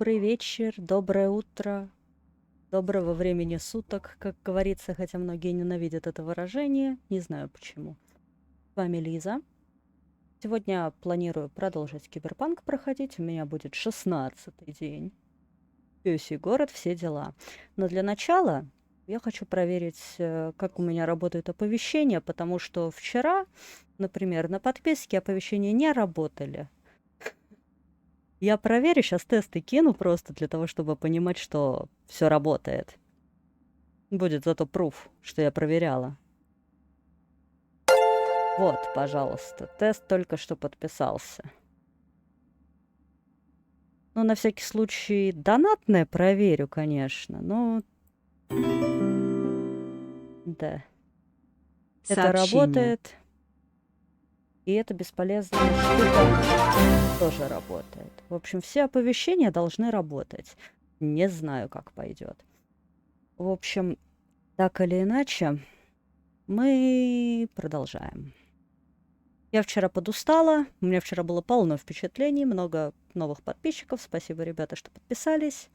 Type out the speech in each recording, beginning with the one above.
Добрый вечер, доброе утро, доброго времени суток, как говорится, хотя многие ненавидят это выражение, не знаю почему. С вами Лиза. Сегодня планирую продолжить Киберпанк проходить, у меня будет 16-й день. Пёсий город, все дела. Но для начала я хочу проверить, как у меня работают оповещения, потому что вчера, например, на подписке оповещения не работали. Я проверю, сейчас тесты кину просто для того, чтобы понимать, что все работает. Будет зато пруф, что я проверяла. Вот, пожалуйста, тест только что подписался. Ну, на всякий случай, донатное проверю, конечно, но... Да. Это работает. И это бесполезная штука тоже работает. В общем, все оповещения должны работать. Не знаю, как пойдет. В общем, так или иначе, мы продолжаем. Я вчера подустала, у меня вчера было полно впечатлений, много новых подписчиков. Спасибо, ребята, что подписались.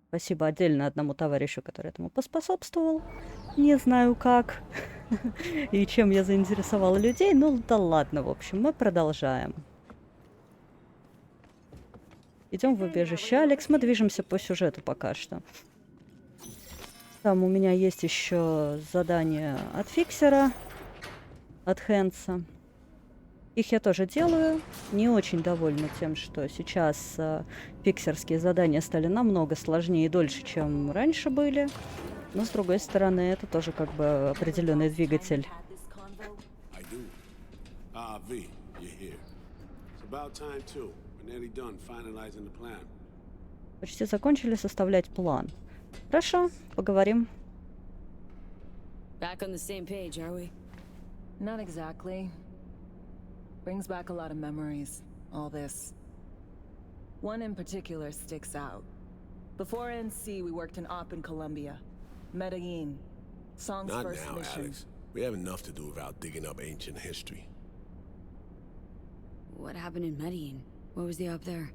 Спасибо отдельно одному товарищу, который этому поспособствовал. Не знаю как и чем я заинтересовала людей. Ну да ладно, в общем, мы продолжаем. Идем в убежище Алекс. Мы движемся по сюжету пока что. Там у меня есть еще задание от фиксера, от Хэнса. Их я тоже делаю. Не очень довольна тем, что сейчас фиксерские задания стали намного сложнее и дольше, чем раньше были. Но, с другой стороны, это тоже как бы определенный двигатель. Почти закончили составлять план. Хорошо, поговорим. Back on the same page, are we? Not exactly. Brings back a lot of memories, all this. One in particular sticks out. Before NC, we worked in Op in Colombia. Medellin. Song's Not first now, mission. Alex. We have enough to do without digging up ancient history. What happened in Medellin? What was the up there?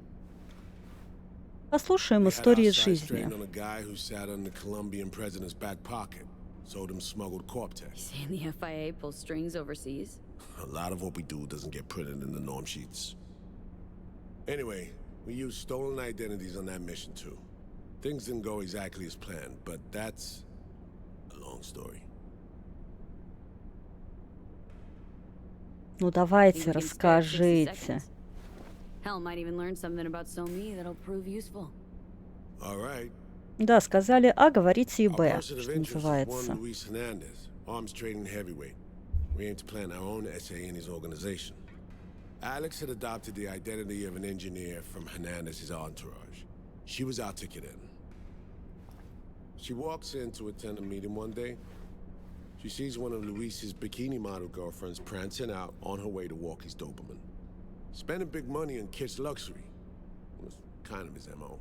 Послушаем истории из жизни. On a guy who sat on the Colombian president's back pocket, sold him smuggled Corptex. Saying the FIA pulls strings overseas? A lot of what we do doesn't get printed in the norm sheets. Anyway, we used stolen identities on that mission too. Things didn't go exactly as planned, but that's a long story. Ну давайте, расскажите. Hell, might even learn something about SoMe that'll prove useful. All right. Да, сказали А, говорите и Our Б, person of что interest is называется. one Luis Hernandez, arms trading heavyweight. We aim to plan our own essay in his organization. Alex had adopted the identity of an engineer from Hernandez's entourage. She was our ticket in. She walks in to attend a meeting one day. She sees one of Luis's bikini model girlfriends prancing out on her way to walk his Doberman. Spending big money on kids' luxury was kind of his MO.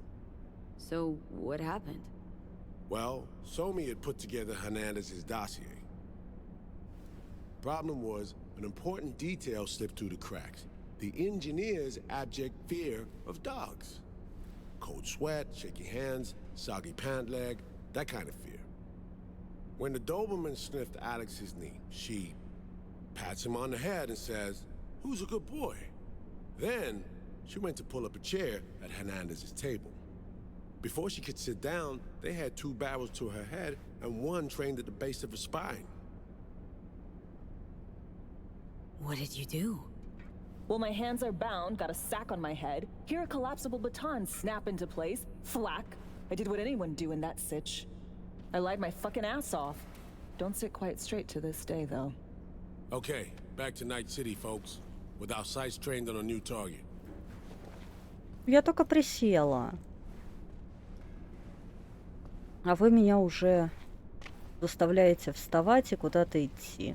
So, what happened? Well, Somi had put together Hernandez's dossier. Problem was, an important detail slipped through the cracks. The engineer's abject fear of dogs. Cold sweat, shaky hands, soggy pant leg, that kind of fear. When the Doberman sniffed Alex's knee, she pats him on the head and says, "Who's a good boy?" Then, she went to pull up a chair at Hernandez's table. Before she could sit down, they had two barrels to her head and one trained at the base of her spine. What did you do? Well, my hands are bound, got a sack on my head. Here a collapsible baton snap into place. Thwack. I did what anyone do in that sitch. I lied my fucking ass off. Don't sit quite straight to this day, though. Okay, back to Night City, folks. With our sights trained on a new target. Я только присела. А вы меня уже заставляете вставать и куда-то идти.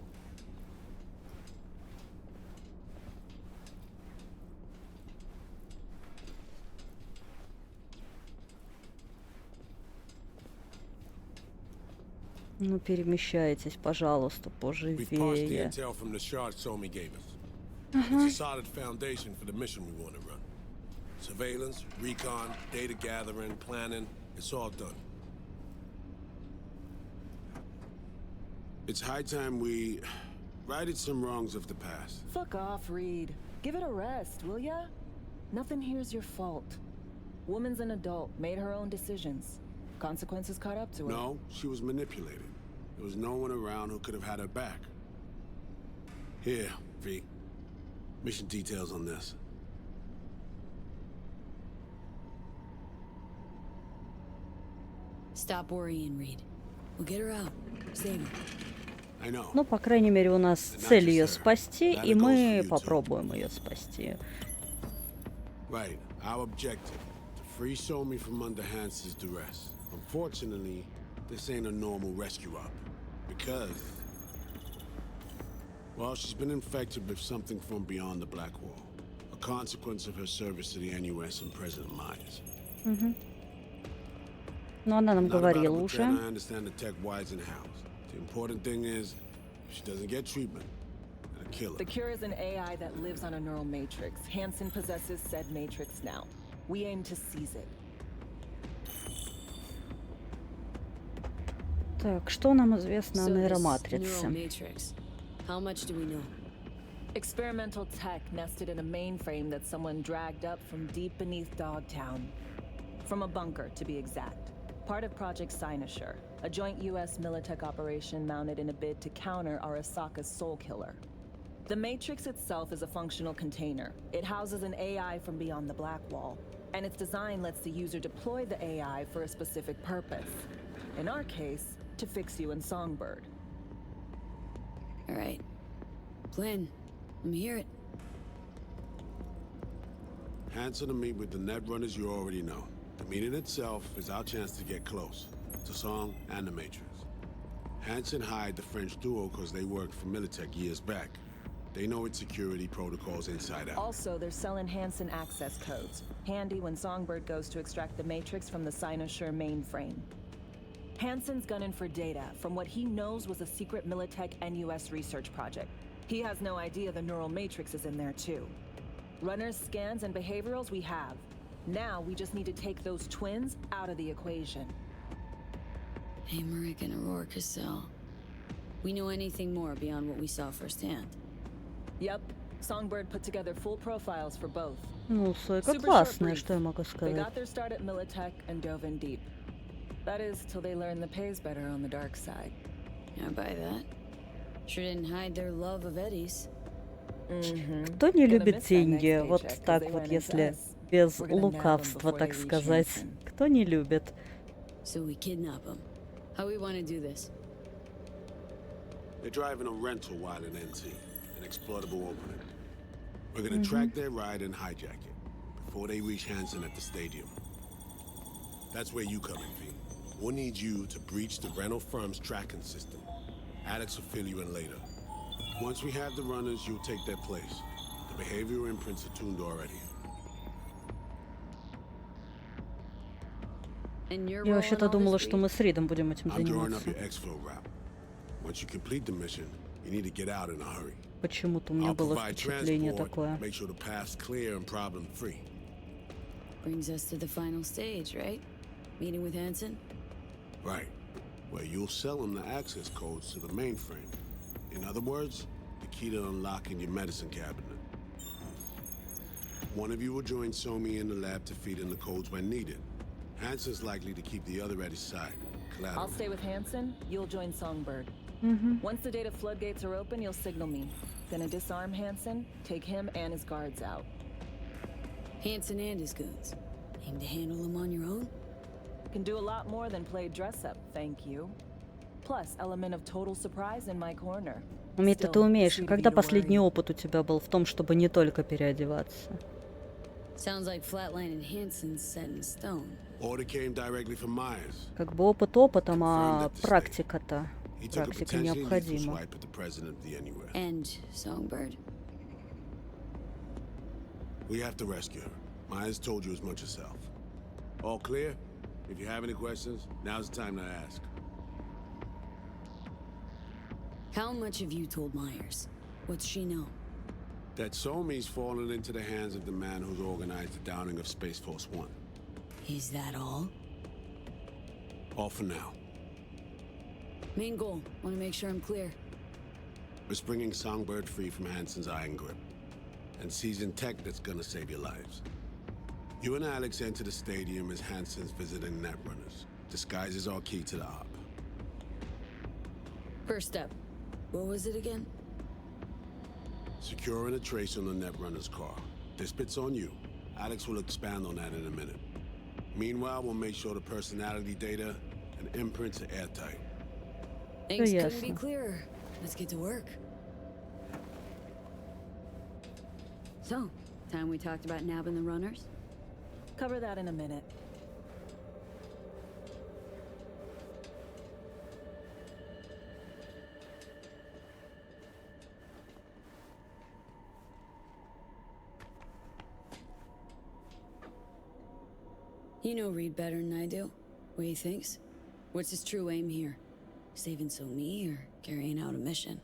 Ну, перемещайтесь, пожалуйста, We've parsed the поживее. intel from the shard Somi gave us. It's a solid foundation for the mission we want to run. Surveillance, recon, data gathering, planning, it's all done. It's high time we righted some wrongs of the past. Fuck off, Reed. Give it a rest, will ya? Nothing here's your fault. Woman's an adult, made her own decisions. Consequences caught up to her. No, she was manipulated. There was no one around who could have had her back. Here, V. Mission details on this. Stop worrying, Reed. We'll get her out. Save her. I know. Ну, по крайней мере, у нас цель ее спасти, и мы попробуем ее спасти. Right. Our objective, to free Somi from under Hans's duress. Unfortunately, this ain't a normal rescue op. Because... well, she's been infected with something from beyond the Black Wall. A consequence of her service to the NUS and President Myers. Но она нам Not about говорила to уже. pretend I understand the tech whys and hows. The important thing is, if she doesn't get treatment, I'll kill her. The cure is an AI that lives on a neural matrix. Hansen possesses said matrix now. We aim to seize it. Так, что нам известно о So this neural нейроматрице? matrix. How much do we know? Experimental tech nested in a mainframe that someone dragged up from deep beneath Dogtown. From a bunker, to be exact. Part of Project Cynosure, a joint US Militech operation mounted in a bid to counter Arasaka's soul killer. The Matrix itself is a functional container. It houses an AI from beyond the Black Wall, and its design lets the user deploy the AI for a specific purpose. In our case, to fix you in Songbird. All right. Plan. Let me hear it. Hansen to meet with the net runners you already know. The meeting itself is our chance to get close to Song and the Matrix. Hansen hired the French duo because they worked for Militech years back. They know its security protocols inside out. Also, they're selling Hansen access codes. Handy when Songbird goes to extract the Matrix from the Cynosure mainframe. Hansen's gunning for data from what he knows was a secret Militech NUS research project. He has no idea the neural matrix is in there too. Runners, scans, and behaviorals we have. Now we just need to take those twins out of the equation. Emmerich and Aurora Cassell. We know anything more beyond what we saw firsthand. Yep, Songbird put together full profiles for both. Ну, Сойка Super short классная, brief. что я могу They сказать. got their start at Militech and dove in deep. That is, till they learn the pay's better on the dark side. I buy that. Sure didn't hide their love of Eddie's. Кто не Gonna любит miss that деньги? next Вот paycheck, 'cause так they вот, went into если us. без We're gonna nab 'em лукавства, before так they reach сказать. Hansen. Кто не любит? So we kidnap him. How we want to do this? They're driving a rental while in NT, an exploitable opening. We're gonna track their ride and hijack it before they reach Hansen at the stadium. That's where you come in, V. We'll need you to breach the rental firm's tracking system. Alex will fill you in later. Once we have the runners, you'll take their place. The behavioral imprints are tuned already. And you're Я rolling вообще-то all думала, this, что мы с Ридом будем этим I'm drawing up заниматься. your exfil route. Once you complete the mission, you need to get out in a hurry. Почему-то у меня I'll было provide впечатление transport, такое. make sure the path's clear and problem-free. Brings us to the final stage, right? Meeting with Hansen? Right. Where you'll sell them the access codes to the mainframe. In other words, the key to unlocking your medicine cabinet. One of you will join Somi in the lab to feed in the codes when needed. Hansen's likely to keep the other at his side. Collateral. I'll stay with Hansen, you'll join Songbird. Once the data floodgates are open, you'll signal me. Gonna disarm Hansen, take him and his guards out. Hansen and his goons. Aim to handle them on your own? Can do a lot more than play dress-up, thank you. Plus, element of total surprise in my corner. Уметь-то ты Still, умеешь. sweet of Когда you to последний worry. опыт у тебя был в том, чтобы не только переодеваться? Sounds like flatlining Hansen's set in stone. Order came directly from Myers. Как бы опыт опытом, а Confirmed at the практика-то. He took a Практика potentially lethal необходима. swipe at the president of the NUS. And Songbird. We have to rescue her. Myers told you as much herself. All clear? If you have any questions, now's the time to ask. How much have you told Myers? What's she know? That Somi's fallen into the hands of the man who's organized the downing of Space Force One. Is that all? All for now. Main goal. Want to make sure I'm clear. We're bringing Songbird free from Hansen's iron grip. And seasoned tech that's gonna save your lives. You and Alex enter the stadium as Hansen's visiting netrunners. Disguise is our key to the op. First step. What was it again? Securing a trace on the netrunner's car. This bit's on you. Alex will expand on that in a minute. Meanwhile, we'll make sure the personality data and imprints are airtight. Things yes. couldn't be clearer. Let's get to work. So, time we talked about nabbing the runners? Cover that in a minute. You know Reed better than I do. What he thinks? What's his true aim here? Saving Somi or carrying out a mission?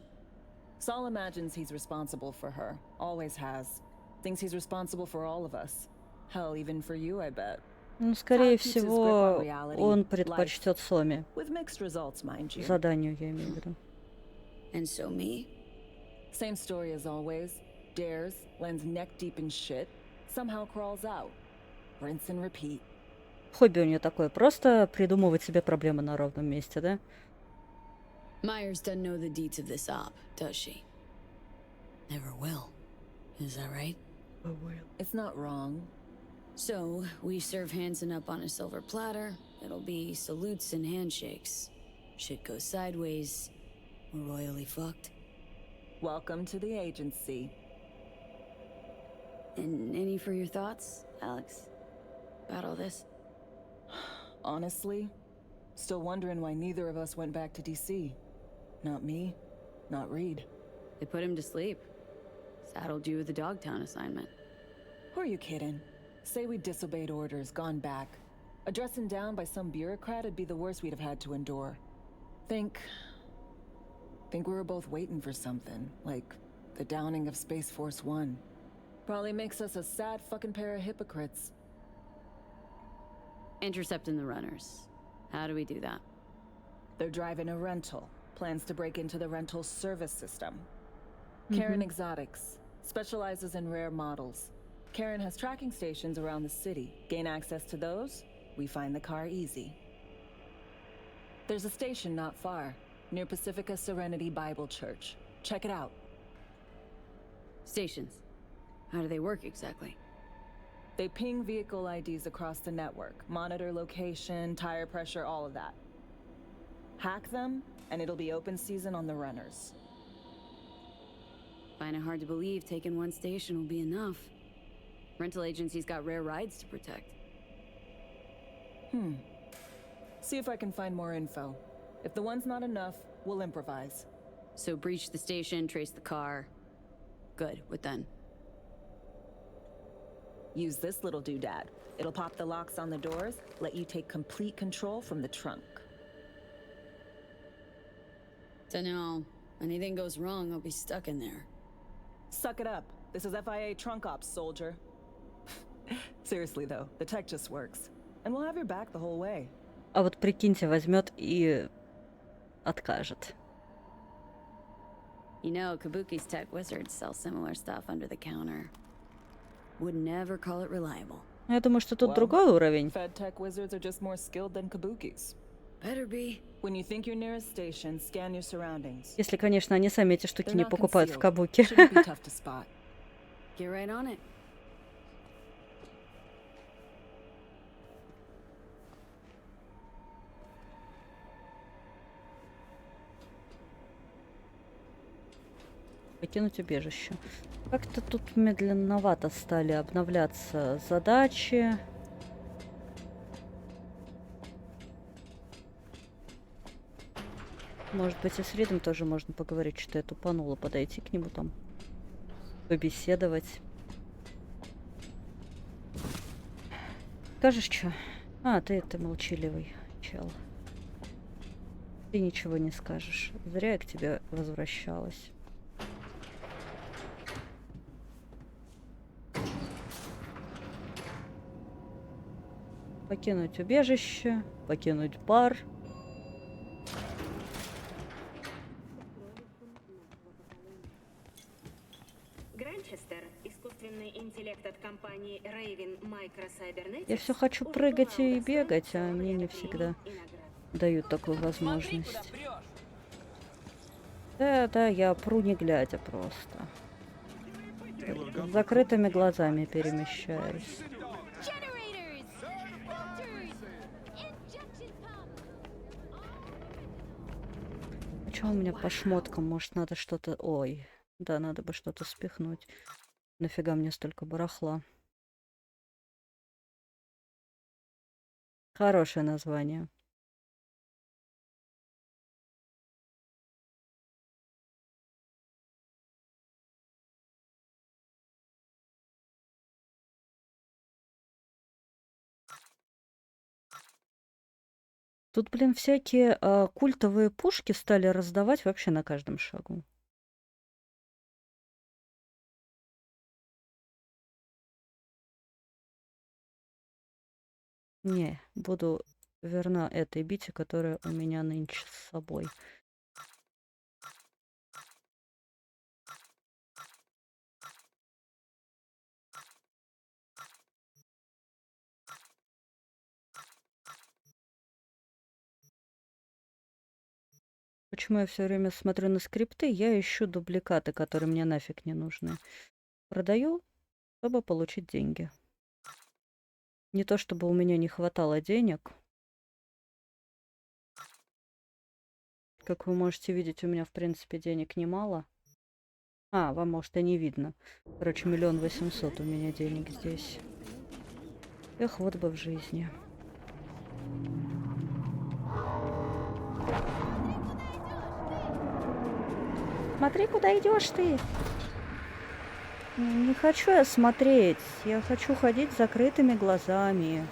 Saul imagines he's responsible for her. Always has. Thinks he's responsible for all of us. Hell, even for you, I bet. Ну, скорее keeps his grip всего, on reality, он предпочтет Соми. With mixed results, mind you. Заданию я имею в виду. And Somi? Same story as always. Dares, lands neck deep in shit, somehow crawls out. Rinse and repeat. Хобби у нее такое, просто придумывать себе проблемы на ровном месте, да? Myers doesn't know the deeds of this op, does she? Never will. Is that right? It's not wrong. So, we serve Hansen up on a silver platter. It'll be salutes and handshakes. Shit goes sideways. We're royally fucked. Welcome to the agency. And any for your thoughts, Alex? About all this? Honestly, still wondering why neither of us went back to DC. Not me, not Reed. They put him to sleep. Saddled you with the Dogtown assignment. Who are you kidding? Say we disobeyed orders, gone back. A dressing down by some bureaucrat would be the worst we'd have had to endure. Think we were both waiting for something, like the downing of Space Force One. Probably makes us a sad fucking pair of hypocrites. Intercepting the runners. How do we do that? They're driving a rental. Plans to break into the rental service system. Karen Exotics specializes in rare models. Karen has tracking stations around the city. Gain access to those, we find the car easy. There's a station not far, near Pacifica Serenity Bible Church. Check it out. Stations. How do they work exactly? They ping vehicle IDs across the network, monitor location, tire pressure, all of that. Hack them, and it'll be open season on the runners. Find it hard to believe taking one station will be enough. Rental agencies got rare rides to protect. See if I can find more info. If the one's not enough, we'll improvise. So breach the station, trace the car. Good, what then? Use this little doodad. It'll pop the locks on the doors, let you take complete control from the trunk. So now, anything goes wrong, I'll be stuck in there. Suck it up. This is FIA trunk ops, soldier. Seriously though, the tech just works. And we'll have your back the whole way. А вот прикиньте, возьмет и откажет. You know, Kabuki's tech wizards sell similar stuff under the counter. Would never call it reliable. Я думаю, что тут Well, другой уровень. Fed tech wizards are just more skilled than Kabukis. Better be. When you think you're near a station, scan your surroundings. Если, конечно, они сами эти штуки They're не not покупают в concealed. Кабуке. Shouldn't be tough to spot. Get right on it. Покинуть убежище. Как-то тут медленновато стали обновляться задачи. Может быть, и с Ридом тоже можно поговорить, что я тупанула, подойти к нему там, побеседовать. Скажешь, что? А, ты молчаливый чел. Ты ничего не скажешь. Зря я к тебе возвращалась. Покинуть убежище, покинуть бар. Гранчестер, искусственный интеллект от компании Raven Micro Cybernetics. Я все хочу прыгать и бегать, а мне не всегда дают такую возможность. Да, я пру не глядя просто. С закрытыми глазами перемещаюсь. А что у меня по шмоткам? Может, надо что-то... Ой, да, надо бы что-то спихнуть. Нафига мне столько барахла? Хорошее название. Тут, блин, всякие культовые пушки стали раздавать вообще на каждом шагу. Не, буду верна этой бите, которая у меня нынче с собой. Почему я все время смотрю на скрипты? Я ищу дубликаты, которые мне нафиг не нужны. Продаю, чтобы получить деньги. Не то чтобы у меня не хватало денег. Как вы можете видеть, у меня, в принципе, денег немало. А, вам, может, и не видно. Короче, 1 800 000 у меня денег здесь. Эх, вот бы в жизни. Смотри, куда идешь ты. Не хочу я смотреть. Я хочу ходить с закрытыми глазами.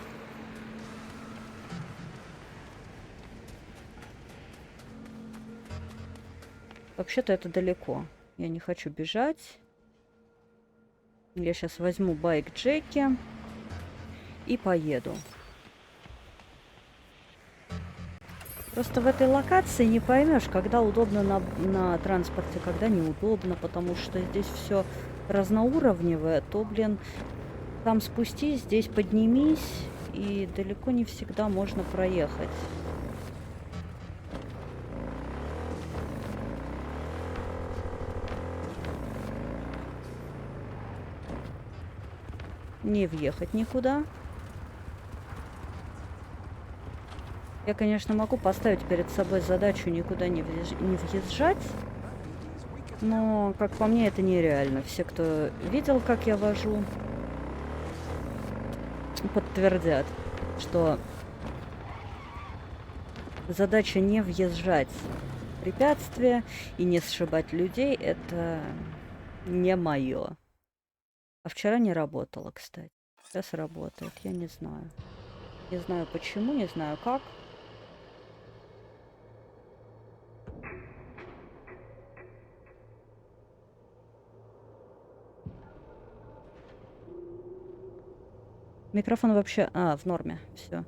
Вообще-то это далеко. Я не хочу бежать. Я сейчас возьму байк Джеки и поеду. Просто в этой локации не поймешь, когда удобно на транспорте, когда неудобно, потому что здесь все разноуровневое, то, блин, там спустись, здесь поднимись, и далеко не всегда можно проехать. Не въехать никуда. Я, конечно, могу поставить перед собой задачу никуда не въезжать, но, как по мне, это нереально. Все, кто видел, как я вожу, подтвердят, что задача не въезжать в препятствия и не сшибать людей — это не мое. А вчера не работало, кстати. Сейчас работает, я не знаю. Не знаю почему, не знаю как. Микрофон вообще... в норме. Все.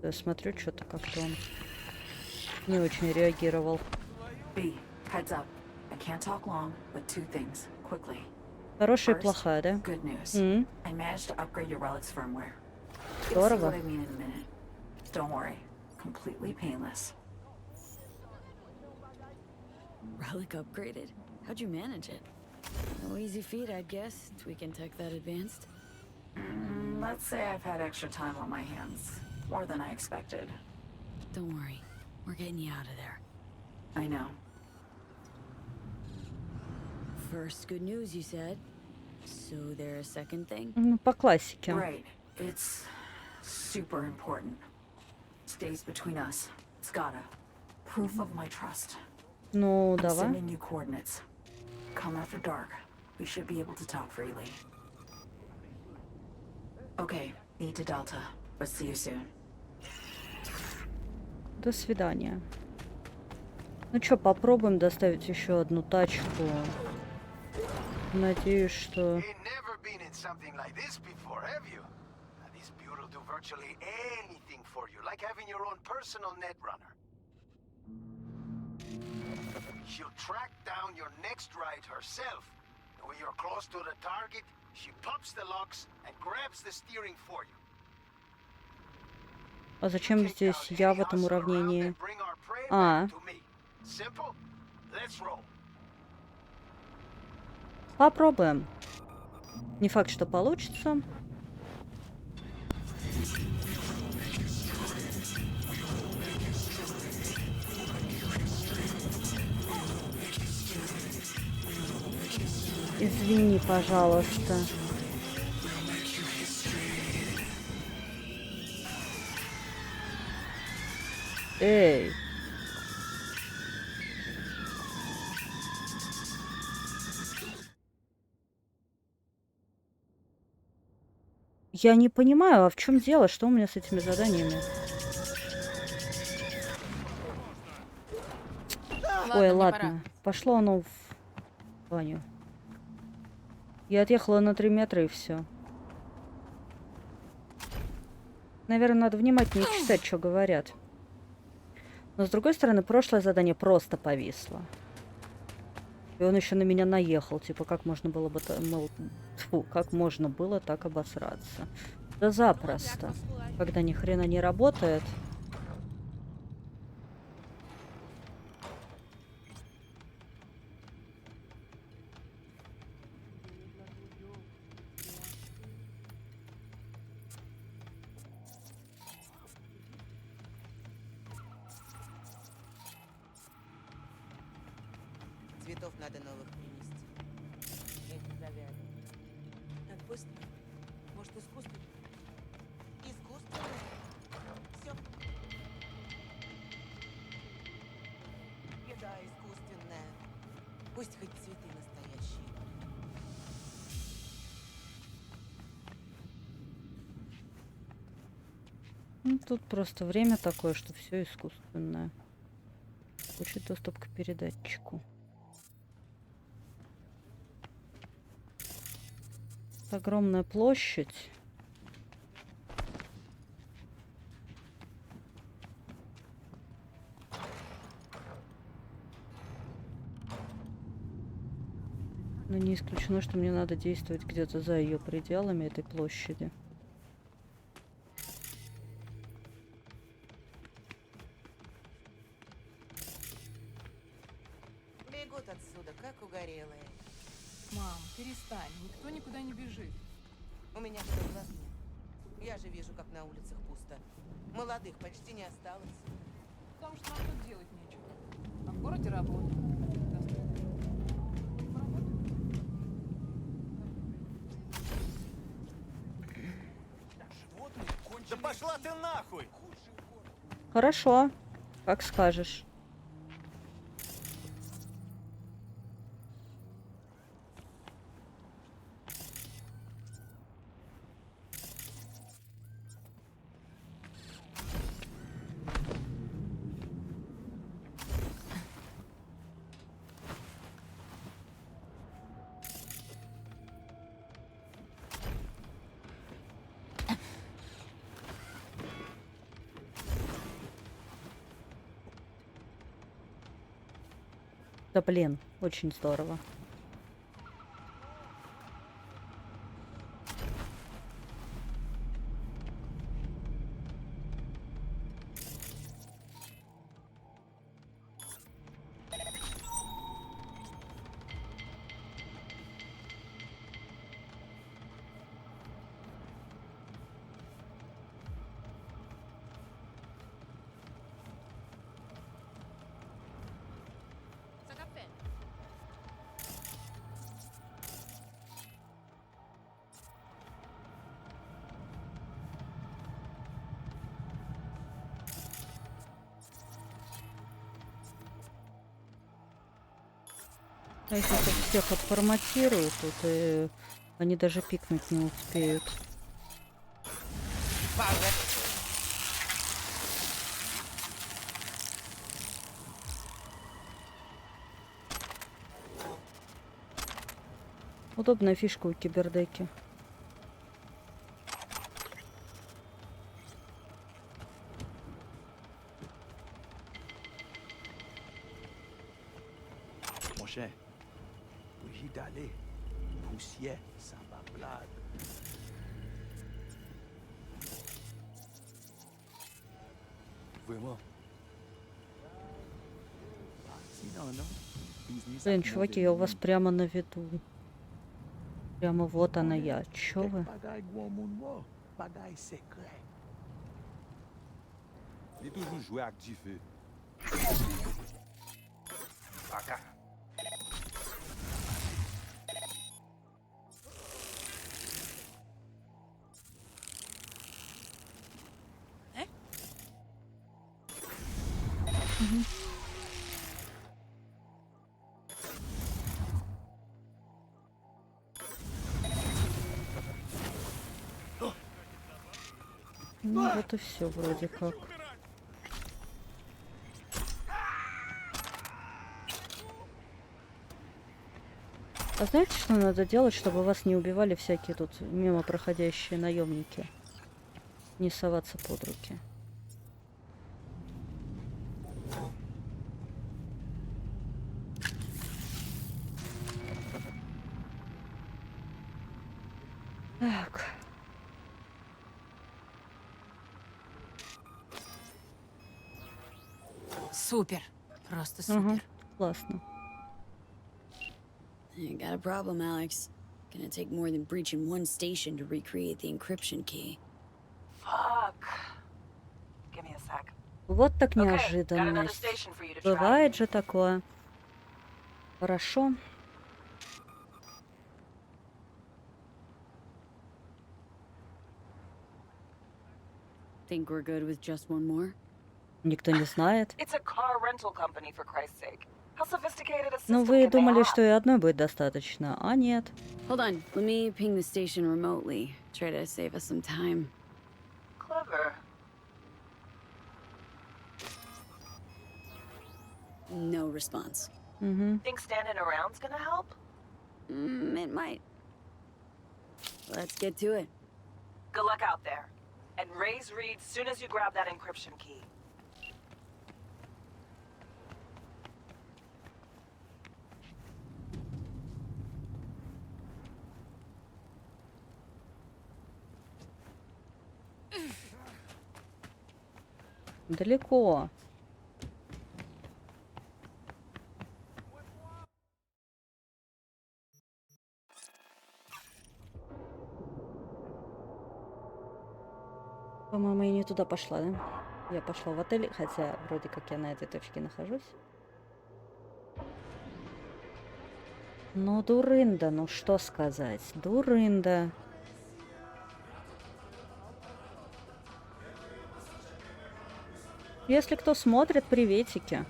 Я смотрю, что-то как-то он не очень реагировал. Хорошая и плохая, да? Здорово. Relic upgraded? How'd you manage it? No easy feat, I guess, tweaking tech that advanced. Let's say I've had extra time on my hands. More than I expected. Don't worry, we're getting you out of there. I know. First, good news, you said. So there's a second thing? Ну, по классике. Right. It's super important. Stays between us. It's gotta. Proof of my trust. Ну, I'm давай. sending you coordinates. Come after dark. We should be able to talk freely. Okay, need to Delta, but see you soon. До свидания. Ну что, попробуем доставить еще одну тачку. Надеюсь, что... virtually anything for you, like having your own personal netrunner. She'll track down your next ride herself. When you're close to the target, she pops the locks and grabs the steering for you. А зачем Take здесь out я any в этом hustle around уравнении? and bring our prey А, back to me. Simple? Let's roll. попробуем. Не факт, что получится. Извини, пожалуйста. Эй. Я не понимаю, а в чем дело? Что у меня с этими заданиями? Ой, ладно. Пошло оно в баню. Я отъехала на 3 метра и все. Наверное, надо внимательнее читать, что говорят. Но с другой стороны, прошлое задание просто повисло. И он еще на меня наехал. Типа, как можно было бы... как можно было так обосраться? Да запросто. Когда ни хрена не работает. Цветов надо новых принести. Я не завяли. Так быстро? Может, искусственно? Искусственно? Все. Еда искусственная. Пусть хоть цветы настоящие. Ну, тут просто время такое, что все искусственное. Получить доступ к передатчику. Огромная площадь. Но не исключено, что мне надо действовать где-то за ее пределами этой площади. Бегут отсюда, как угорелые. Мам, перестань, никто никуда не бежит. У меня что, глаз нет? Я же вижу, как на улицах пусто. Молодых почти не осталось. Потому что нам тут делать нечего. А в городе работа. Да пошла ты нахуй! Хорошо, как скажешь. Да блин, очень здорово. А если тут всех отформатируют, то они даже пикнуть не успеют. Удобная фишка у кибердеки. prochain. Oui, d'aller. Poussière, ça va blague. Vraiment. Sinon, non. Business Блин, a чуваки, mauvais я у вас nom. прямо на виду. Прямо вот она я. Чё вы? Bagay gros moun wo, bagay secret. Il toujours joué avec du feu. Baka. Ну вот и все вроде как. А знаете, что надо делать, чтобы вас не убивали всякие тут мимо проходящие наемники? Не соваться под руки. Так. Супер. Просто Ага, супер. классно. You got a problem, Alex. Gonna take more than breaching one station to recreate the encryption key. Fuck. Give me a sec. Вот так Okay, got another неожиданность. station for you to try. Бывает же такое. Хорошо. Think we're good with just one more? Никто не знает. It's a car rental company, for Christ's sake. How sophisticated a Ну, system вы can they думали, have? что и одной будет достаточно, а нет. Hold on, let me ping the station remotely. Try to save us some time. Clever. No response. Угу. Think standing around's gonna help? It might. Let's get to it. Good luck out there. And raise Reed soon as you grab that encryption key. Далеко. По-моему, я не туда пошла, да? Я пошла в отель, хотя вроде как я на этой точке нахожусь. Ну, дурында, ну что сказать. Дурында. Если кто смотрит, приветики.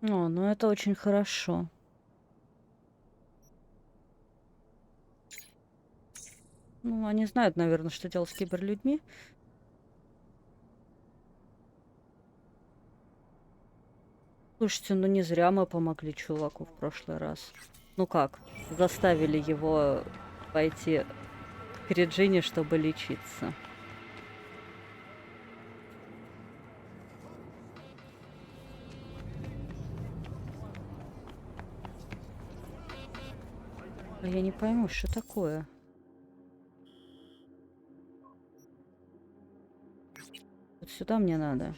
О, ну это очень хорошо. Ну, они знают, наверное, что делать с киберлюдьми. Слушайте, ну не зря мы помогли чуваку в прошлый раз. Ну как, заставили его пойти к Реджине, чтобы лечиться. А я не пойму, что такое. Вот сюда мне надо.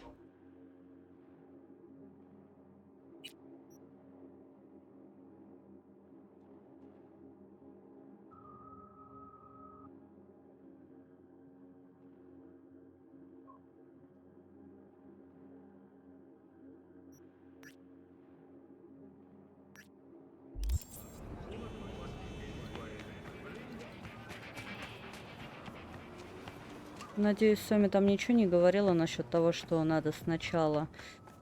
Надеюсь, Соми там ничего не говорила насчет того, что надо сначала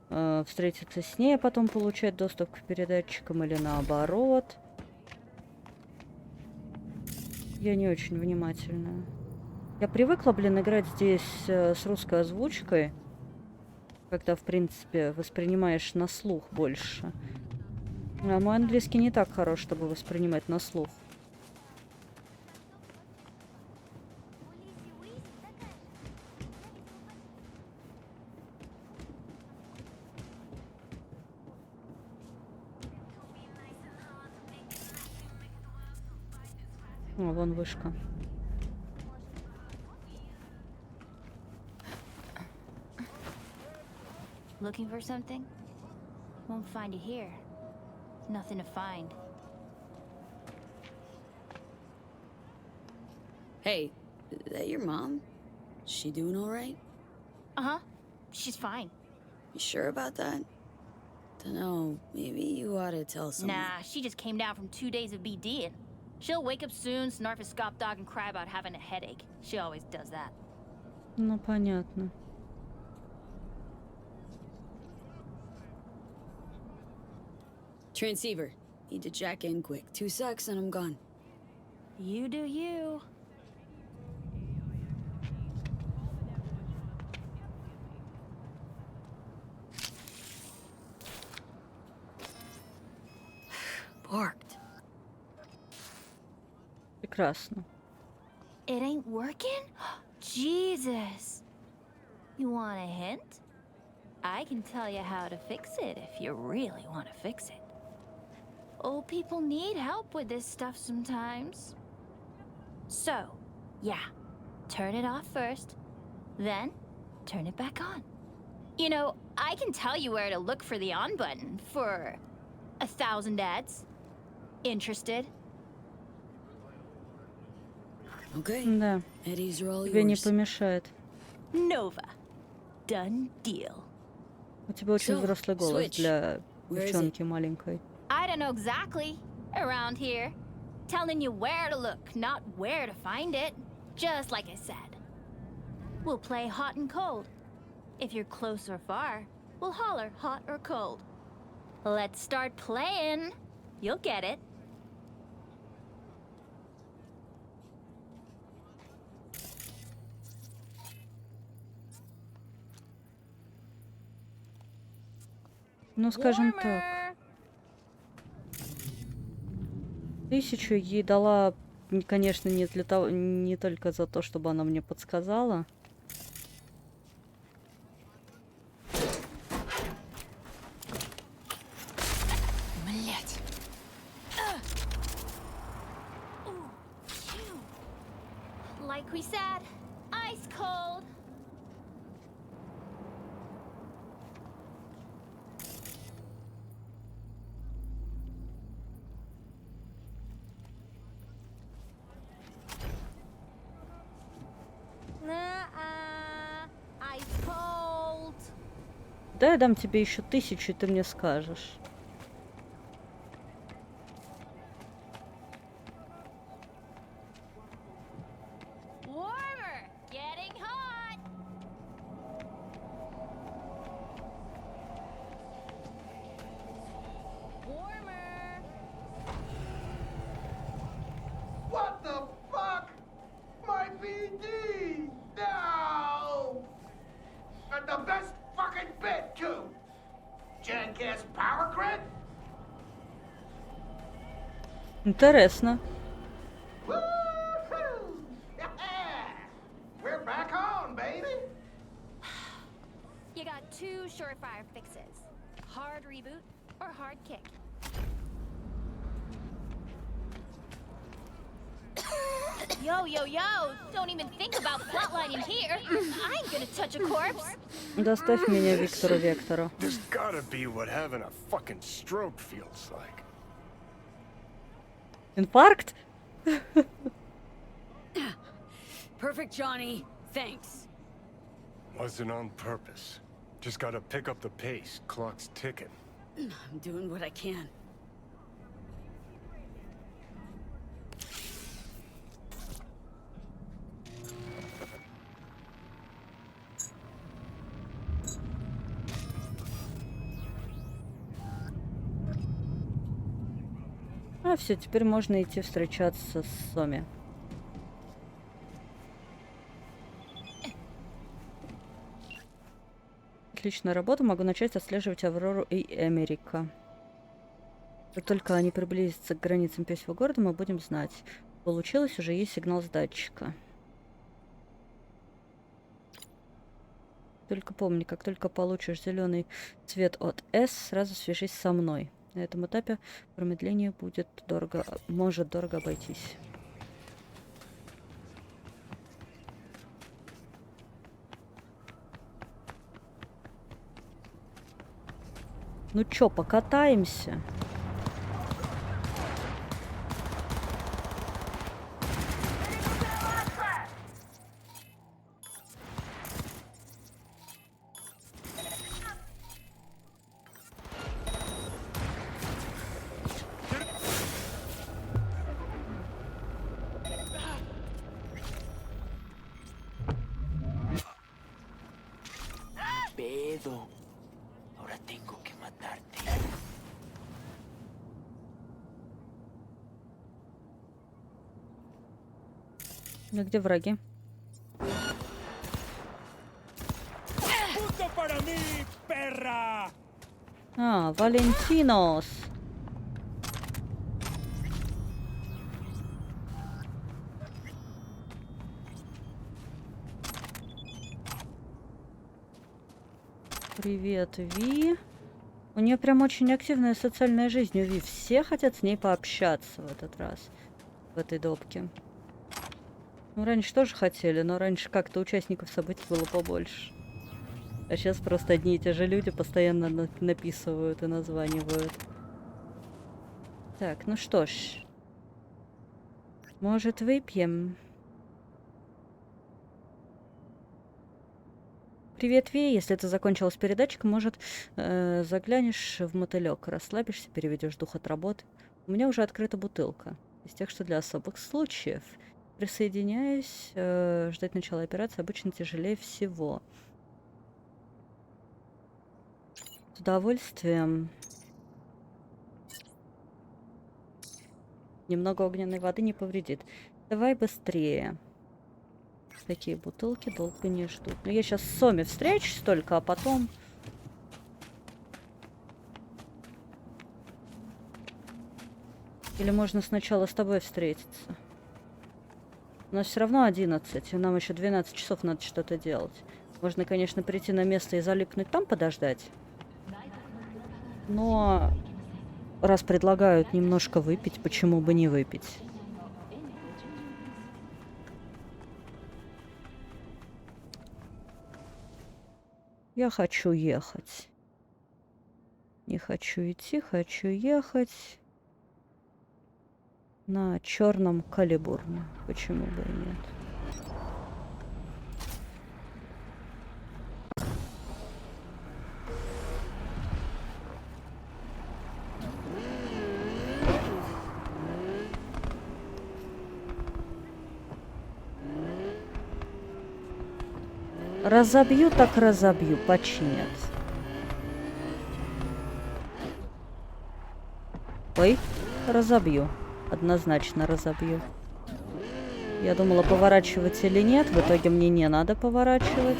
встретиться с ней, а потом получать доступ к передатчикам или наоборот. Я не очень внимательная. Я привыкла, блин, играть здесь с русской озвучкой, когда, в принципе, воспринимаешь на слух больше. А мой английский не так хорош, чтобы воспринимать на слух. О, вон вышка. Looking for something? Won't find it here. Nothing to find. Hey, is that your mom? Is she doing all right? Uh-huh. She's fine. You sure about that? Dunno, maybe you ought to tell someone. Nah, she just came down from 2 days of BD. She'll wake up soon, snarf a scop dog, and cry about having a headache. She always does that. Ну, понятно. Transceiver. Need to jack in quick. 2 secs and I'm gone. You do you. Barked. Прекрасно. It ain't working? Jesus. You want a hint? I can tell you how to fix it if you really want to fix it. Old people need help with this stuff sometimes. So, yeah, turn it off first, then turn it back on. You know, I can tell you where to look for the on button for 1,000 ads. Interested? Okay. Да. Eddies are all Тебе не yours. помешает. Nova. Done deal. У тебя очень So, взрослый голос switch. для Where is девчонки маленькой. I don't know exactly. Around here. Telling you where to look, not where to find it. Just like I said. We'll play hot and cold. If you're close or far, we'll holler hot or cold. Let's start playing. You'll get it. Ну, скажем так. 1000 ей дала, конечно, не для того, не только за то, чтобы она мне подсказала. Блять. Like we said, ice cold. Ice cold. Да, я дам тебе еще 1000, и ты мне скажешь. Warmer. Getting hot. Warmer. What the fuck? My BD! No! And the best fucking bit, too! Jackass power grid? Интересно. Woo-hoo! Yeah! We're back on, baby! You got 2 surefire fixes. Hard reboot or hard kick. Yo, yo, yo! Don't even think about flatlining here. I ain't gonna touch a corpse. Доставь меня Виктору Вектору. This gotta be what having a fucking stroke feels like. Инфаркт? Perfect, Johnny. Thanks. Wasn't on purpose. Just gotta pick up the pace. Clock's ticking. I'm doing what I can. А, все, теперь можно идти встречаться с Соми. Отличная работа. Могу начать отслеживать Аврору и Эмерика. Как только они приблизятся к границам пёсьего города, мы будем знать. Получилось, уже есть сигнал с датчика. Только помни, как только получишь зеленый цвет от S, сразу свяжись со мной. На этом этапе промедление будет дорого, может дорого обойтись. Ну чё, покатаемся? Pedo. Ahora tengo que matarte. Ну где враги? А, Валентинос. Привет, Ви. У нее прям очень активная социальная жизнь у Ви. Все хотят с ней пообщаться в этот раз. В этой допке. Ну, раньше тоже хотели, но раньше как-то участников событий было побольше. А сейчас просто одни и те же люди постоянно написывают и названивают. Так, ну что ж. Может, выпьем? Привет, Ви. Если ты закончилась передатчик, может, заглянешь в мотылек, расслабишься, переведешь дух от работы. У меня уже открыта бутылка. Из тех, что для особых случаев. Присоединяюсь. Ждать начала операции обычно тяжелее всего. С удовольствием. Немного огненной воды не повредит. Давай быстрее. Такие бутылки долго не ждут. Но я сейчас с Соми встречусь только, а потом... Или можно сначала с тобой встретиться? У нас все равно 11, и нам еще 12 часов надо что-то делать. Можно, конечно, прийти на место и залипнуть там подождать. Но раз предлагают немножко выпить, почему бы не выпить? Я хочу ехать. Не хочу идти, хочу ехать. На черном калибурне. Почему бы и нет? Разобью, так разобью, починят. Ой, разобью. Однозначно разобью. Я думала, поворачивать или нет. В итоге мне не надо поворачивать.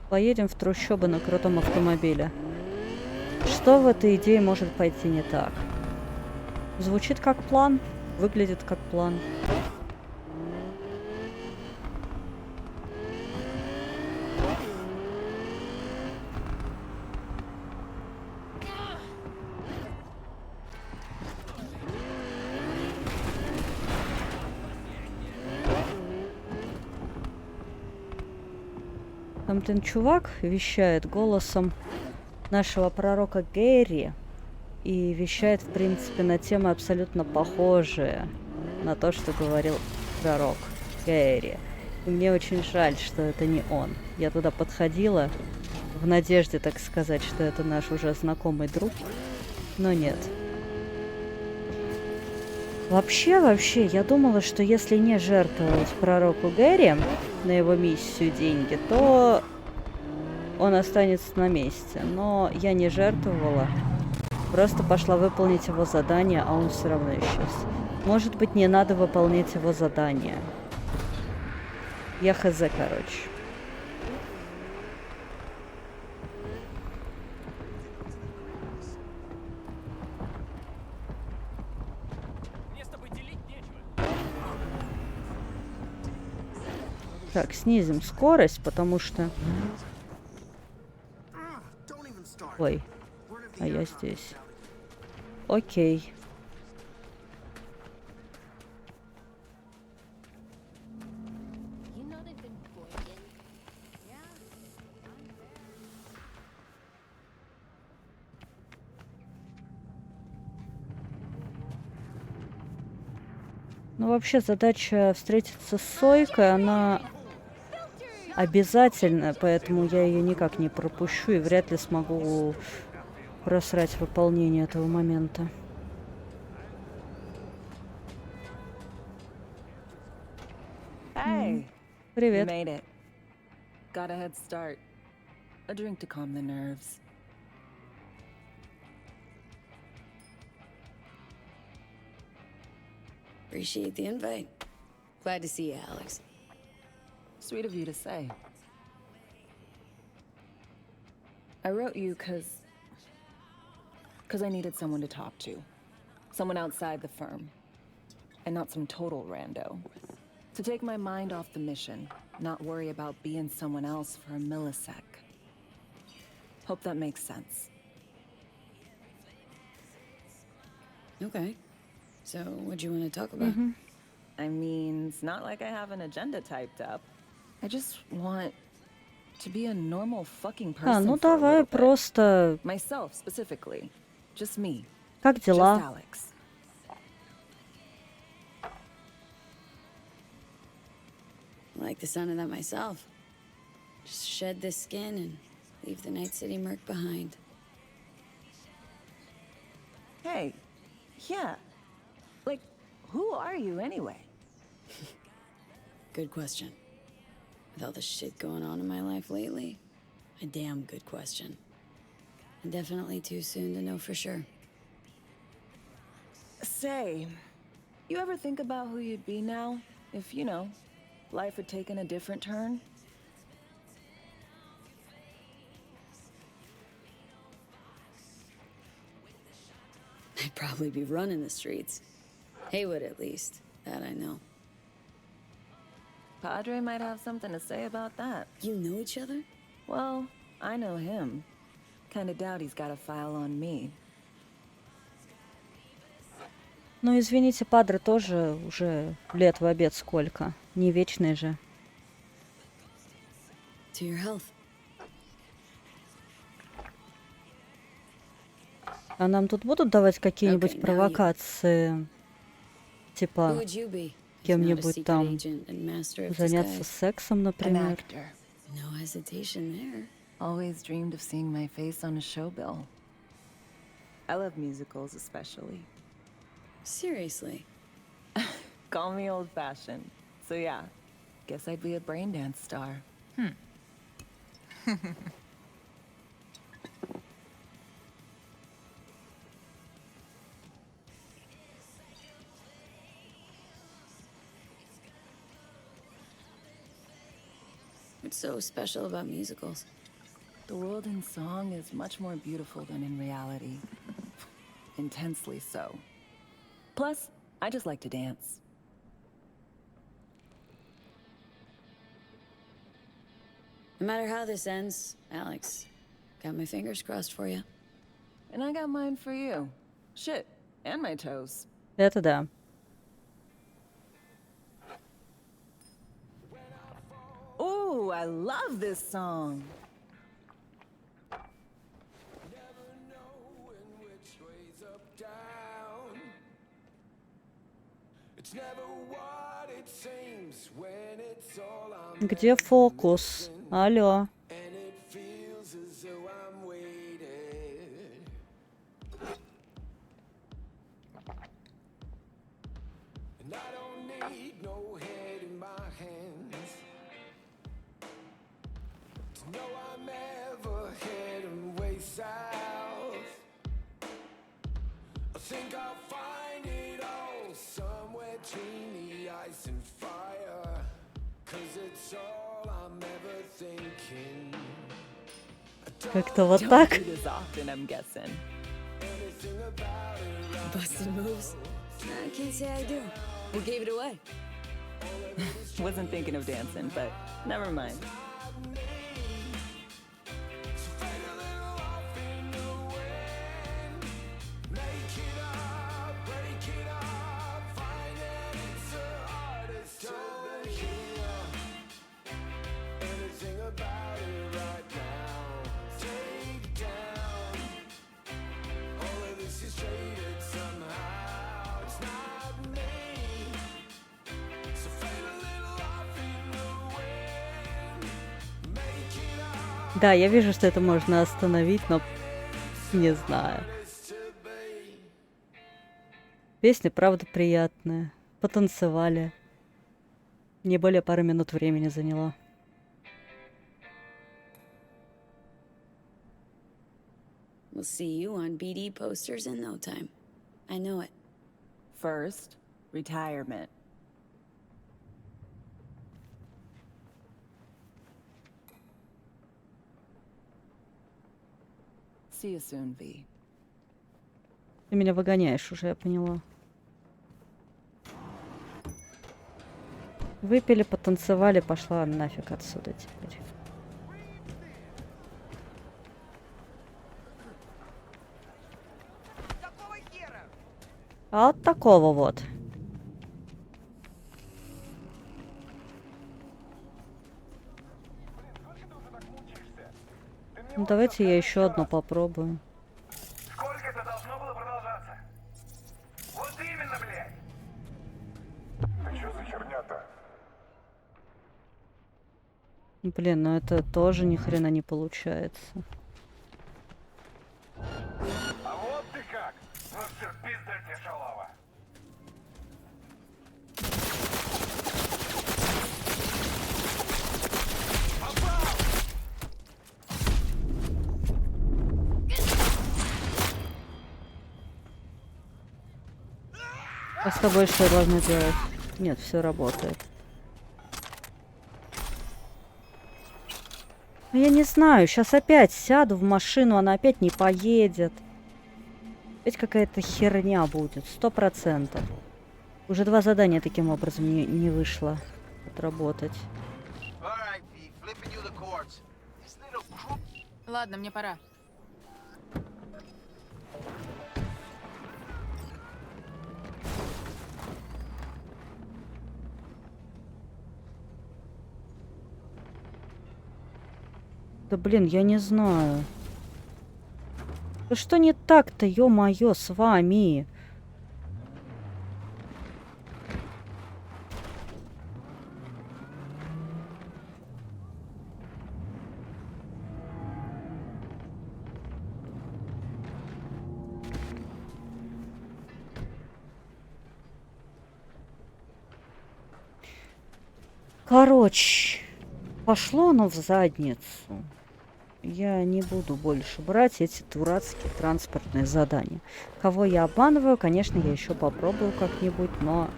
Поедем в трущобы на крутом автомобиле. Что в этой идее может пойти не так? Звучит как план, выглядит как план. Там один чувак вещает голосом нашего пророка Гэри и вещает, в принципе, на темы абсолютно похожие на то, что говорил пророк Гэри. И мне очень жаль, что это не он. Я туда подходила в надежде, так сказать, что это наш уже знакомый друг, но нет. Вообще, я думала, что если не жертвовать пророку Гэри на его миссию деньги, то он останется на месте. Но я не жертвовала. Просто пошла выполнить его задание, а он все равно исчез. Может быть, не надо выполнять его задание. Я хз, короче. Так, снизим скорость, потому что... Ой, а я здесь. Окей. Ну, вообще, задача встретиться с Сойкой, она обязательная, поэтому я ее никак не пропущу и вряд ли смогу просрать выполнение этого момента. Hey, Привет. you made it. Got a head start. A drink to calm the nerves. Appreciate the invite. Glad to see you, Alex. Sweet of you to say. I wrote you because I needed someone to talk to. Someone outside the firm. And not some total rando. To take my mind off the mission. Not worry about being someone else for a millisec. Hope that makes sense. Okay. So, what do you want to talk about? I mean, it's not like I have an agenda typed up. I just want to be a normal fucking person. Ну for a давай little bit. просто... Myself, specifically. Just me. Как Just дела? Alex. I like the sound of that myself. Just shed this skin and leave the Night City murk behind. Hey, yeah. Like, who are you anyway? Good question. With all the shit going on in my life lately, a damn good question. And definitely too soon to know for sure. Say, you ever think about who you'd be now if, you know, life had taken a different turn? I'd probably be running the streets. Haywood, at least. That I know. Padre might have something to say about that. You know each other? Well, I know him. Kinda doubt he's got a file on me. Ну, извините, Падре тоже уже лет в обед сколько. Не вечный же. To your health. А нам тут будут давать какие-нибудь Okay, now you- провокации? Who Типа would you be? if not a кем-нибудь secret там agent and master of заняться disguise? сексом, An например? actor. No hesitation there. Always dreamed of seeing my face on a show bill. I love musicals especially. Seriously. Call me old-fashioned. So yeah, guess I'd be a brain dance star. What's so special about musicals? The world in song is much more beautiful than in reality. Intensely so. Plus, I just like to dance. No matter how this ends, Alex, got my fingers crossed for you. And I got mine for you. Shit, and my toes. Это да. Ooh, I love this song. Где фокус? Алло. Как-то вот так. Busted moves? I can't say I do. Who gave it away? Wasn't thinking of dancing, but never mind. Да, я вижу, что это можно остановить, но не знаю. Песня, правда, приятная. Потанцевали. Не более пары минут времени заняло. We'll see you on BD posters in no time. I know it. First, retirement. See you soon, V. Ты меня выгоняешь уже, я поняла. Выпили, потанцевали, пошла нафиг отсюда теперь. А вот такого вот. Ну, давайте я еще одну попробую. Сколько это должно было продолжаться? Вот именно, блядь! Да что за херня-то? Блин, ну это тоже ни хрена не получается. А вот ты как! Ну все, пизда тебе, шалава! А с тобой что я должна делать? Нет, все работает. Я не знаю, сейчас опять сяду в машину, она опять не поедет. Опять какая-то херня будет, 100%. Уже 2 задания таким образом не вышло отработать. Ладно, мне пора. Да блин, я не знаю. Да что не так-то, ё-моё, с вами? Короче, пошло оно в задницу. Я не буду больше брать эти дурацкие транспортные задания. Кого я обманываю, конечно, я еще попробую как-нибудь, но...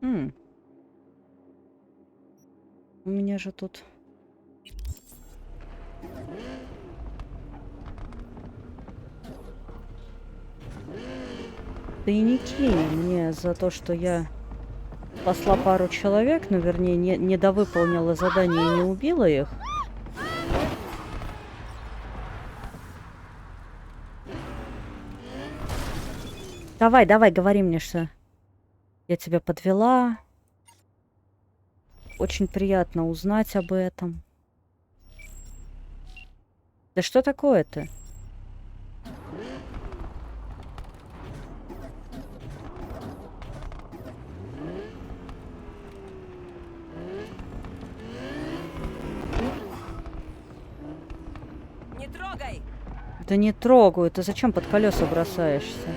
У меня же тут... Тайники мне за то, что я спасла пару человек, но вернее не довыполнила задание и не убила их. Давай, говори мне, что я тебя подвела. очень приятно узнать об этом. Да что такое-то? Не трогай! Да не трогаю. Ты зачем под колеса бросаешься?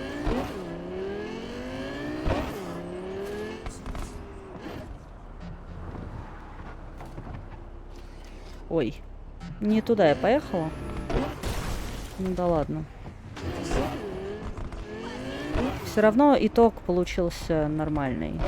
Ой, не туда я поехала. Ну да ладно. Все равно итог получился нормальный.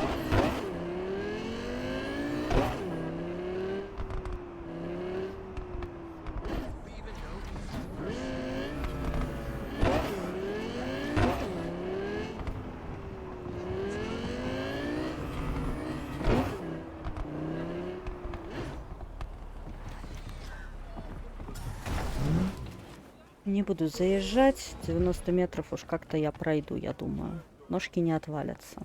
Не буду заезжать. 90 метров уж как-то я пройду, я думаю. Ножки не отвалятся.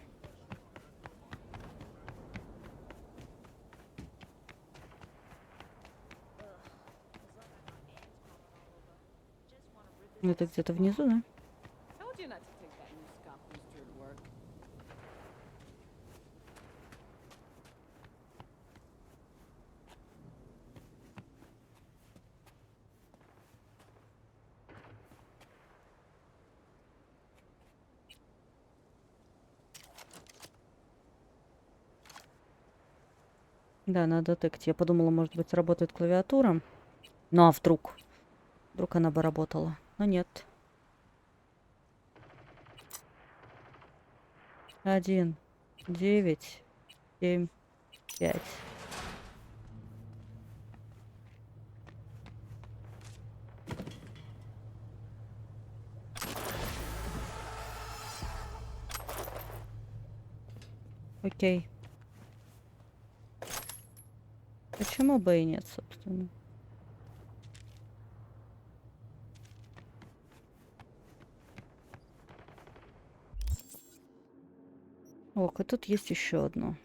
Это где-то внизу, да? Да, надо тыкать. Я подумала, может быть, работает клавиатура. Ну а вдруг? Вдруг она бы работала. Но нет. 1, 9, 7, 5. Окей. Почему бы и нет, собственно? Ох, и тут есть еще одно.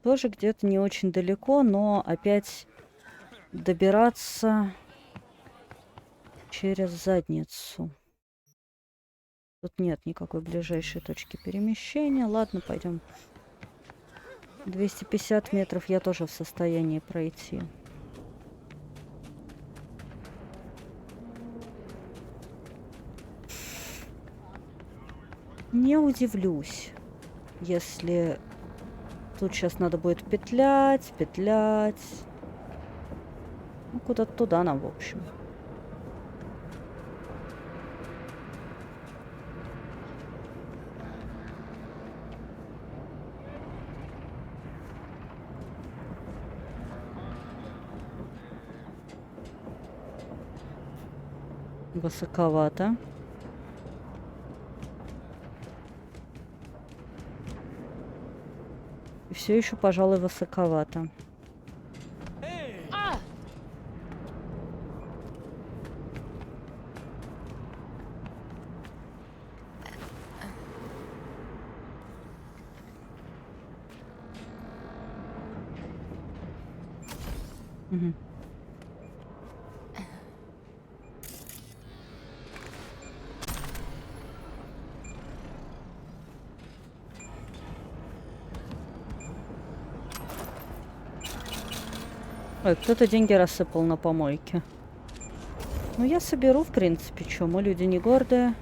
Тоже где-то не очень далеко, но опять добираться через задницу. Тут нет никакой ближайшей точки перемещения. Ладно, пойдем. 250 метров я тоже в состоянии пройти. Не удивлюсь, если тут сейчас надо будет петлять. Ну, куда-то туда нам, в общем. Высоковато. И все еще, пожалуй, высоковато. Угу. Ой, кто-то деньги рассыпал на помойке. Ну, я соберу, в принципе, что, мы люди не гордые.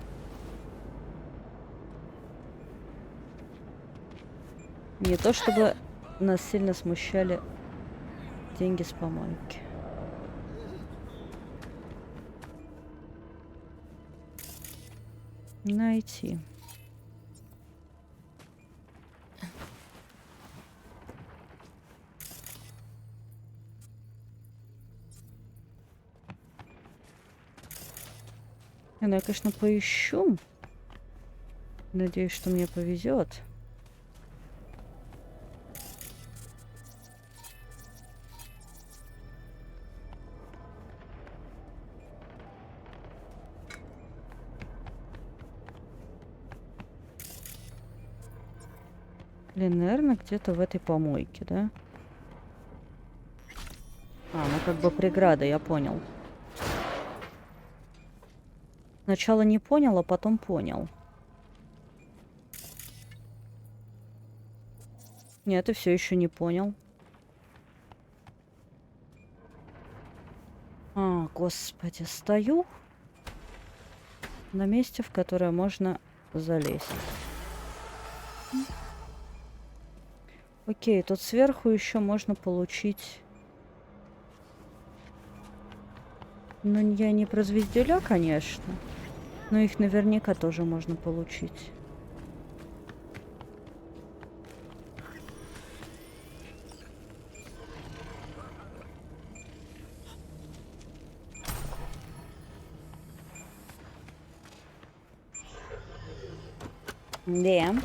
Не то чтобы нас сильно смущали деньги с помойки. Найти. Ну, я, конечно, поищу. Надеюсь, что мне повезет. Блин, наверное, где-то в этой помойке, да? А, ну как бы преграда, я понял. Сначала не понял, а потом понял. Нет, ты все еще не понял. А, господи, стою на месте, в которое можно залезть. Окей, тут сверху еще можно получить... Ну, я не про звездюля, конечно. Но их наверняка тоже можно получить. Да.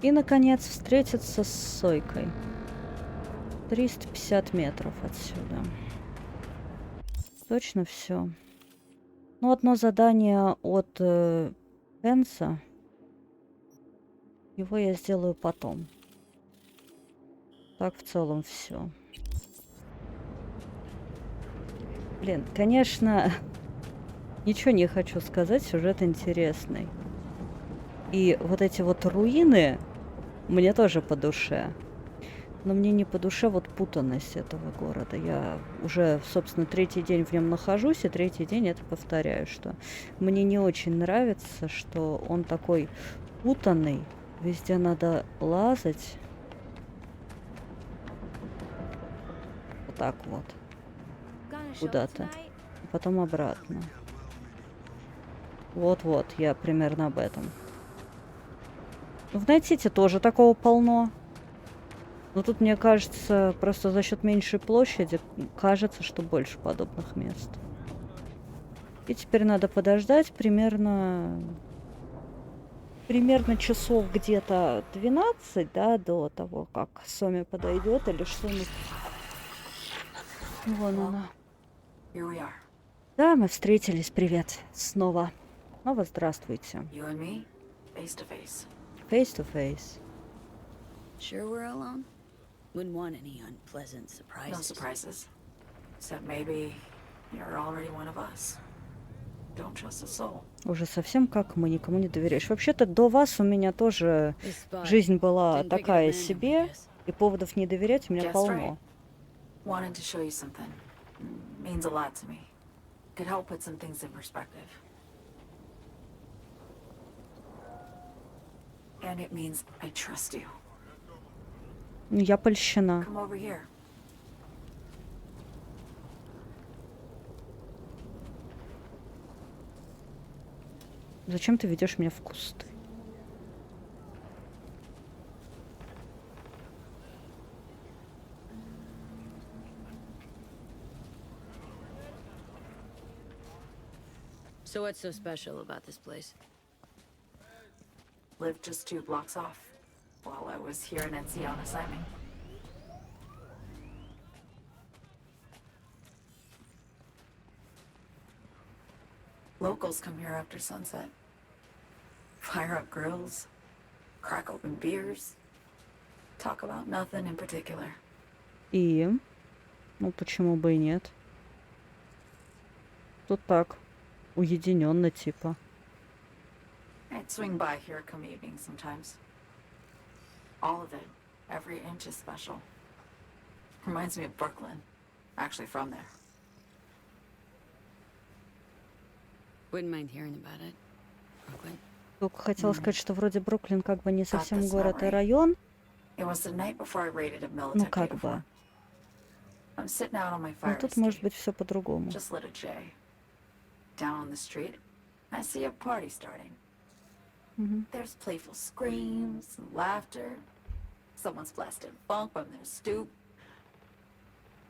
И, наконец, встретиться с Сойкой. 350 метров отсюда. Точно все. Ну, одно задание от Энса. Его я сделаю потом. Так, в целом, все. Блин, конечно, ничего не хочу сказать, сюжет интересный. И вот эти вот руины мне тоже по душе. Но мне не по душе вот путанность этого города. Я уже, собственно, третий день в нем нахожусь, и третий день это повторяю, что мне не очень нравится, что он такой путанный. Везде надо лазать. Вот так вот. Куда-то. И потом обратно. Вот-вот, я примерно об этом. В Найтсити тоже такого полно. Но тут, мне кажется, просто за счет меньшей площади кажется, что больше подобных мест. И теперь надо подождать примерно часов где-то 12, да, до того, как Соми подойдет или что-нибудь. Вон она. Да, мы встретились. Привет. Снова. Снова здравствуйте. Face to face. Sure we're alone? Wouldn't want any unpleasant surprises. No surprises. Except maybe you're already one of us. Don't trust a soul. Уже совсем как мы, никому не доверяешь. Вообще-то до вас у меня тоже жизнь была такая себе, и поводов не доверять у меня полно. Wanted to show you something. Means a lot to me. Could help put some things in perspective. And it means I trust you. Я польщена. Come over here. Зачем ты ведешь меня в кусты? So what's so special about this place? Lived just 2 blocks off while I was here in NC on assignment. Locals come here after sunset. Fire up grills, crack open beers, talk about nothing in particular. И? Ну, почему бы и нет? Тут так, уединенно типа. I'd swing by here come evening sometimes. All of it, every inch is special. Reminds me of Brooklyn. Actually from there. Wouldn't mind hearing about it. Brooklyn. Только хотела сказать, что вроде Бруклин как бы не совсем this город и memory. район. It was the night before I raided a Ну, military как uniform. бы. I'm sitting out on my Но fire тут может escape. быть все по-другому. Just lit a J. Down on the street, I see a party starting. There's playful screams and laughter. Someone's blasting funk from their stoop.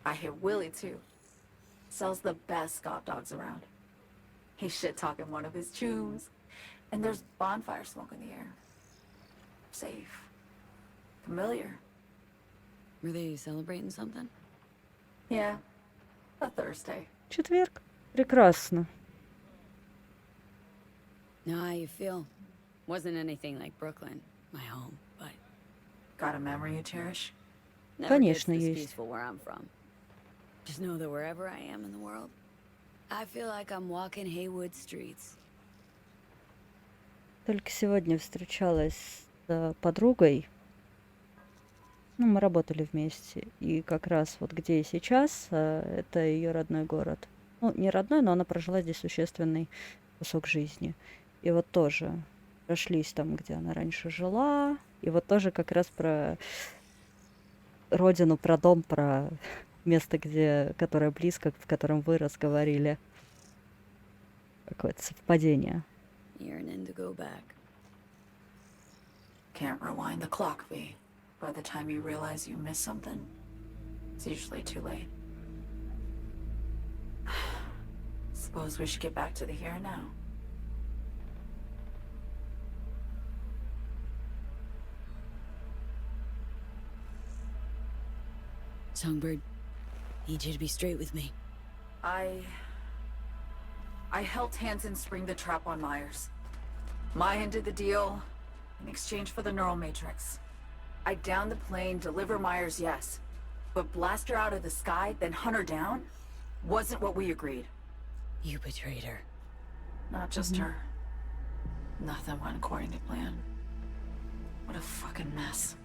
I hear Willie too. Sells the best Scott dogs around. He's shit-talking one of his chooms. And there's bonfire smoke in the air. Safe. Familiar. Were they celebrating something? Yeah. A Thursday. Четверг. Прекрасно. Know how you feel? Wasn't anything like Brooklyn, my home, but Got a memory you cherish? never gets Конечно, this есть. peaceful where I'm from. Just know that wherever I am in the world, I feel like I'm walking Haywood streets. Только сегодня встречалась с подругой. Ну, мы работали вместе. И как раз вот где я сейчас, это ее родной город. Ну, не родной, но она прожила здесь существенный кусок жизни. И вот тоже прошлись там, где она раньше жила. И вот тоже как раз про родину, про дом, про место, которое близко, в котором вырос, говорили. Какое-то совпадение. Yearning to go back. Can't rewind the clock, V. By the time you realize you missed something, it's usually too late. Suppose we should get back to the here and now. Songbird, need you to be straight with me. I helped Hansen spring the trap on Myers. Mayan did the deal in exchange for the neural matrix. I downed the plane, deliver Myers, yes. But blast her out of the sky, then hunt her down? Wasn't what we agreed. You betrayed her. Not just her. Nothing went according to plan. What a fucking mess.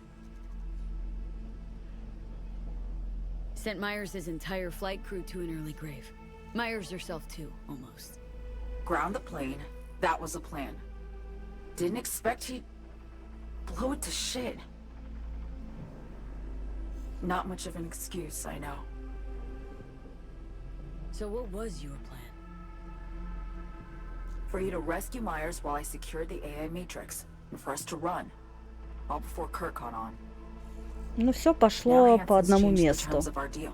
Sent Myers' entire flight crew to an early grave. Myers herself too, almost. Ground the plane, that was the plan. Didn't expect he'd blow it to shit. Not much of an excuse, I know. So what was your plan? For you to rescue Myers while I secured the AI Matrix, and for us to run, all before Kirk caught on. Ну, все Now пошло по Hansen's одному changed the месту. terms of our deal.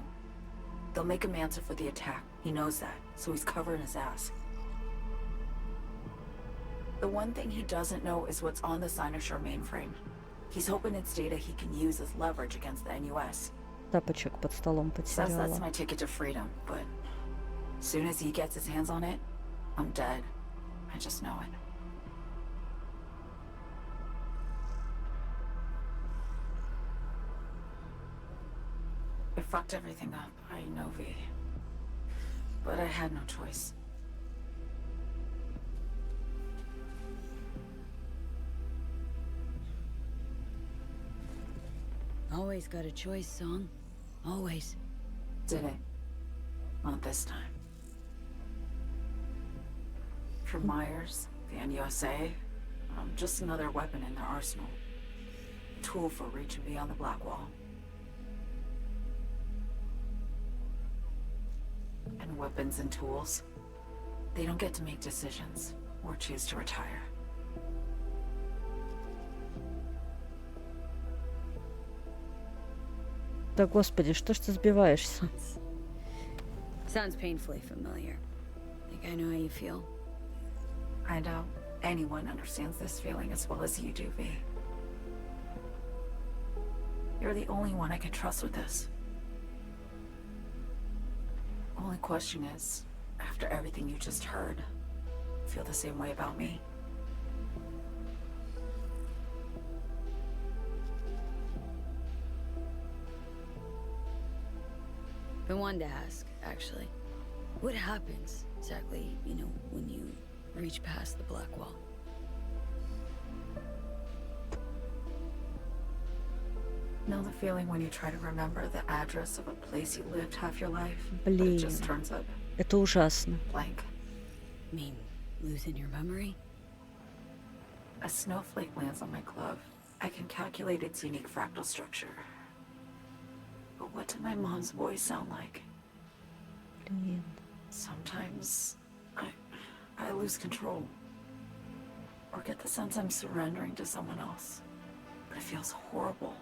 They'll make him answer for the attack. He knows that, so he's covering his ass. The one thing he doesn't know is what's on the Cynosure mainframe. He's hoping it's data he can use as leverage against the NUS. Тапочек под столом Says that's потеряла. my ticket to freedom, but as soon as he gets his hands on it, I'm dead. I just know it. I fucked everything up, I know, V. But I had no choice. Always got a choice, Song. Always. Did it? Not this time. For Myers, the NUSA, I'm just another weapon in their arsenal. A tool for reaching beyond the Black Wall. And weapons and tools, they don't get to make decisions or choose to retire. Да господи, что ж ты сбиваешься? Sounds painfully familiar. Like I know how you feel. I doubt anyone understands this feeling as well as you do, V. You're the only one I can trust with this. Only question is, after everything you just heard, feel the same way about me? Been wanting to ask, actually. What happens exactly, when you reach past the Black Wall? Know the feeling when you try to remember the address of a place you lived half your life, but it Блин, just turns up это ужасно. blank. Mean losing your memory? A snowflake lands on my glove. I can calculate its unique fractal structure. But what did my mom's voice sound like? Блин. Sometimes I lose control. Or get the sense I'm surrendering to someone else. But it feels horrible.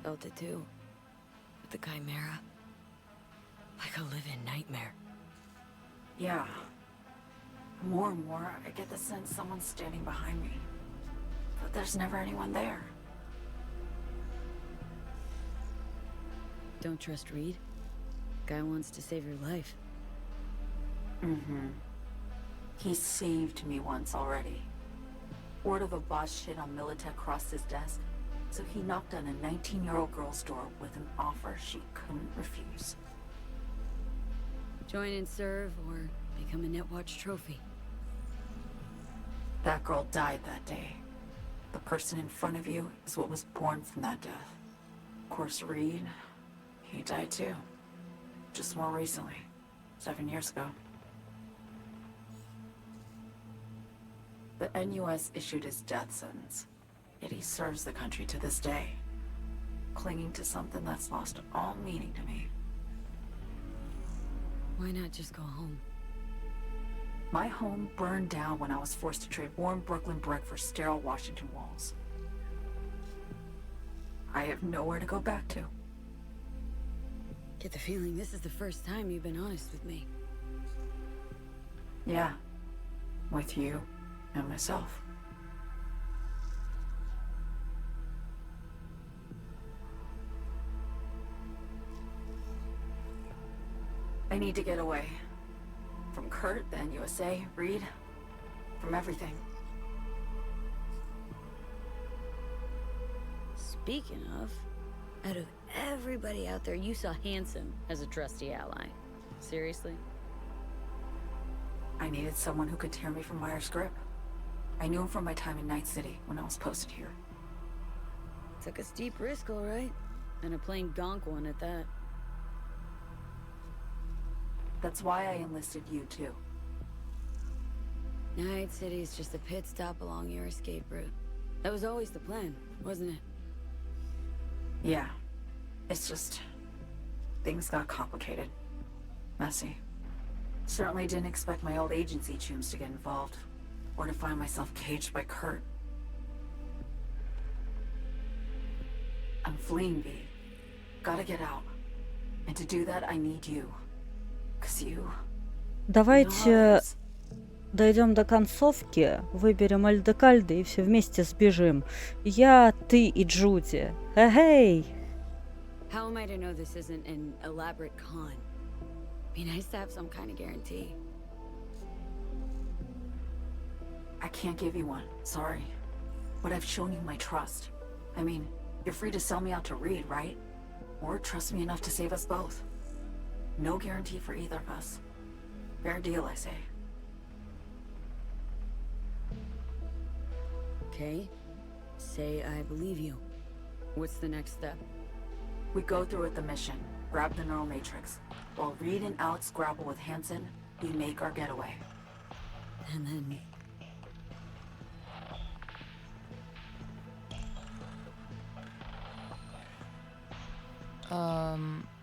Felt it too. With the Chimera. Like a living nightmare. Yeah. More and more, I get the sense someone's standing behind me. But there's never anyone there. Don't trust Reed? Guy wants to save your life. Mm-hmm. He saved me once already. Word of a boss shit on Militech crossed his desk, so he knocked on a 19-year-old girl's door with an offer she couldn't refuse. Join and serve, or become a Netwatch trophy. That girl died that day. The person in front of you is what was born from that death. Of course, Reed, he died too. Just more recently. 7 years ago. The NUS issued his death sentence, yet he serves the country to this day, clinging to something that's lost all meaning to me. Why not just go home? My home burned down when I was forced to trade warm Brooklyn brick for sterile Washington walls. I have nowhere to go back to. Get the feeling this is the first time you've been honest with me. Yeah, with you and myself. I need to get away. From Kurt, then USA, Reed, from everything. Speaking of, out of everybody out there, you saw Hansen as a trusty ally. Seriously? I needed someone who could tear me from Myers' grip. I knew him from my time in Night City when I was posted here. Took a steep risk, all right. And a plain gonk one at that. That's why I enlisted you, too. Night City's just a pit stop along your escape route. That was always the plan, wasn't it? Yeah. It's just... things got complicated. Messy. Certainly didn't expect my old agency chooms to get involved. Or to find myself caged by Kurt. I'm fleeing, V. Gotta get out. And to do that, I need you. 'Cause you... Давайте дойдем до концовки, выберем Альдекальды и все вместе сбежим. Я, ты и Джуди. Эй! How am I to know this isn't an elaborate con? Be nice to have some kind of guarantee. I can't give you one, sorry. But I've shown you my trust. I mean, you're free to sell me out to Reed, right? Or trust me enough to save us both. No guarantee for either of us. Fair deal, I say. Okay. Say I believe you. What's the next step? We go through with the mission, grab the neural matrix. While Reed and Alex grapple with Hansen, we make our getaway. And then...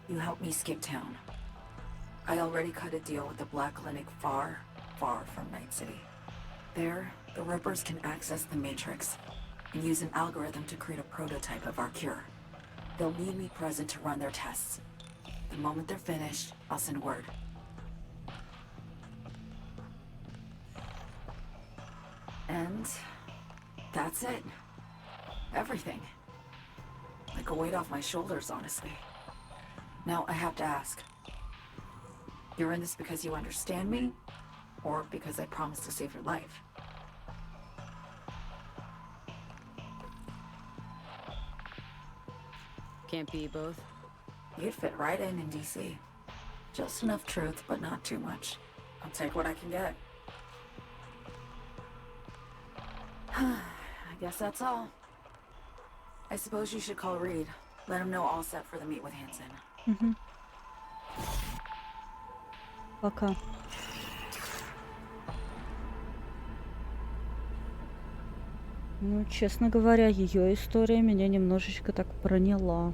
You help me skip town. I already cut a deal with the Black Clinic far, far from Night City. There, the Rippers can access the Matrix and use an algorithm to create a prototype of our cure. They'll need me present to run their tests. The moment they're finished, I'll send word. And that's it. Everything. Like a weight off my shoulders, honestly. Now I have to ask. You're in this because you understand me? Or because I promised to save your life? Can't be both. You'd fit right in DC. Just enough truth, but not too much. I'll take what I can get. I guess that's all. I suppose you should call Reed. Let him know all set for the meet with Hansen. Пока. Ну, честно говоря, ее история меня немножечко так проняла.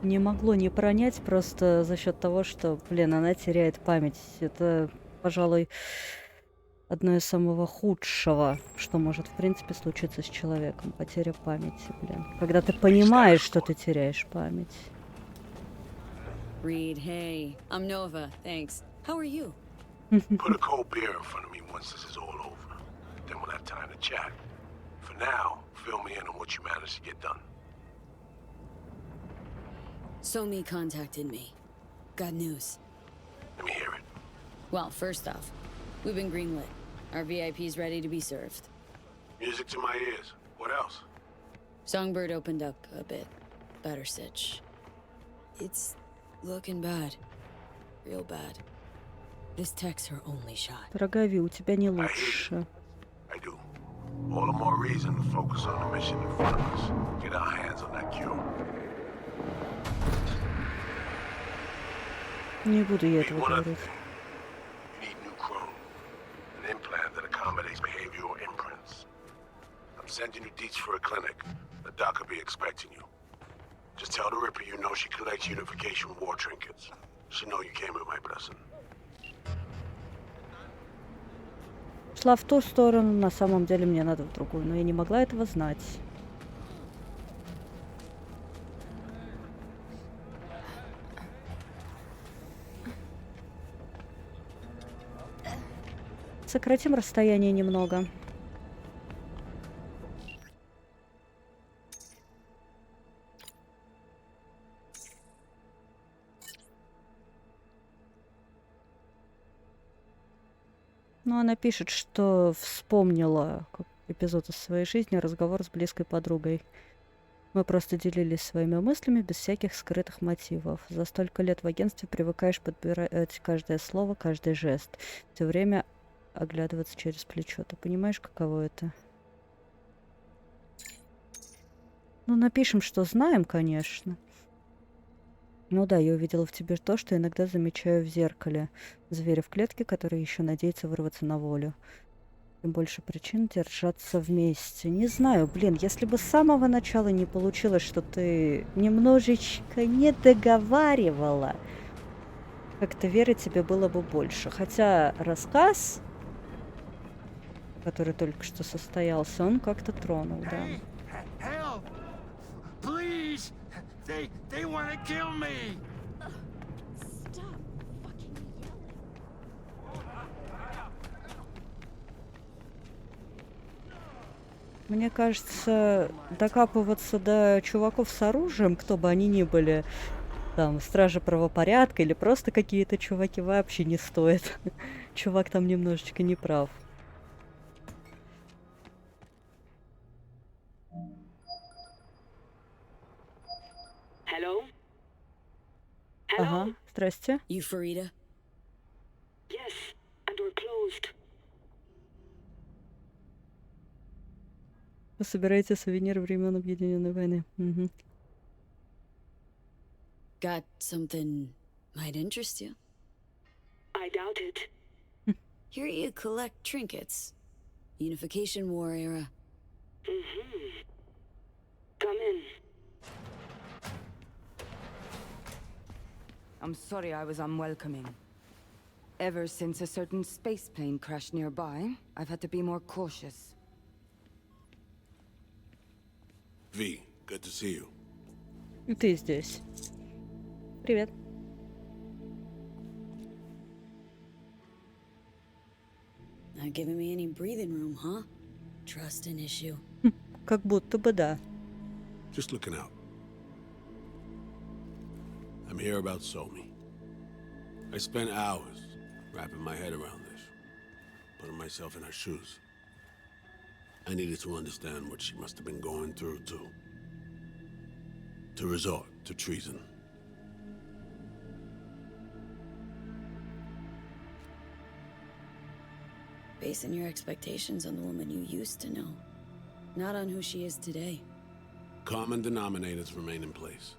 Не могло не пронять просто за счет того, что, блин, она теряет память. Это, пожалуй, одно из самого худшего, что может, в принципе, случиться с человеком. Потеря памяти, блин. Когда ты понимаешь, что ты теряешь память. Reed, hey. I'm Nova, thanks. How are you? Put a cold beer in front of me once this is all over. Then we'll have time to chat. For now, fill me in on what you managed to get done. Somi contacted me. Got news. Let me hear it. Well, first off, we've been greenlit. Our VIP's ready to be served. Music to my ears. What else? Songbird opened up a bit. Better sitch. It's looking bad. Real bad. This tech's her only shot. Дорогая Ви, у тебя не лучше. I do. All the more reason to focus on the mission in front of us. Get our hands on that cure. Не буду я этого One other говорить. thing. You need new chrome. An implant that accommodates behavioral imprints. I'm sending you deets for a clinic. The doc will be expecting you. Just tell the Ripper you know she collects unification war trinkets. She know you came with my blessing. Шла в ту сторону, на самом деле мне надо в другую, но я не могла этого знать. Сократим расстояние немного. Ну, она пишет, что вспомнила эпизод из своей жизни, разговор с близкой подругой. Мы просто делились своими мыслями без всяких скрытых мотивов. За столько лет в агентстве привыкаешь подбирать каждое слово, каждый жест. Все время оглядываться через плечо. Ты понимаешь, каково это? Ну, напишем, что знаем, конечно. Ну да, я увидела в тебе то, что иногда замечаю в зеркале. Зверя в клетке, который еще надеется вырваться на волю. Тем больше причин держаться вместе. Не знаю, блин, если бы с самого начала не получилось, что ты немножечко не договаривала, как-то веры тебе было бы больше. Хотя рассказ, который только что состоялся, он как-то тронул, да. Help! Please! They want to kill me! Stop fucking yelling. Мне кажется, докапываться до чуваков с оружием, кто бы они ни были, там, стражи правопорядка или просто какие-то чуваки, вообще не стоит. Чувак там немножечко не прав. Hello? Ага, здрасте. You Farida? Yes, and we're closed. Вы собираете сувениры времен Объединенной войны. Угу. Got something might interest you? I doubt it. Here you collect trinkets. Unification War era. Mm-hmm. Come in. I'm sorry I was unwelcoming. Ever since a certain space plane crashed nearby, I've had to be more cautious. V, good to see you. И ты здесь. Привет. Not giving me any breathing room, huh? Trust an issue. Как будто бы да. Just looking out. I'm here about Somi. I spent hours wrapping my head around this, putting myself in her shoes. I needed to understand what she must have been going through to resort to treason. Basing your expectations on the woman you used to know, not on who she is today. Common denominators remain in place.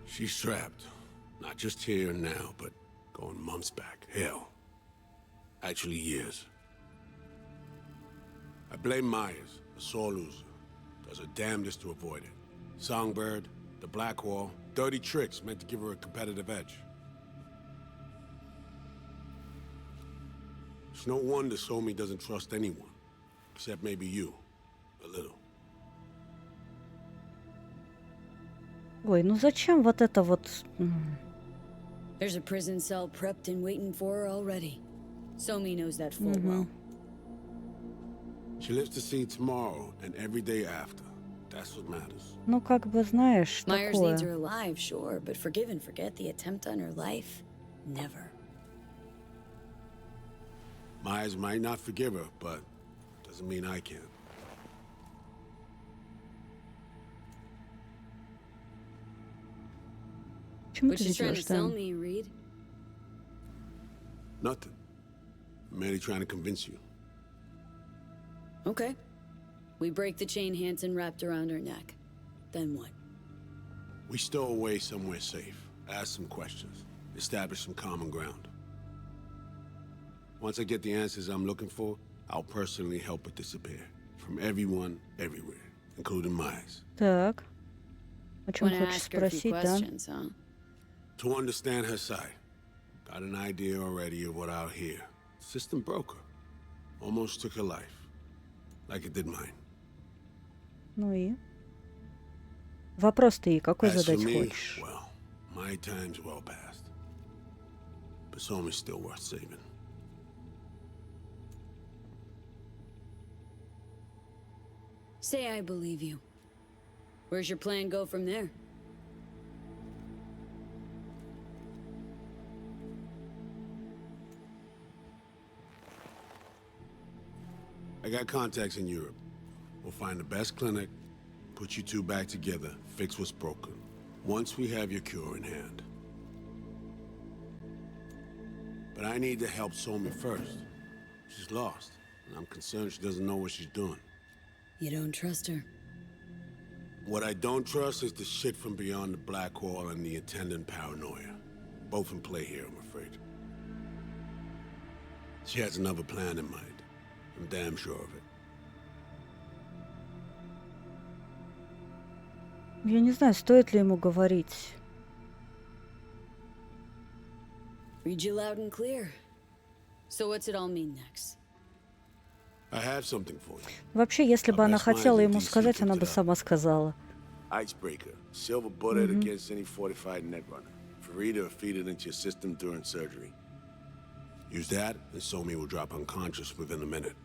She's trapped, not just here and now, but going months back. Hell, actually years. I blame Myers, a sore loser. Does her damnedest to avoid it. Songbird, the Blackwall, dirty tricks meant to give her a competitive edge. It's no wonder Somi doesn't trust anyone. Except maybe you. A little. Ой, ну зачем вот это вот... There's a prison cell prepped and waiting for her already. Somi knows that full well. She lives to see tomorrow and every day after. That's what matters. Ну, как бы, знаешь, Myers needs her такое. alive, sure, but forgive and forget the attempt on her life? Never. Myers might not forgive her, but doesn't mean I can. Почему What ты you trying to ведешь sell там? me, Reed? Nothing. I'm merely trying to convince you. Okay. We break the chain Hanson wrapped around her neck. Then what? We stow away somewhere safe, ask some questions, establish some common ground. Once I get the answers I'm looking for, I'll personally help her disappear. From everyone, everywhere, including Myers. Так. О чем Wanna хочешь ask her a few спросить, да? questions, huh? To understand her side. Got an idea already of what I'll hear. System broke her. Almost took her life. Like it did mine. Ну и? Вопрос ты ей какой As for задать me, хочешь? well, my time's well past. But Somi's still worth saving. Say I believe you. Where's your plan go from there? I got contacts in Europe. We'll find the best clinic, put you two back together, fix what's broken. Once we have your cure in hand. But I need to help Somi first. She's lost, and I'm concerned she doesn't know what she's doing. You don't trust her? What I don't trust is the shit from beyond the black wall and the attendant paranoia. Both in play here, I'm afraid. She has another plan in mind. I'm damn sure of it. Я не знаю, стоит ли ему говорить. Read you loud and clear. So what's it all mean next? I have something for you. Вообще, если бы она Best minds хотела in ему DC сказать, picked она it бы up. сама сказала. Icebreaker. Silver bullet against any fortified netrunner. Farida will feed it into your system during surgery. Use that, and Somi will drop unconscious within a minute.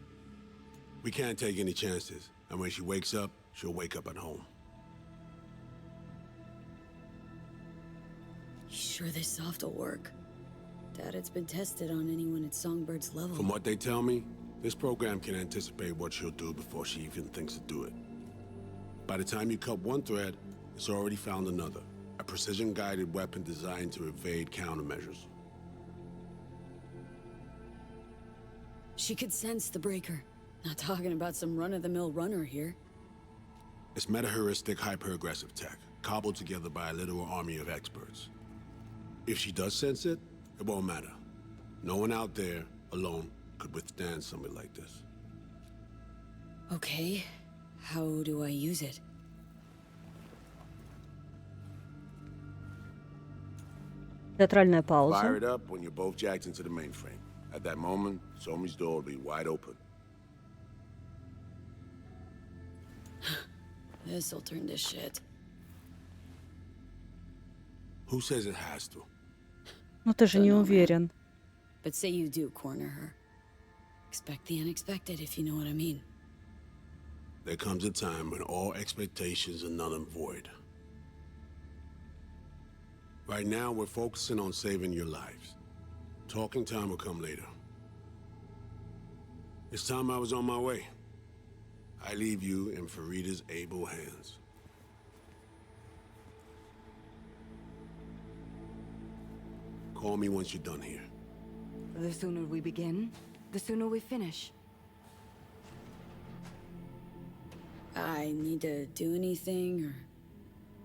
We can't take any chances, and when she wakes up, she'll wake up at home. You sure this soft will work? Doubt it's been tested on anyone at Songbird's level. From what they tell me, this program can anticipate what she'll do before she even thinks to do it. By the time you cut one thread, it's already found another. A precision-guided weapon designed to evade countermeasures. She could sense the breaker. Not talking about some run-of-the-mill runner here. It's meta-heuristic hyper-aggressive tech, cobbled together by a literal army of experts. If she does sense it, it won't matter. No one out there, alone, could withstand something like this. Okay, how do I use it? Театральная Fire пауза. it up when you're both jacked into the mainframe. At that moment, Somi's door will be wide open. This'll turn to shit. Who says it has to? Ну ты же не уверен. But say you do corner her. Expect the unexpected, if you know what I mean. There comes a time when all expectations are null and void. Right now, we're focusing on saving your lives. Talking time will come later. It's time I was on my way. I leave you in Farida's able hands. Call me once you're done here. The sooner we begin, the sooner we finish. I need to do anything, or...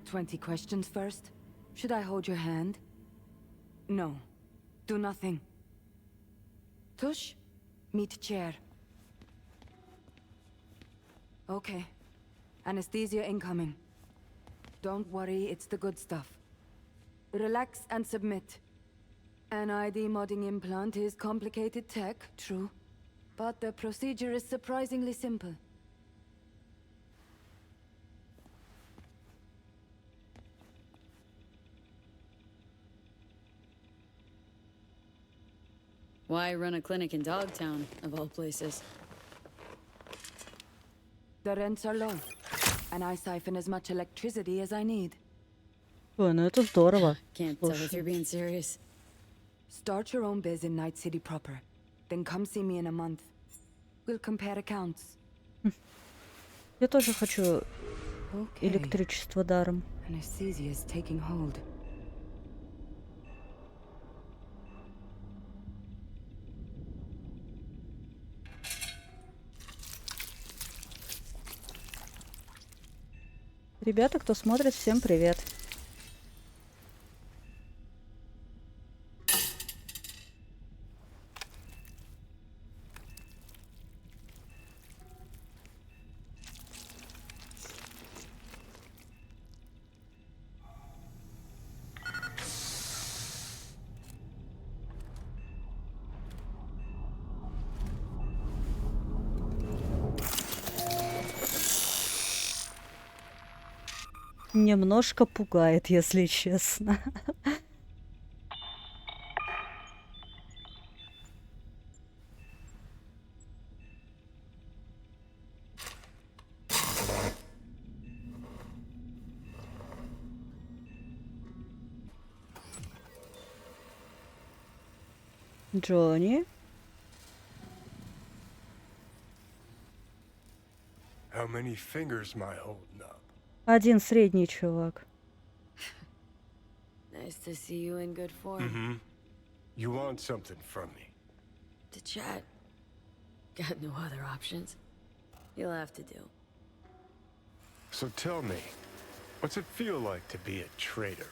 20 questions first? Should I hold your hand? No. Do nothing. Tush, meet chair. Okay. Anesthesia incoming. Don't worry, it's the good stuff. Relax and submit. An ID modding implant is complicated tech, true. But the procedure is surprisingly simple. Why run a clinic in Dogtown, of all places? The rents are low, and I siphon as much electricity as I need. Ой, ну это здорово. Can't tell if you're being serious. Start your own biz in Night City proper. Then come see me in a month. We'll compare accounts. Я тоже хочу электричество даром. Anesthesia is taking hold. Ребята, кто смотрит, всем привет. Немножко пугает, если честно. Джонни? How many fingers am I holding up? Один средний чувак. Nice to see you in good form. Mm-hmm. You want something from me? To chat. Got no other options. You'll have to do. So tell me, what's it feel like to be a traitor?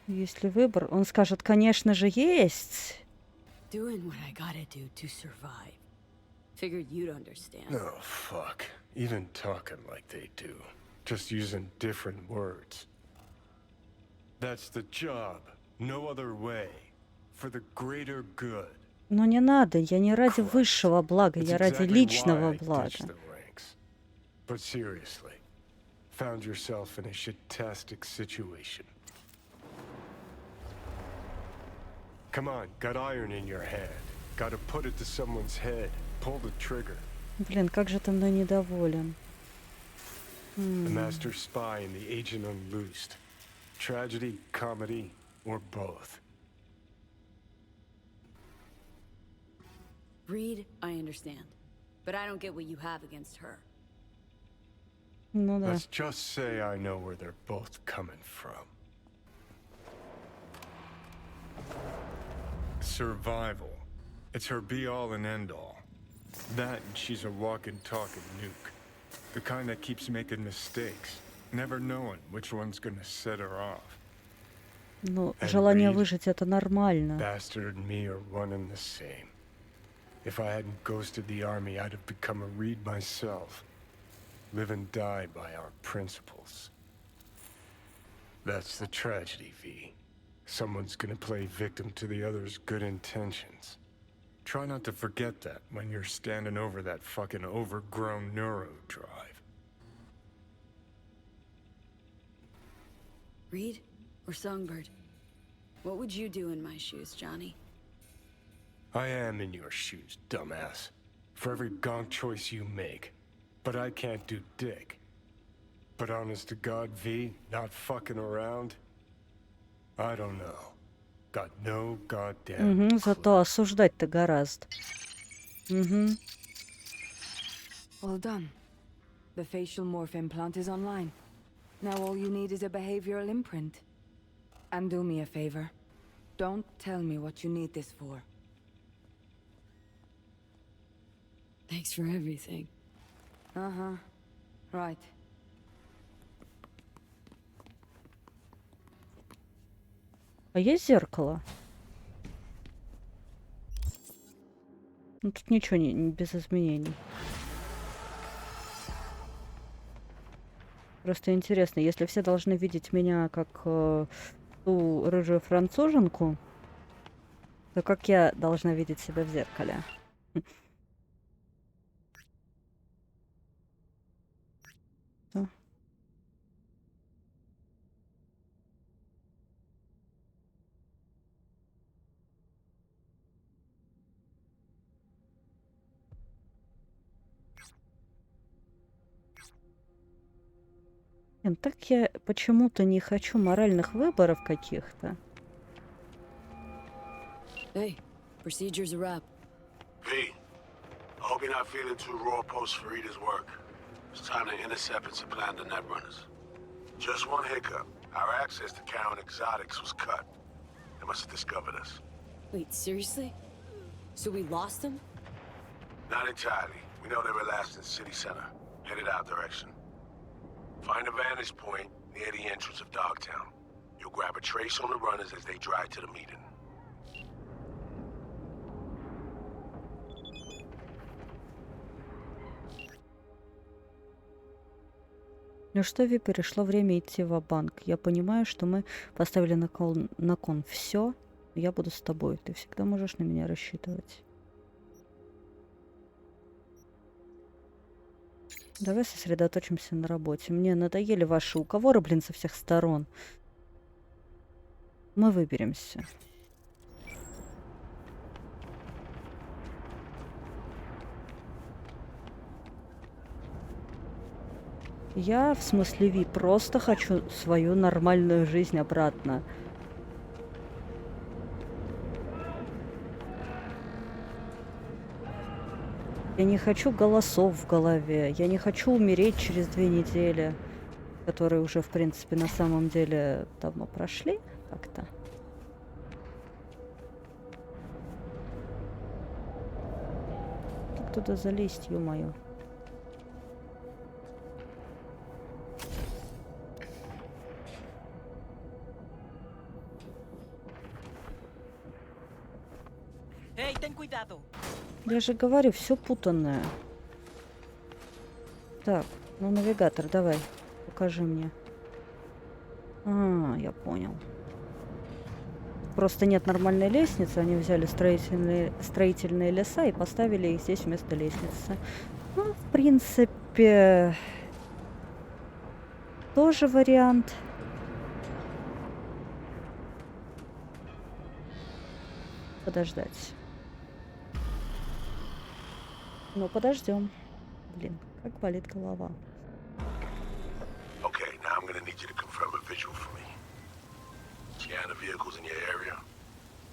Есть ли выбор? Он скажет, конечно же, есть. Doing what I gotta do to survive. Figured you'd understand. Oh, fuck. Even talking like they do. Just using different words. That's the job. No other way. For the greater good. Но не надо, я не ради высшего блага, я ради личного блага. But seriously, found yourself in a shit-tastic situation. Come on, got iron in your hand. Gotta put it to someone's head. Pull the trigger. Блин, как же ты мной недоволен. The master spy and the agent unloosed. Tragedy, comedy, or both. Reed, I understand. But I don't get what you have against her. Ну да. Let's just say I know where they're both coming from. Survival. It's her be-all and end-all. That and she's a walking, talking nuke. The kind that keeps making mistakes, never knowing which one's gonna set her off. Ну, желание выжить — это нормально. Bastard and me are one and the same. If I hadn't ghosted the army, I'd have become a Reed myself. Live and die by our principles. That's the tragedy, V. Someone's gonna play victim to the other's good intentions. Try not to forget that when you're standing over that fucking overgrown neuro drive. Reed or Songbird? What would you do in my shoes, Johnny? I am in your shoes, dumbass. For every gonk choice you make. But I can't do dick. But honest to God, V, not fucking around? I don't know. Got no goddamn clue. Зато осуждать-то гораздо. All done. The facial morph implant is online. Now all you need is a behavioral imprint. And do me a favor. Don't tell me what you need this for. Thanks for everything. Uh-huh. Right. А есть зеркало? Ну, тут ничего не без изменений. Просто интересно, если все должны видеть меня как ту рыжую француженку, то как я должна видеть себя в зеркале? Что? Блин, так я почему-то не хочу моральных выборов каких-то. Hey, procedure's a wrap. V, I hope you're not feeling too raw post Farida's work. It's time to intercept and supplant the netrunners. Just one hiccup. Our access to Karen Exotics was cut. They must have discovered us. Wait, seriously? So we lost them? Not entirely. We know they were last in City Center, headed our direction. Find a vantage point near the entrance of Dogtown. You'll grab a trace on the runners as they drive to the meeting. Ну что, Ви, пришло время идти ва-банк. Я понимаю, что мы поставили на кон все. Я буду с тобой. Ты всегда можешь на меня рассчитывать. Давай сосредоточимся на работе. Мне надоели ваши уговоры, блин, со всех сторон. Мы выберемся. Я, в смысле, Ви, просто хочу свою нормальную жизнь обратно. Я не хочу голосов в голове. Я не хочу умереть через 2 недели, которые уже, в принципе, на самом деле давно прошли как-то. Как туда залезть, ё-моё? Эй, ten cuidado! Я же говорю, все путанное. Так, ну навигатор, давай, покажи мне. А, я понял. Просто нет нормальной лестницы, они взяли строительные леса и поставили их здесь вместо лестницы. Ну, в принципе, тоже вариант. Подождать. Ну, подождем. Блин, как болит голова. Okay, now I'm gonna need you to confirm a visual for me. Scan the vehicles in your area.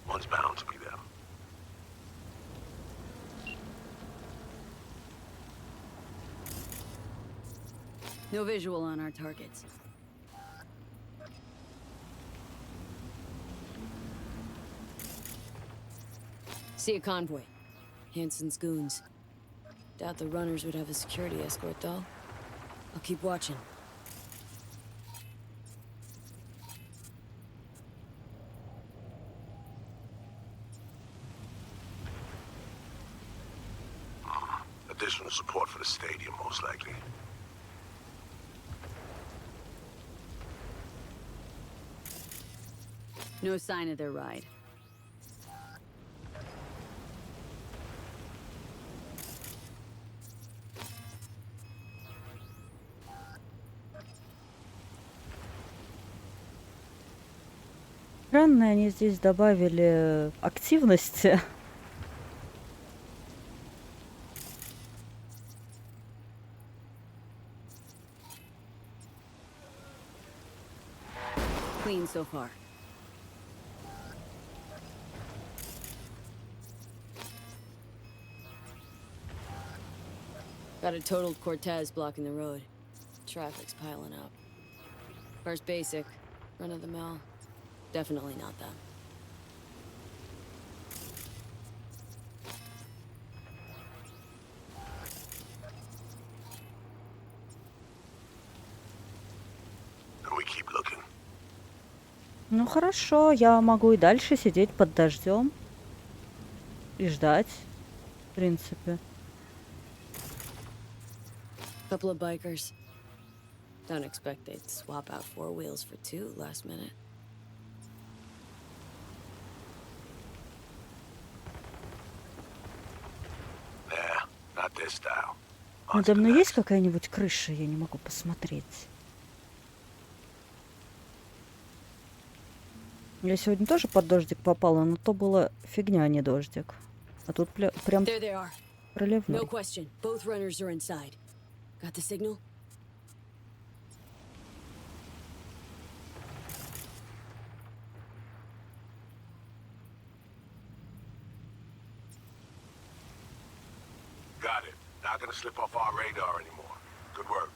One's bound to be them. No visual on our targets. See a convoy. Hansen's goons. Doubt the runners would have a security escort, though. I'll keep watching. Additional support for the stadium, most likely. No sign of their ride. Странно, они здесь добавили активности. Clean so far. Got a totaled Cortez blocking the road. Traffic's piling up. First basic, run of the mill. Definitely not them. And we keep looking. Ну хорошо, я могу и дальше сидеть под дождем и ждать, в принципе. Couple of bikers. Don't expect they'd swap out 4 wheels for 2 last minute. Nah, not this style. Надо мной есть какая-нибудь крыша? Я не могу посмотреть. Я сегодня тоже под дождик попала, но то была фигня, а не дождик. А тут прям проливной. No question. Both runners are inside. Got the signal? Got it. Not gonna slip off our radar anymore. Good work.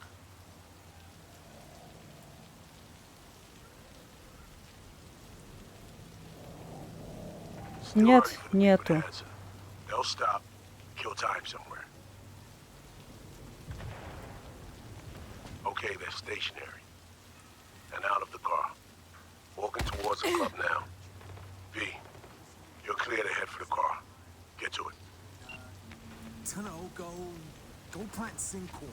Нет, нету. They'll stop, kill time somewhere. Okay, they're stationary. And out of the car. Walking towards the club now. V, you're clear to head for the car. Get to it. Dunno, go plant some corn.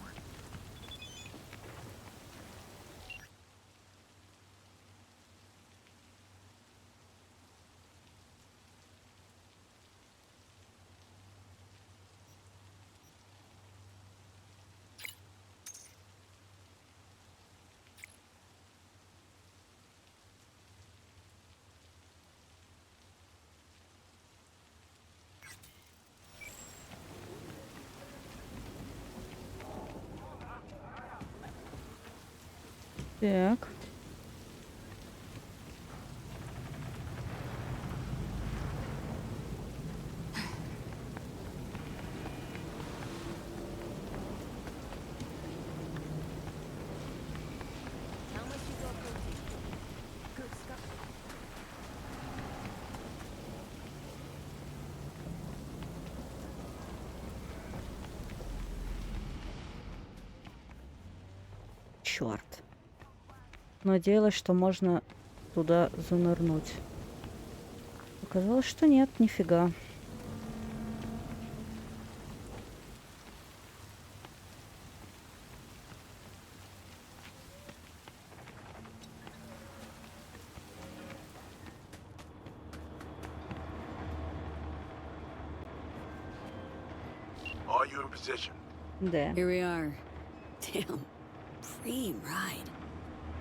Так. Черт. Надеялась, что можно туда занырнуть. Оказалось, что нет, нифига. Are you in position? Да. Here we are. Damn. Preem ride.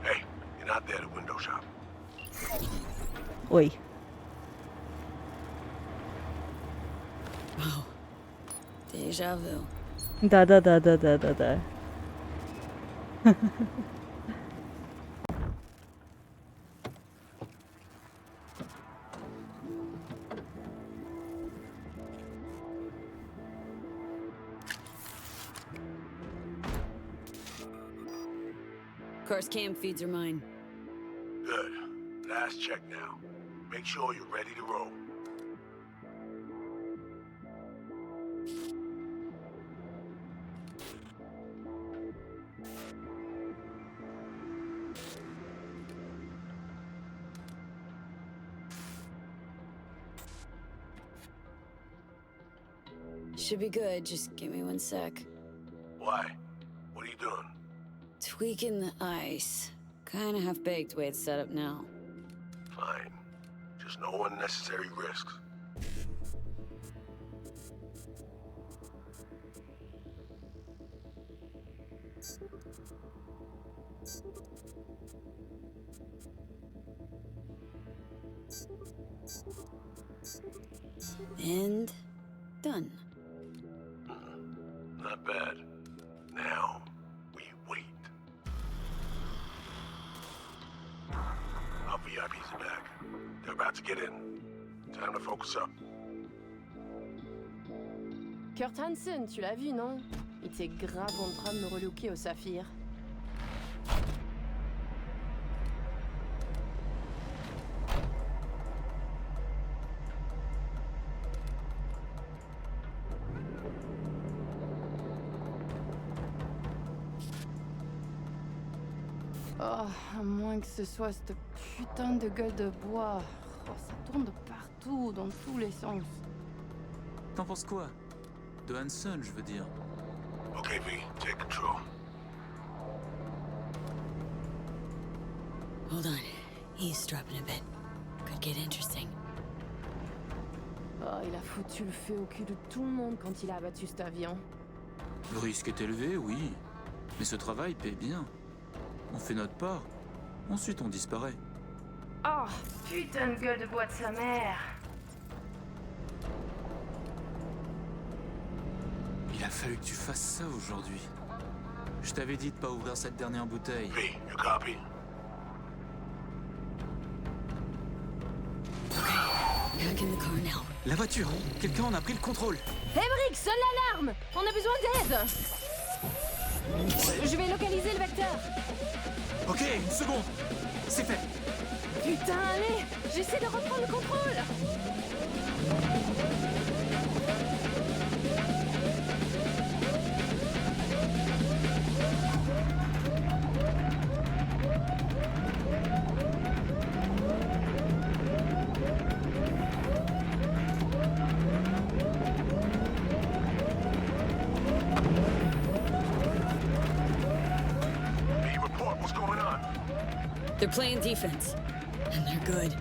Hey, you're not there to window shop. Ой. Wow. Deja vu. Да. Car's cam feeds are mine. Good. Last check now. Make sure you're ready to roll. Should be good, just give me 1 sec. Why? What are you doing? Tweaking the ice. Kinda half-baked way it's set up now. Fine. Just no unnecessary risks. And done. Not bad. Now, we wait. Our VIPs are back. They're about to get in. Time to focus up. Kurt Hansen, tu l'as vu, non? Il était grave en train de me relooker au saphir. Oh, à moins que ce soit cette putain de gueule de bois. Oh, ça tourne de partout, dans tous les sens. T'en penses quoi? De Hansen, je veux dire. Okay, V, take control. Hold on. Eavesdropping a bit. Could get interesting. Oh, il a foutu le feu au cul de tout le monde quand il a abattu cet avion. Le risque est élevé, oui. Mais ce travail paie bien. On fait notre part. Ensuite, on disparaît. Oh, putain de gueule de bois de sa mère. Il a fallu que tu fasses ça aujourd'hui. Je t'avais dit de pas ouvrir cette dernière bouteille. V, you copy? Back in the car now. La voiture! Quelqu'un en a pris le contrôle! Emmerich, sonne l'alarme! On a besoin d'aide! Je vais localiser le vecteur. Ok, une seconde! C'est fait! Putain, allez! J'essaie de reprendre le contrôle! V, report. What's going on? They're playing defense. And they're good.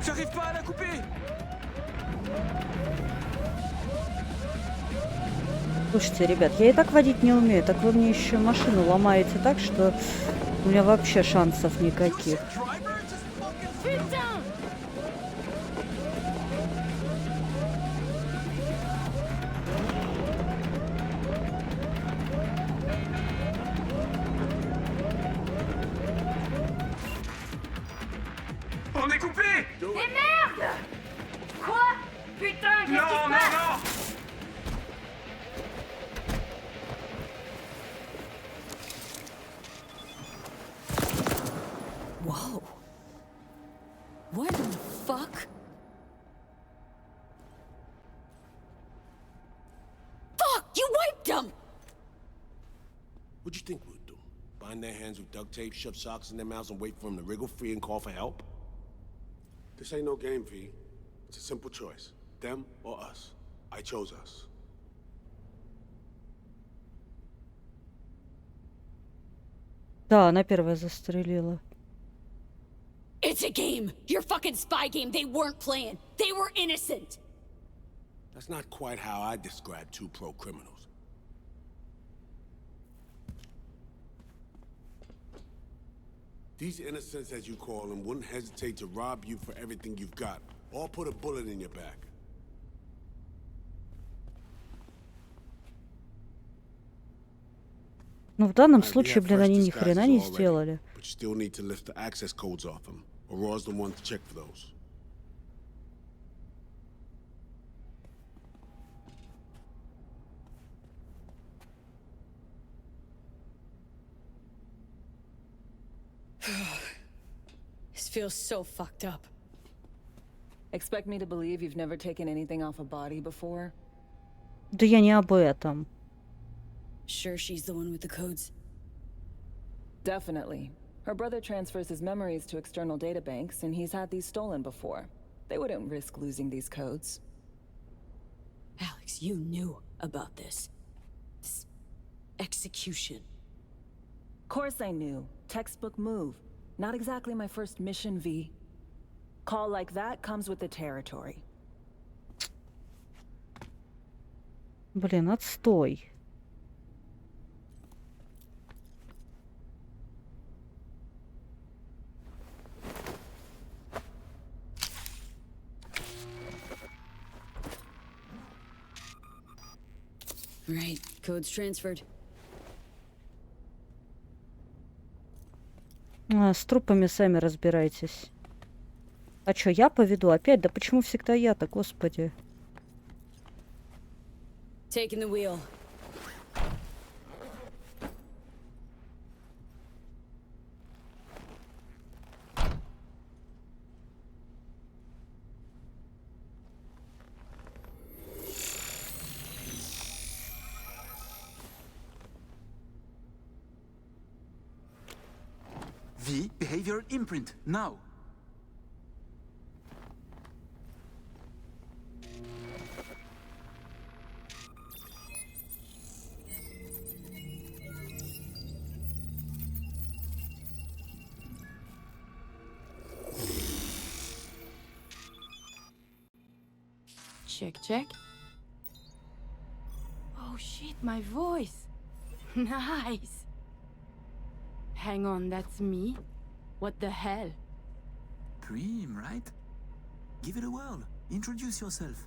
J'arrive pas à la couper! Слушайте, ребят, я и так водить не умею, так вы мне еще машину ломаете так, что у меня вообще шансов никаких. On est coupé! Mais merde! Quoi? Putain, qu'est-ce qui se passe? Whoa. What in the fuck? Fuck! You wiped them! What'd you think we'd do? Bind their hands with duct tape, shove socks in their mouths, and wait for them to wriggle free and call for help? This ain't no game, V. It's a simple choice. Them or us. I chose us. Да, она первая застрелила. It's a game! Your fucking spy game! They weren't playing! They were innocent! That's not quite how I describe two pro-criminals. These innocents, as you call them, wouldn't hesitate to rob you for everything you've got, or put a bullet in your back. Ну, в данном Alright, we случае, have блин, fresh они ни хрена не disguises already, сделали. but you still need to lift the access codes off them. Aurora's the one to check for those. This feels so fucked up. Expect me to believe you've never taken anything off a body before? Да я не об этом. Sure she's the one with the codes? Definitely. Her brother transfers his memories to external databanks, and he's had these stolen before. They wouldn't risk losing these codes. Alex, you knew about this. This execution. Course I knew. Textbook move. Not exactly my first mission, V. Call like that comes with the territory. Блин, отстой. Right, codes transferred. С трупами сами разбирайтесь. А чё, я поведу опять? Да почему всегда я-то, господи? Taking the wheel. V, behavioral imprint, now! check. Oh shit, my voice. Nice. Hang on, that's me? What the hell? Dream, right? Give it a whirl. Introduce yourself.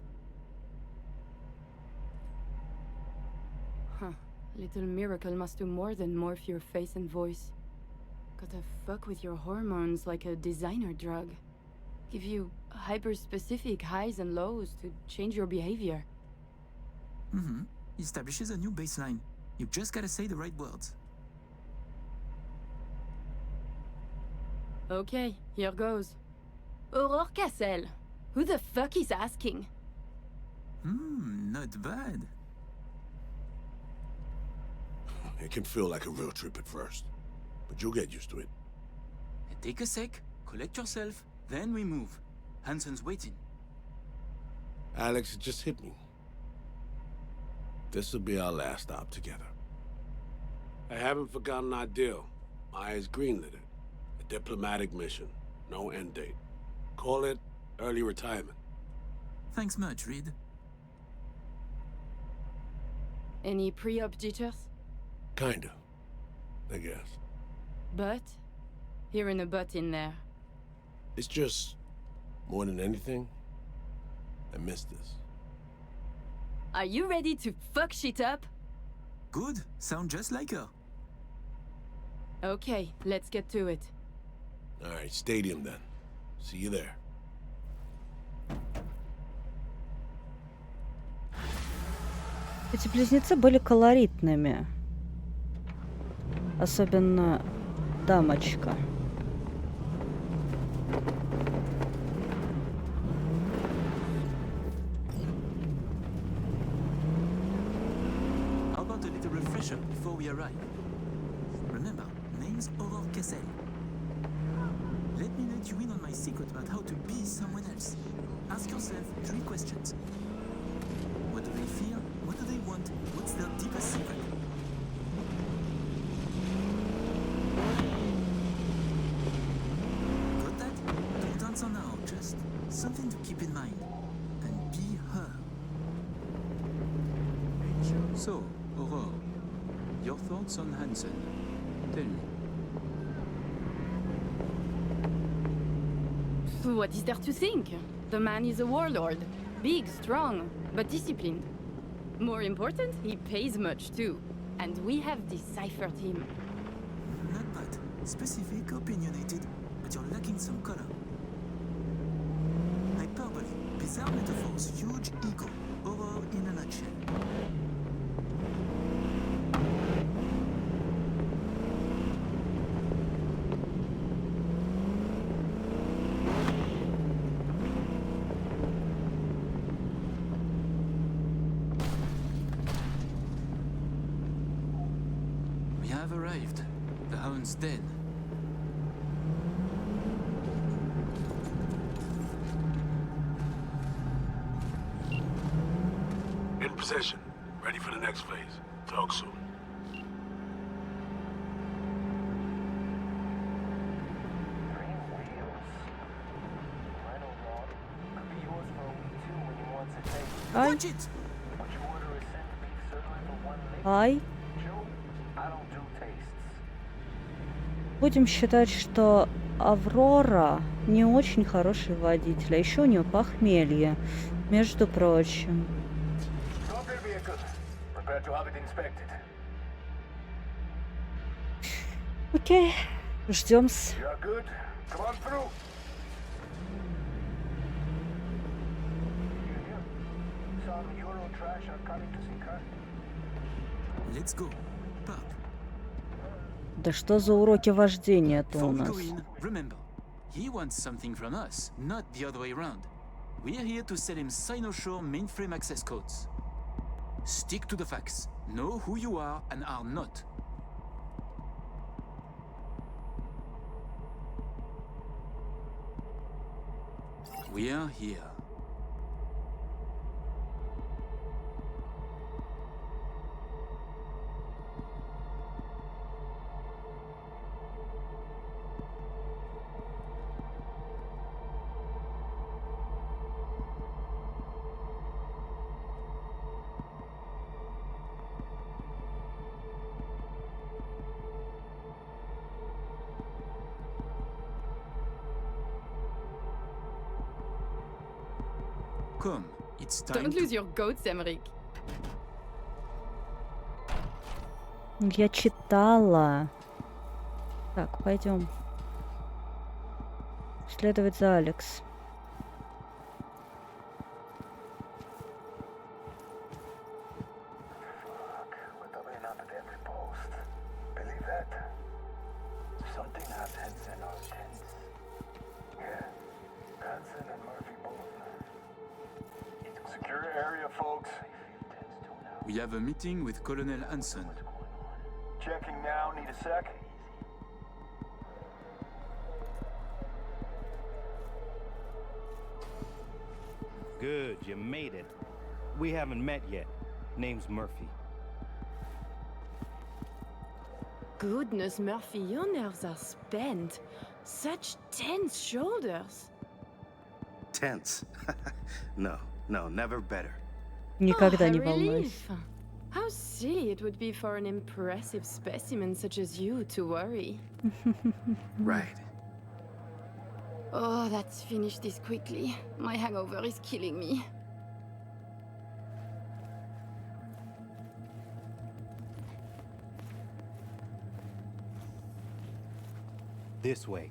Huh. Little miracle must do more than morph your face and voice. Gotta fuck with your hormones like a designer drug. Give you hyper-specific highs and lows to change your behavior. Mm-hmm. Establishes a new baseline. You just gotta say the right words. Okay, here goes. Aurore Cassel. Who the fuck is asking? Not bad. It can feel like a real trip at first, but you'll get used to it. Take a sec, collect yourself, then we move. Hansen's waiting. Alex, it just hit me. This'll be our last stop together. I haven't forgotten our deal. Maya's greenlit it. A diplomatic mission. No end date. Call it early retirement. Thanks much, Reed. Any pre-op jitters? Kinda, I guess. But? Hearing a but in there. It's just, more than anything, I miss this. Are you ready to fuck shit up? Good. Sound just like her. Okay, let's get to it. Alright, stadium then. See you there. Эти близнецы были колоритными. Особенно дамочка. How about a little refresher before we arrive? Remember, name's Aurore Cassel. Let me let you in on my secret about how to be someone else. Ask yourself 3 questions. What do they fear? What do they want? What's their deepest secret? Got that? Don't answer now, just something to keep in mind. And be her. So, Aurore, your thoughts on Hansen? Tell me. What is there to think? The man is a warlord. Big, strong, but disciplined. More important, he pays much too. And we have deciphered him. Not bad. Specific, opinionated, but you're lacking some color. Hyperbole, bizarre metaphors, huge ego. Aurore in a nutshell. Arrived. The hound's dead. In position. Ready for the next phase. Talk soon. Ай. Ай. Будем считать, что Аврора не очень хороший водитель, а еще у нее похмелье, между прочим. Окей, ждем-с. Let's go. Pop. Да что за уроки вождения-то у нас? Remember, he wants something from us, not the other way around. We're here to sell him Sinoshore mainframe access codes. Stick to the facts. Know who you are and are not. We are here. Come, it's time Don't to... lose your goats, Emmerich. Я читала. Так, пойдем. Следовать за Алекс. We have a meeting with Colonel Hanson. Checking now, need a sec? Good, you made it. We haven't met yet. Name's Murphy. Goodness, Murphy, your nerves are spent. Such tense shoulders. Tense. No, never better. Никогда Oh, не a волнуйся. relief. How silly it would be for an impressive specimen such as you to worry. Right. Oh, let's finish this quickly. My hangover is killing me. This way.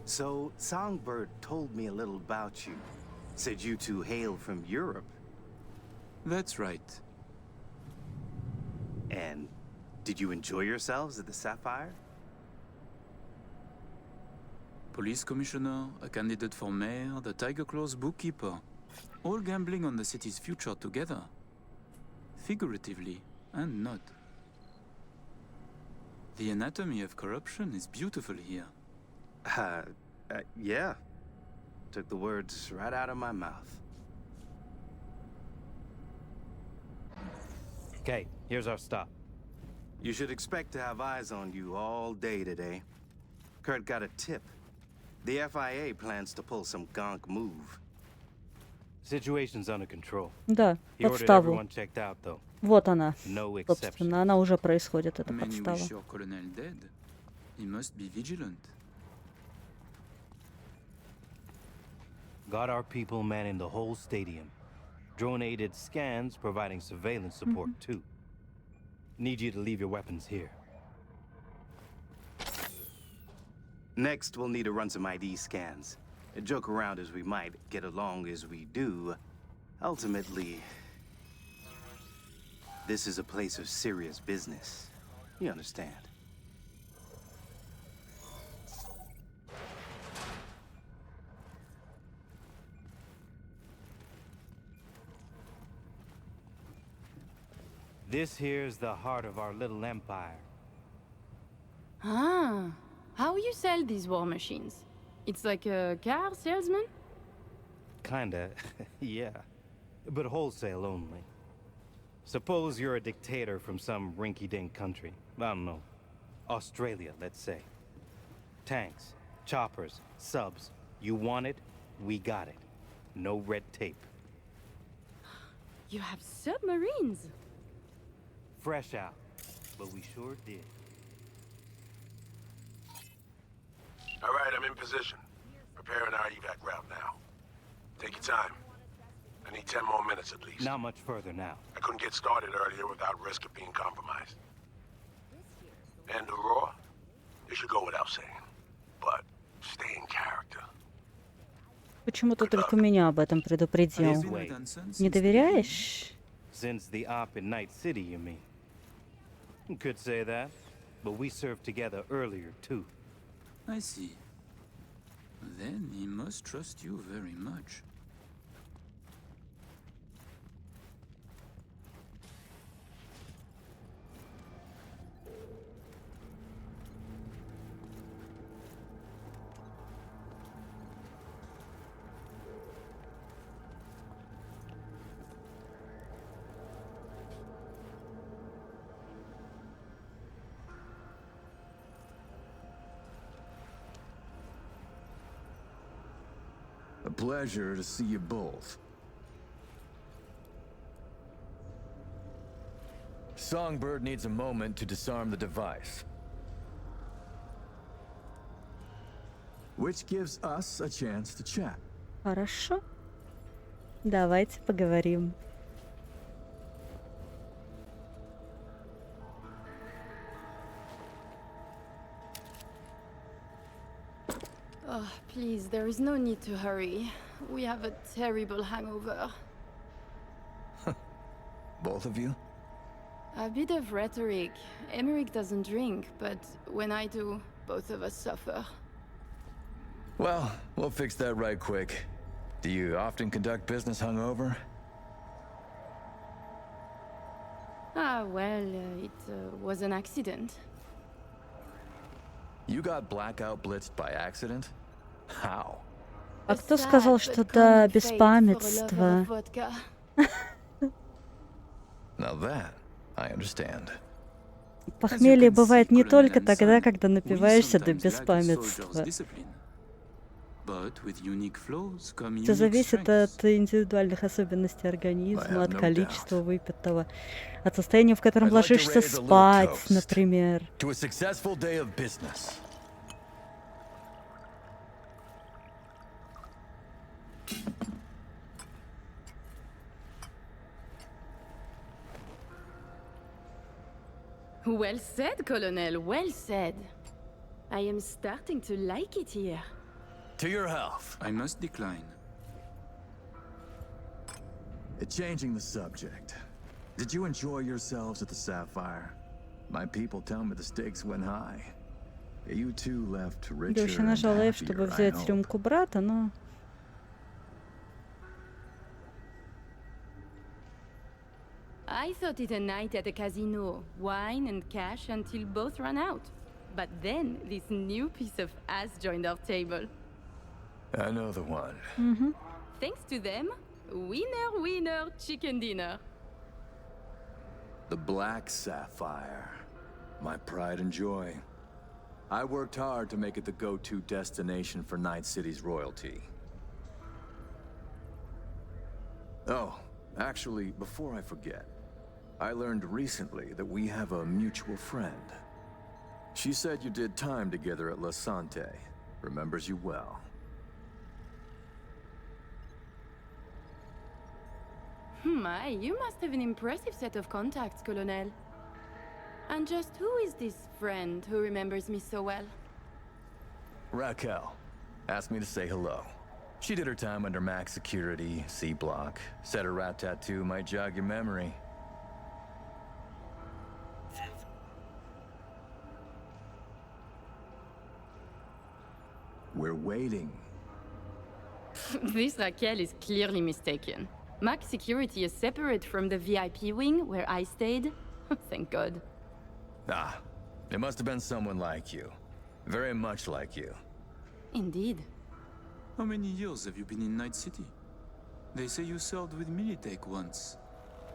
So, Songbird told me a little about you. Said you two hail from Europe. That's right. And did you enjoy yourselves at the Sapphire? Police commissioner, a candidate for mayor, the Tiger Claw's bookkeeper. All gambling on the city's future together. Figuratively and not. The anatomy of corruption is beautiful here. Yeah. Took the words right out of my mouth. Okay, here's our stop. You should expect to have eyes on you all day today. Kurt got a tip. The FIA plans to pull some gonk move. Situation's under control. Да, He ordered подставу. everyone checked out, though. Вот она. No exception. Собственно, она уже происходит, эта Many подстава. wish your colonel dead. He must be vigilant. Got our people manning the whole stadium. Drone-aided scans providing surveillance support, too. Need you to leave your weapons here. Next, we'll need to run some ID scans. Joke around as we might, get along as we do. Ultimately, this is a place of serious business. You understand? This here's the heart of our little empire. Ah, how you sell these war machines? It's like a car salesman? Kinda, yeah. But wholesale only. Suppose you're a dictator from some rinky-dink country. I don't know. Australia, let's say. Tanks, choppers, subs. You want it, we got it. No red tape. You have submarines? Fresh out, but we sure did. All right, I'm in position. Preparing our evac route now. Take your time. I need 10 more minutes at least. Not much further now. I couldn't get started earlier without risk of being compromised. And the raw? It should go without saying. But stay in character. Почему ты только меня об этом предупредил? Не доверяешь? Since the op in Night City, you mean? Could say that, but we served together earlier, too. I see. Then he must trust you very much. pleasure to see you both. Songbird needs a moment to disarm the device. Which gives us a chance to chat. Хорошо. Давайте поговорим. Oh, please, there is no need to hurry. We have a terrible hangover. Both of you? A bit of rhetoric. Emmerich doesn't drink, but when I do, both of us suffer. Well, we'll fix that right quick. Do you often conduct business hungover? Ah, well, it was an accident. You got blackout blitzed by accident? How? А кто сказал, что до беспамятства? Now that I understand. Похмелье бывает не только тогда, когда напиваешься до беспамятства. Все зависит от индивидуальных особенностей организма, от количества выпитого, от состояния, в котором ложишься спать, например. Well said, Colonel, well said. I am starting to like it here. To your health. I must decline. Changing the subject. Did you enjoy yourselves at the Sapphire? My people tell me the stakes went high. You two left richer Я очень and нажала F, happier, чтобы I взять hope. рюмку брата, но... I thought it a night at a casino, wine and cash until both ran out. But then this new piece of ass joined our table. I know the one. Thanks to them, winner, winner, chicken dinner. The Black Sapphire. My pride and joy. I worked hard to make it the go-to destination for Night City's royalty. Oh, actually, before I forget, I learned recently that we have a mutual friend. She said you did time together at La Sante. Remembers you well. My, you must have an impressive set of contacts, Colonel. And just who is this friend who remembers me so well? Raquel asked me to say hello. She did her time under max security, C block. Said her rat tattoo might jog your memory. We're waiting. This Raquel is clearly mistaken. Max security is separate from the VIP wing where I stayed. Thank God. Ah, it must have been someone like you. Very much like you. Indeed. How many years have you been in Night City? They say you served with Militech once.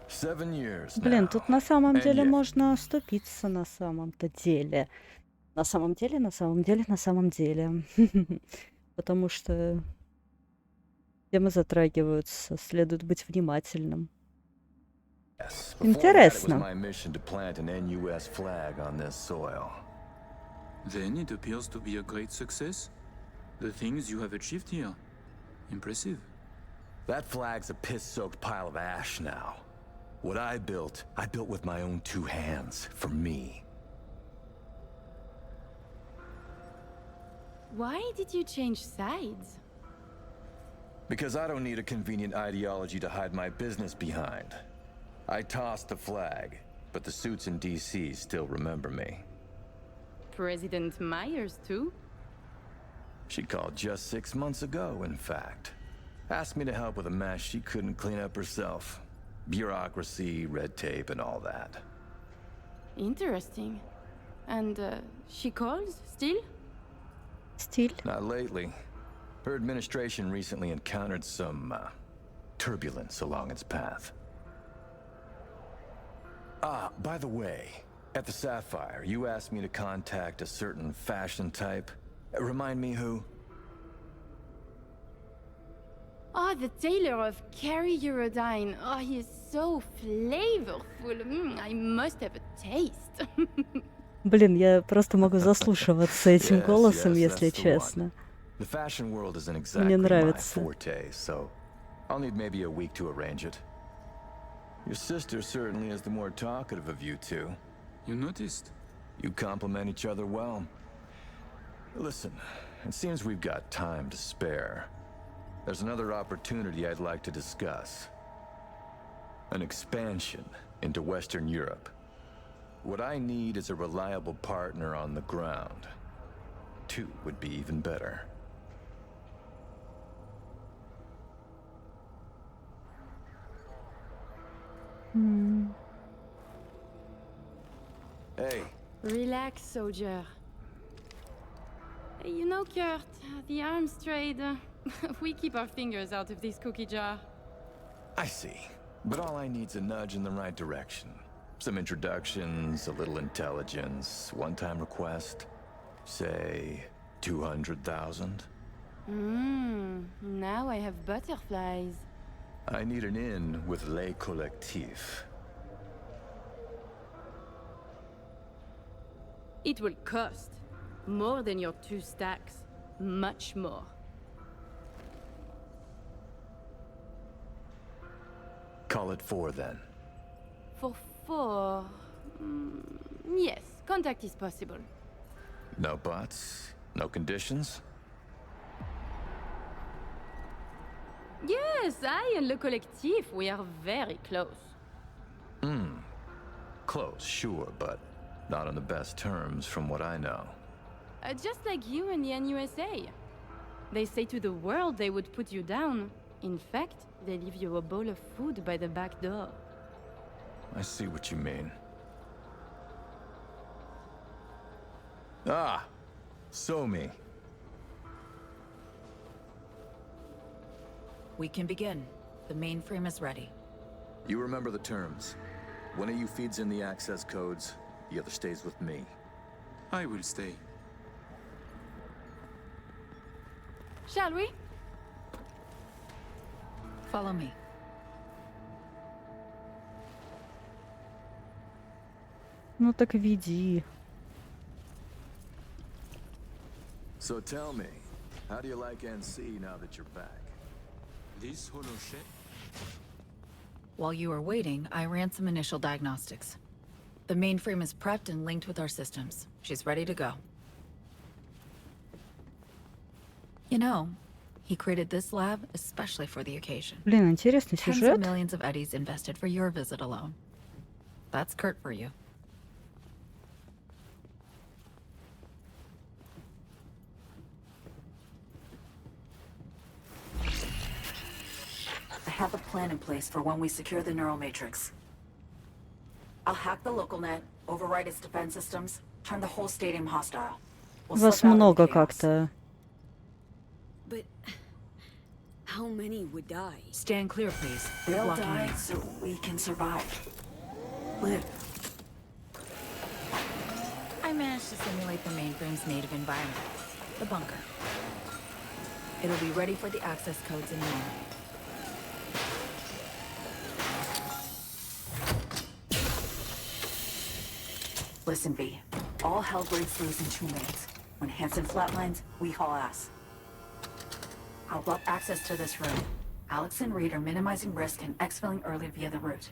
7 years now. Блин, тут на самом деле And yet- можно оступиться на самом-то деле. На самом деле, на самом деле, на самом деле. Потому что темы затрагиваются, следует быть внимательным. Yes. Before that, it was Интересно. my mission to plant an NUS flag on this soil. Then it appears to be a great success. The things you have achieved here. Impressive. That flag's a piss-soaked pile of ash now. What I built with my own 2 hands, for me. Why did you change sides? Because I don't need a convenient ideology to hide my business behind. I tossed the flag, but the suits in DC still remember me. President Myers, too? She called just 6 months ago, in fact. Asked me to help with a mess she couldn't clean up herself. Bureaucracy, red tape, and all that. Interesting. And she calls still? Still? Not lately. Her administration recently encountered some turbulence along its path. Ah, by the way, at the Sapphire, you asked me to contact a certain fashion type. Remind me who? Oh, the tailor of Carrie Eurodyne. Oh, he is so flavorful. I must have a taste. Блин, я просто могу заслушиваться этим голосом, если that's the one. честно. The fashion world isn't Мне exactly my нравится. forte, so I'll need maybe a week to arrange it. Your sister certainly is the more talkative of you two. You noticed? You complement each other well. Listen, it seems we've got time to spare. There's another opportunity I'd like to discuss. An expansion into Western Europe. What I need is a reliable partner on the ground. 2 would be even better. Hey. Relax, soldier. You know, Kurt, the arms trade, we keep our fingers out of this cookie jar. I see. But all I need's a nudge in the right direction. Some introductions, a little intelligence, one-time request. Say, 200,000? Now I have butterflies. I need an in with Les Collectifs. It will cost more than your 2 stacks. Much more. Call it 4 then. For 4... yes, contact is possible. No buts? No conditions? Yes, I and Le Collectif, we are very close. Close, sure, but not on the best terms from what I know. Just like you and the NUSA. They say to the world they would put you down. In fact, they leave you a bowl of food by the back door. I see what you mean. Ah! Somi. We can begin. The mainframe is ready. You remember the terms. One of you feeds in the access codes, the other stays with me. I will stay. Shall we? Follow me. Ну так веди. So tell me, how do you like NC now that you're back? This hollow shell? While you were waiting, I ran some initial diagnostics. The mainframe is prepped and linked with our systems. She's ready to go. You know, he created this lab especially for the occasion. Блин, интересный Tens of сюжет. millions of eddies invested for your visit alone. That's Kurt for you. I have a plan in place for when we secure the neural matrix. I'll hack the local net, override its defense systems, turn the whole stadium hostile. We'll Вас slip out много of the chaos. как-то. But how many would die? Stand clear, please. They'll Blocking die you. so we can survive. Live. I managed to simulate the mainframe's native environment, the bunker. It'll be ready for the access codes in a moment. Listen, V. All hell breaks loose in 2 minutes. When Hansen flatlines, we haul ass. I'll block access to this room. Alex and Reed are minimizing risk and exfilling early via the route.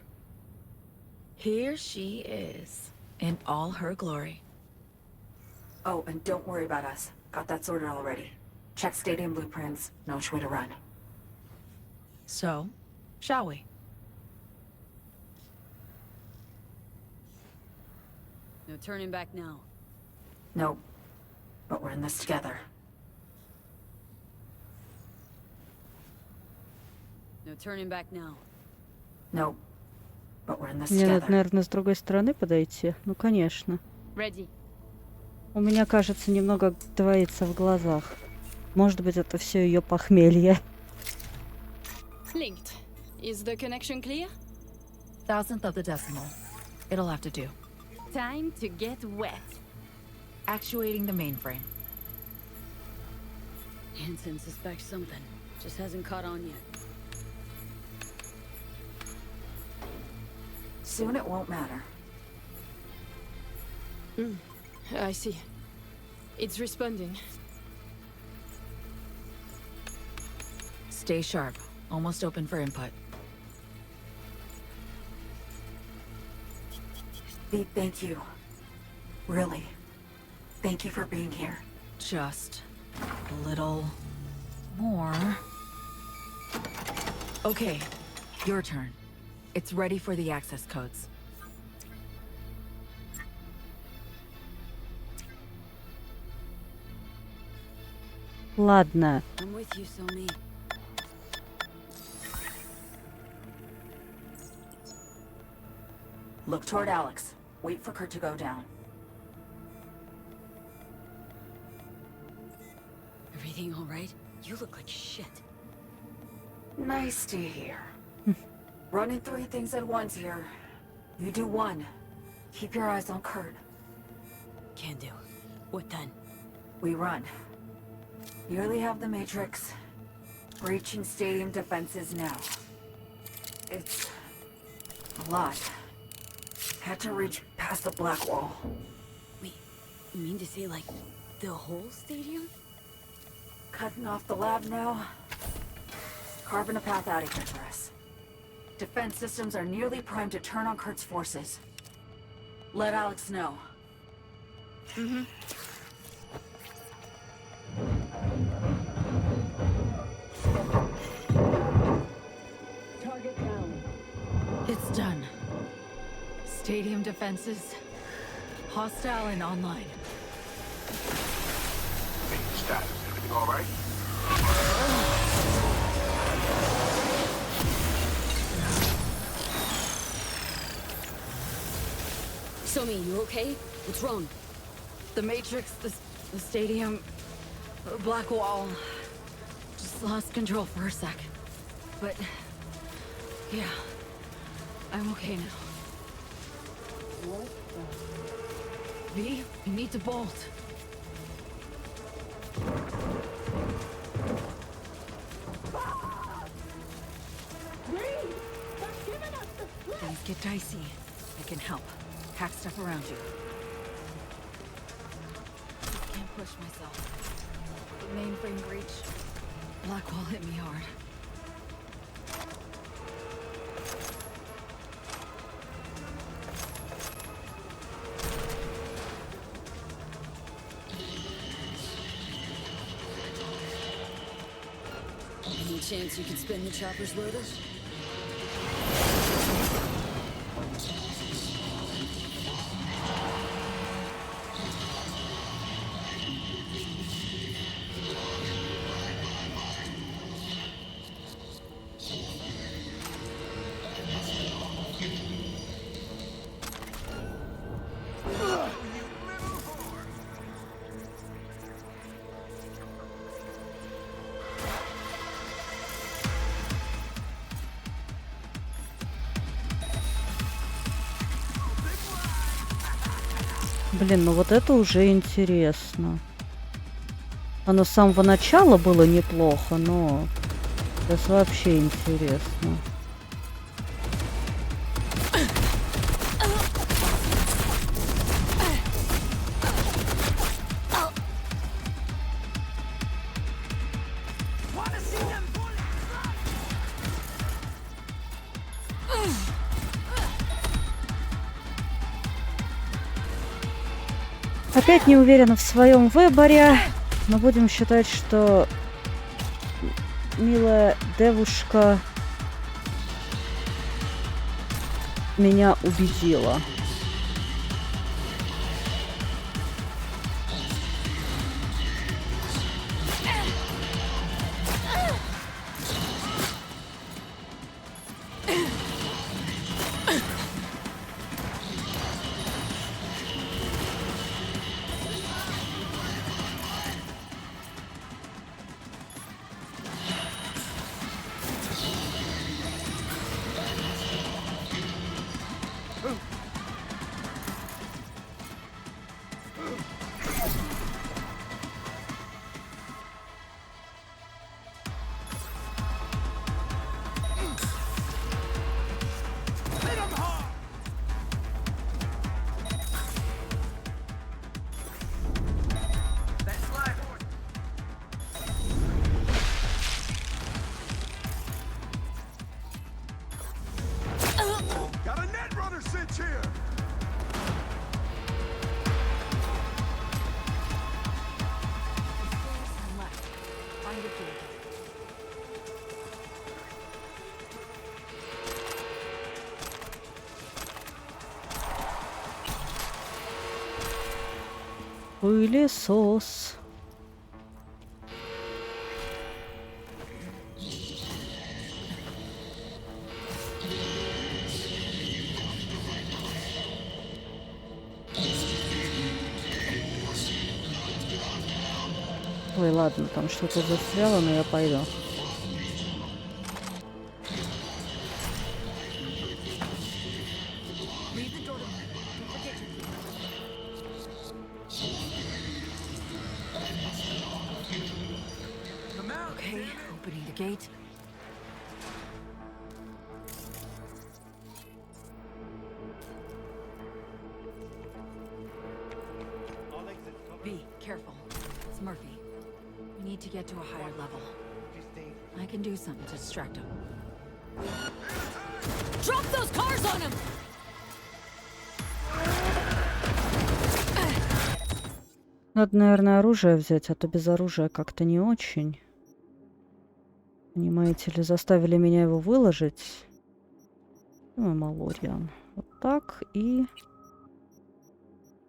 Here she is, in all her glory. Oh, and don't worry about us. Got that sorted already. Check stadium blueprints, no which way to run. So, shall we? No turning back now. Nope. But we're in this together. No turning back now. Nope. But we're in this Мне надо, together. наверное, с другой стороны подойти. Ну, конечно. Ready. У меня, кажется, немного двоится в глазах. Может быть, это все ее похмелье. Linked. Is the connection clear? 1,000th of the decimal. It'll have to do. Time to get wet. Actuating the mainframe. Hansen suspects something. Just hasn't caught on yet. Soon it won't matter. I see. It's responding. Stay sharp. Almost open for input. Pete, thank you. Really. Thank you for being here. Just a little more. Okay, your turn. It's ready for the access codes. Ладно. I'm with you, Somi. Look toward Alex. Wait for Kurt to go down. Everything all right? You look like shit. Nice to hear. Running 3 things at once here. You do 1. Keep your eyes on Kurt. Can do. What then? We run. Nearly have the Matrix. Breaching stadium defenses now. It's a lot. Had to reach past the black wall. Wait, you mean to say like the whole stadium? Cutting off the lab now. Carving a path out of here for us. Defense systems are nearly primed to turn on Kurt's forces. Let Alex know. Mm-hmm. Target down. It's done. Stadium defenses. Hostile and online. Hey, status. Everything all right? Somi, you okay? What's wrong? The Matrix, the stadium, the black wall. Just lost control for a sec. But, yeah, I'm okay now. What the? V, we need to bolt. Things get dicey. I can help. Hack stuff around you. Just can't push myself. The mainframe breach. Blackwall hit me hard. Any chance you could spin the chopper's rotors? Блин, ну вот это уже интересно. Оно с самого начала было неплохо, но сейчас вообще интересно. Опять не уверена в своем выборе, но будем считать, что милая девушка меня убедила. Пылесос. Ой, ладно, там что-то застряло, но я пойду. Okay, opening the gate. Be careful. It's Murphy. We need to get to a higher level. I can do something to distract him. Drop those cars on him! Надо, наверное, оружие взять, а то без оружия как-то не очень. Понимаете ли, заставили меня его выложить. Ну, Малориан. Вот так. И...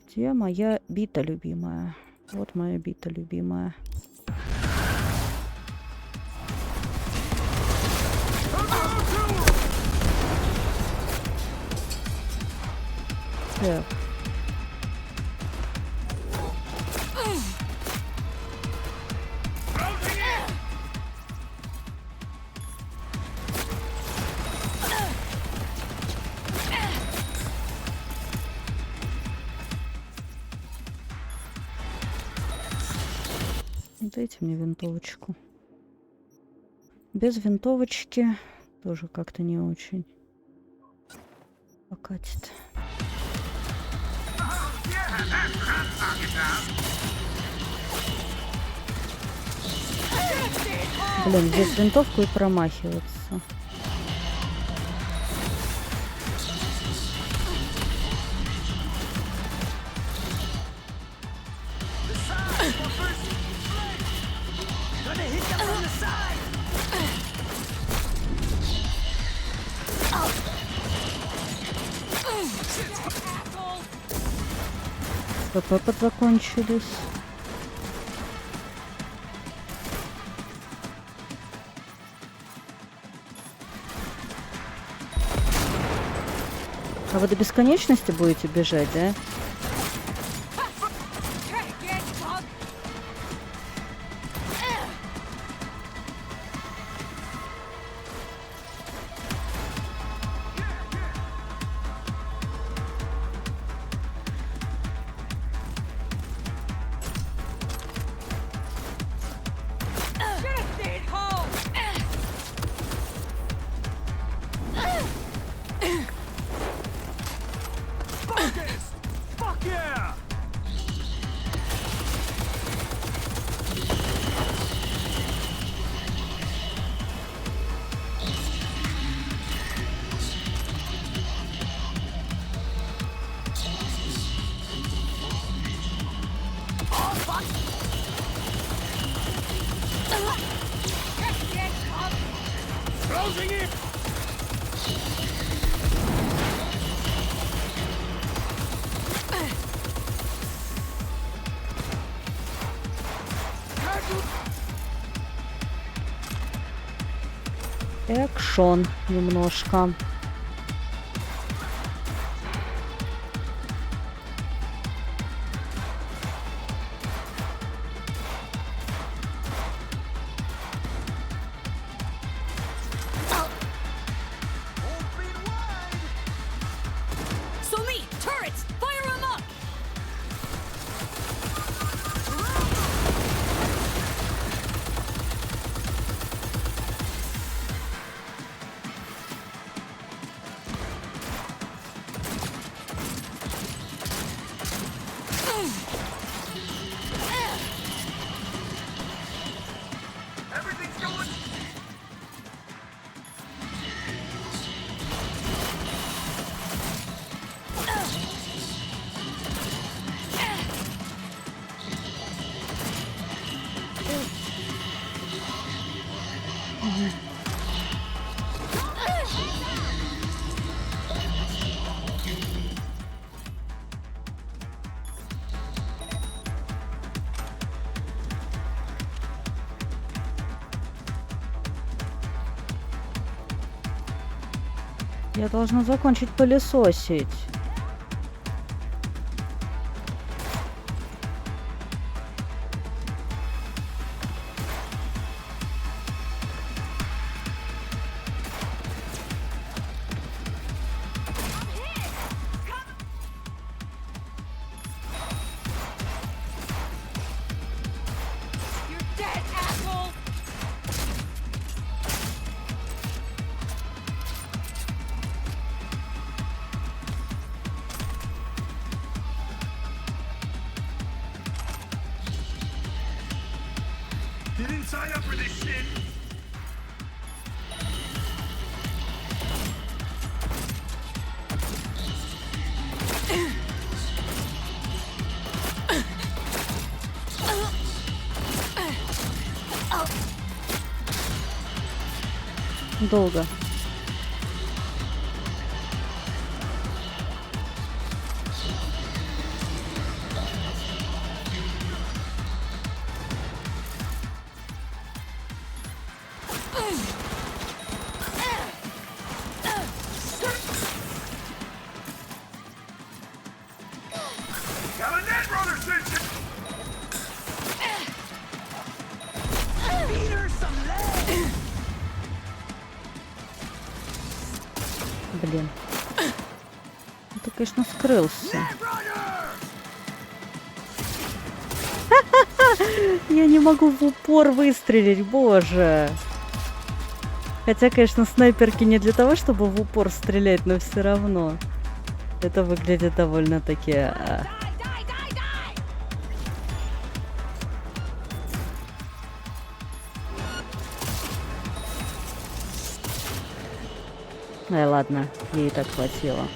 Где моя бита любимая? Вот моя бита любимая. Так. Дайте мне винтовочку. Без винтовочки тоже как-то не очень покатит. Блин, здесь винтовку и промахиваться. ПП подзакончились. А вы до бесконечности будете бежать, да? Экшон немножко. Я должна закончить пылесосить. You didn't sign up for this shit! Долго. Got a net runner station! Feed her some lead! Блин. Ты, конечно, скрылся. Я не могу в упор выстрелить, боже. Хотя, конечно, снайперки не для того, чтобы в упор стрелять, но все равно. Это выглядит довольно-таки... Ай, ладно, ей так хватило.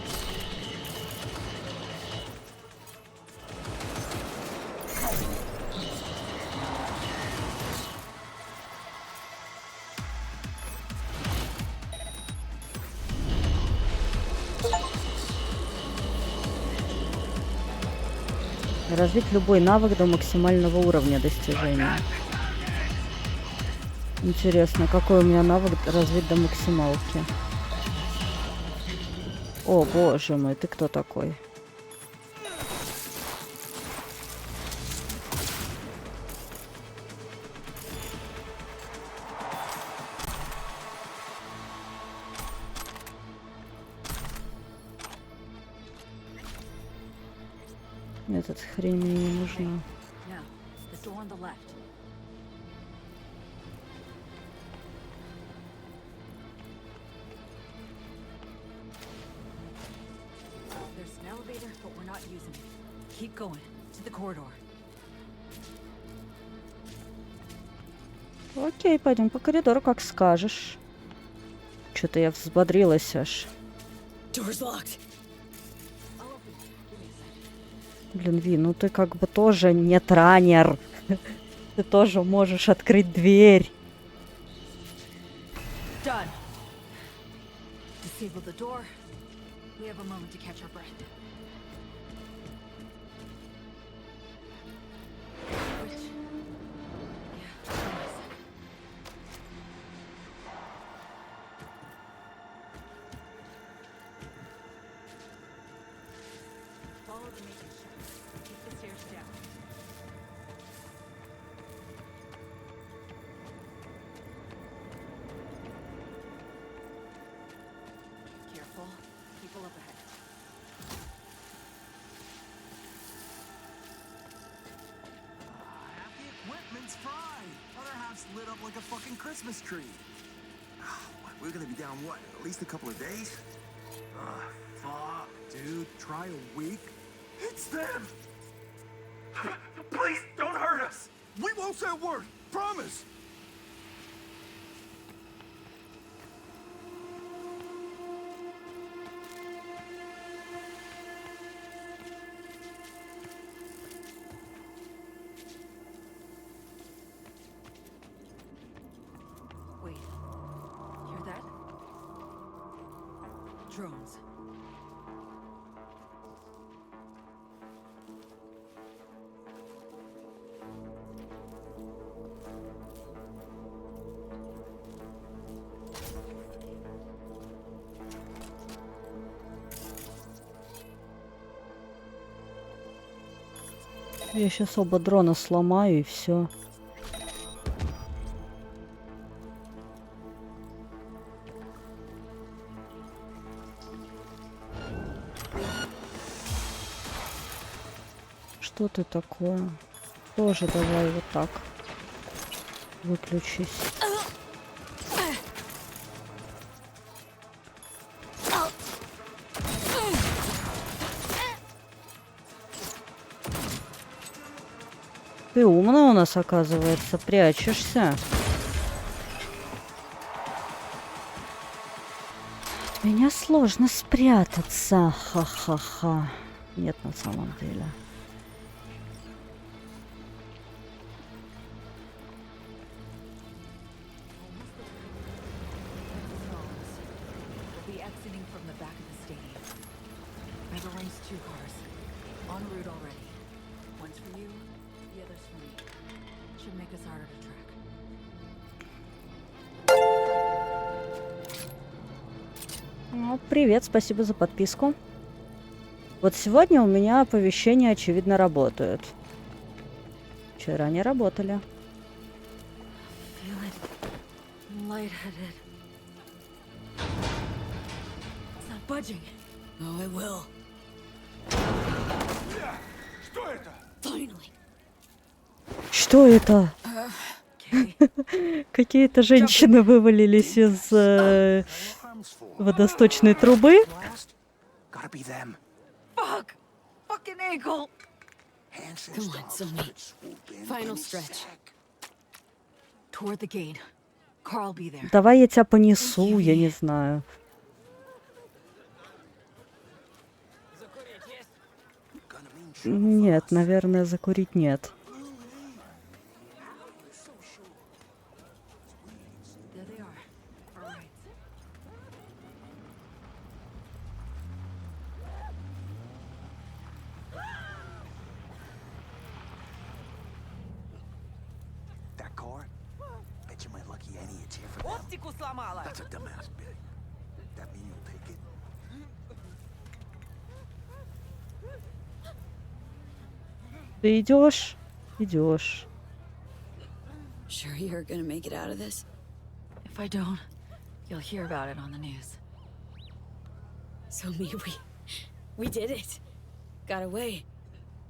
Развить любой навык до максимального уровня достижения. Интересно, какой у меня навык развить до максималки? О, боже мой, ты кто такой? Этот хрень мне не нужна. Окей, пойдем по коридору, как скажешь. Что-то я взбодрилась аж. Блин, Ви, ну ты как бы тоже не транер. Ты тоже можешь открыть дверь. Done. Disable the door. We have a moment to catch our breath. Follow the maintenance shaft. Keep the stairs down. Careful. People up ahead. Half the equipment's fried. Other half's lit up like a fucking Christmas tree. We're gonna be down, what, at least a couple of days? Fuck, dude. Try a week. It's them! Please, don't hurt us! We won't say a word. Promise. Wait. Hear that? Drones. Я сейчас оба дрона сломаю и все. Что ты такое? Тоже давай вот так. Выключись. Ты умная у нас, оказывается, прячешься. От меня сложно спрятаться. Ха-ха-ха. Нет, на самом деле. Привет, спасибо за подписку. Вот сегодня у меня оповещения, очевидно, работают. Вчера не работали. Что это? Что это? Какие-то женщины вывалились из водосточной трубы. Давай я тебя понесу, я не знаю. Нет, наверное, закурить нет. Оптику сломала. That's a dumbass bit. That mean you'll take it? Ты идешь? Идешь. Sure you're gonna make it out of this? If I don't, you'll hear about it on the news. So we did it. Got away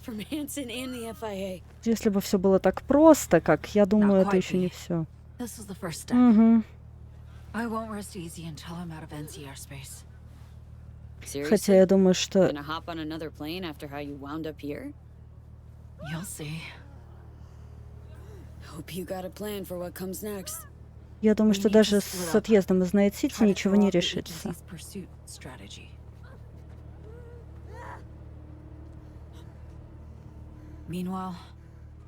from Hansen and the FIA. Если бы все было так просто, как я думаю, это еще не все. This is the first step. Угу. I won't rest easy until I'm out of NCR space. Хотя я думаю, что... Gonna hop on another plane after how you wound up here? You'll see. Hope you got a plan for what comes next. Я думаю, что даже с отъездом из Найт-Сити ничего не решится. Meanwhile,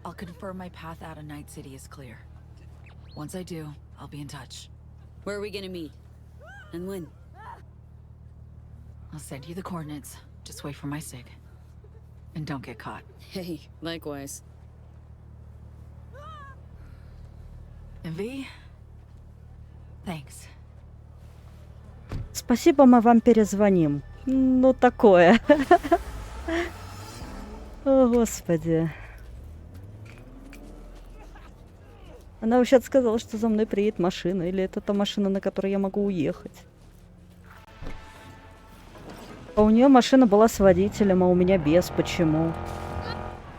I'll confirm my path out of Night City is clear. Once I do, I'll be in touch. Where are we gonna meet? And when? I'll send you the coordinates. Just wait for my sig. And don't get caught. Hey, likewise. And V, thanks. Спасибо, мы вам перезвоним. Ну, такое. О, Господи. Она вообще сказала, что за мной приедет машина. Или это та машина, на которой я могу уехать. А у нее машина была с водителем, а у меня без. Почему?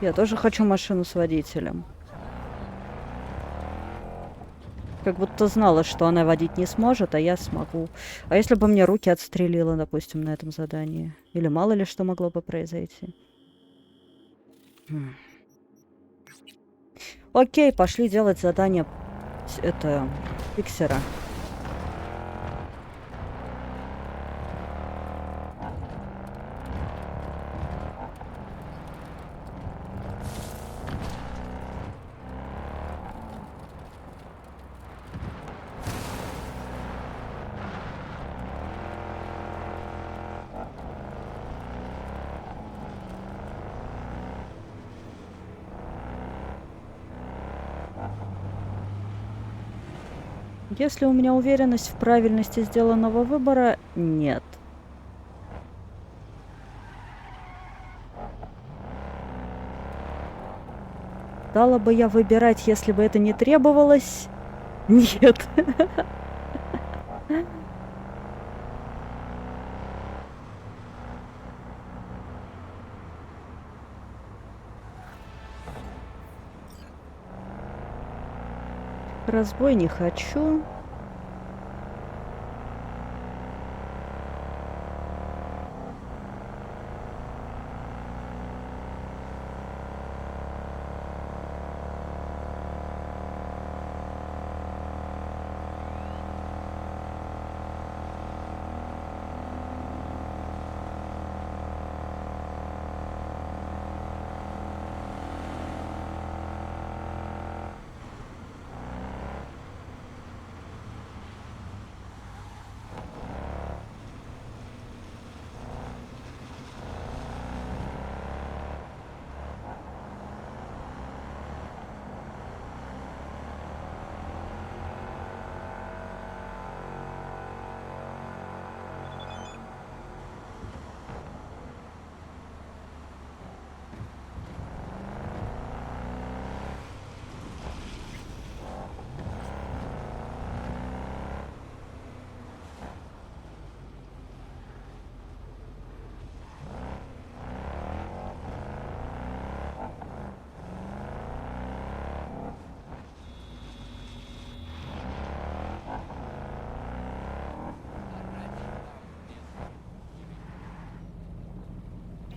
Я тоже хочу машину с водителем. Как будто знала, что она водить не сможет, а я смогу. А если бы мне руки отстрелила, допустим, на этом задании? Или мало ли что могло бы произойти? Окей, пошли делать задание фиксера. Если у меня уверенность в правильности сделанного выбора, нет. Стала бы я выбирать, если бы это не требовалось? Нет. Разбой не хочу.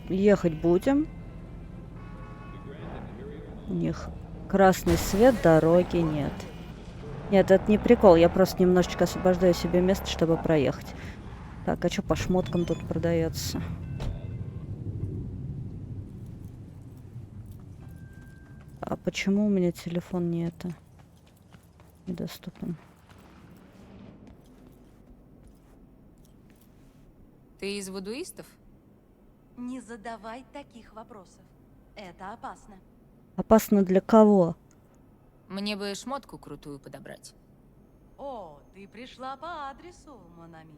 Ехать будем. У них красный свет, дороги нет. Нет, это не прикол. Я просто немножечко освобождаю себе место, чтобы проехать. Так, а что по шмоткам тут продается? А почему у меня телефон недоступен? Ты из вудуистов? Не задавай таких вопросов. Это опасно. Опасно для кого? Мне бы шмотку крутую подобрать. О, ты пришла по адресу, Монами.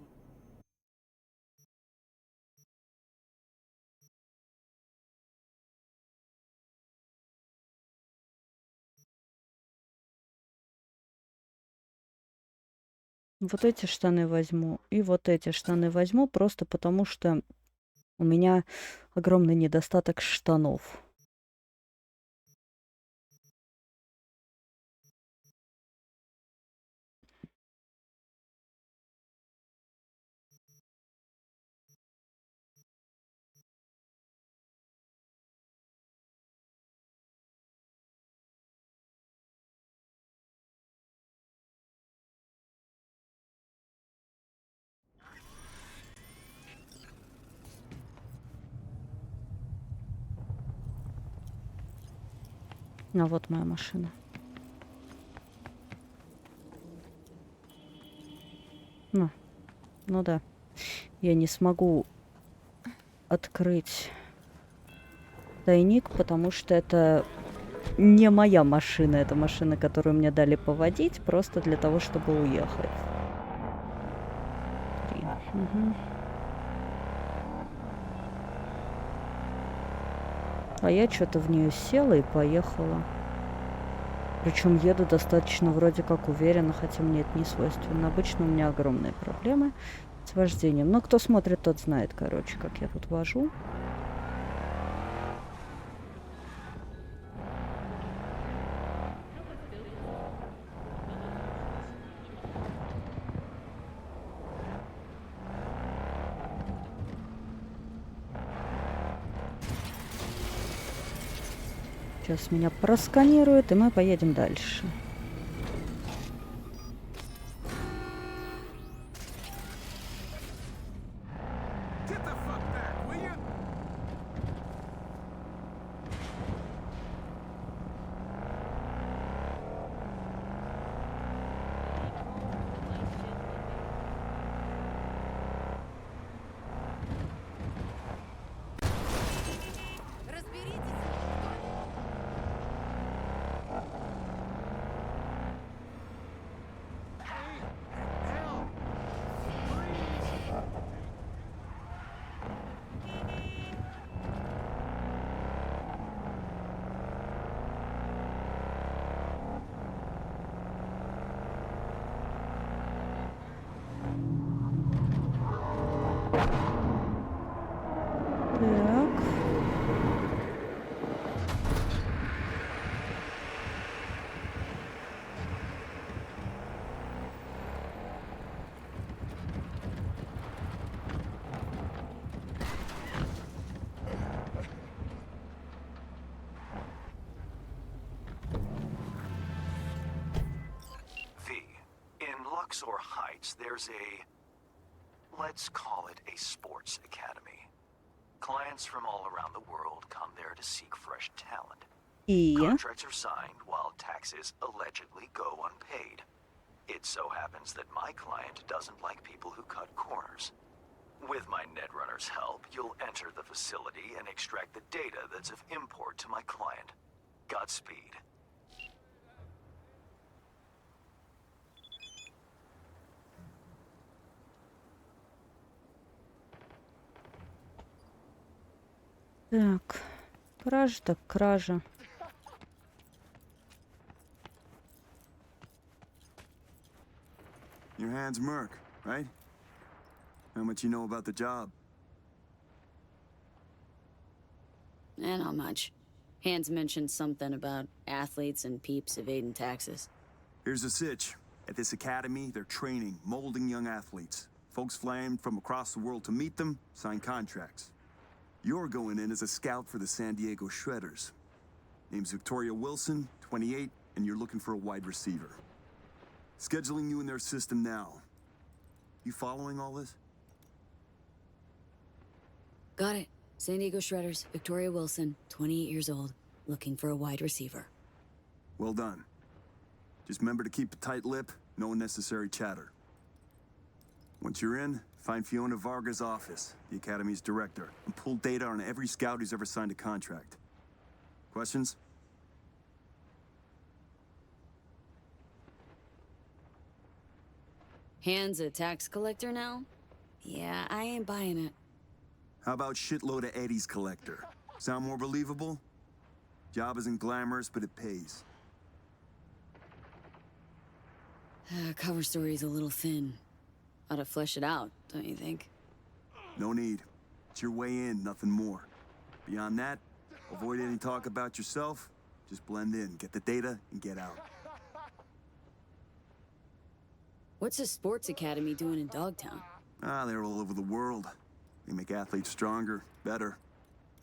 Вот эти штаны возьму. И вот эти штаны возьму, просто потому что у меня огромный недостаток штанов. А вот моя машина. Ну да. Я не смогу открыть тайник, потому что это не моя машина. Это машина, которую мне дали поводить, просто для того, чтобы уехать. 3. Угу. А я что-то в нее села и поехала. Причем еду достаточно вроде как уверенно, хотя мне это не свойственно. Обычно у меня огромные проблемы с вождением. Но кто смотрит, тот знает, короче, как я тут вожу. Сейчас меня просканируют, и мы поедем дальше. Так. In Luxor Heights, there's let's call it a sports academy. Clients from all around the world come there to seek fresh talent. Contracts are signed while taxes allegedly go unpaid. It so happens that my client doesn't like people who cut corners. With my Netrunner's help, you'll enter the facility and extract the data that's of import to my client. Godspeed. Так, кража так кража. Your hand's Merc, right? How much you know about the job? Not much. Hans mentioned something about athletes and peeps evading taxes. Here's the sitch. At this academy, they're training, molding young athletes. Folks flying from across the world to meet them, sign contracts. You're going in as a scout for the San Diego Shredders. Name's Victoria Wilson, 28, and you're looking for a wide receiver. Scheduling you in their system now. You following all this? Got it. San Diego Shredders, Victoria Wilson, 28 years old, looking for a wide receiver. Well done. Just remember to keep a tight lip, no unnecessary chatter. Once you're in, find Fiona Varga's office, the Academy's director, and pull data on every scout who's ever signed a contract. Questions? Hans a tax collector now? Yeah, I ain't buying it. How about shitload of Eddie's collector? Sound more believable? Job isn't glamorous, but it pays. Cover story's a little thin. Ought to flesh it out, don't you think? No need. It's your way in, nothing more. Beyond that, avoid any talk about yourself. Just blend in, get the data, and get out. What's a sports academy doing in Dogtown? They're all over the world. They make athletes stronger, better.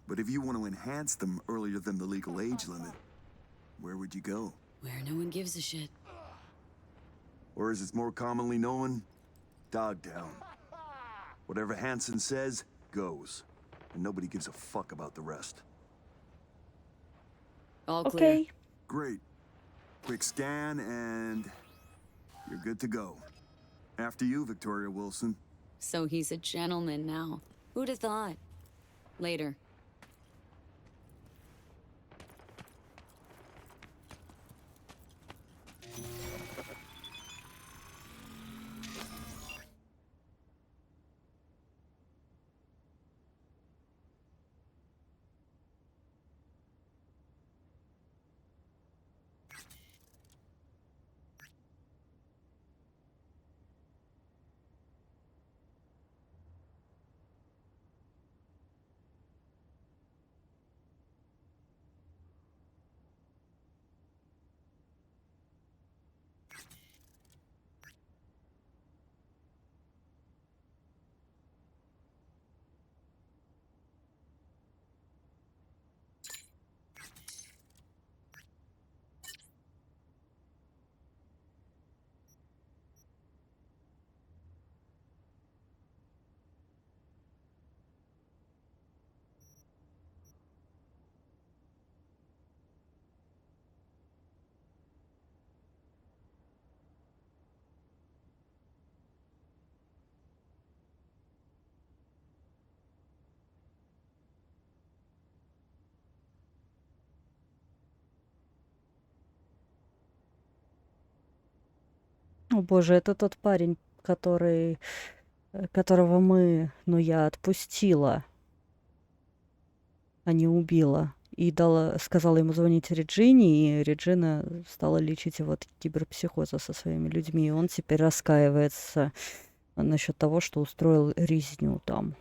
But if you want to enhance them earlier than the legal age limit, where would you go? Where no one gives a shit. Or as it's more commonly known, Dogtown. Whatever Hansen says, goes. And nobody gives a fuck about the rest. All clear. Great. Quick scan and you're good to go. After you, Victoria Wilson. So he's a gentleman now. Who'd have thought? Later. О боже, это тот парень, которого я отпустила, а не убила. И сказала ему звонить Реджине, и Реджина стала лечить его от киберпсихоза со своими людьми. И он теперь раскаивается насчет того, что устроил резню там.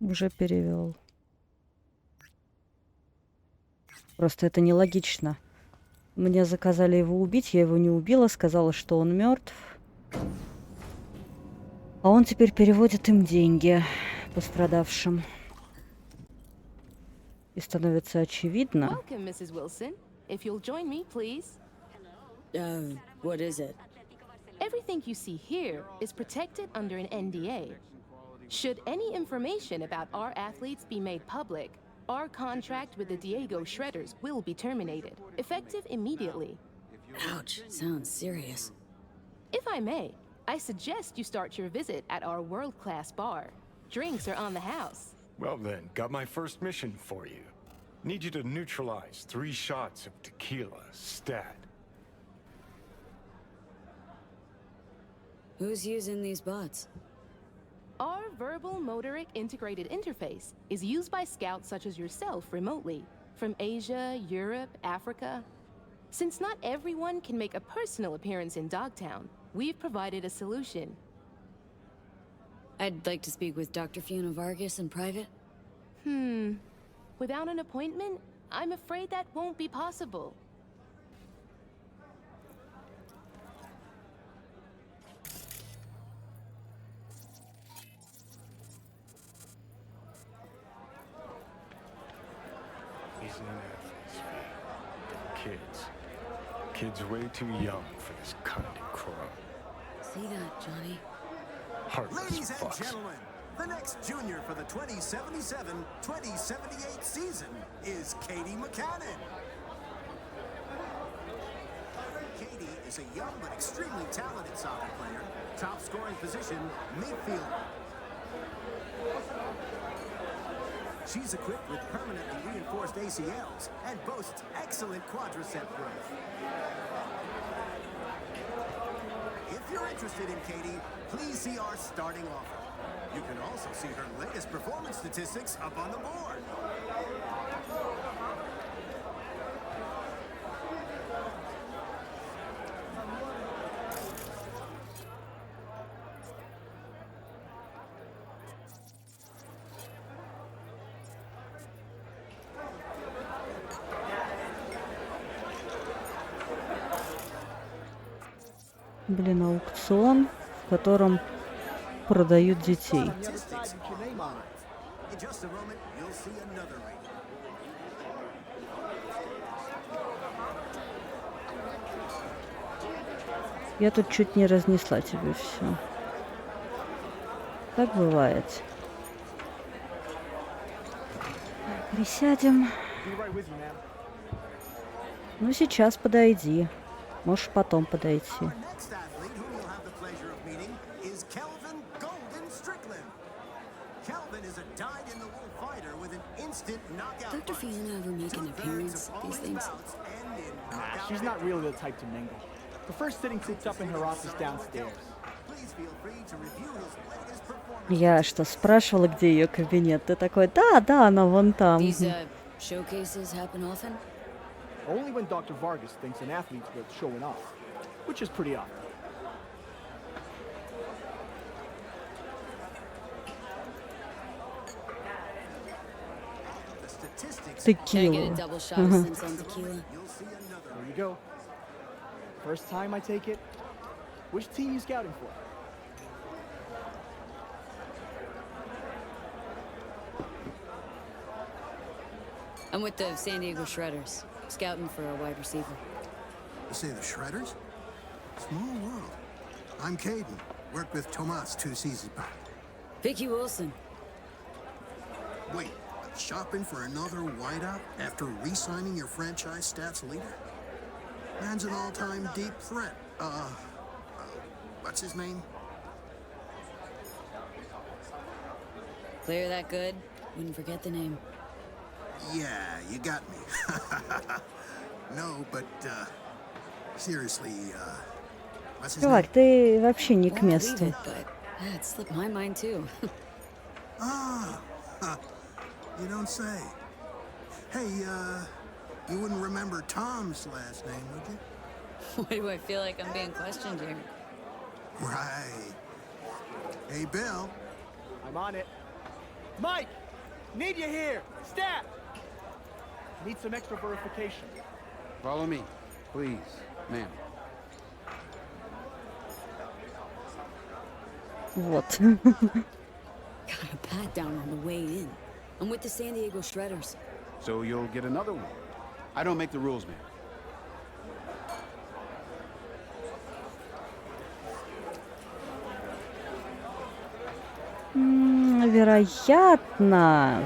Уже перевел. Просто это нелогично. Мне заказали его убить, я его не убила, сказала, что он мертв. А он теперь переводит им деньги пострадавшим. И становится очевидно. Welcome, Mrs. Wilson. If you'll join me, please. What is it? Everything you see here is protected under an NDA. Should any information about our athletes be made public, our contract with the Diego Shredders will be terminated, effective immediately. Ouch, sounds serious. If I may, I suggest you start your visit at our world-class bar. Drinks are on the house. Well then, got my first mission for you. Need you to neutralize 3 shots of tequila, stat. Who's using these bots? Our verbal motoric integrated interface is used by scouts such as yourself remotely, from Asia, Europe, Africa. Since not everyone can make a personal appearance in Dogtown, we've provided a solution. I'd like to speak with Dr. Fiona Vargas in private. Without an appointment, I'm afraid that won't be possible. He's an athlete's fee. Kids way too young for this kind of crime. See that, Johnny? Heartless Ladies and fucks. gentlemen, the next junior for the 2077-2078 season is Katie McCannon. Katie is a young but extremely talented soccer player. Top scoring position, midfielder. She's equipped with permanently reinforced ACLs and boasts excellent quadricep growth. If you're interested in Katie, please see our starting offer. You can also see her latest performance statistics up on the board. Блин, аукцион, в котором продают детей. In just a moment, you'll see another ring. Я тут чуть не разнесла тебе все. Так бывает. Присядем. Ну, сейчас подойди. Можешь потом подойти. Next athlete whom you'll have the pleasure of meeting is Kelvin Golden Strickland. Kelvin is a dyed-in-the-wool fighter with an instant knockout. Dr. Fiona ever make an appearance at these things? She's not really the type to mingle. Prefers sitting seats up in her office downstairs. Please feel free to review his latest performance. Я что, спрашивала, где ее кабинет? Ты такой, да, она вон там. These showcases happen often? Only when Dr. Vargas thinks an athlete's worth showing off, which is pretty often. Can I get a double shot of sense on tequila? There you go. First time I take it. Which team you scouting for? I'm with the San Diego Shredders, scouting for a wide receiver. You say the Shredders? Small world. I'm Caden. Worked with Tomas 2 seasons back. Vicky Wilson. Wait, shopping for another wideout after re-signing your franchise stats leader? Man's an all-time deep threat. What's his name? Player that good? Wouldn't forget the name. Yeah, you got me. No, but, seriously, what's his Чувак, name? ты вообще не к Won't believe месту. it, but it slipped my mind too. You don't say. Hey, you wouldn't remember Tom's last name, would you? Why do I feel like I'm being questioned here? Right. Hey, Bill. I'm on it. Mike! Need you here! Stat! Need some extra verification. Follow me, please, ma'am. Вот. Got a pat down on the way in. I'm with the San Diego Shredders. So you'll get another one. I don't make the rules, man. Вероятно,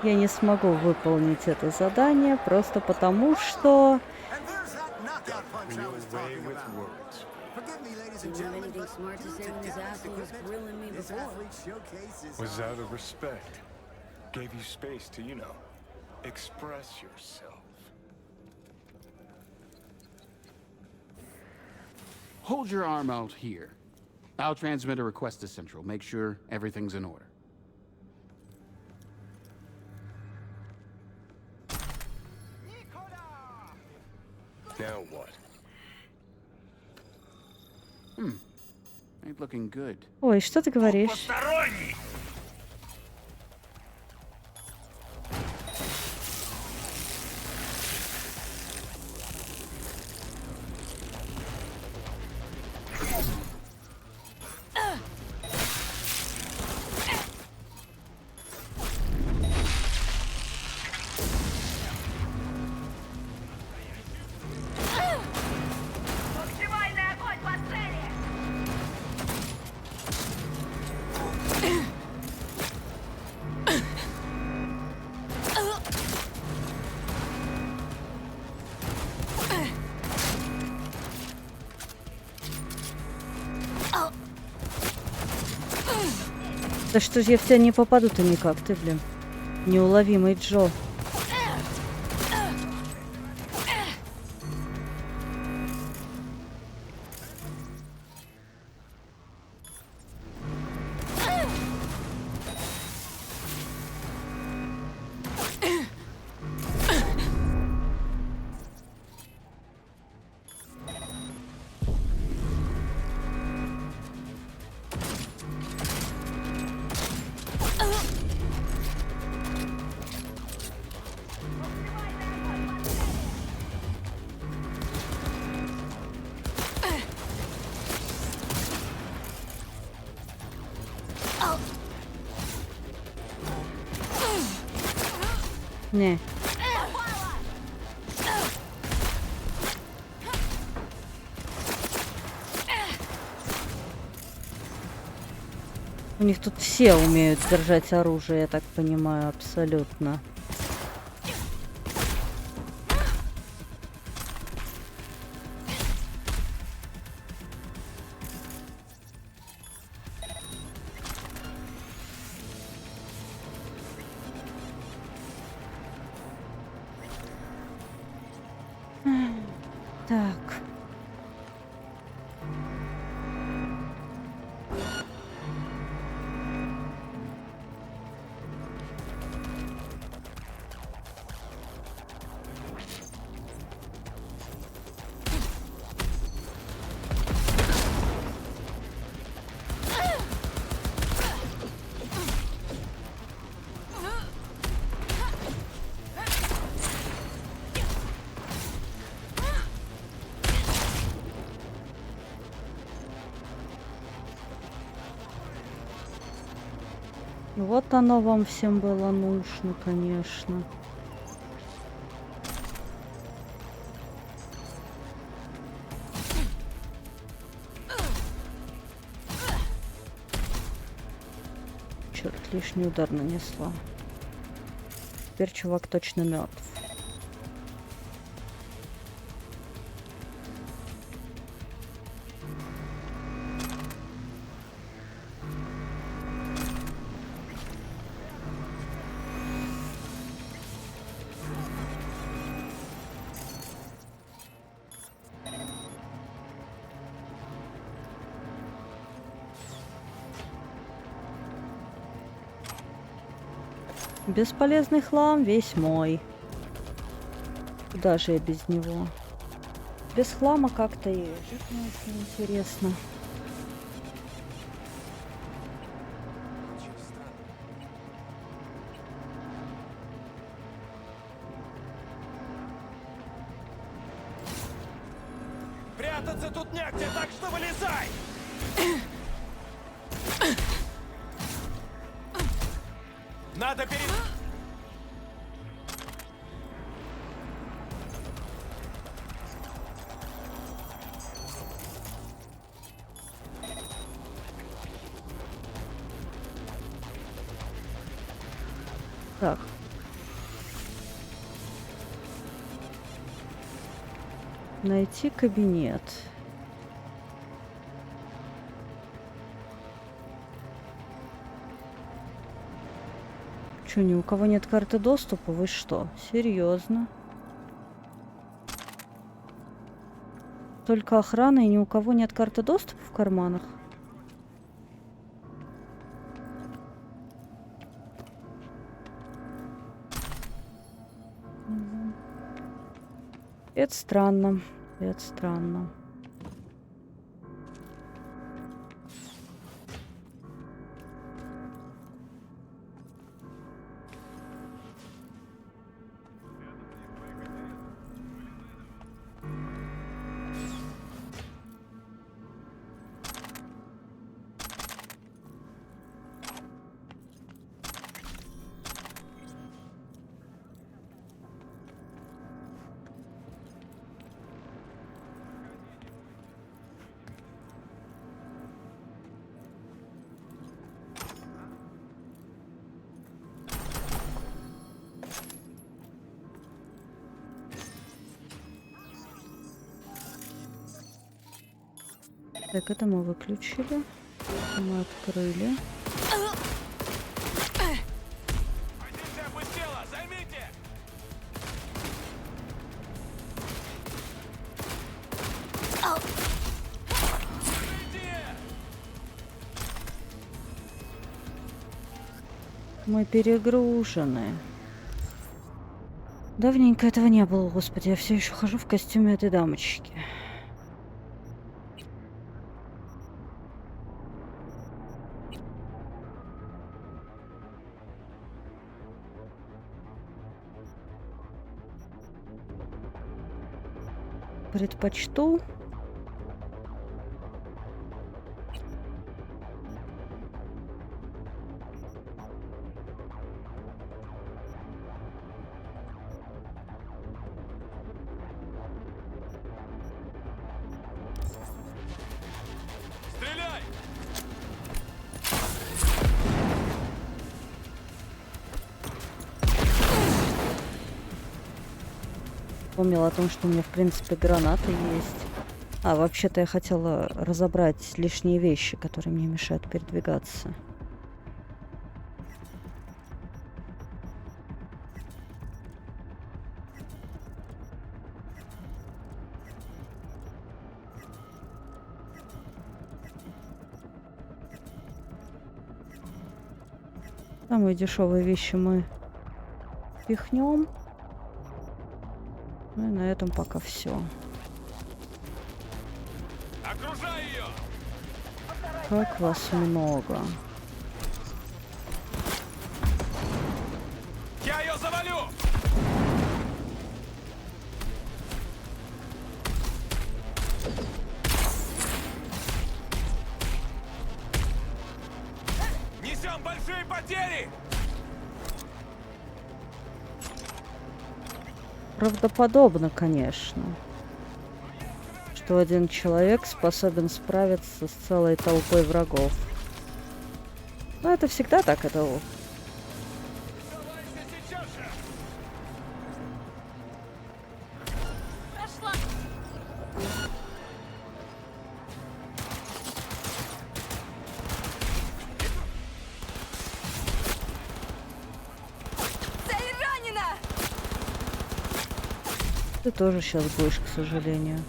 я не смогу выполнить это задание просто потому, что... Was out of respect. Gave you space to, you know, express yourself. Hold your arm out here. I'll transmit a request to Central. Make sure everything's in order. Now what? Ain't looking good. Ой, что ты говоришь? Да что ж я в тебя не попаду-то никак, ты, блин. Неуловимый Джо. Не. У них тут все умеют держать оружие, я так понимаю, абсолютно. Так. Вот оно вам всем было нужно, конечно. Черт, лишний удар нанесла. Теперь чувак точно мертв. Бесполезный хлам весь мой. Куда же я без него? Без хлама как-то и жить не очень интересно. Прятаться тут негде, так что вылезай! Надо перед... Так. Найти кабинет. Чё, ни у кого нет карты доступа? Вы что? Серьезно? Только охрана и ни у кого нет карты доступа в карманах? Это странно. Это странно. Так, это мы выключили. Мы открыли. Позиция опустела! Займите! Мы перегружены. Давненько этого не было, господи. Я все еще хожу в костюме этой дамочки. Предпочту Стреляй! Помнила о том, что у меня, в принципе, гранаты есть. А, вообще-то я хотела разобрать лишние вещи, которые мне мешают передвигаться. Самые дешевые вещи мы пихнем. Ну и на этом пока все. Окружай ее! Как вас много. Я ее завалю! Несем большие потери! Правдоподобно, конечно, что один человек способен справиться с целой толпой врагов. Но это всегда так, это ты тоже сейчас будешь, к сожалению.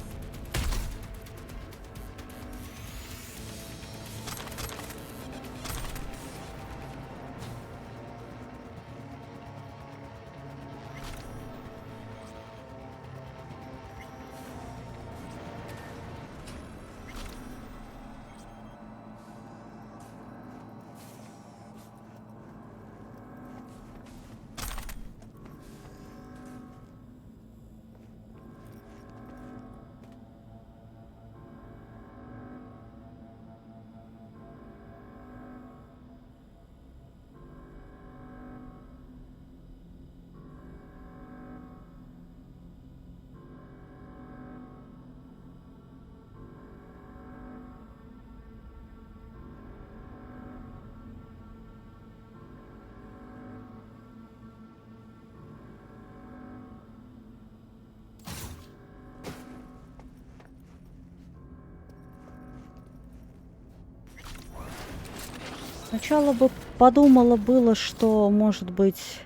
Сначала бы подумала было, что, может быть,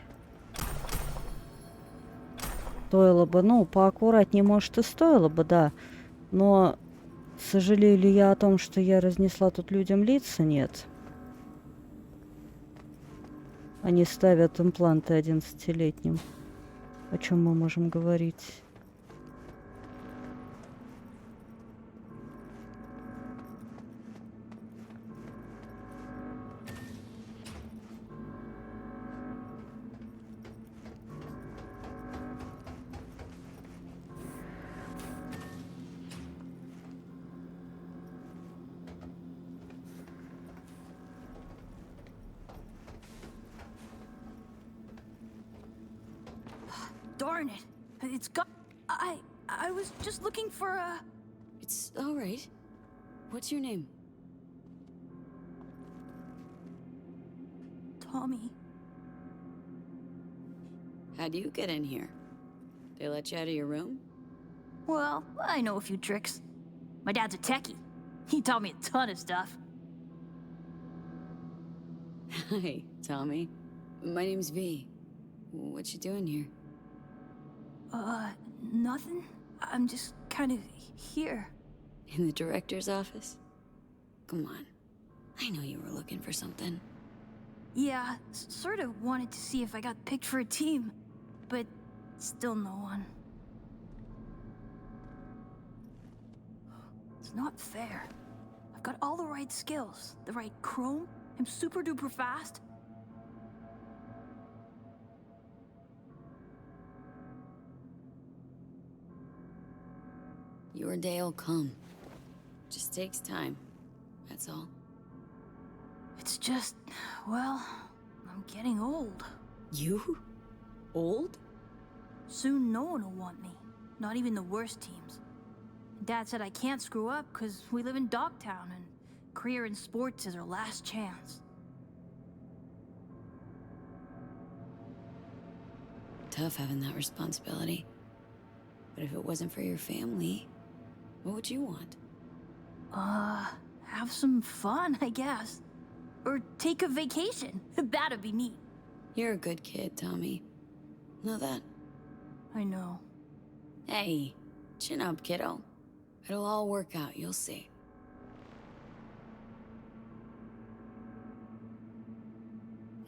стоило бы, ну, поаккуратнее, может, и стоило бы, да. Но сожалею ли я о том, что я разнесла тут людям лица? Нет. Они ставят импланты 11-летним. О чем мы можем говорить? Darn it. It's got... I was just looking for a... It's all right. What's your name? Tommy. How do you get in here? They let you out of your room? Well, I know a few tricks. My dad's a techie. He taught me a ton of stuff. Hi, Tommy. My name's V. What you doing here? Nothing. I'm just kind of here. In the director's office? Come on. I know you were looking for something. Yeah, sort of wanted to see if I got picked for a team, but still no one. It's not fair. I've got all the right skills, the right chrome, I'm super duper fast. Your day'll come. Just takes time. That's all. It's just, well, I'm getting old. You? Old? Soon no one will want me. Not even the worst teams. Dad said I can't screw up because we live in Dogtown and career in sports is our last chance. Tough having that responsibility. But if it wasn't for your family, what would you want? Have some fun, I guess. Or take a vacation. That'd be neat. You're a good kid, Tommy. Know that? I know. Hey, chin up, kiddo. It'll all work out, you'll see.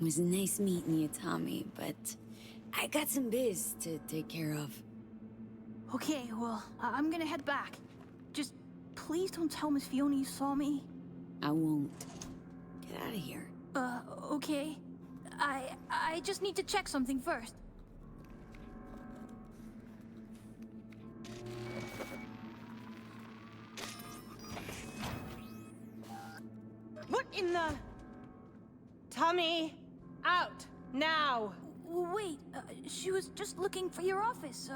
It was nice meeting you, Tommy, but I got some biz to take care of. Okay, well, I'm gonna head back. Just please don't tell Miss Fiona you saw me. I won't. Get out of here. Okay. I just need to check something first. What in the... Tommy, out, now! Wait, she was just looking for your office.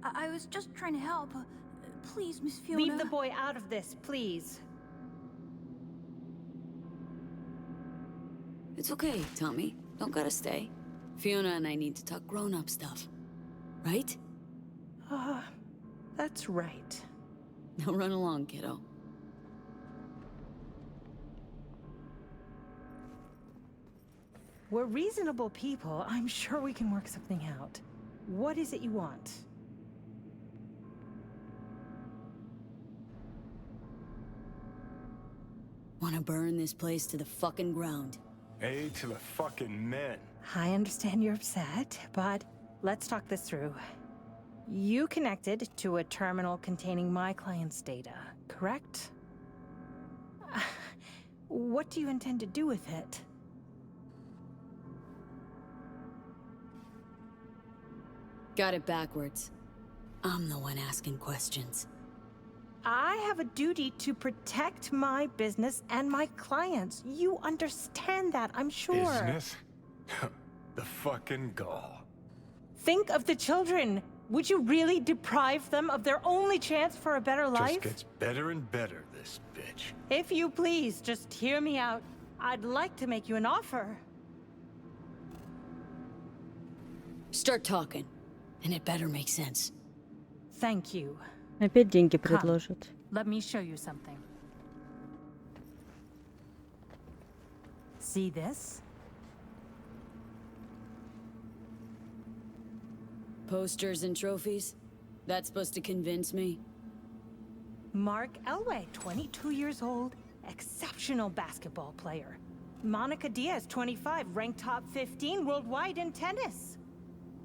I was just trying to help. Please, Miss Fiona. Leave the boy out of this, please. It's okay, Tommy. Don't gotta stay. Fiona and I need to talk grown-up stuff. Right? That's right. Now run along, kiddo. We're reasonable people. I'm sure we can work something out. What is it you want? Wanna burn this place to the fucking ground. A to the fucking men. I understand you're upset, but let's talk this through. You connected to a terminal containing my client's data, correct? What do you intend to do with it? Got it backwards. I'm the one asking questions. I have a duty to protect my business and my clients. You understand that, I'm sure. Business? The fucking gall. Think of the children. Would you really deprive them of their only chance for a better life? Just gets better and better, this bitch. If you please, just hear me out. I'd like to make you an offer. Start talking, and it better make sense. Thank you. Опять деньги Come, предложат. let me show you something. See this? Posters and trophies? That's supposed to convince me? Mark Elway, 22 years old, exceptional basketball player. Monica Diaz, 25, ranked top 15 worldwide in tennis.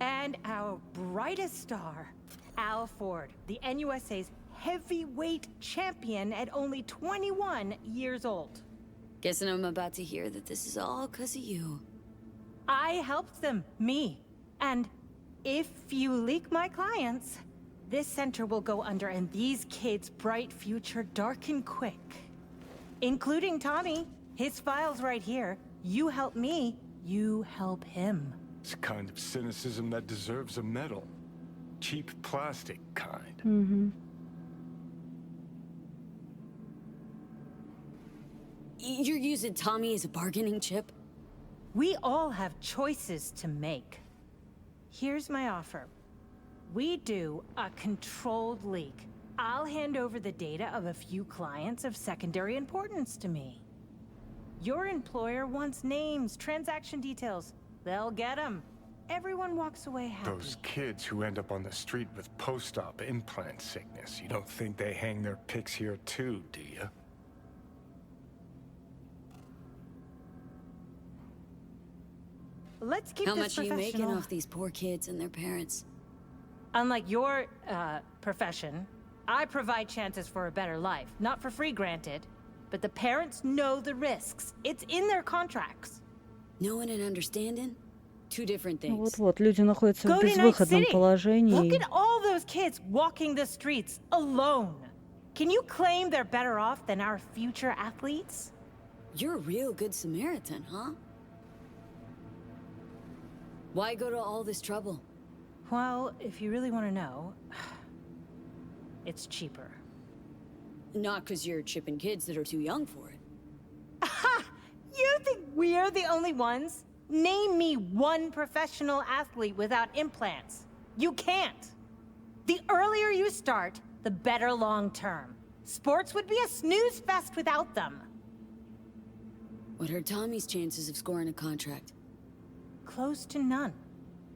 And our brightest star, Al Ford, the NUSA's heavyweight champion at only 21 years old. Guessing I'm about to hear that this is all 'cause of you. I helped them, me. And if you leak my clients, this center will go under and these kids' bright future darken quick. Including Tommy. His file's right here. You help me, you help him. It's a kind of cynicism that deserves a medal. Cheap plastic kind. Mm-hmm. You're using Tommy as a bargaining chip? We all have choices to make. Here's my offer. We do a controlled leak. I'll hand over the data of a few clients of secondary importance to me. Your employer wants names, transaction details. They'll get them. Everyone walks away happy. Those kids who end up on the street with post-op implant sickness, you don't think they hang their pics here too, do you? Let's keep How this much are you making professional. off these poor kids and their parents? Unlike your, profession, I provide chances for a better life. Not for free, granted. But the parents know the risks. It's in their contracts. Knowing and understanding? Two different things. Вот-вот, люди находятся в Go to Night безвыходном City. положении. Look at all those kids walking the streets alone. Can you claim they're better off than our future athletes? You're a real good Samaritan, huh? Why go to all this trouble? Well, if you really want to know, it's cheaper. Not 'cause you're chipping kids that are too young for it. Aha! You think we're the only ones? Name me one professional athlete without implants. You can't. The earlier you start, the better long term. Sports would be a snooze fest without them. What are Tommy's chances of scoring a contract? Close to none.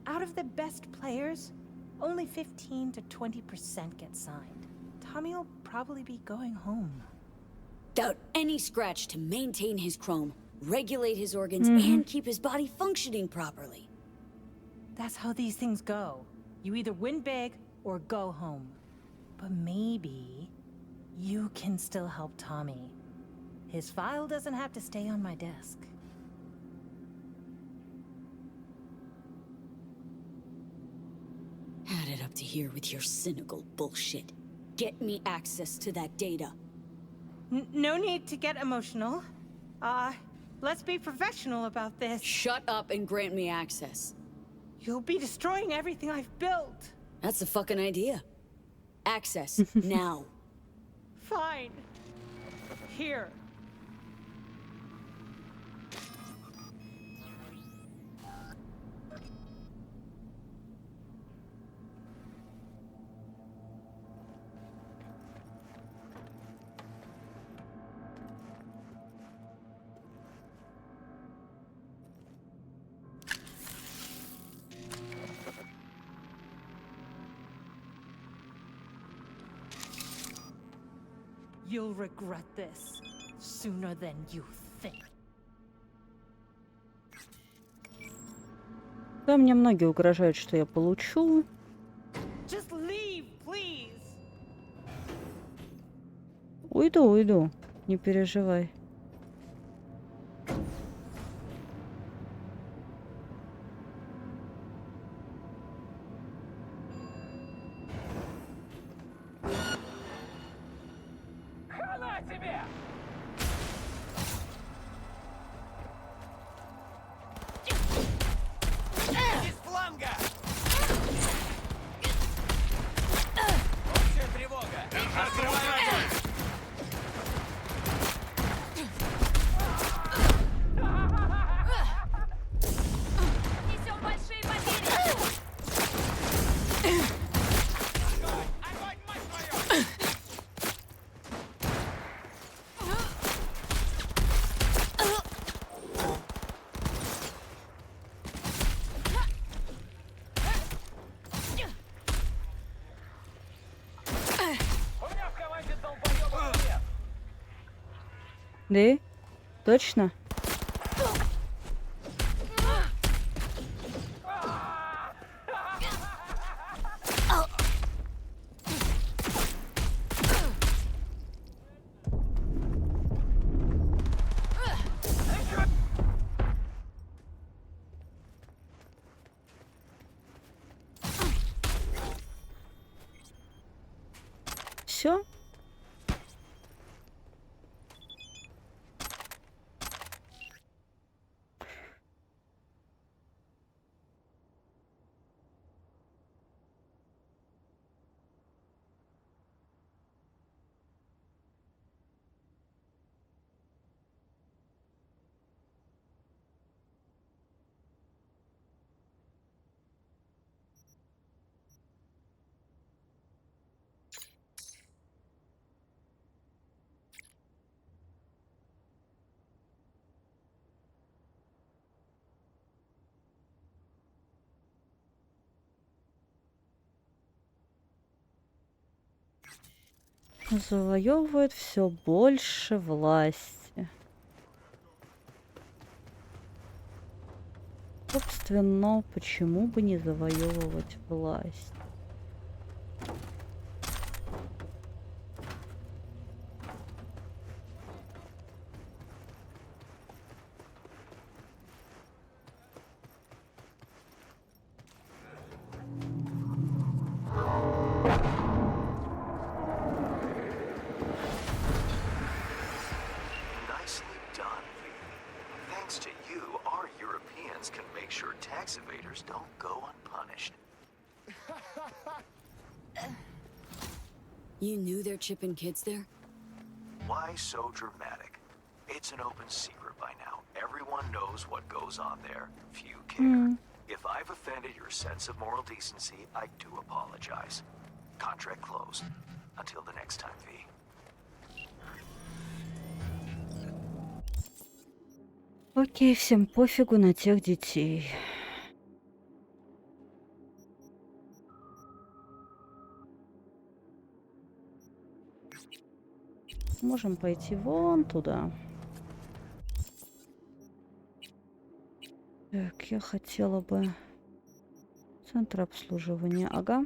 Out of the best players, only 15 to 20% get signed. Tommy'll probably be going home. Without any scratch to maintain his chrome, regulate his organs, Mhm. and keep his body functioning properly. That's how these things go. You either win big or go home. But maybe you can still help Tommy. His file doesn't have to stay on my desk. Add it up to here with your cynical bullshit. Get me access to that data. No need to get emotional. Let's be professional about this. Shut up and grant me access. You'll be destroying everything I've built. That's the fucking idea. Access, now. Fine. Here. You'll regret this sooner than you think. Да, мне многие угрожают, что я получу. Just leave, please. Уйду, не переживай. Хана тебе! Из фланга! Общая тревога! Открывай огонь! Несем большие потери! Огонь, мать твою! Да? Точно? Все? Завоевывает все больше власти. Собственно, почему бы не завоевывать власть? Nicely done, V. Thanks to you, our Europeans can make sure tax evaders don't go unpunished. You knew they're chipping kids there? Why so dramatic? It's an open secret by now. Everyone knows what goes on there. Few care. If I've offended your sense of moral decency, I do apologize. Contract closed. Until the next time, V. Окей, всем пофигу на тех детей. Можем пойти вон туда. Так, я хотела бы... Центр обслуживания, ага.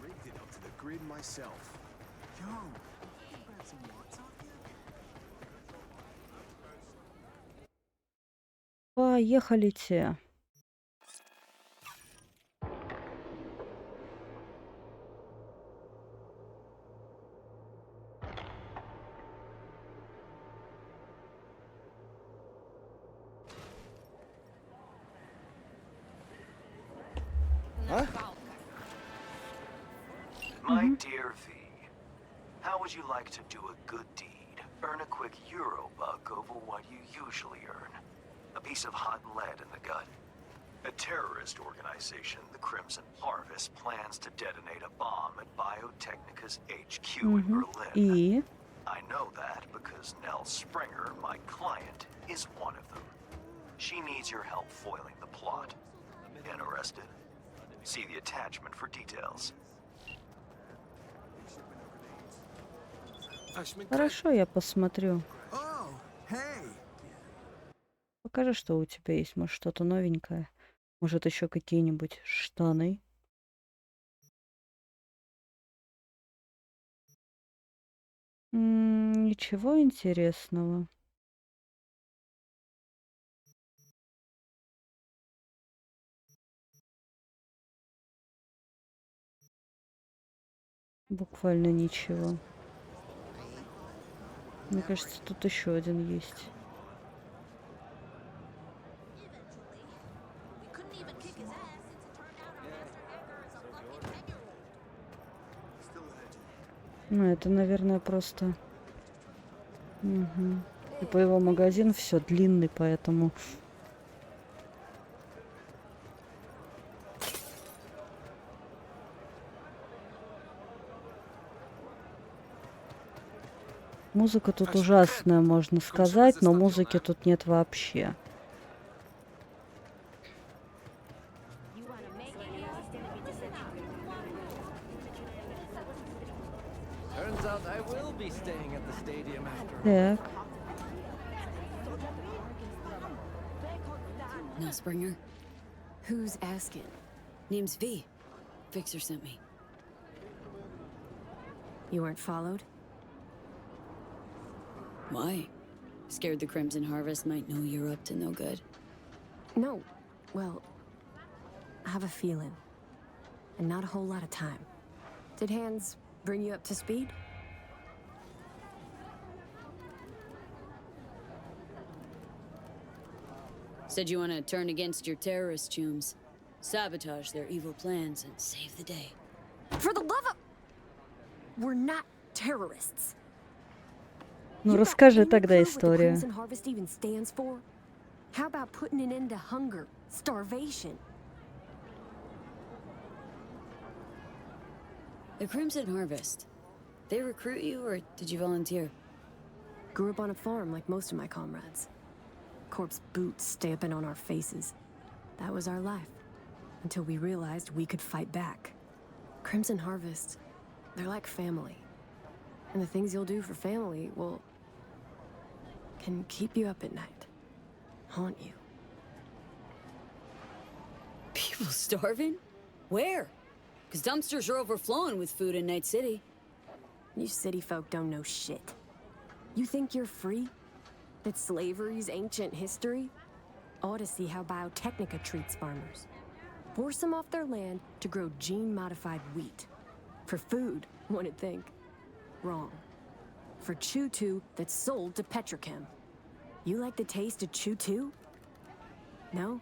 Rigged it up to the grid myself. Yo, you can grab some watts off here? Поехали-те. My dear V, how would you like to do a good deed? Earn a quick Euro buck over what you usually earn. A piece of hot lead in the gut. A terrorist organization, the Crimson Harvest, plans to detonate a bomb at Biotechnica's HQ in Berlin. И... I know that because Nell Springer, my client, is one of them. She needs your help foiling the plot. Interested? See the attachment for details. Хорошо, я посмотрю. Oh, hey. Покажи, что у тебя есть. Может, что-то новенькое. Может, еще какие-нибудь штаны. Ничего интересного. Буквально ничего. Мне кажется, тут еще один есть. Ну, это, наверное, просто... Угу. Типа его магазин все длинный, поэтому... Музыка тут ужасная, можно сказать, но музыки тут нет вообще. Так. Now, Springer. Who's asking? Name's V. Fixer sent me. You weren't followed? Why? Scared the Crimson Harvest might know you're up to no good? No. Well, I have a feeling. And not a whole lot of time. Did Hans bring you up to speed? Said you want to turn against your terrorist chums, sabotage their evil plans, and save the day. For the love of... We're not terrorists. Ну, расскажи тогда What the историю. Crimson Harvest even stands for? How about putting an end to hunger, starvation? The Crimson Harvest. They recruit you, or did you volunteer? Grew up on a farm like most of my comrades. Corpse boots stamping on our faces. That was our life. Until we realized we could fight back. Crimson Harvest, they're like family. And the things you'll do for family, well, can keep you up at night. Haunt you. People starving? Where? Because dumpsters are overflowing with food in Night City. You city folk don't know shit. You think you're free? That slavery's ancient history? Ought to see how Biotechnica treats farmers. Force them off their land to grow gene-modified wheat. For food, one'd think. Wrong. For Chew-2 that's sold to Petrochem. You like the taste of Chew-2? No?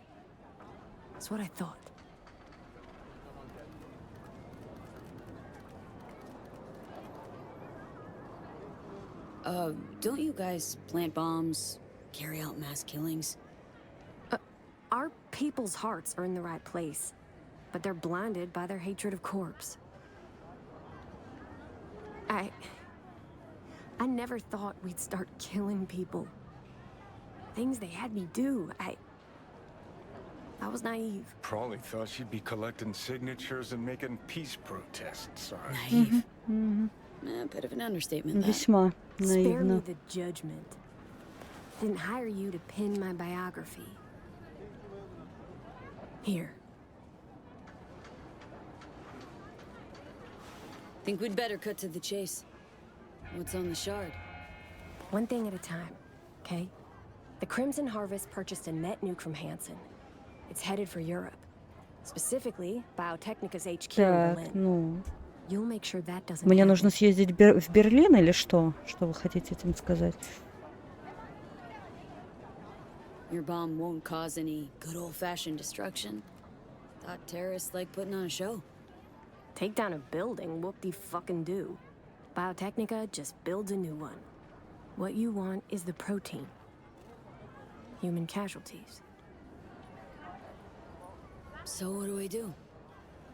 That's what I thought. Don't you guys plant bombs, carry out mass killings? Our people's hearts are in the right place, but they're blinded by their hatred of corpse. I never thought we'd start killing people. Things they had me do. I was naive. Probably thought she'd be collecting signatures and making peace protests. Naive? A bit of an understatement, that. Весьма Spare me наивно. the judgment. Didn't hire you to pin my biography. Here. Think we'd better cut to the chase. What's on the shard? One thing at a time, okay? The Crimson Harvest purchased a net nuke from Hansen. It's headed for Europe. Specifically, Biotechnica's HQ in Так, Berlin. ну... You'll make sure that doesn't Мне happen. нужно съездить в Берлин или что? Что вы хотите этим сказать? Your bomb won't cause any good old-fashioned destruction. Thought terrorists like putting on a show. Take down a building, whoop-de-fucking-do. Biotechnica just builds a new one. What you want is the protein. Human casualties. So what do I do?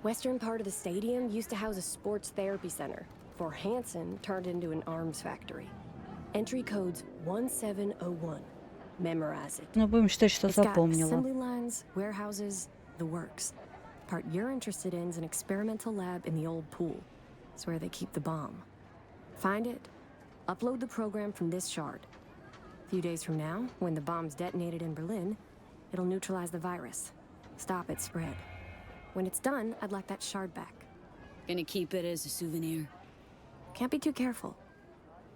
Western part of the stadium used to house a sports therapy center, before Hansen turned into an arms factory. Entry code's 1701. Memorize it. Ну, будем считать, что It's got запомнила. assembly lines, warehouses, the works. Part you're interested in is an experimental lab in the old pool. It's where they keep the bomb. Find it, upload the program from this shard. A few days from now, when the bomb's detonated in Berlin, it'll neutralize the virus. Stop its spread. When it's done, I'd like that shard back. Gonna keep it as a souvenir. Can't be too careful.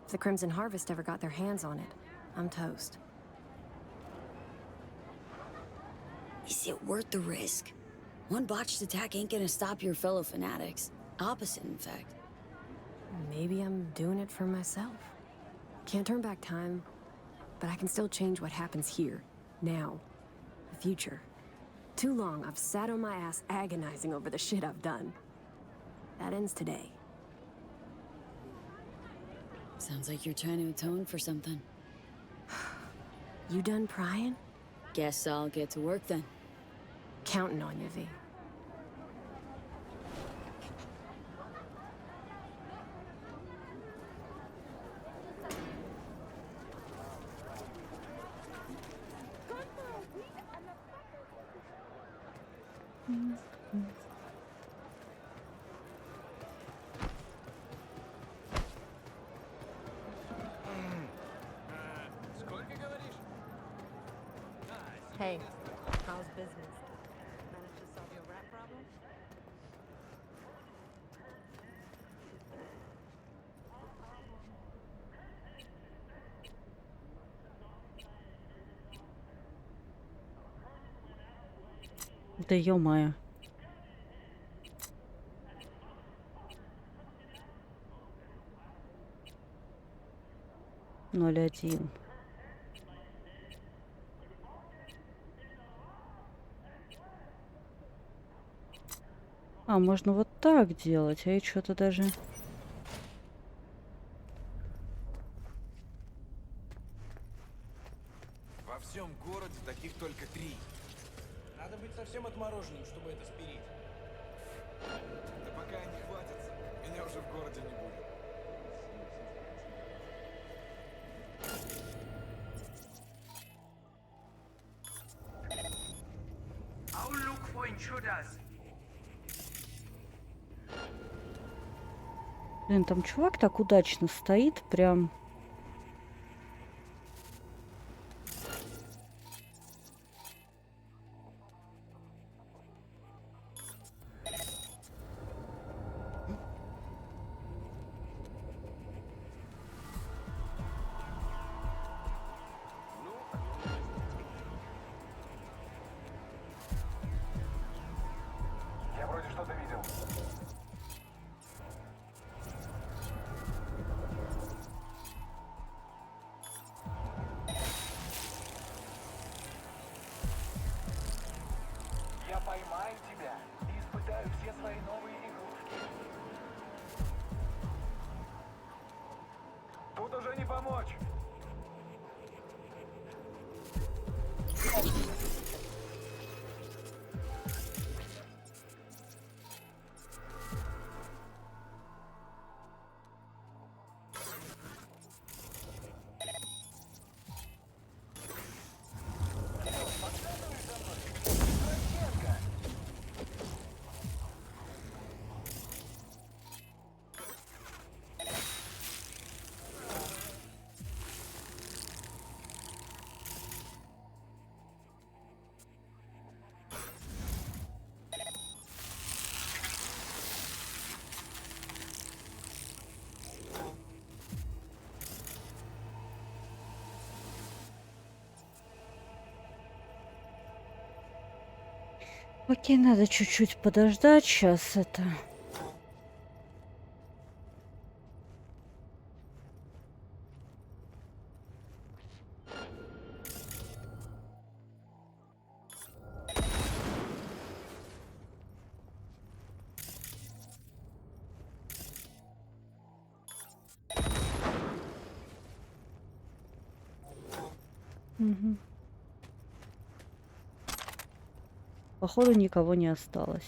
If the Crimson Harvest ever got their hands on it, I'm toast. Is it worth the risk? One botched attack ain't gonna stop your fellow fanatics. Opposite, in fact. Maybe I'm doing it for myself. Can't turn back time, but I can still change what happens here, now, the future. Too long I've sat on my ass agonizing over the shit I've done. That ends today. Sounds like you're trying to atone for something. You done prying? Guess I'll get to work then. Counting on you, V. Hey, how's business? Managed to solve your rat problem? Да ё-моё. Ноль один. А, можно вот так делать, а я что-то даже... Во всем городе таких только 3. Надо быть совсем отмороженным, чтобы это спирить. Да пока они хватятся, меня уже в городе не будет. I'll look for intruders. Блин, там чувак так удачно стоит, прям... Я вроде что-то видел. Я поймаю тебя и испытаю все свои новые игрушки. Тут уже не помочь. Окей, надо чуть-чуть подождать. Сейчас это... Угу. Походу, никого не осталось.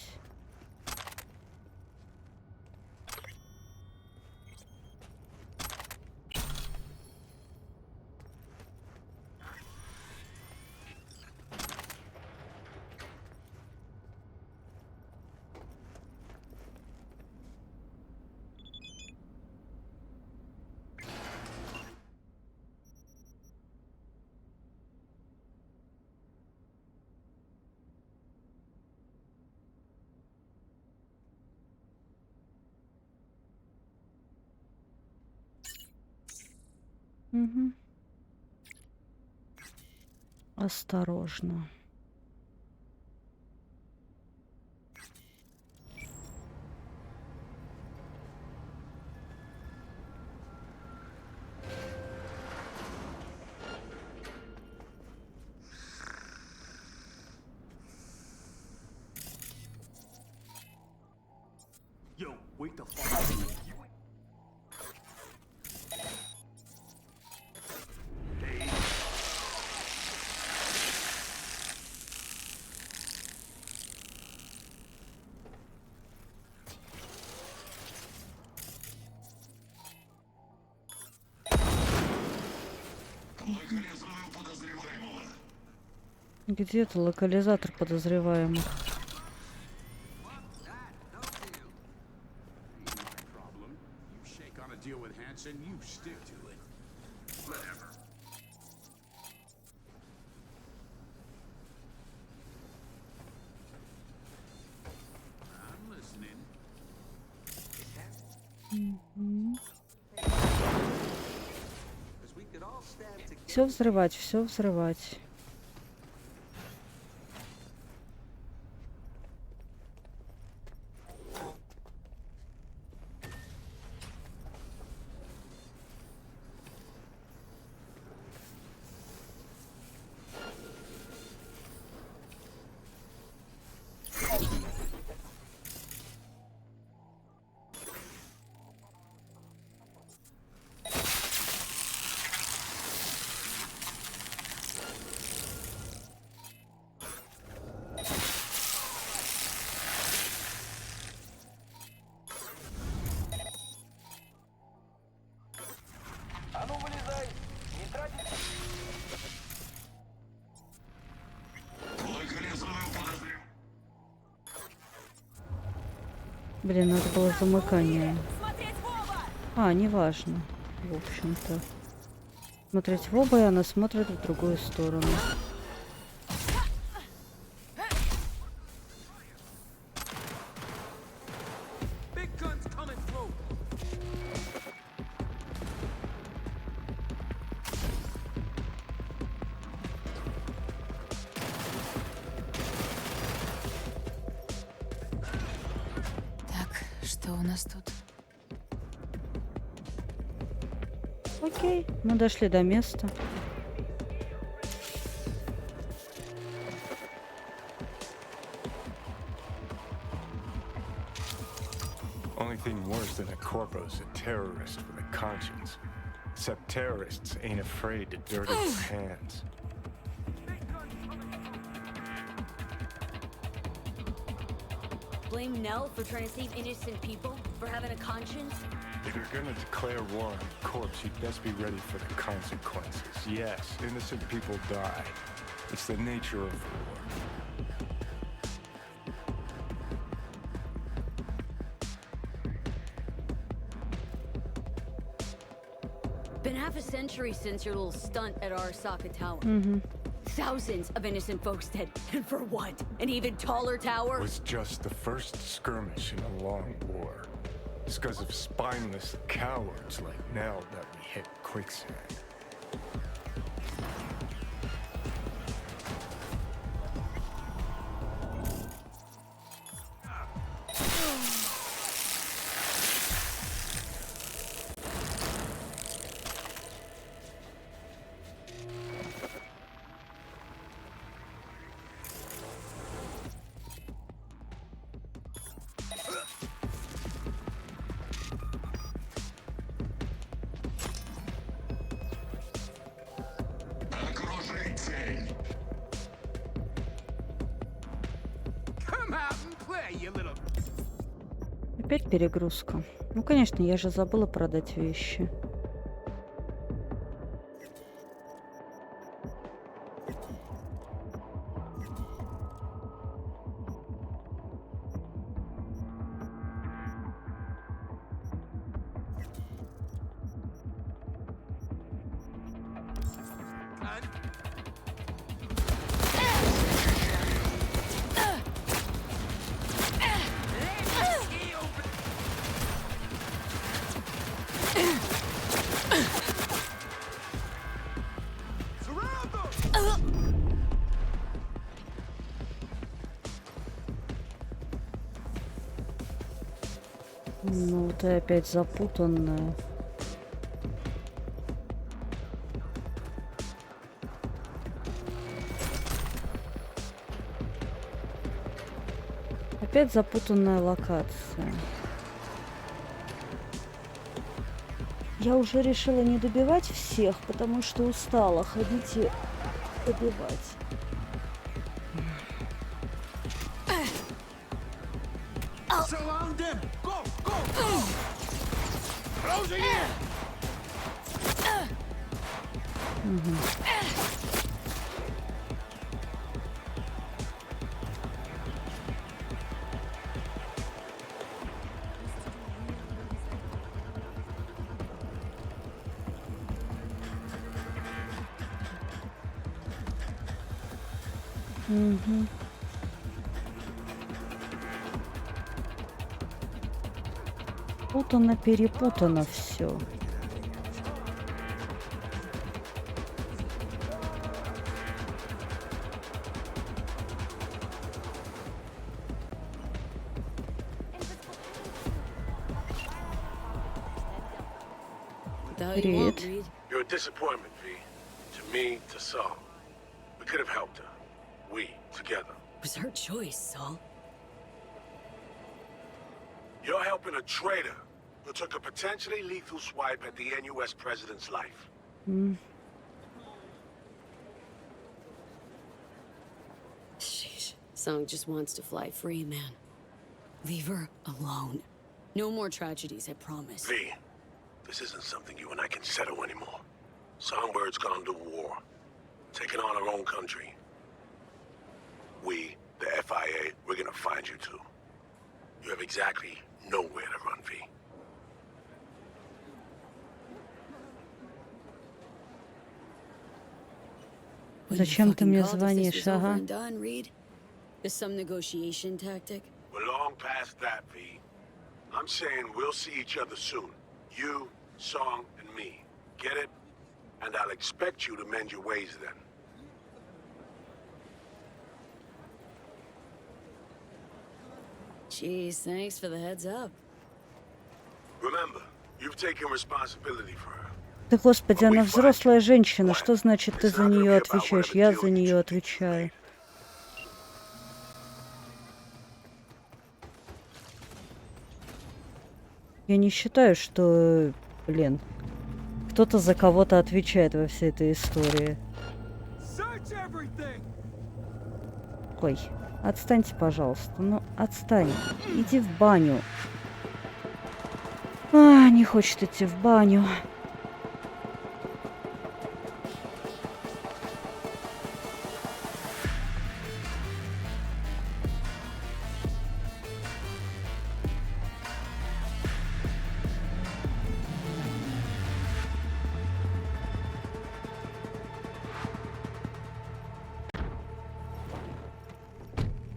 Угу. Осторожно. Yo, wake the fuck up. Где-то локализатор подозреваемых. Все взрывать, все взрывать. Блин, надо было замыкание. А, неважно. В общем-то. Смотреть в оба, и она смотрит в другую сторону. Что у нас тут? Окей, мы дошли до места. Only thing worse than a corpo is a terrorist with a conscience. Except terrorists ain't afraid to dirty their hands. Blame Nell for trying to save innocent people? For having a conscience? If you're gonna declare war on a corpse, you'd best be ready for the consequences. Yes, innocent people die. It's the nature of war. Been half a century since your little stunt at Arasaka Tower. Thousands of innocent folks dead. And for what? An even taller tower? It was just the first skirmish in a long war. It's because of spineless cowards like Nell that we hit quicksand. Опять перегрузка. Ну, конечно, я же забыла продать вещи. Ну, ты опять запутанная. Опять запутанная локация. Я уже решила не добивать всех, потому что устала ходить и добивать. Surround them! Go! Go! Go! Closing in! Путано-перепутано все. Reed. You're a disappointment, V. To me, to Saul. We could have helped her. We, together. It was her choice, Saul. You're helping a traitor who took a potentially lethal swipe at the NUS president's life. Sheesh. Song just wants to fly free, man. Leave her alone. No more tragedies, I promise. V, this isn't something you and I can settle anymore. Songbird's gone to war, taking on our own country. We, the FIA, we're gonna find you too. You have exactly nowhere to run, V. Зачем ты мне звонишь, ага? Is some negotiation tactic? We're long past that, V. I'm saying we'll see each other soon. You, Song, and me. Get it? And I'll expect you to mend your ways then. Jeez, thanks for the heads up. Remember, you've taken responsibility for her. Да господи, она взрослая женщина. Что значит ты за нее отвечаешь? Я за нее отвечаю. Я не считаю, что, блин, кто-то за кого-то отвечает во всей этой истории. Ой, отстаньте, пожалуйста. Ну, отстань. Иди в баню. А, не хочет идти в баню.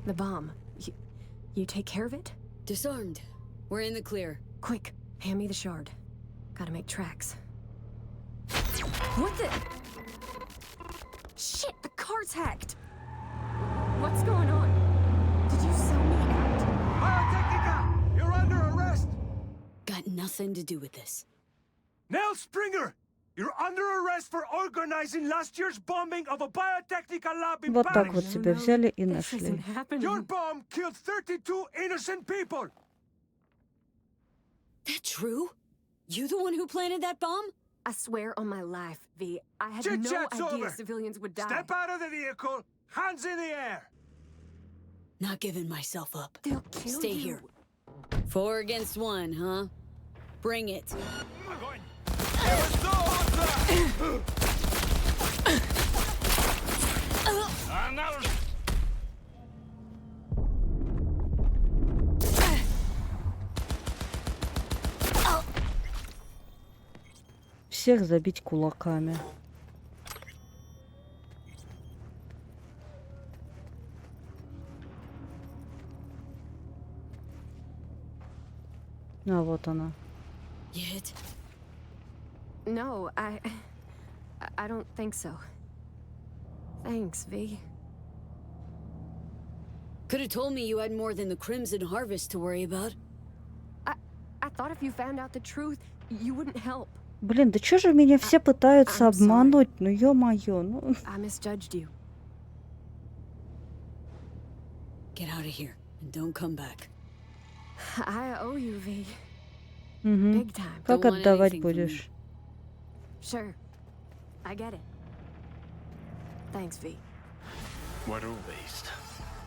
The bomb. You take care of it? Disarmed. We're in the clear. Quick, hand me the shard. Gotta make tracks. What the? Shit, the car's hacked! What's going on? Did you sell me out? Pyrotechnica! You're under arrest! Got nothing to do with this. Nell Springer! You're under arrest for organizing last year's bombing of a Biotechnica lab in Вот так Paris. вот тебя взяли и нашли. Your bomb killed 32 innocent people! That true? You the one who planted that bomb? I swear on my life, V. I had Chit no chat's idea over. civilians would die. Step out of the vehicle, hands in the air! Not giving myself up. They'll kill Stay you. here. 4 against 1, huh? Bring it. Всех забить кулаками. А вот она. Yet. No, I don't think so. Thanks, V. Could have told me you had more than the Crimson Harvest to worry about. I thought if you found out the truth, you wouldn't help. Блин, да чё же меня все пытаются обмануть? Ну ё-моё, ну... I misjudged you. Get out of here and don't come back. I owe you, V. Угу. Big time. Как отдавать будешь? Sure. I get it. Thanks, V. What a waste.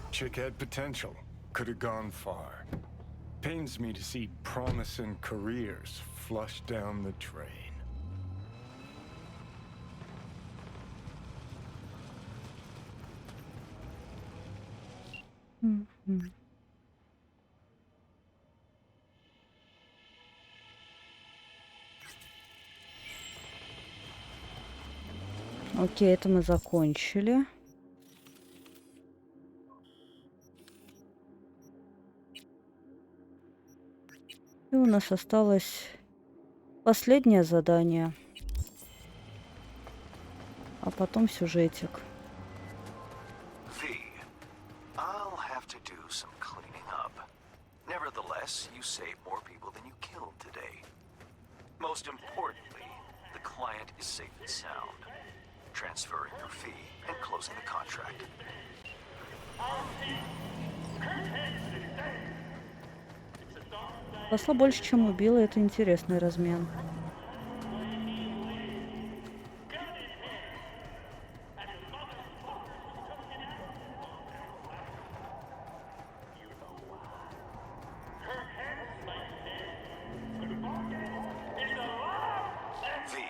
Chick had potential. Could have gone far. Pains me to see promising careers flushed down the drain. Мгм. Окей, это мы закончили. И у нас осталось последнее задание, а потом сюжетик. V, I'll have to do some cleaning up. Nevertheless, you saved more people than you killed today. Most importantly, the client is safe and sound. Transferring your fee and closing the contract. Спасла больше, чем убила. Это интересный размен. V,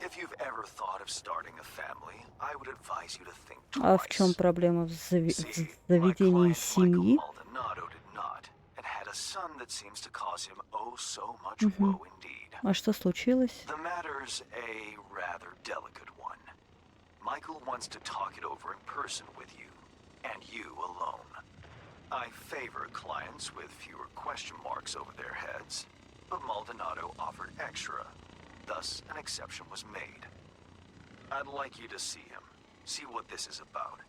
if you've ever thought of starting a family, I would advise you to think А в чем twice. проблема в See, my заведении client Michael семьи? Maldonado did not, and had a son that seems to cause him oh so much Мгм. woe indeed. А что случилось? The matter's a rather delicate one. Michael wants to talk it over in person with you, and you alone. I favor clients with fewer question marks over their heads, but Maldonado offered extra. Thus, an exception was made. I'd like you to see him, see what this is about.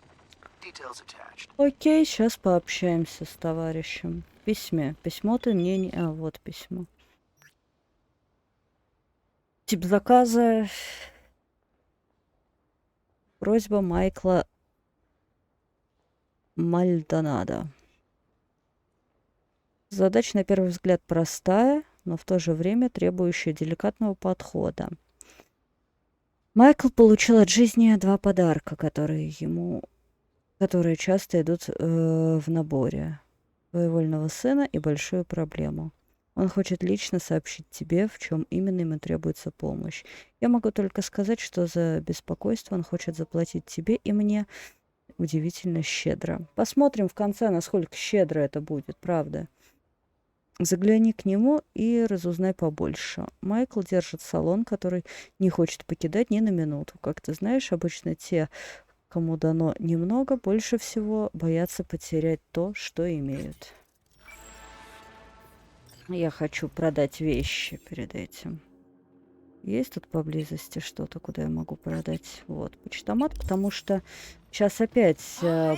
Details attached. Окей, сейчас пообщаемся с товарищем. В письме. Письмо ты мне не... А, вот письмо. Тип заказа. Просьба Майкла Мальдонадо. Задача, на первый взгляд, простая, но в то же время требующая деликатного подхода. Майкл получил от жизни 2 подарка, которые часто идут в наборе. Своевольного сына и большую проблему. Он хочет лично сообщить тебе, в чем именно ему требуется помощь. Я могу только сказать, что за беспокойство он хочет заплатить тебе и мне удивительно щедро. Посмотрим в конце, насколько щедро это будет, правда. Загляни к нему и разузнай побольше. Майкл держит салон, который не хочет покидать ни на минуту. Как ты знаешь, обычно те, кому дано немного, больше всего боятся потерять то, что имеют. Я хочу продать вещи перед этим. Есть тут поблизости что-то, куда я могу продать? Вот, почтомат, потому что сейчас опять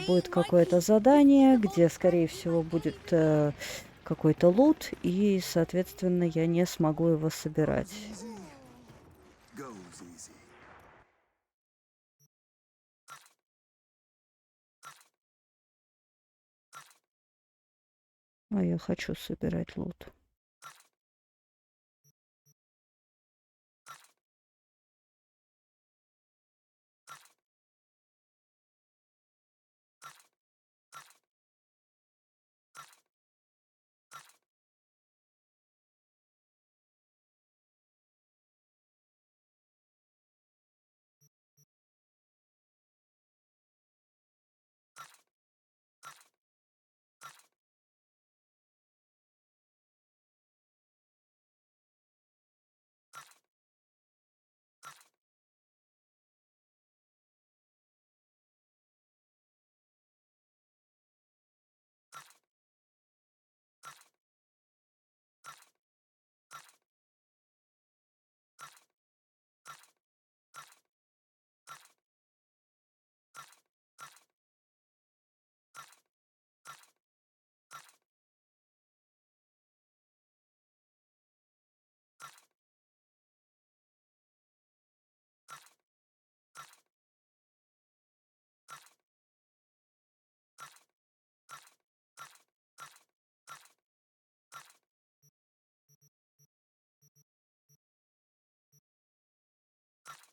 будет какое-то задание, где, скорее всего, будет какой-то лут, и, соответственно, я не смогу его собирать. А я хочу собирать лут.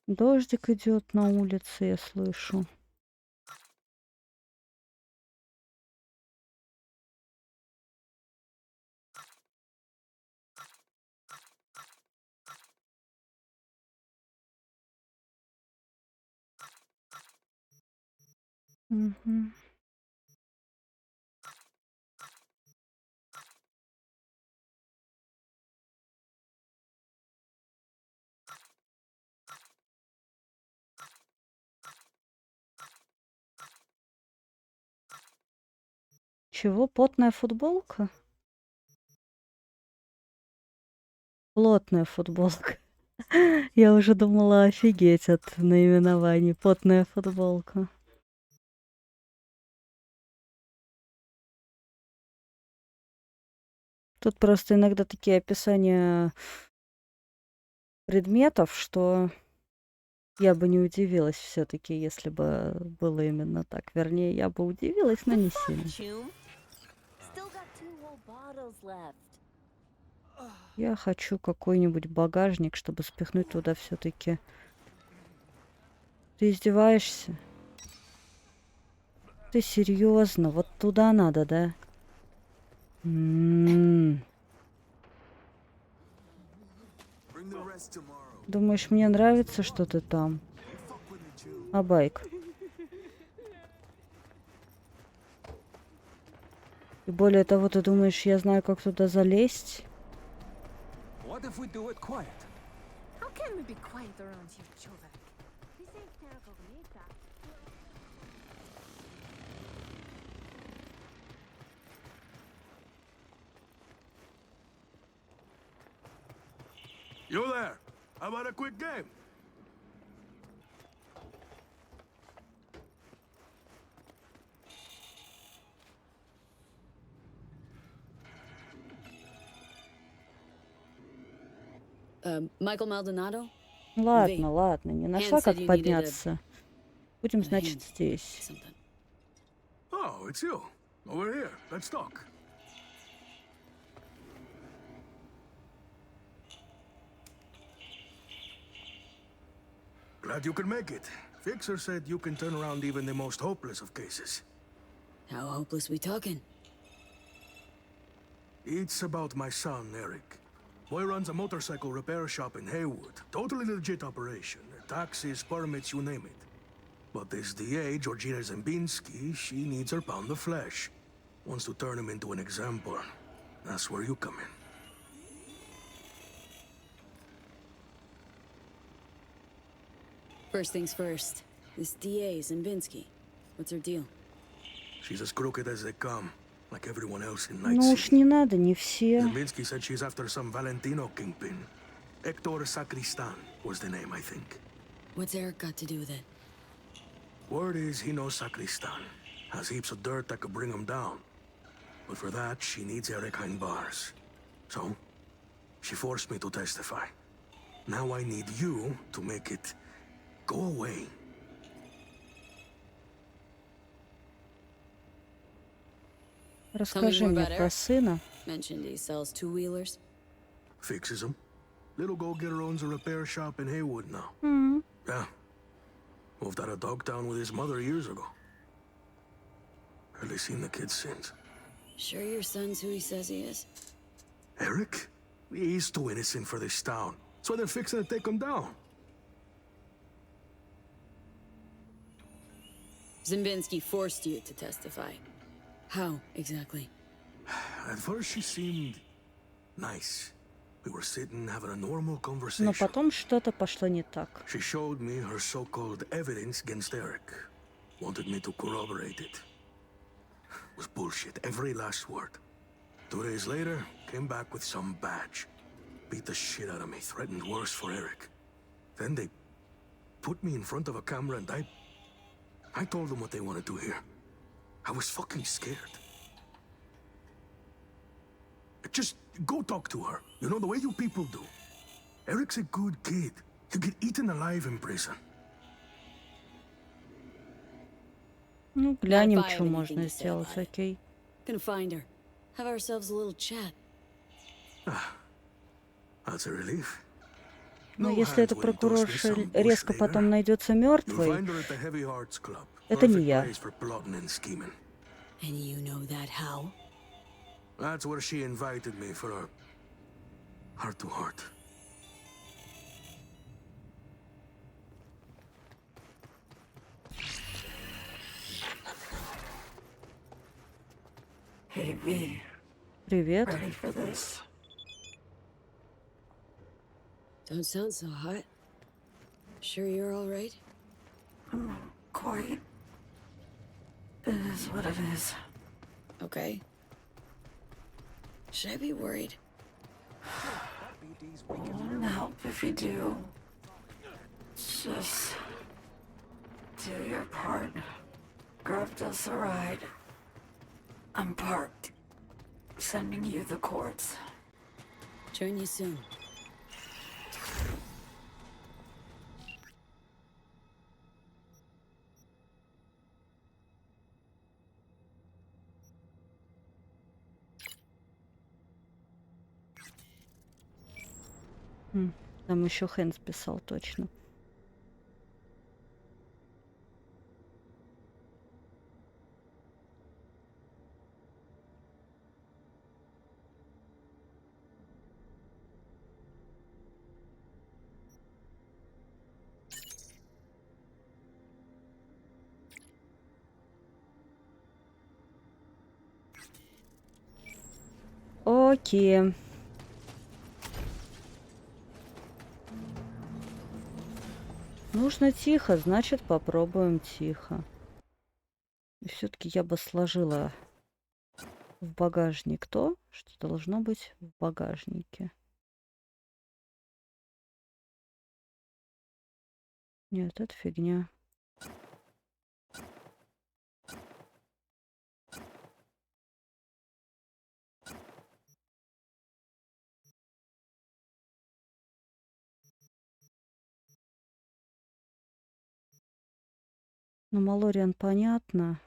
Дождик идет на улице, я слышу. Мгм. Чего? Потная футболка? Плотная футболка. Я уже думала, офигеть от наименований. Потная футболка. Тут просто иногда такие описания предметов, что я бы не удивилась все-таки, если бы было именно так. Вернее, я бы удивилась, но не сильно. Я хочу какой-нибудь багажник, чтобы спихнуть туда все-таки. Ты издеваешься? Ты серьезно? Вот туда надо, да? Думаешь, мне нравится, что ты там? А байк? И более того, ты думаешь, я знаю, как туда залезть? What if we do it quiet? How can we be quiet around here, чувак? You there? How about a quick game? Michael Maldonado? Ладно, ладно, не нашла, как подняться. Будем, значит, здесь. Oh, it's you. Over here. Let's talk. Glad you could make it. Fixer said you can turn around even the most hopeless of cases. How hopeless we talking? It's about my son, Eric. Boy runs a motorcycle repair shop in Haywood. Totally legit operation. Taxes, permits, you name it. But this DA, Georgina Zembinski, she needs her pound of flesh. Wants to turn him into an example. That's where you come in. First things first. This DA, Zembinski. What's her deal? She's as crooked as they come, like everyone else in Night Ну уж City. не надо, не все. Zembinski said she's after some Valentino kingpin. Hector Sacristan was the name, I think. What's Eric got to do with it? Word is he knows Sacristan. Has heaps of dirt that could bring him down. But for that, she needs Eric behind bars. So, she forced me to testify. Now I need you to make it go away. Расскажи мне про сына. Mentioned he sells two-wheelers. Fixes them. Little go-getter owns a repair shop in Haywood now. Yeah. Moved out of Dogtown with his mother years ago. Hardly seen the kid since. Sure your son's who he says he is? Eric? He's too innocent for this town. That's why they're fixing to take him down. Zembinski forced you to testify. How, exactly? At first she seemed nice. We were sitting having a normal Но conversation. потом что-то пошло не так. She showed me her so-called evidence against Eric. Wanted me to corroborate it. It was bullshit, every last word. 2 days later, came back with some badge. Beat the shit out of me, threatened worse for Eric. Then they put me in front of a camera and I told them what they wanted to hear. I was fucking scared. Just go talk to her. You know, the way you people do. Eric's a good kid. He'll get eaten alive in prison. Ну, глянем, что можно сделать, окей. Gonna find her. Have ourselves a little chat. That's a relief. Но если эта прокурорша резко потом найдется мертвой, это не я. And you know that how? That's where she invited me for a heart-to-heart. Hey, V. Привет. Ready for this? Don't sound so hot. Sure you're all right? Quite. It is what it is. okay? Should I be worried? Won't help if you do. Just do your part. Grabbed us a ride. I'm parked. Sending you the cords. Join you soon. Там еще Хэнс писал, точно. Окей. Нужно тихо, значит, попробуем тихо. И все-таки я бы сложила в багажник то, что должно быть в багажнике. Нет, это фигня. Ну, Малориан понятно.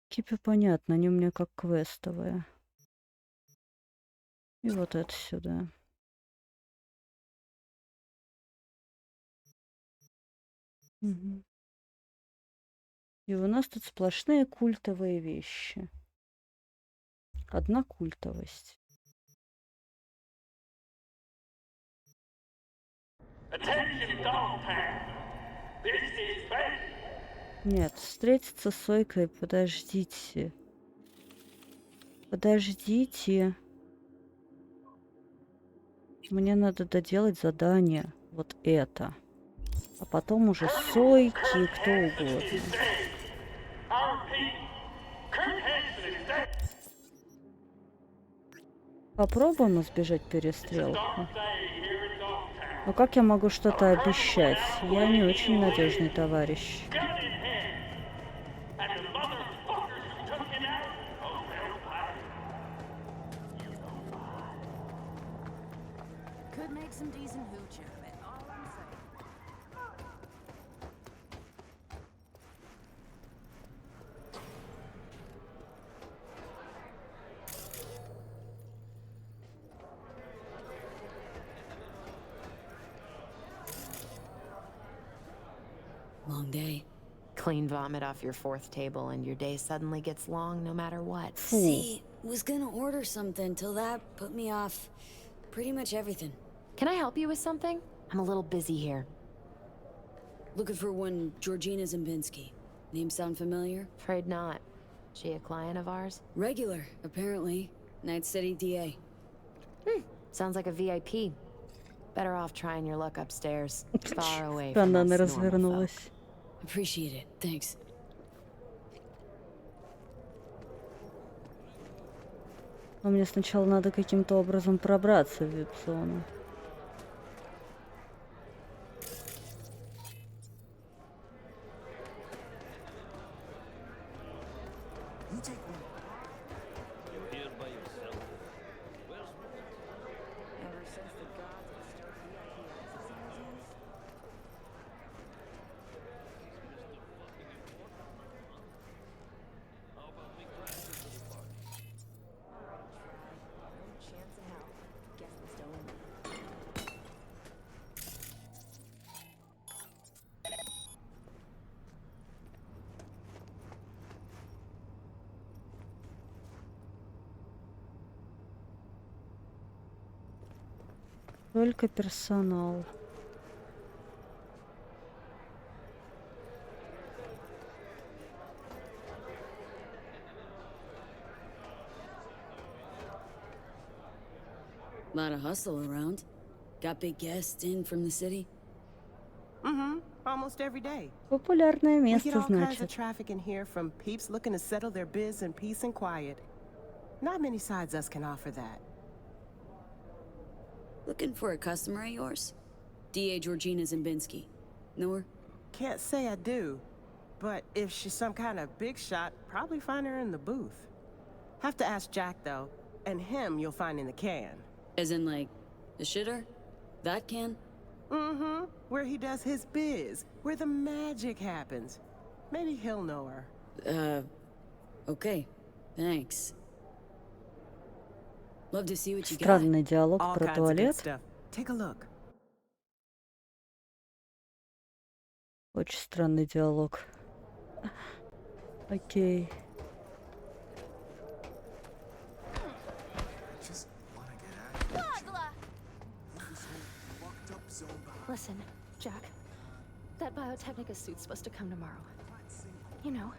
Кипи понятно, они у меня как квестовые. И вот это сюда. Мгм. И у нас тут сплошные культовые вещи. Одна культовость. Нет, встретиться с Сойкой, подождите. Подождите. Мне надо доделать задание. Вот это. А потом уже Сойки, кто угодно. Попробуем избежать перестрелки. Но как я могу что-то обещать? Я не очень надежный товарищ. Could make some decent hooch out of it, all I'm saying. Long day. Clean vomit off your fourth table and your day suddenly gets long no matter what. See, was gonna order something till that put me off pretty much everything. Can I help you with something? I'm a little busy here. Looking for one Georgina Zembinski. Name sound familiar? Afraid not. She a client of ours? Regular, apparently. Night City DA. Sounds like a VIP. Better off trying your luck upstairs. Far away from Она us normal folk. развернулась. Appreciate it. Thanks. Но мне сначала надо каким-то образом пробраться в вип-зону. Только персонал. Lot of hustle around. Got big guests in from the city? Mm-hmm. Almost every day. Популярное We место, get all kinds of значит. traffic in here from peeps looking to settle their biz in peace and quiet. Not many sides us can offer that. Looking for a customer of yours? DA Georgina Zimbinski. Know her? Can't say I do, but if she's some kind of big shot, probably find her in the booth. Have to ask Jack, though, and him you'll find in the can. As in, like, the shitter? That can? Mm-hmm. Where he does his biz, where the magic happens. Maybe he'll know her. Okay. Thanks. Love to see what you got. Странный диалог All про kinds of good туалет. stuff. Take a look. Очень странный диалог. Окей. Listen, Jack. That Biotechnica suit's supposed to come tomorrow. You know,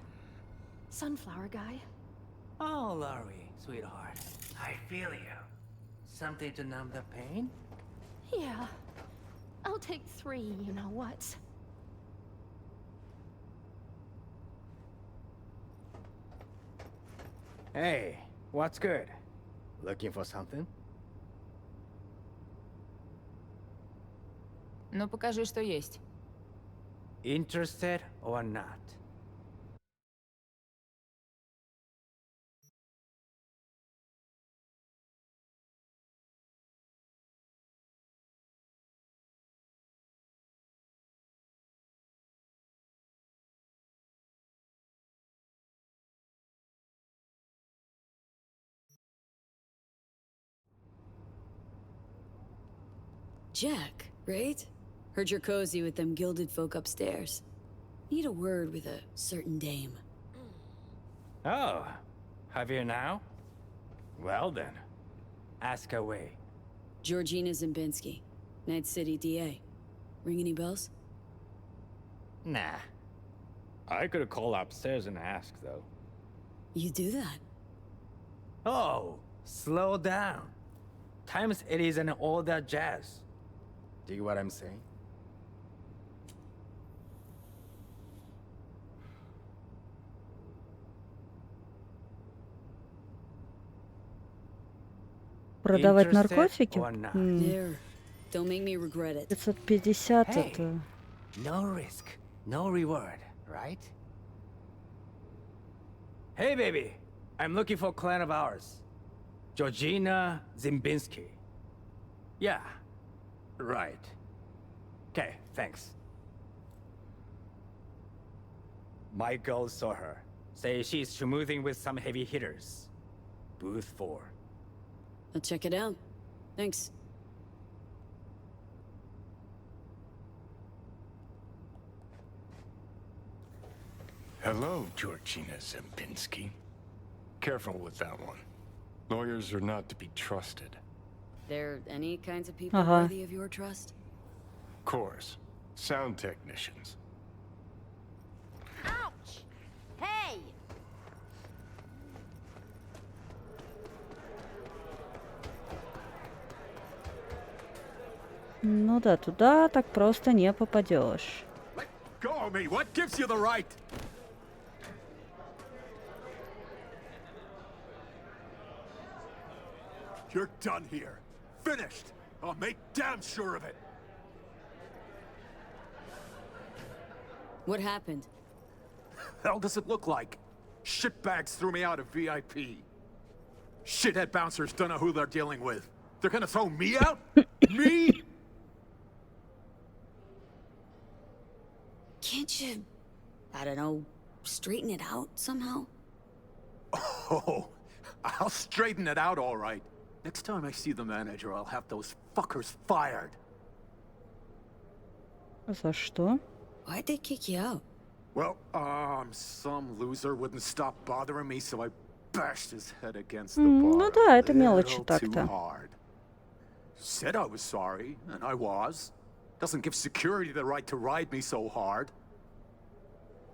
sunflower guy. Oh, Laurie, sweetheart. I feel you. Something to numb the pain? Yeah. I'll take 3, you know what. Hey, what's good? Looking for something? Ну, покажи, что есть. Interested or not? Jack, right? Heard you're cozy with them gilded folk upstairs. Need a word with a certain dame. Oh, Javier now? Well then, ask away. Georgina Zimbinski, Night City DA. Ring any bells? Nah. I could call upstairs and ask, though. You do that? Oh, slow down. Times it isn't all that jazz. Dig what I'm saying? Продавать наркотики? There. Don't make me regret it. 550 Hey, это... no risk, no reward, right? Hey, baby. I'm looking for a client of ours. Georgina Zimbinski. Yeah, right. Okay, thanks. My girl saw her. Say she's schmoozing with some heavy hitters. Booth 4. I'll check it out. Thanks. Hello, Georgina Zimbinski. Careful with that one. Lawyers are not to be trusted. There any kinds of people Uh-huh. worthy of your trust? Of course. Sound technicians. Ouch! Hey! Ну да, туда так просто не попадешь. Go of me! What gives you the right? You're done here. Finished. I'll make damn sure of it. What happened? Hell does it look like? Shitbags threw me out of VIP. Shithead bouncers don't know who they're dealing with. They're gonna throw me out? Me? Can't you, I don't know, straighten it out somehow? Oh, I'll straighten it out all right. Next time I see the manager, I'll have those fuckers fired. За что? Why'd they kick you out? Well, some loser wouldn't stop bothering me, so I bashed his head against the bar Ну да, это a мелочи little too так-то. hard. Said I was sorry, and I was. Doesn't give security the right to ride me so hard.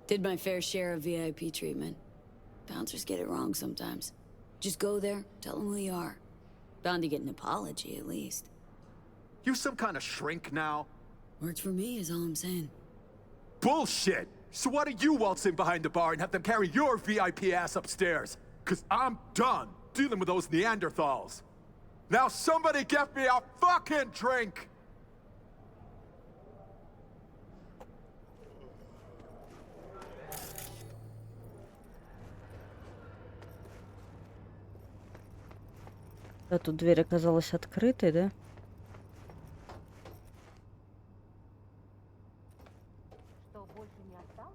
Did my fair share of VIP treatment. Bouncers get it wrong sometimes. Just go there, tell them who you are. Bound to get an apology, at least. You some kind of shrink now? Works for me is all I'm saying. Bullshit! So why don't you waltz in behind the bar and have them carry your VIP ass upstairs? Cause I'm done dealing with those Neanderthals. Now somebody get me a fucking drink! Да, тут дверь оказалась открытой, да? Что, больше не осталось?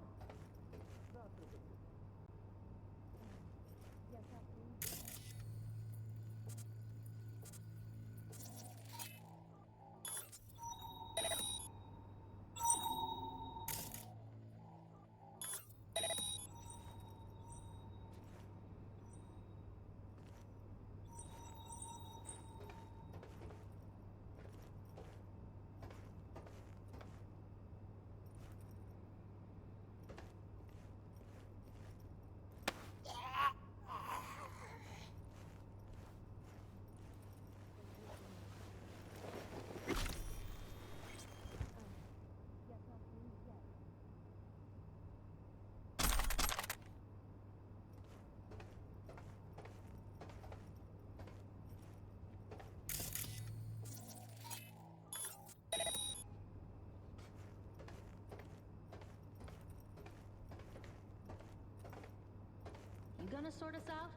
You gonna sort us out?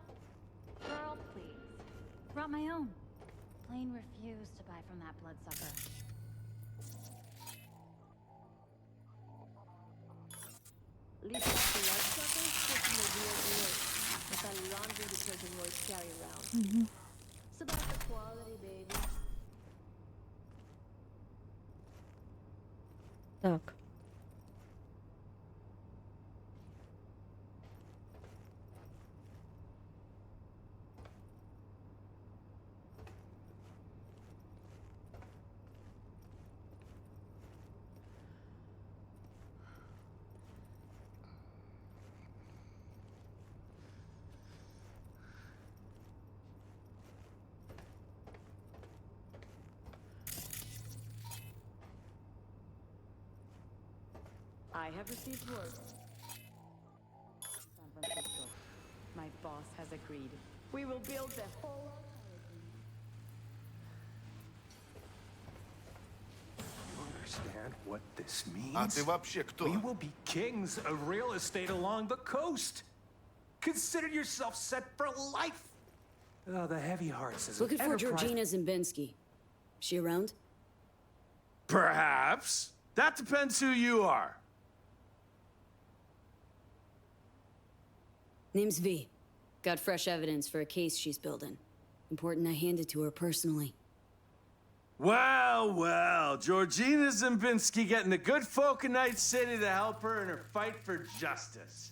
Girl, please. Brought my own. Plain refuse to buy from that bloodsucker. Lisa, bloodsuckers put in the real deal. With that laundry detergent Royce carry around. It's about the quality, baby. Так. I have received word. San Francisco. My boss has agreed. We will build the whole. You understand what this means? А ты вообще кто? We will be kings of real estate along the coast. Consider yourself set for life. Oh, the heavy hearts is Looking for Georgina Zimbinski. She around? Perhaps. That depends who you are. Name's V. Got fresh evidence for a case she's building. Important I hand it to her personally. Well, well, Georgina Zimbinski getting the good folk of Night City to help her in her fight for justice.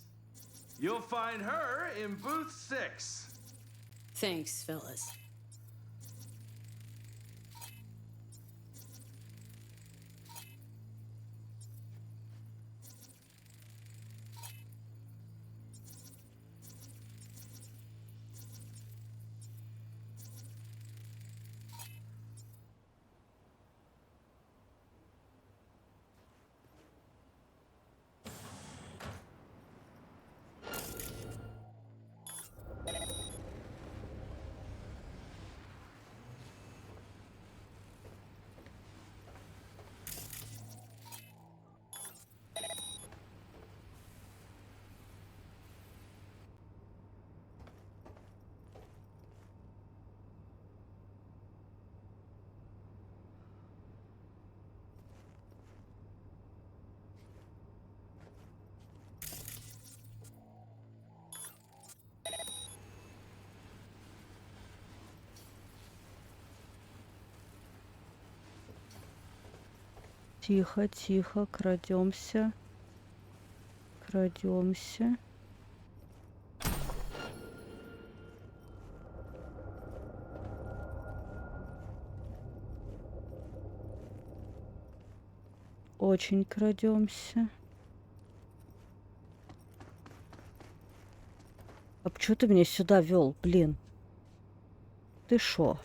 You'll find her in booth 6. Thanks, fellas. Тихо, тихо, крадемся. Крадемся. Очень крадемся. А почему ты меня сюда вел, блин? Ты шо?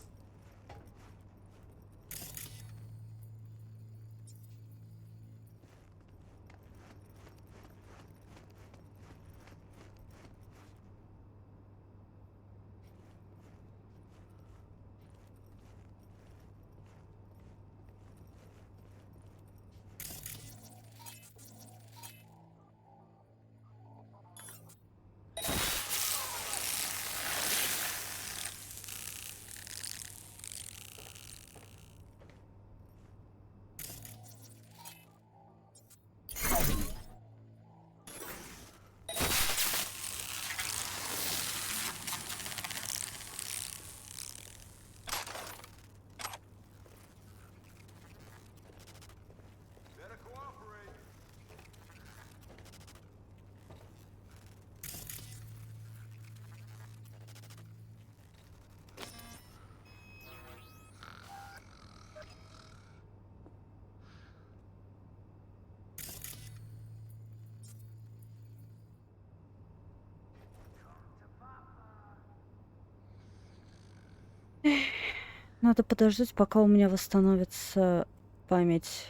Надо подождать, пока у меня восстановится память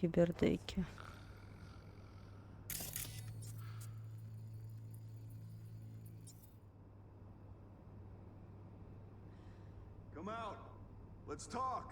кибердейки. Come out. Let's talk.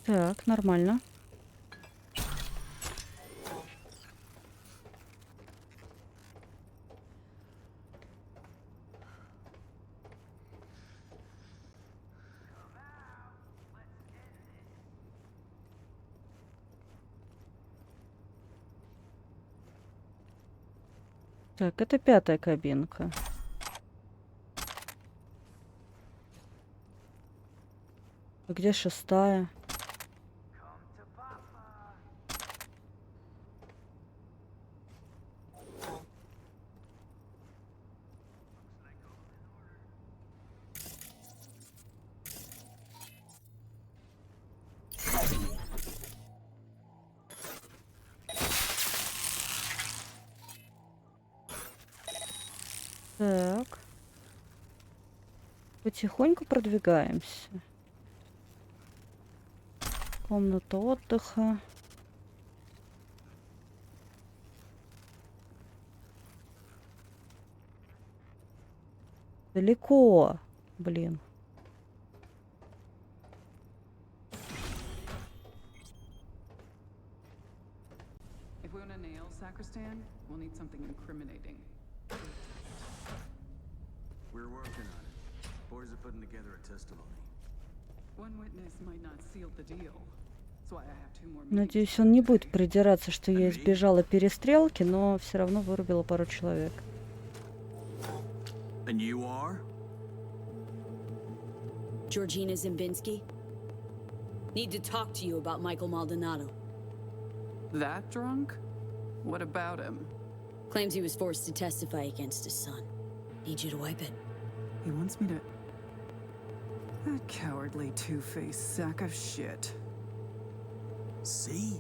Так, нормально. Так, это 5-я кабинка. А где 6-я? Так. Потихоньку продвигаемся. Комната отдыха. Далеко, блин. If we want to nail Sacristan, we'll need something incriminating. We're working on it. Boys are putting together a testimony. One witness might not seal the deal. That's why I have 2 more meetings. Надеюсь, он не будет придираться, что я избежала перестрелки, но все равно вырубила пару человек. And you are? Georgina Zimbinski? Need to talk to you about Michael Maldonado. That drunk? What about him? Claims he was forced to testify against his son. Need you to wipe it. He wants me to... That cowardly two-faced sack of shit. See?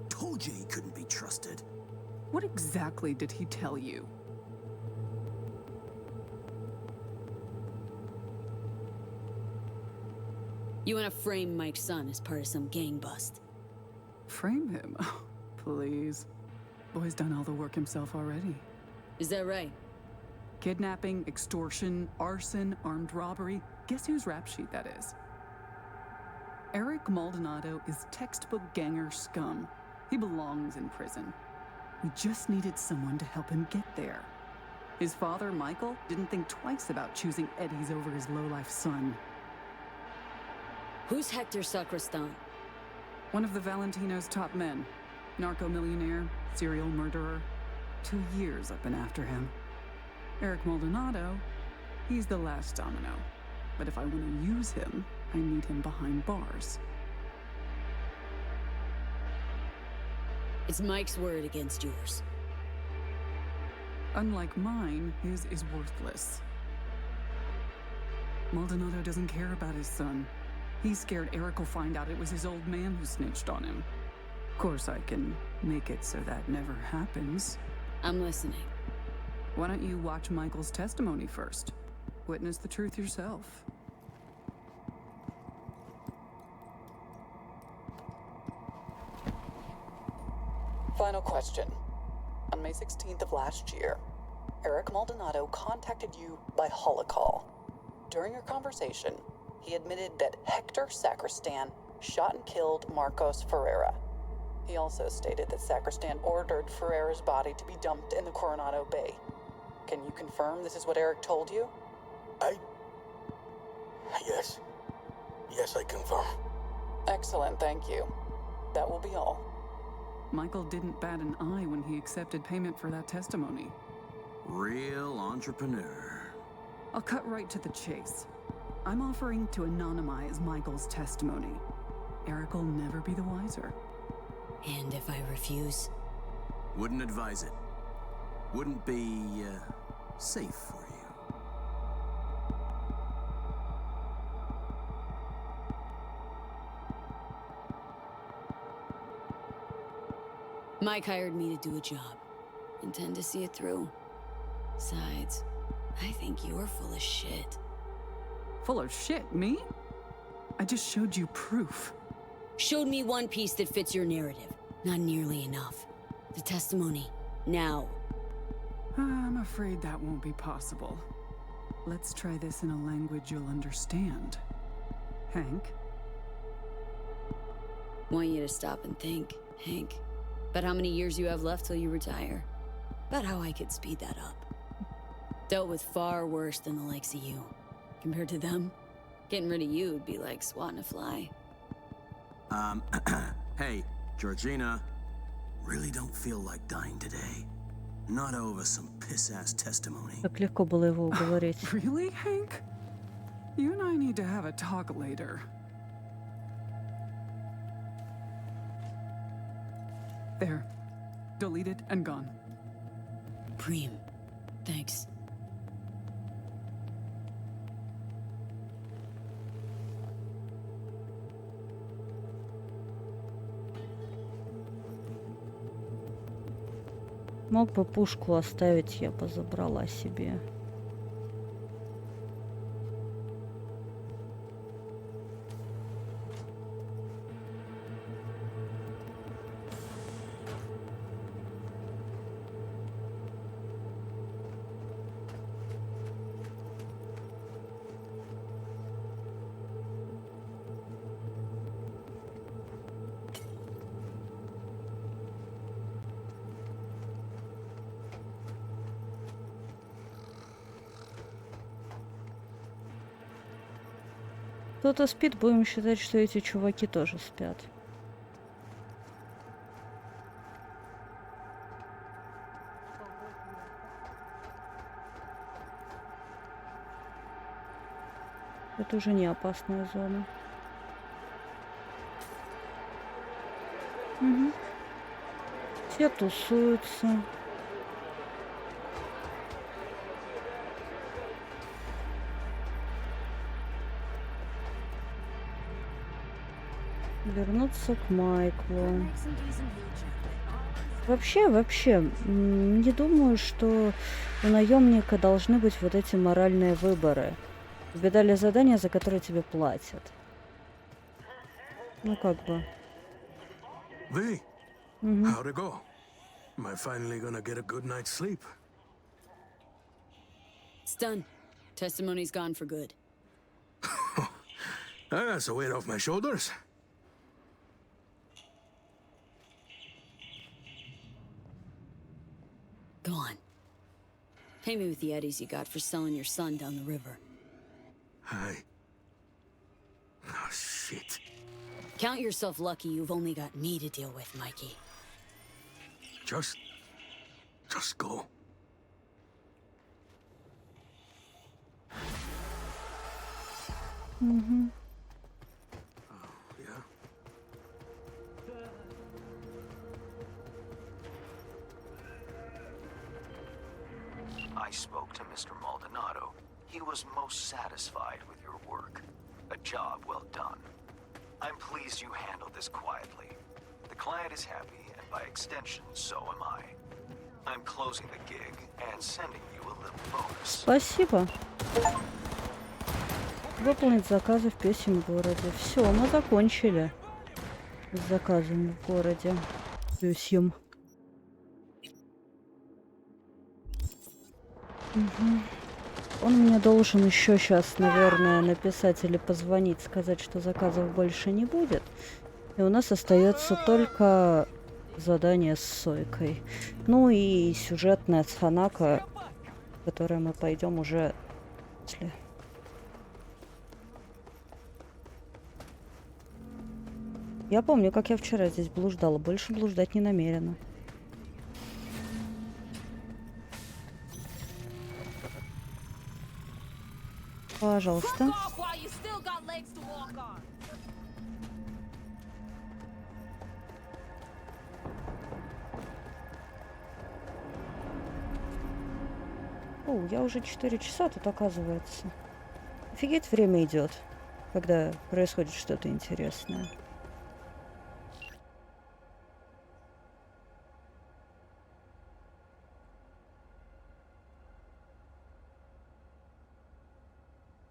Told you he couldn't be trusted. What exactly did he tell you? You want to frame Mike's son as part of some gang bust. Frame him? Please. Boy's done all the work himself already. Is that right? Kidnapping, extortion, arson, armed robbery. Guess whose rap sheet that is? Eric Maldonado is textbook ganger scum. He belongs in prison. We just needed someone to help him get there. His father, Michael, didn't think twice about choosing Eddie's over his lowlife son. Who's Hector Sacristan? One of the Valentino's top men. Narco-millionaire, serial murderer. 2 years I've been after him. Eric Maldonado, he's the last domino. But if I want to use him, I need him behind bars. It's Mike's word against yours. Unlike mine, his is worthless. Maldonado doesn't care about his son. He's scared Eric will find out it was his old man who snitched on him. Of course, I can make it so that never happens. I'm listening. Why don't you watch Michael's testimony first? Witness the truth yourself. Final question. On May 16th of last year, Eric Maldonado contacted you by holocall. During your conversation, he admitted that Hector Sacristan shot and killed Marcos Ferreira. He also stated that Sacristan ordered Ferreira's body to be dumped in the Coronado Bay. Can you confirm this is what Eric told you? Yes. Yes, I confirm. Excellent, thank you. That will be all. Michael didn't bat an eye when he accepted payment for that testimony. Real entrepreneur. I'll cut right to the chase. I'm offering to anonymize Michael's testimony. Eric will never be the wiser. And if I refuse? Wouldn't advise it. Wouldn't be, safe for you. Mike hired me to do a job. Intend to see it through. Besides, I think you're full of shit. Full of shit, me? I just showed you proof. Showed me one piece that fits your narrative. Not nearly enough. The testimony. Now. I'm afraid that won't be possible. Let's try this in a language you'll understand. Hank? Want you to stop and think, Hank. About how many years you have left till you retire. About how I could speed that up. Dealt with far worse than the likes of you. Compared to them, getting rid of you would be like swatting a fly. Hey, Georgina. Really don't feel like dying today. Not over some piss-ass testimony. Так легко было его уговорить. Really, Hank? You and I need to have a talk later. There. Deleted and gone. Preem. Thanks. Мог бы пушку оставить, я бы забрала себе. Кто-то спит, будем считать, что эти чуваки тоже спят. Это уже не опасная зона. Угу. Все тусуются. Вернуться к Майклу. Вообще, не думаю, что у наемника должны быть вот эти моральные выборы. Тебе дали задание, за которое тебе платят. Ну как бы. V, how'd it go? Am I finally gonna get a good night's sleep? It's done. Testimony's gone for good. That's a weight off my shoulders. Go on. Pay me with the eddies you got for selling your son down the river. Oh, shit. Count yourself lucky you've only got me to deal with, Mikey. Just go. Угу. I spoke to Mr. Maldonado. He was most satisfied with your work. A job well done. I'm pleased you handled this quietly. The client is happy, and by extension, so am I. I'm closing the gig and sending you a little bonus. Спасибо. Выполнить заказы в пёсьем городе. Все, мы закончили с заказами в городе пёсьем. Угу. Он мне должен еще сейчас, наверное, написать или позвонить, сказать, что заказов больше не будет. И у нас остается только задание с Сойкой. Ну и сюжетная с Ханако, в которое мы пойдем уже после. Я помню, как я вчера здесь блуждала. Больше блуждать не намерена. Пожалуйста. О, я уже 4 часа тут, оказывается. Офигеть, время идет, когда происходит что-то интересное.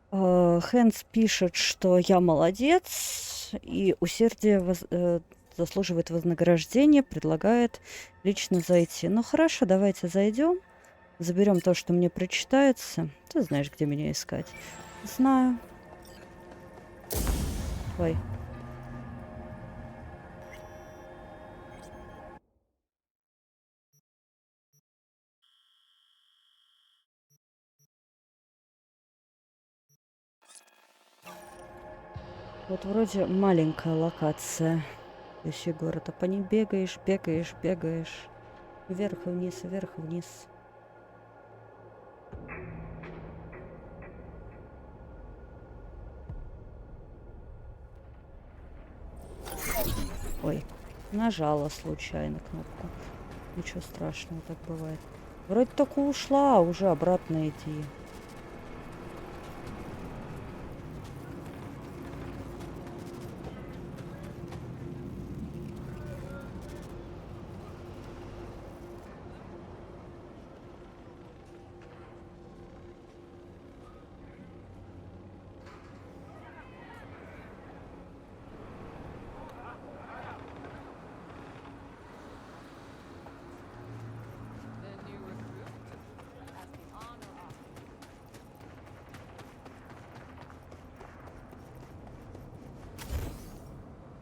Хэнс пишет, что я молодец, и усердие заслуживает вознаграждения, предлагает лично зайти. Ну хорошо, давайте зайдем, заберем то, что мне причитается. Ты знаешь, где меня искать. Знаю. Ой. Вот вроде маленькая локация. Ищи город, а по ней бегаешь, бегаешь, бегаешь. Вверх и вниз, вверх и вниз. Ой, нажала случайно кнопку. Ничего страшного, так бывает. Вроде только ушла, а уже обратно иди.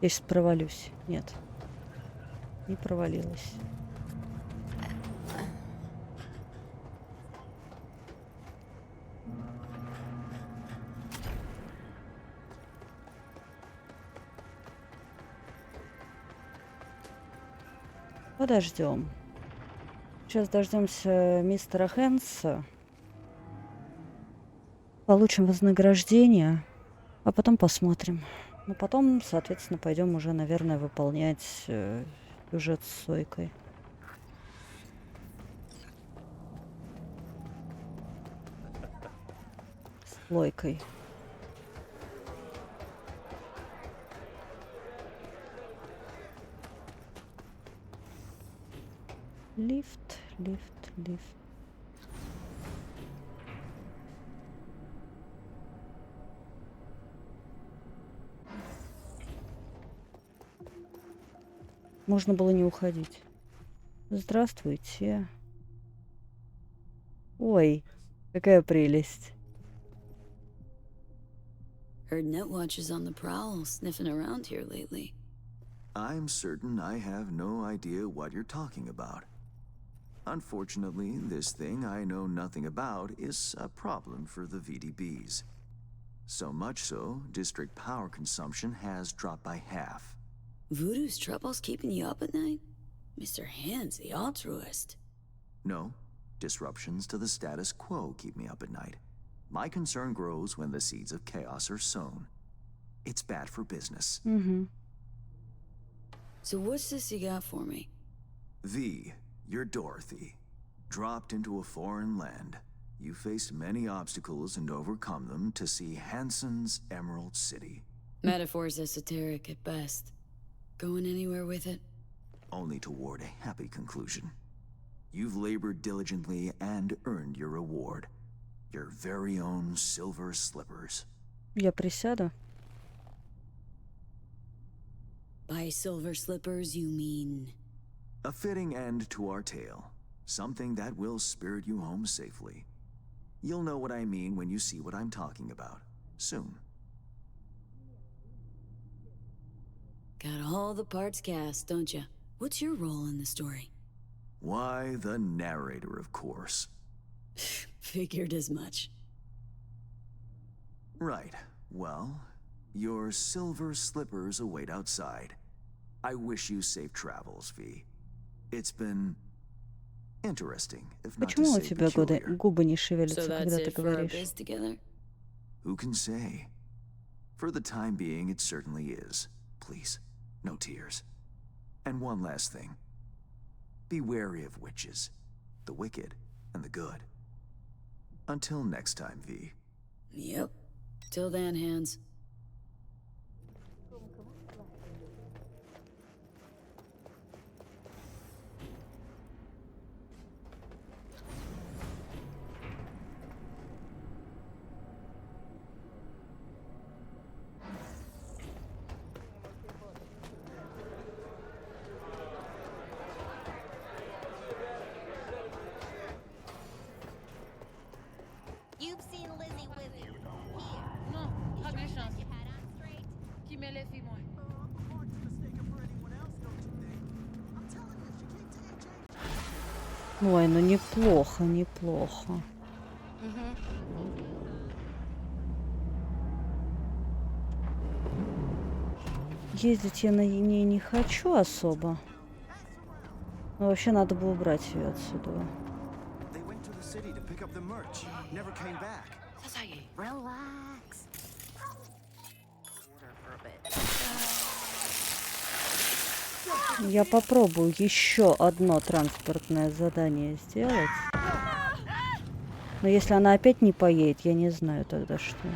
Я сейчас провалюсь. Нет. Не провалилась. Подождем. Сейчас дождемся мистера Хэнса. Получим вознаграждение, а потом посмотрим. Ну, потом, соответственно, пойдем уже, наверное, выполнять сюжет с Сойкой. С Лойкой. Лифт, лифт, лифт. Можно было не уходить. Здравствуйте. Ой, какая прелесть. Heard Netwatch is on the prowl, sniffing around here lately. I'm certain I have no idea what you're talking about. Unfortunately, this thing I know nothing about is a problem for the VDBs. So much so, district power consumption has dropped by half. Voodoo's trouble's keeping you up at night? Mr. Hands, the altruist. No, disruptions to the status quo keep me up at night. My concern grows when the seeds of chaos are sown. It's bad for business. Mm-hmm. So what's this you got for me? V, you're Dorothy. Dropped into a foreign land. You faced many obstacles and overcome them to see Hansen's Emerald City. Metaphor's esoteric at best. Going anywhere with it? Only toward a happy conclusion. You've labored diligently and earned your reward. Your very own silver slippers. Я присяду. By silver slippers, you mean? A fitting end to our tale. Something that will spirit you home safely. You'll know what I mean when you see what I'm talking about. Soon. Got all the parts cast, don't you? What's your role in the story? Why, the narrator, of course. Figured as much. Right. Well, your silver slippers await outside. I wish you safe travels, V. It's been interesting, if not to Почему у say тебя peculiar. губы не шевелятся, So когда that's ты it for our говоришь? biz together? Who can say? For the time being, it certainly is. Please, no tears. And one last thing. Be wary of witches. The wicked and the good. Until next time, V. Yep. Till then, hands. You've seen Lizzie Wizzy. Here. Non, pas de chance. Your head on straight. Qui me les fit moi? Ой, ну неплохо, неплохо. Ездить я на ней не хочу особо. Но вообще надо было убрать ее отсюда. Relax. Я попробую еще одно транспортное задание сделать. Но если она опять не поедет, я не знаю тогда что.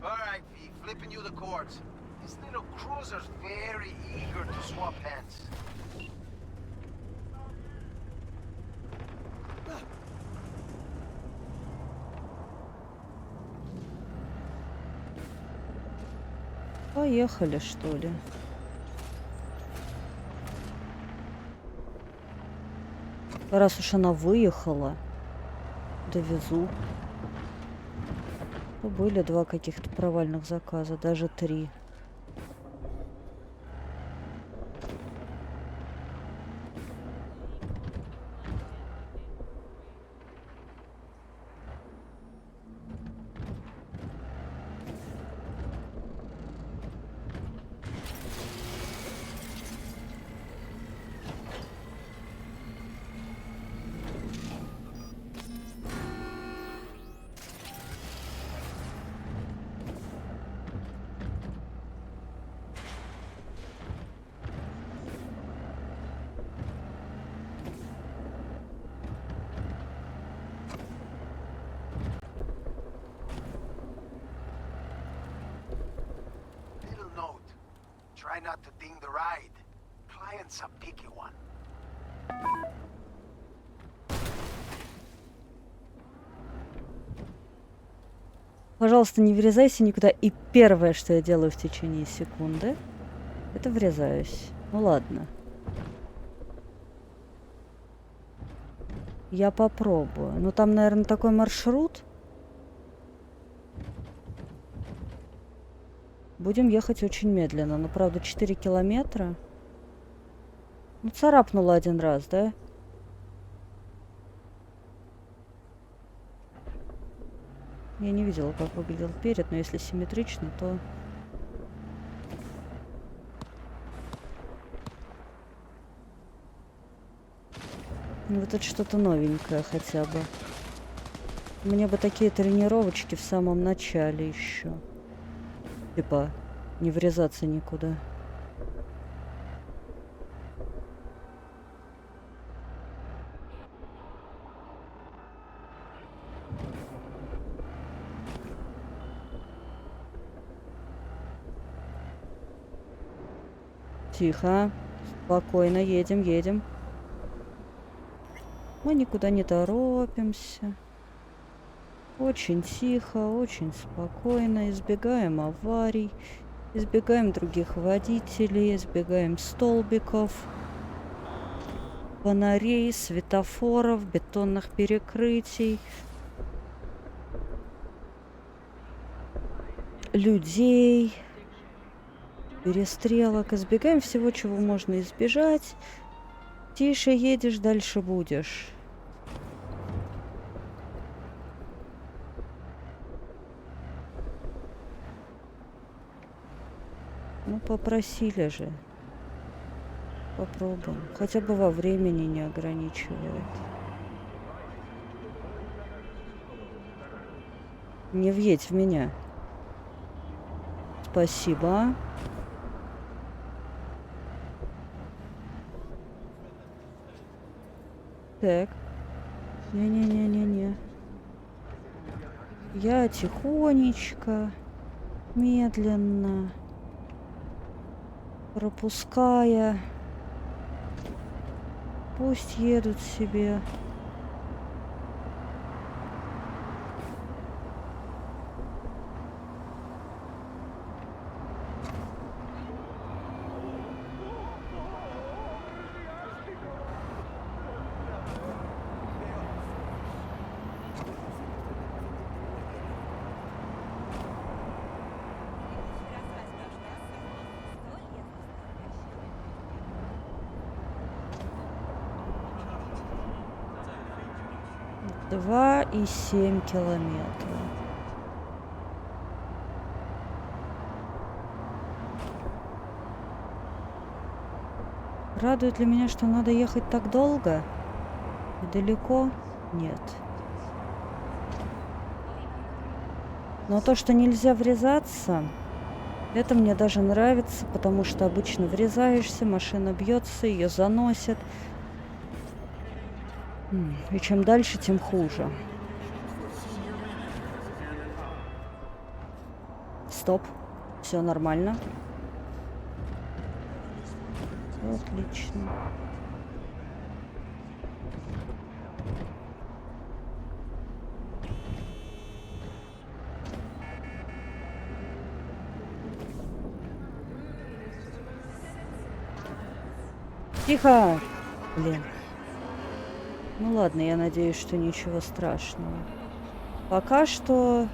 Alright, V, flipping you the cords. This little cruiser's very eager to swap hands. Поехали, что ли? Раз уж она выехала, довезу. То были 2 каких-то провальных заказа, даже 3. Little note. Try not to ding the ride. Client's a picky one. Пожалуйста, не врезайся никуда. И первое, что я делаю в течение секунды, это врезаюсь. Ну ладно. Я попробую. Ну там, наверное, такой маршрут. Будем ехать очень медленно. Но, правда, 4 километра. Ну, царапнула 1 раз, да? Я не видела, как выглядел перед, но если симметрично, то... Ну, вот это что-то новенькое хотя бы. Мне бы такие тренировочки в самом начале еще. Типа, не врезаться никуда. Тихо. Спокойно. Едем, едем. Мы никуда не торопимся. Очень тихо, очень спокойно. Избегаем аварий. Избегаем других водителей. Избегаем столбиков. Фонарей, светофоров, бетонных перекрытий. Людей. Перестрелок. Избегаем всего, чего можно избежать. Тише едешь, дальше будешь. Ну, попросили же. Попробуем. Хотя бы во времени не ограничивает. Не въедь в меня. Спасибо. Так. Не-не-не-не-не. Я тихонечко, медленно, пропуская. Пусть едут себе. Два и 7 километров. Радует ли меня, что надо ехать так долго и далеко? Нет. Но то, что нельзя врезаться, это мне даже нравится, потому что обычно врезаешься, машина бьется, ее заносит. И чем дальше, тем хуже. Стоп. Все нормально. Всё отлично. Тихо! Блин. Ну ладно, я надеюсь, что ничего страшного. Пока что...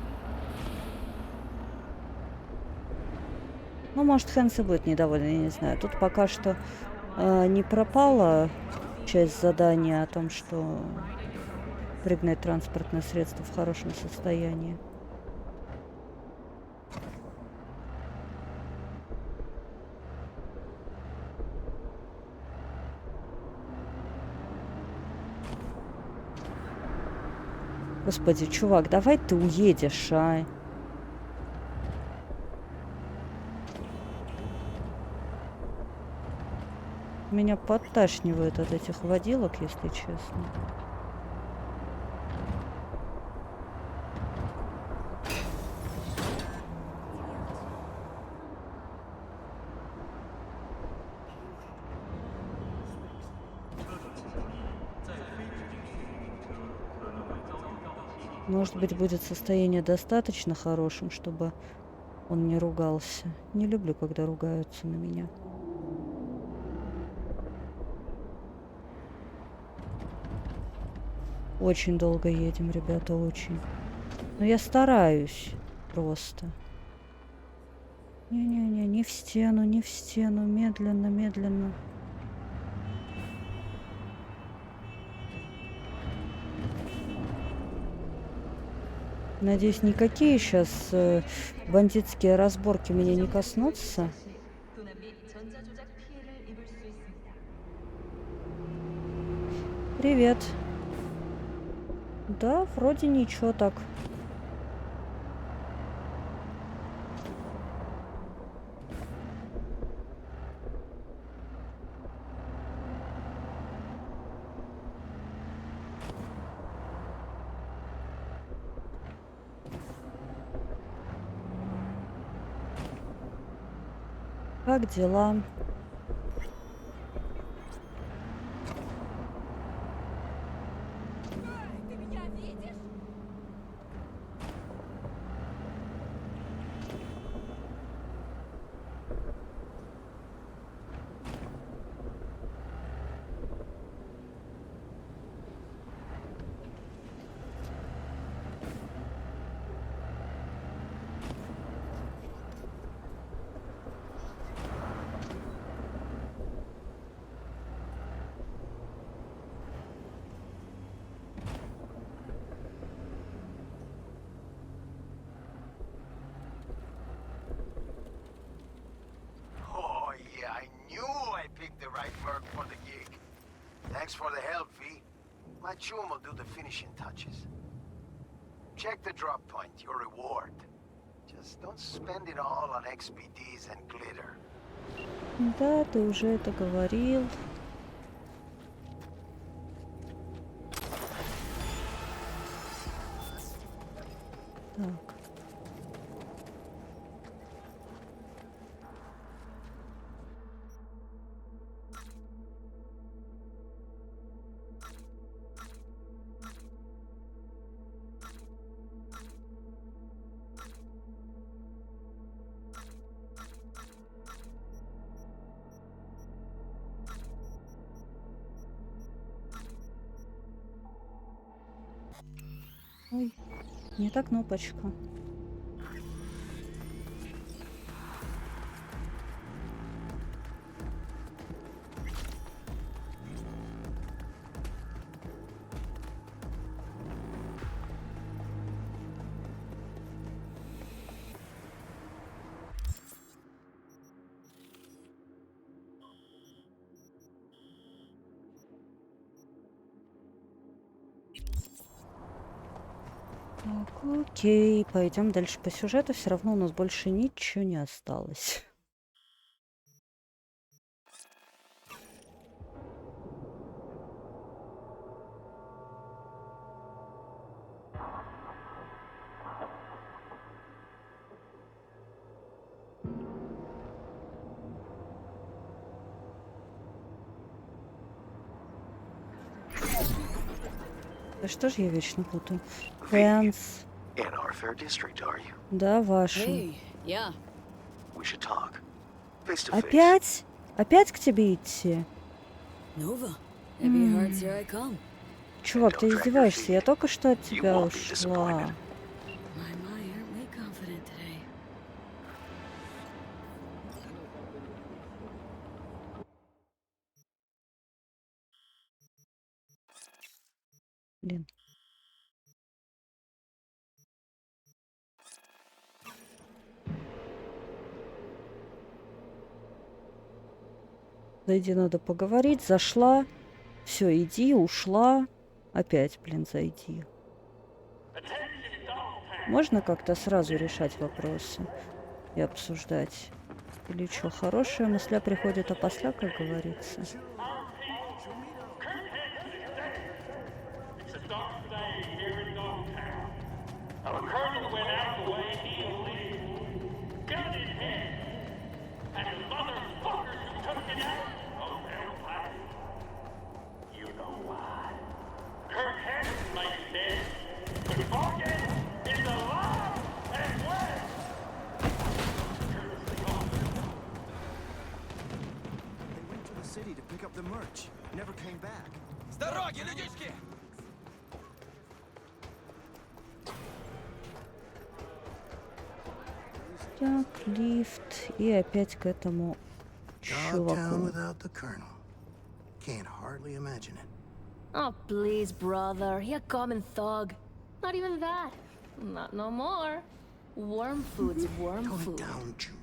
Ну, может, Хэнси будет недоволен, я не знаю. Тут пока что не пропала часть задания о том, что пригнать транспортное средство в хорошем состоянии. Господи, чувак, давай ты уедешь, а? Меня подташнивает от этих водилок, если честно. Может быть, будет состояние достаточно хорошим, чтобы он не ругался. Не люблю, когда ругаются на меня. Очень долго едем, ребята, очень. Но я стараюсь просто. Не-не-не, не в стену, не в стену. Медленно, медленно. Надеюсь, никакие сейчас бандитские разборки меня не коснутся. Привет. Да, вроде ничего так. Как дела? Thanks for the help, V. My chum will do the finishing touches. Check the drop point, your reward. Just don't spend it all on XPDs and glitter. Да, ты уже это говорил. Ой, не та кнопочка. Так, окей, пойдем дальше по сюжету. Все равно у нас больше ничего не осталось. Да что ж я вечно путаю? Хэнс. In our fair district, are you? Да, вашим. Hey, yeah. We should talk. Face to face. Опять? Опять к тебе идти? Nova. Heavy hearts, here I come. Чувак, ты издеваешься? Я только что от тебя won't be ушла. My, aren't we confident today? Блин. Зайди, надо поговорить. Зашла. Все, иди, ушла. Опять, блин, зайди. Можно как-то сразу решать вопросы и обсуждать? Или что, хорошая мысля приходит опосля, как говорится? С дороги, людишки! Так, лифт. И опять к этому Dogtown чуваку. without the colonel. Can't hardly imagine it. Oh, please, brother. He a common thug. Not even that. Not no more. Worm food's worm Tone food. it down, Juba.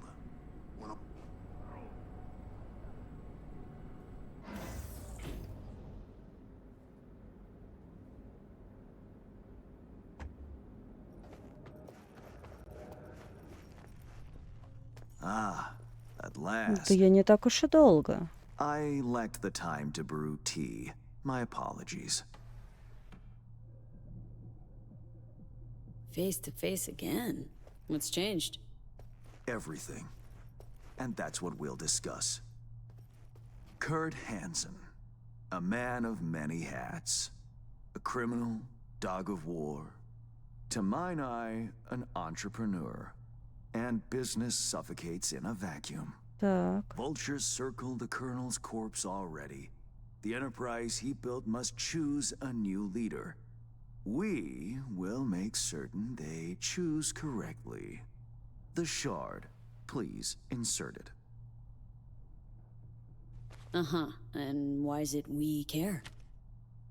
Ah, at last. Да я не так уж и долго. I lacked the time to brew tea. My apologies. Face to face again. What's changed? Everything. And that's what we'll discuss. Kurt Hansen, a man of many hats. A criminal, dog of war. To mine eye, an entrepreneur. And business suffocates in a vacuum. Так. Vultures circle the colonel's corpse already. The enterprise he built must choose a new leader. We will make certain they choose correctly. The shard, please insert it. Uh-huh. And why is it we care?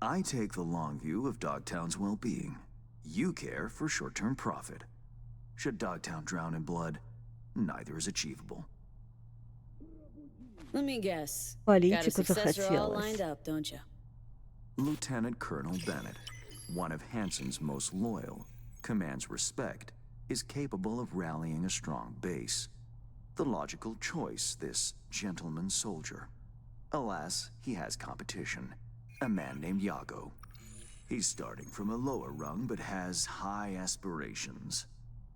I take the long view of Dogtown's well-being. You care for short-term profit. Should Dogtown drown in blood, neither is achievable. Let me guess. Политику Got a successor all захотелось. lined up, don't you? Lieutenant Colonel Bennett, one of Hansen's most loyal, commands respect, is capable of rallying a strong base. The logical choice, this gentleman soldier. Alas, he has competition. A man named Yago. He's starting from a lower rung, but has high aspirations.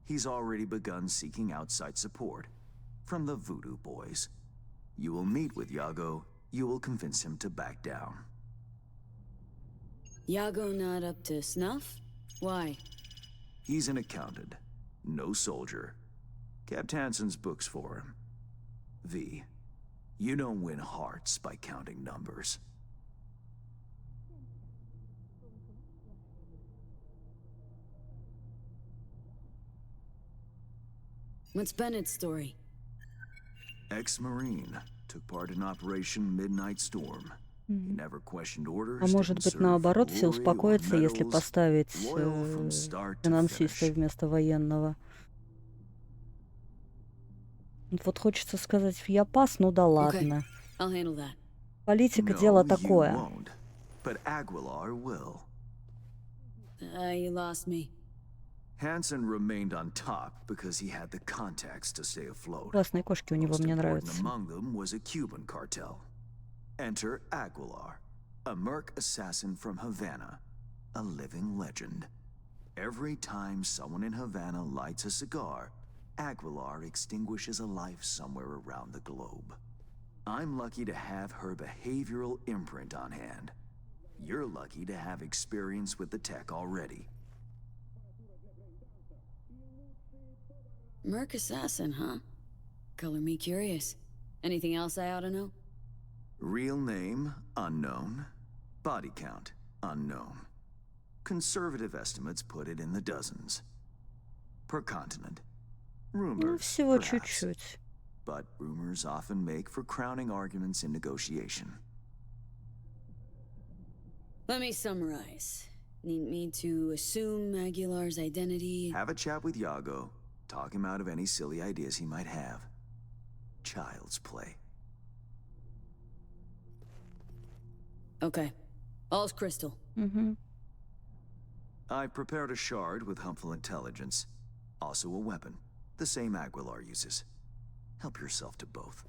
He's already begun seeking outside support from the Voodoo Boys. You will meet with Yago, you will convince him to back down. Yago not up to snuff? Why? He's an accountant, no soldier. Kept Hansen's books for him. V, you don't win hearts by counting numbers. What's Bennett's story? Ex-Marine. Took part in Operation Midnight Storm. He never questioned orders, А может didn't быть, serve наоборот, for все glory or успокоятся, если medals, поставить loyal from start to финансиста finish. вместо военного. Вот хочется сказать, я пас, ну да Okay, ладно. I'll handle that. Политика No, дело you такое. won't. But Aguilar will. You lost me. Hansen remained on top because he had the contacts to stay afloat. Классные кошки у него, Most мне important нравятся. among them was a Cuban cartel. Enter Aguilar, a merc assassin from Havana, a living legend. Every time someone in Havana lights a cigar, Aguilar extinguishes a life somewhere around the globe. I'm lucky to have her behavioral imprint on hand. You're lucky to have experience with the tech already. Merc assassin, huh? Color me curious. Anything else I ought to know? Real name, unknown. Body count, unknown. Conservative estimates put it in the dozens. Per continent. Ну, Rumors, всего perhaps. чуть-чуть. But rumors often make for crowning arguments in negotiation. Let me summarize. Need me to assume Aguilar's identity? Have a chat with Yago. Talk him out of any silly ideas he might have. Child's play. Okay. All's crystal. I've prepared a shard with helpful intelligence. Also a weapon. The same Aguilar uses. Help yourself to both.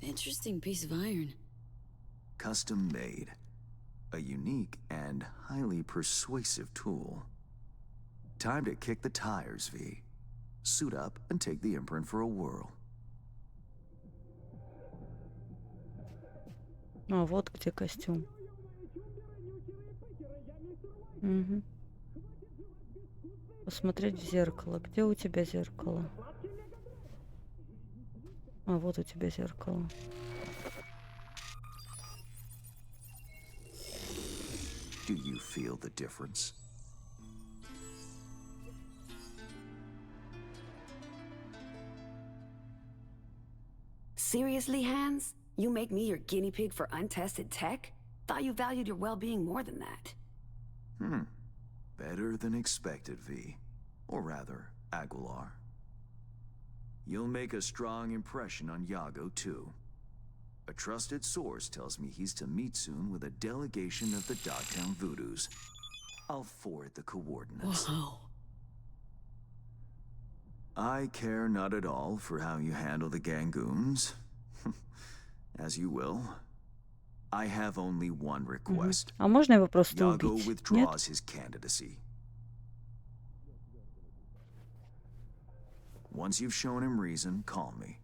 Interesting piece of iron. Custom made. A unique and highly persuasive tool. Time to kick the tires, V. Suit up and take the imprint for a whirl. А вот где костюм. Мгм. Посмотреть в зеркало. Где у тебя зеркало? А вот у тебя зеркало. Do you feel the difference? Seriously, Hans? You make me your guinea pig for untested tech? Thought you valued your well-being more than that. Better than expected, V. Or rather, Aguilar. You'll make a strong impression on Yago, too. A trusted source tells me he's to meet soon with a delegation of the Dogtown Voodoos. I'll forward the coordinates. Whoa. I care not at all for how you handle the Gangoons. As you will. I have only one request. А можно его просто Yago убить? Нет? withdraws his candidacy. Once you've shown him reason, call me.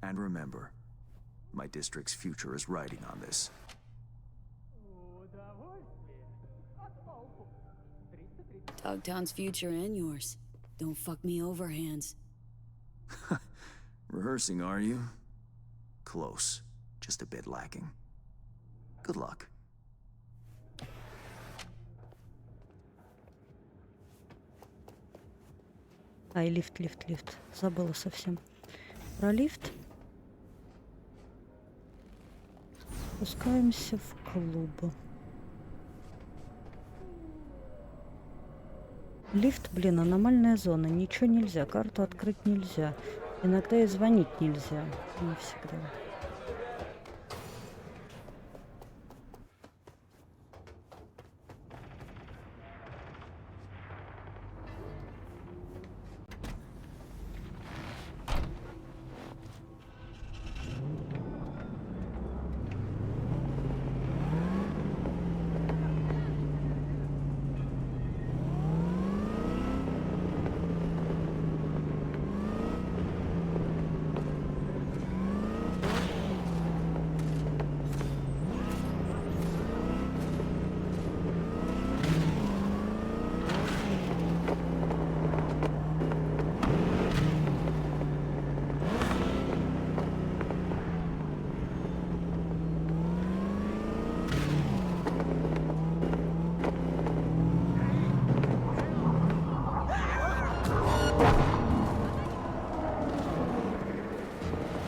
And remember, my district's future is riding on this. Dogtown's future and yours. Don't fuck me over, Hans. Rehearsing, are you? Close. Just a bit lacking. Good luck. Ай, лифт. Забыла совсем. Про лифт. Спускаемся в клуб. Лифт, блин, аномальная зона. Ничего нельзя. Карту открыть нельзя. Иногда и звонить нельзя. Не всегда.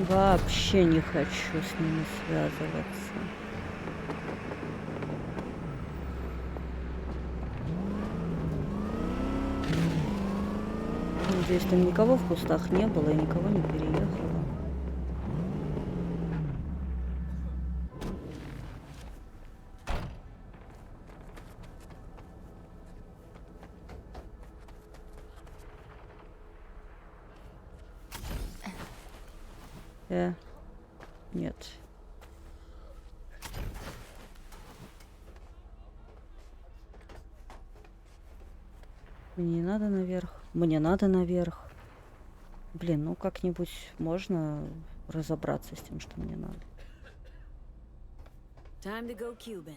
Вообще не хочу с ними связываться. Надеюсь, там никого в кустах не было и никого не переехало. Нет. Мне не надо наверх. Мне надо наверх. Блин, ну как-нибудь можно разобраться с тем, что мне надо. Time to go Cuban.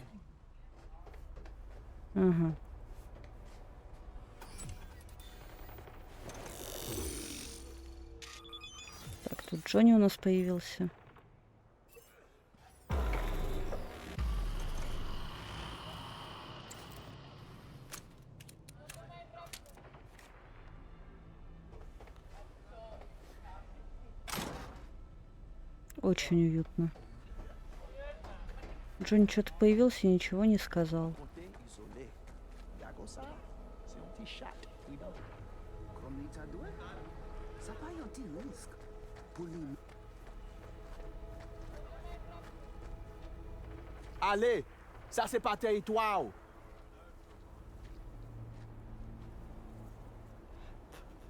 Ага. Так, тут Джонни у нас появился. Очень уютно. Джонни что-то появился и ничего не сказал. Allez, ça c'est pas territoire.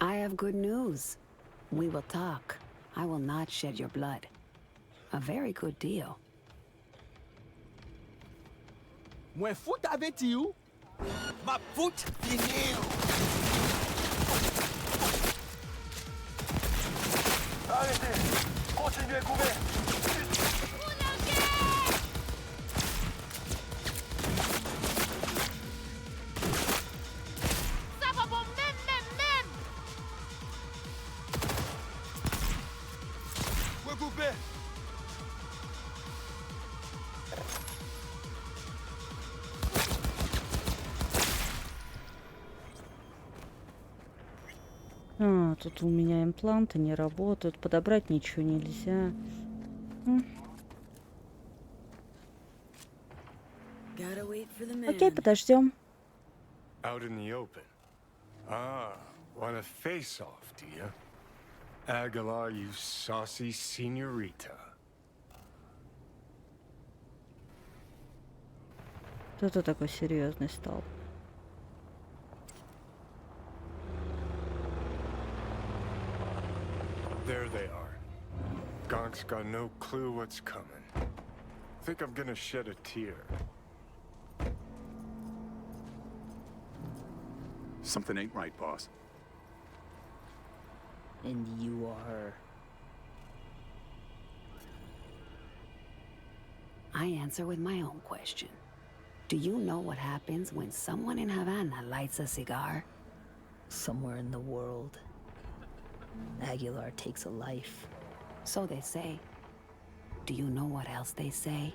I have good news. We will talk. I will not shed your blood. A very good deal. Mwen fout avec you. Ma fout finir. Arrêtez! Continuez, couvert! Recoupez! А, тут у меня импланты не работают, подобрать ничего нельзя. Gotta wait for the man. Окей, подождем. Out in the open. Ah, want a face-off, do you? Aguilar, you saucy senorita. Кто ты такой серьезный стал? There they are. Gonk's got no clue what's coming. Think I'm gonna shed a tear. Something ain't right, boss. And you are... I answer with my own question. Do you know what happens when someone in Havana lights a cigar? Somewhere in the world, Aguilar takes a life. So they say. Do you know what else they say?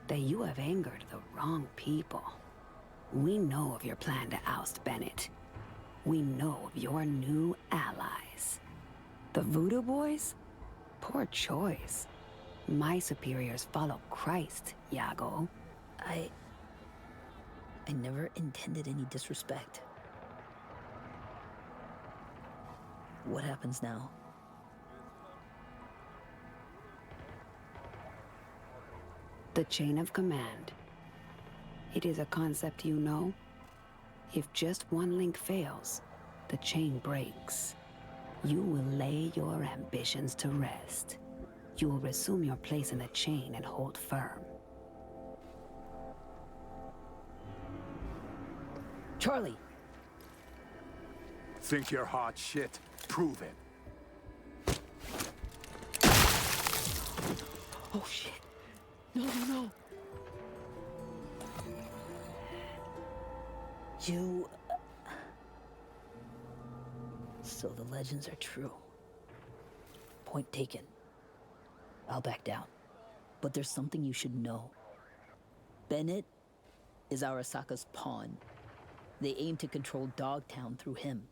That you have angered the wrong people. We know of your plan to oust Bennett. We know of your new allies. The Voodoo Boys? Poor choice. My superiors follow Christ, Iago. I never intended any disrespect. What happens now? The chain of command. It is a concept you know. If just one link fails, the chain breaks. You will lay your ambitions to rest. You will resume your place in the chain and hold firm. Charlie! Think you're hot shit? Prove it. Oh shit! No! You... So the legends are true. Point taken. I'll back down. But there's something you should know. Bennett is Arasaka's pawn. They aim to control Dogtown through him.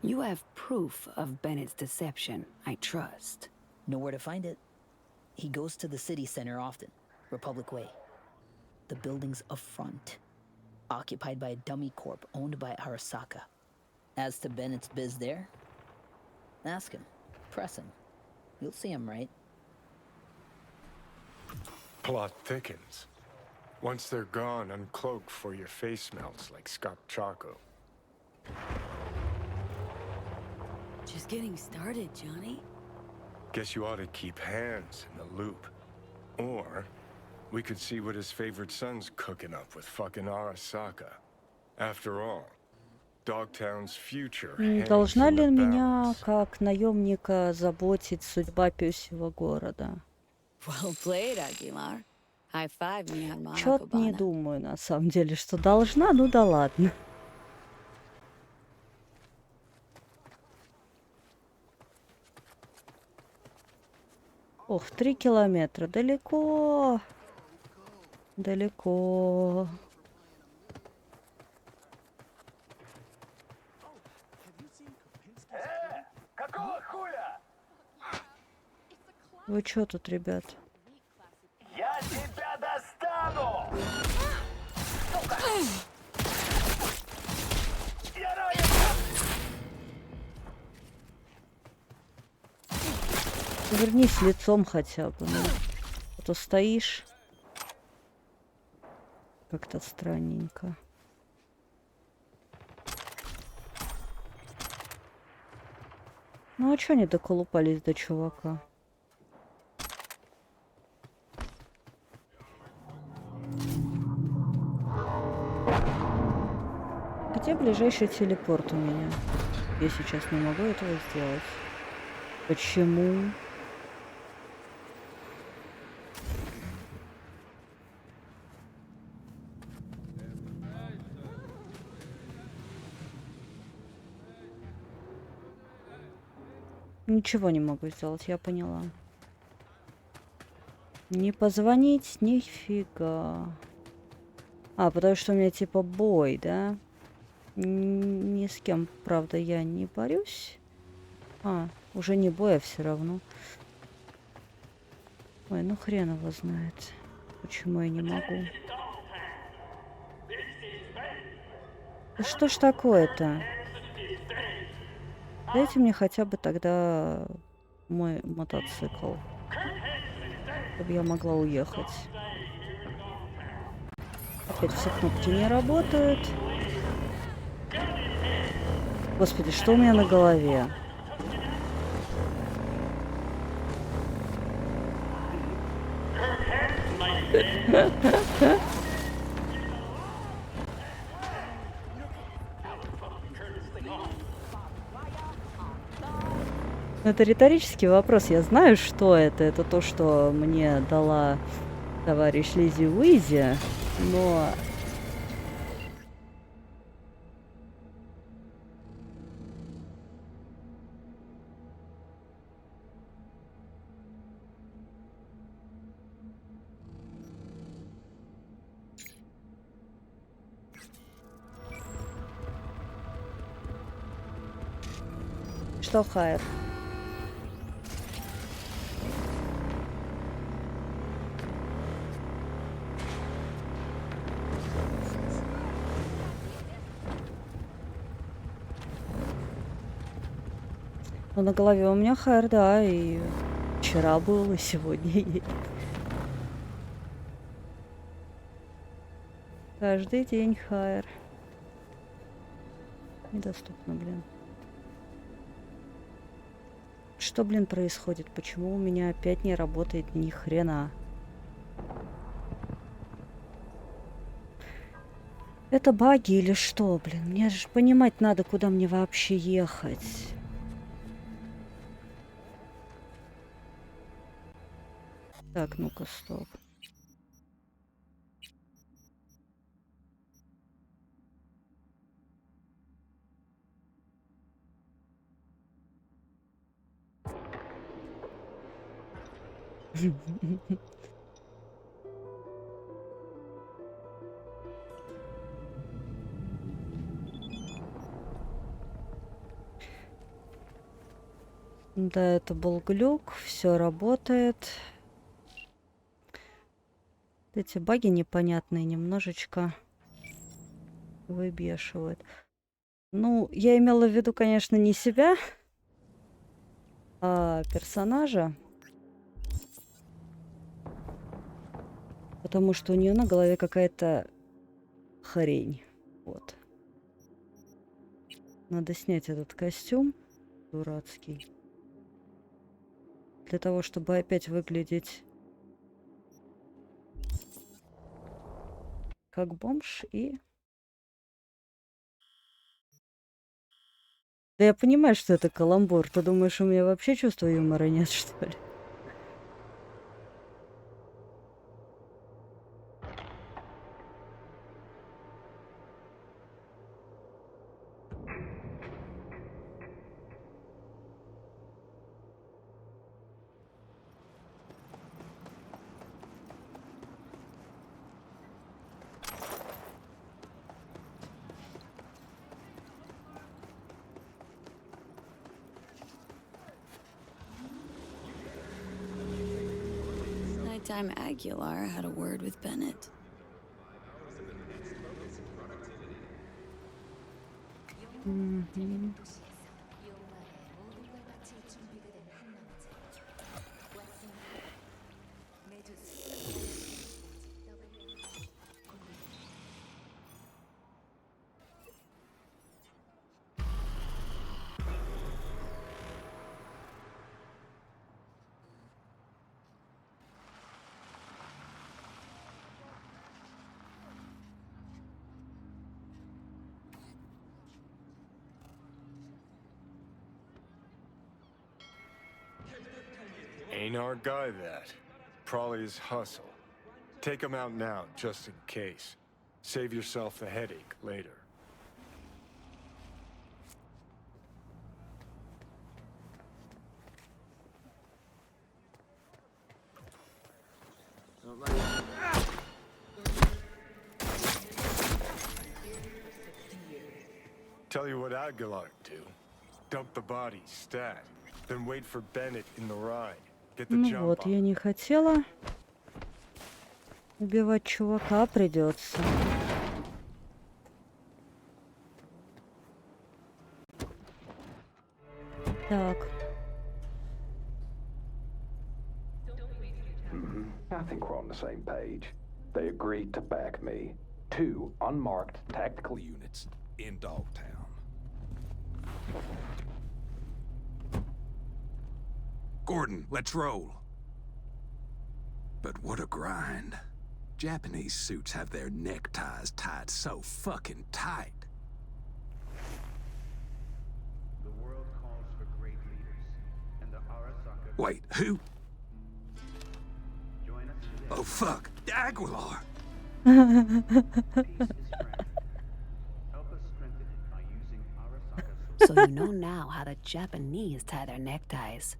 You have proof of Bennett's deception, I trust. Know where to find it. He goes to the city center often, Republic Way. The building's up front, occupied by a dummy corp owned by Arasaka. As to Bennett's biz there, ask him, press him. You'll see him right. Plot thickens. Once they're gone, uncloak for your face melts like Scott Choco. Just getting started, Johnny. Guess you ought to keep hands in the loop. Or we could see what his favorite son's cooking up with fucking Arasaka. After all, Dogtown's future hangs Должна in ли the меня, balance. как наемника, заботить судьба пёсьего города? Well played, Aguilar. High five me on my Чё-то не Cubana. думаю, на самом деле, что должна, ну да ладно. Ох, 3 километра. Далеко. Далеко. Какого хуя? Вы чё тут, ребят? Я тебя достану! Сука! Я ранен! Вернись лицом хотя бы. Ну. А то стоишь. Как-то странненько. Ну а чё они доколупались до чувака? Где ближайший телепорт у меня? Я сейчас не могу этого сделать. Почему? Ничего не могу сделать, я поняла. Не позвонить, нифига. А, потому что у меня типа бой, да? Ни с кем, правда, я не борюсь. А, уже не бой, а все равно. Ой, ну хрен его знает. Почему я не могу? Да что ж такое-то? Дайте мне хотя бы тогда мой мотоцикл, чтобы я могла уехать. Опять все кнопки не работают. Господи, что у меня на голове? Это риторический вопрос. Я знаю, что это. Это то, что мне дала товарищ Лизи Уизи, но... Что, Хайр? Ну, на голове у меня хайр, да, и вчера был, и сегодня есть. Каждый день хайр. Недоступно, блин. Что, блин, происходит? Почему у меня опять не работает ни хрена? Это баги или что, блин? Мне же понимать надо, куда мне вообще ехать. Так, ну-ка, стоп. Да, это был глюк, все работает. Эти баги непонятные немножечко выбешивают. Ну, я имела в виду, конечно, не себя, а персонажа. Потому что у нее на голове какая-то хрень. Вот. Надо снять этот костюм дурацкий. Для того, чтобы опять выглядеть как бомж и... Да я понимаю, что это каламбур. Ты думаешь, у меня вообще чувства юмора нет, что ли? Nighttime Aguilar had a word with Bennett. Мгм. Ain't our guy that. Probably his hustle. Take him out now, just in case. Save yourself the headache later. Tell you what Aguilar do. Dump the body, stat. Then wait for Bennett in the ride. Get the Ну jump вот, on. я не хотела убивать чувака, придется. Так. I think we're on the same page. They agreed to back me. 2 unmarked tactical units in Dogtown. Gordon, let's roll. But what a grind. Japanese suits have their neckties tied so fucking tight. The world calls for great leaders, and the Arasaka... Wait, who? Join us today. Oh fuck, Aguilar! Peace is fragile. Help us strengthen it by using Arasaka... So you know now how the Japanese tie their neckties.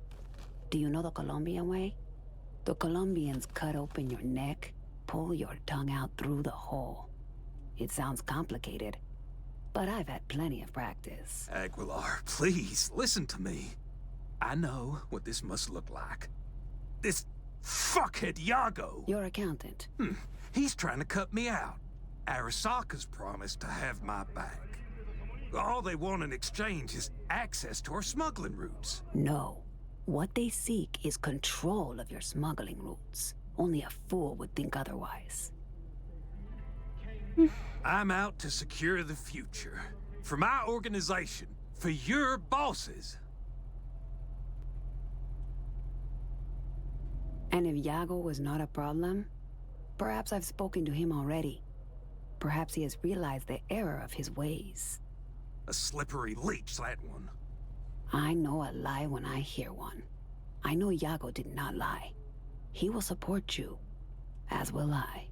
Do you know the Colombian way? The Colombians cut open your neck, pull your tongue out through the hole. It sounds complicated, but I've had plenty of practice. Aguilar, please, listen to me. I know what this must look like. This fuckhead Yago. Your accountant. He's trying to cut me out. Arasaka's promised to have my back. All they want in exchange is access to our smuggling routes. No. What they seek is control of your smuggling routes. Only a fool would think otherwise. I'm out to secure the future. For my organization. For your bosses. And if Yago was not a problem, perhaps I've spoken to him already. Perhaps he has realized the error of his ways. A slippery leech, that one. I know a lie when I hear one. I know Yago did not lie. He will support you, as will I.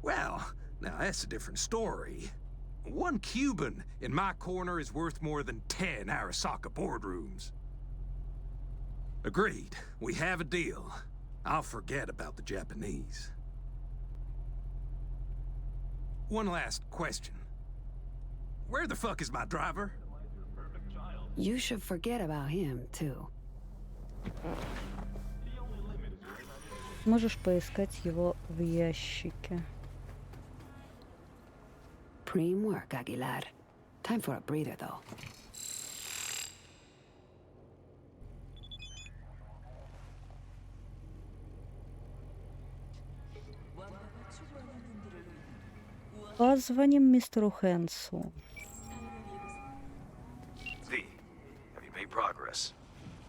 Well, now that's a different story. 1 Cuban in my corner is worth more than 10 Arasaka boardrooms. Agreed. We have a deal. I'll forget about the Japanese. One last question. Where the fuck is my driver? Perfect child. You should forget about him, too. Можешь поискать его в ящике. Preem work, Aguilar. Time for a breather, though. Позвоним мистеру Хэнсу. V, have you made progress?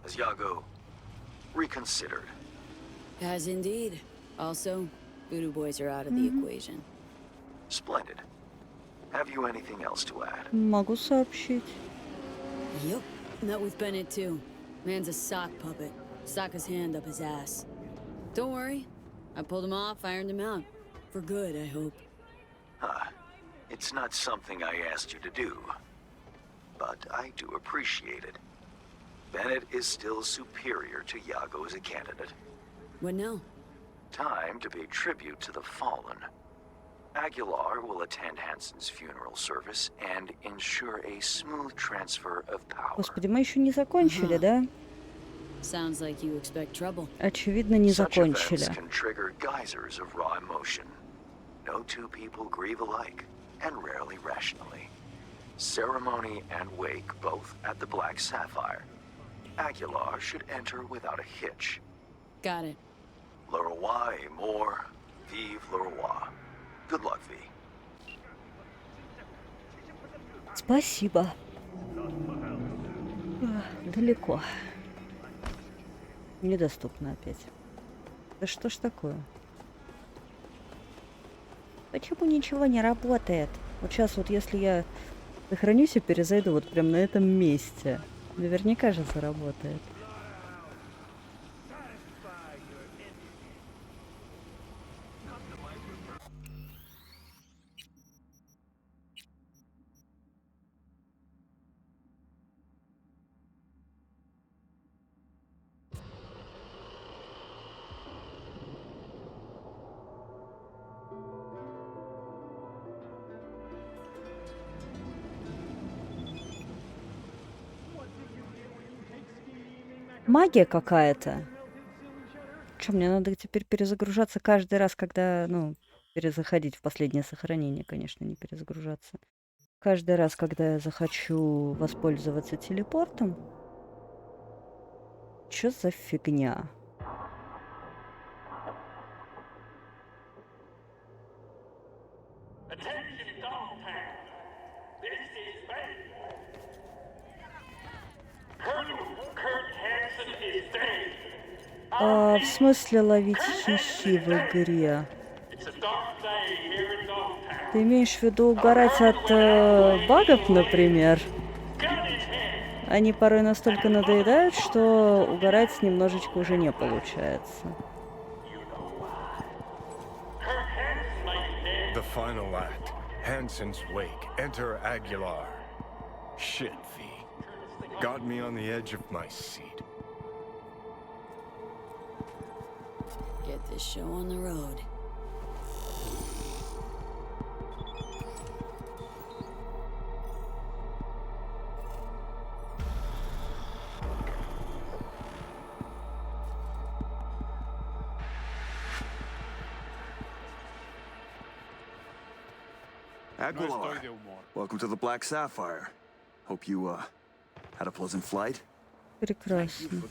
Has Yago reconsidered? Has indeed. Also, Voodoo Boys are out of the equation. Splendid. Have you anything else to add? Могу сообщить. Yep. Met with Bennett too. Man's a sock puppet. Sock his hand up his ass. Don't worry. I pulled him off, ironed him out. For good, I hope. It's not something I asked you to do, but I do appreciate it. Bennett is still superior to Yago as a candidate. What now? Time to pay tribute to the fallen. Aguilar will attend Hansen's funeral service and ensure a smooth transfer of power. Господи, мы еще не закончили, да? Sounds like you expect trouble. Очевидно, не Such закончили. events can trigger geysers of raw emotion. No two people grieve alike, and rarely rationally. Ceremony and wake both at the Black Sapphire. Aguilar should enter without a hitch. Got it. Le roi est mort, vive le roi. Good luck, V. Спасибо. Далеко. Недоступно опять. Да что ж такое? Почему ничего не работает? Вот сейчас вот если я сохранюсь и перезайду вот прям на этом месте, наверняка же заработает. Магия какая-то. Что, мне надо теперь перезагружаться каждый раз, когда, ну, перезаходить в последнее сохранение, конечно, не перезагружаться. Каждый раз, когда я захочу воспользоваться телепортом. Чё за фигня? В смысле ловить хихи в игре? Ты имеешь в виду угорать от багов, например? Они порой настолько надоедают, что угорать немножечко уже не получается. The final act. Hansen's wake. Enter Aguilar. Shit, V. Got me on the edge of my seat. Get this show on the road. Aguilar, welcome to the Black Sapphire. Hope you, had a pleasant flight. Прекрасно.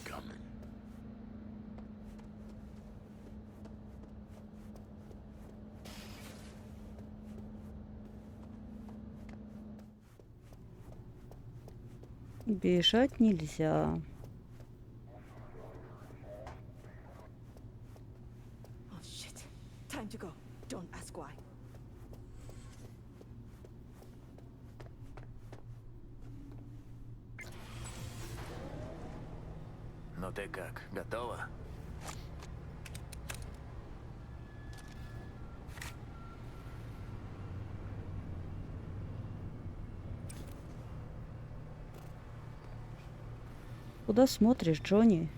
Бежать нельзя. Oh shit. Time to go. Don't ask why. Ну ты как, готова? Куда смотришь, Джонни?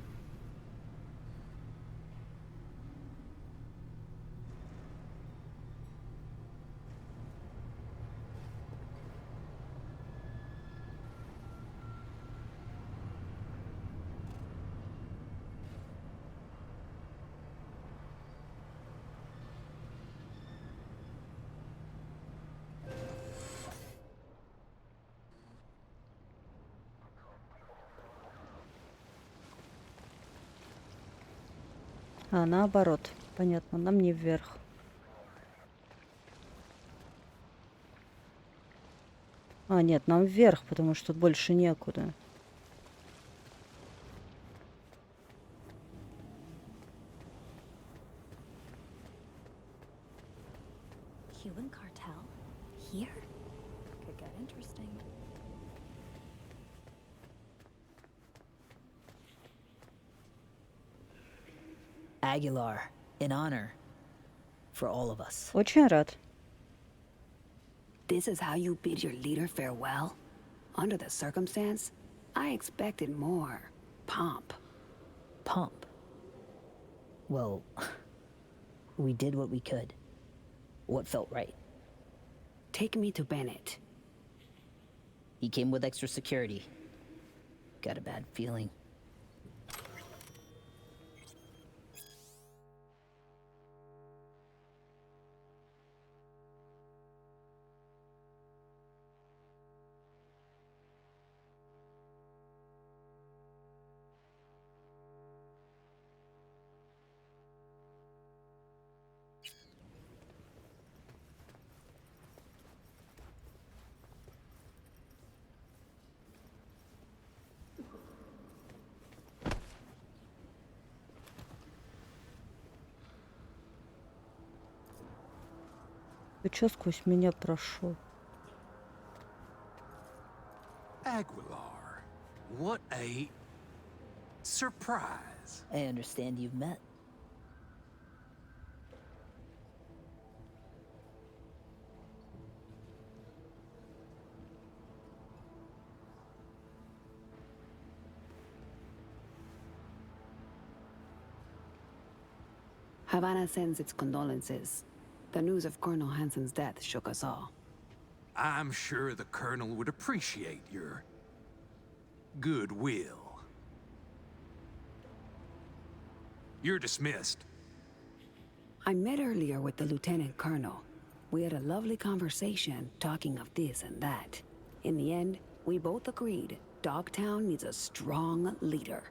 А, наоборот. Понятно, нам не вверх. А, нет, нам вверх, потому что тут больше некуда. Cuban cartel? Here? Could get interesting. Aguilar, in honor. For all of us. Очень рад. This is how you bid your leader farewell? Under the circumstance, I expected more pomp. Pomp? Well, we did what we could. What felt right. Take me to Bennett. He came with extra security. Got a bad feeling. Ты чё сквозь меня прошел? Aguilar, what a surprise. I understand you've met. Havana sends its condolences. The news of Colonel Hansen's death shook us all. I'm sure the Colonel would appreciate your goodwill. You're dismissed. I met earlier with the Lieutenant Colonel. We had a lovely conversation talking of this and that. In the end, we both agreed Dogtown needs a strong leader.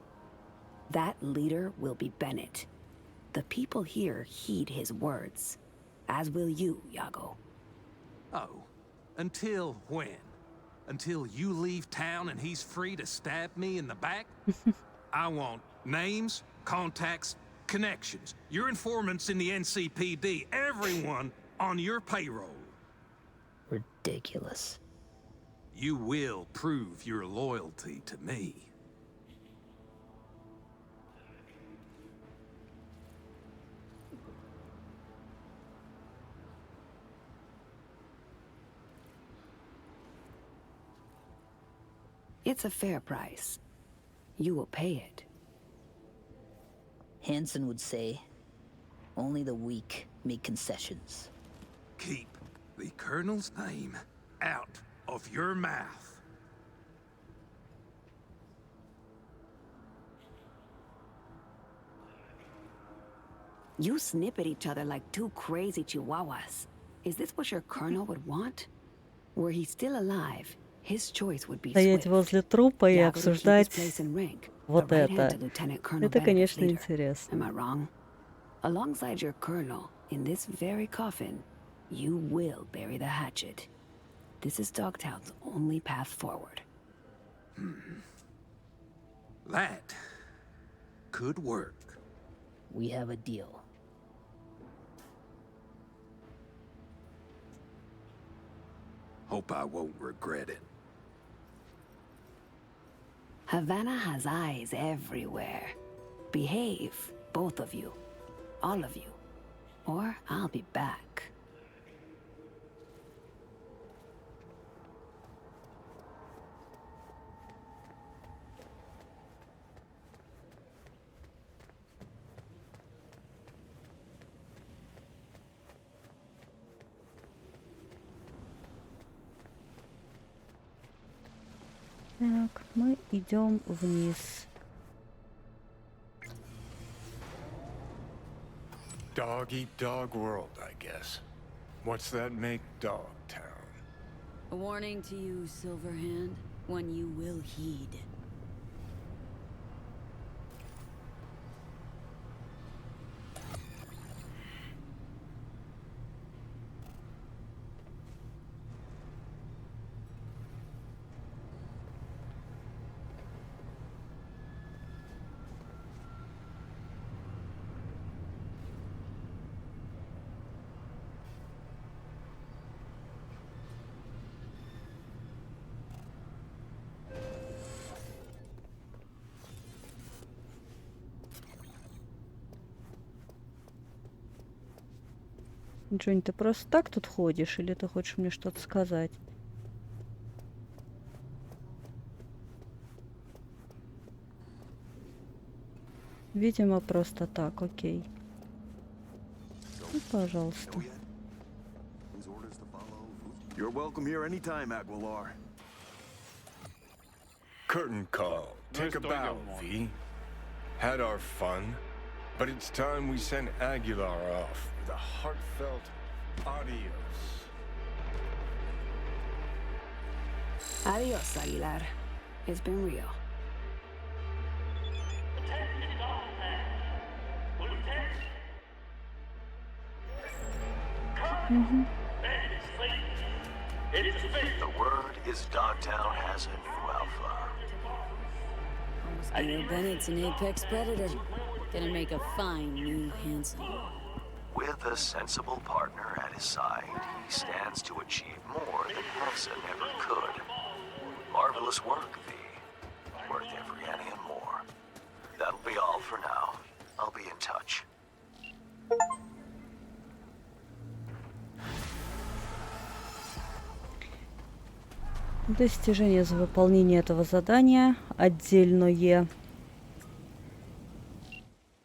That leader will be Bennett. The people here heed his words, as will you, Iago. Oh, until when? Until you leave town and he's free to stab me in the back? I want names, contacts, connections. Your informants in the NCPD, everyone on your payroll. Ridiculous. You will prove your loyalty to me. It's a fair price. You will pay it. Hansen would say, only the weak make concessions. Keep the Colonel's name out of your mouth. You snip at each other like two crazy chihuahuas. Is this what your colonel would want? Were he still alive, his choice would be Стоять swift. возле трупа и Iago to keep his обсуждать place in rank, вот the right hand это. to Lieutenant Colonel Это, Bennett's конечно, leader. интересно. Am I wrong? Alongside your colonel, in this very coffin, you will bury the hatchet. This is Dogtown's only path forward. That could work. We have a deal. Hope I won't regret it. Havana has eyes everywhere. Behave, both of you. All of you. Or I'll be back. Так, мы идем вниз. Dog eat dog world, I guess. What's that make Dogtown? A warning to you, Silverhand, one you will heed. Джонни, ты просто так тут ходишь, или ты хочешь мне что-то сказать? Видимо, просто так, окей. Ну, пожалуйста. You're welcome here anytime, Aguilar. Curtain call. Take a bow, V. Had our fun, but it's time we sent Aguilar off with a heartfelt adios. Adios, Aguilar. It's been real. The word is Dogtown has a new alpha. Skinner Bennett's an apex predator. Gonna make a fine new Hanson. With a sensible partner at his side, he stands to achieve more than Hanson ever could. Marvelous work, V. Worth every penny and more. That'll be all for now. I'll be in touch. Достижение за выполнение этого задания. Отдельное.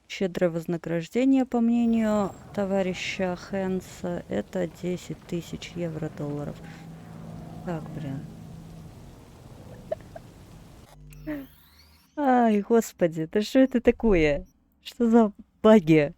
Щедрое вознаграждение, по мнению товарища Хэнса, это 10 тысяч евро-долларов. Так, блин. Ай, господи, да что это такое? Что за баги?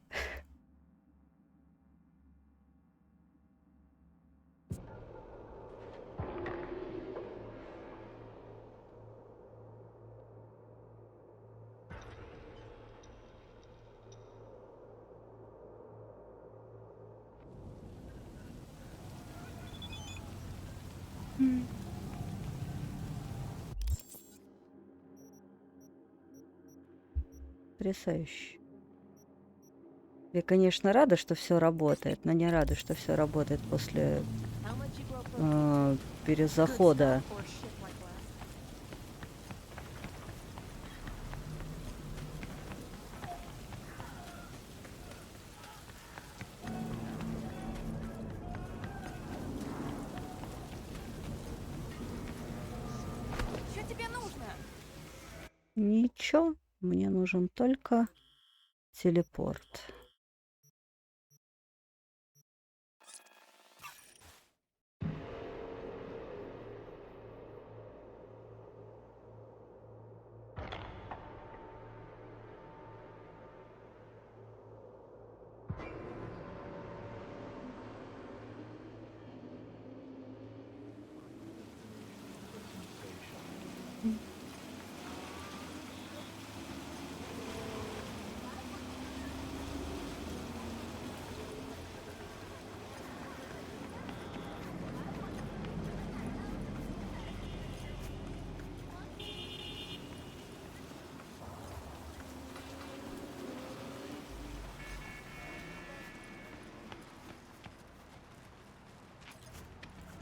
Потрясающе. Я, конечно, рада, что все работает, но не рада, что все работает после перезахода. Что тебе нужно? Ничего, мне нужен только телепорт.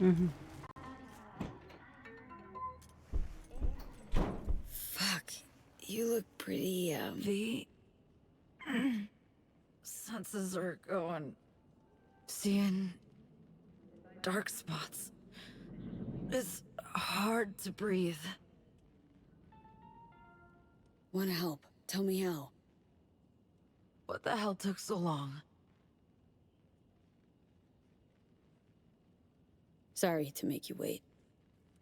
Угу. Fuck. You look pretty, The senses are going. Seeing dark spots. It's hard to breathe. Wanna help? Tell me how. What the hell took so long? Sorry to make you wait.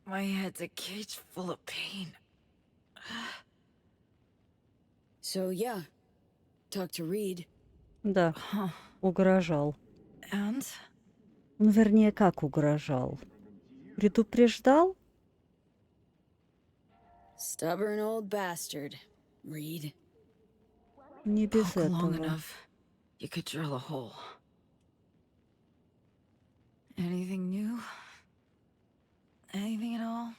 My head's a cage full of pain. So, yeah. Talk to Reed. Да, угрожал. And? Ну, вернее, как угрожал? Предупреждал? Stubborn old bastard, Reed. Не без Poke long этого. enough, you could drill a hole. Anything new? Anything at all?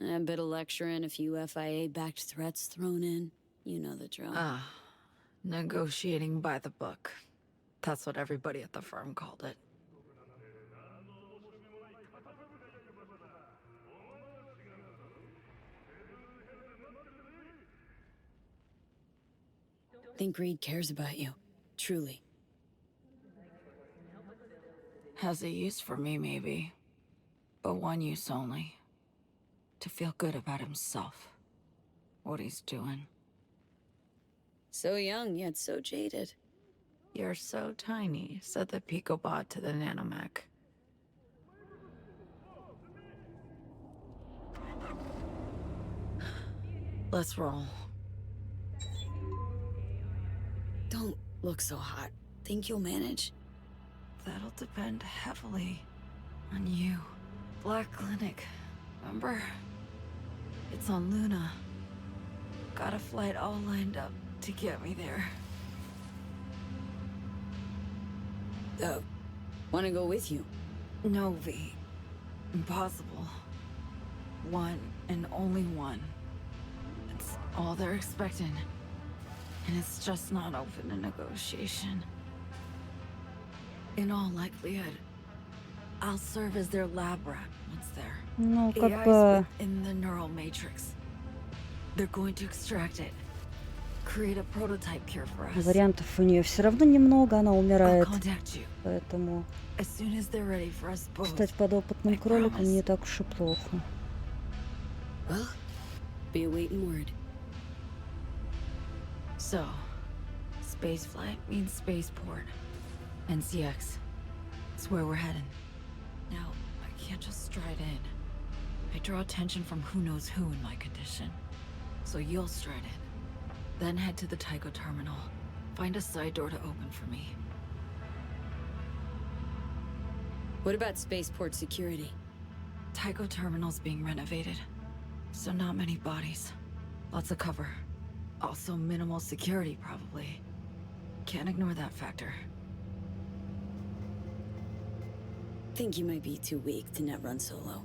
A bit of lecturing, a few FIA-backed threats thrown in. You know the drill. Negotiating by the book. That's what everybody at the firm called it. Think Reed cares about you. Truly. Has a use for me, maybe. But one use only. To feel good about himself. What he's doing. So young, yet so jaded. You're so tiny, said the Picobot to the nanomech. Let's roll. Don't look so hot. Think you'll manage? That'll depend heavily on you. Black Clinic, remember? It's on Luna. Got a flight all lined up to get me there. Wanna go with you? No, V. Impossible. One and only one. It's all they're expecting. And it's just not open to negotiation. In all likelihood, I'll serve as their lab rat once there. Ну, как AI's бы... in the neural matrix. They're going to extract it. Create a prototype cure for us. Вариантов у нее все равно немного, она умирает. I'll contact you. Поэтому As soon as they're ready for us both. стать подопытным кроликом не так уж и плохо. Well, be awaiting word. So, spaceflight means spaceport. NCX. It's where we're heading. Now, I can't just stride in. I draw attention from who knows who in my condition. So you'll stride in. Then head to the Tycho terminal. Find a side door to open for me. What about spaceport security? Tycho terminal's being renovated. So not many bodies. Lots of cover. Also minimal security, probably. Can't ignore that factor. Think you might be too weak to net run solo.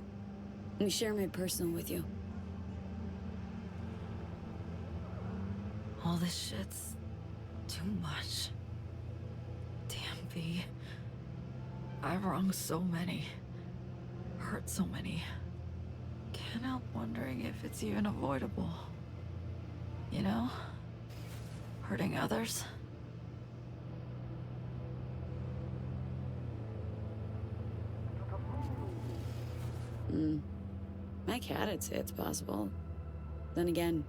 Let me share my personal with you. All this shit's too much. Damn, V. I've wronged so many. Hurt so many. Can't help wondering if it's even avoidable. You know? Hurting others. My cat'd say it's possible. Then again,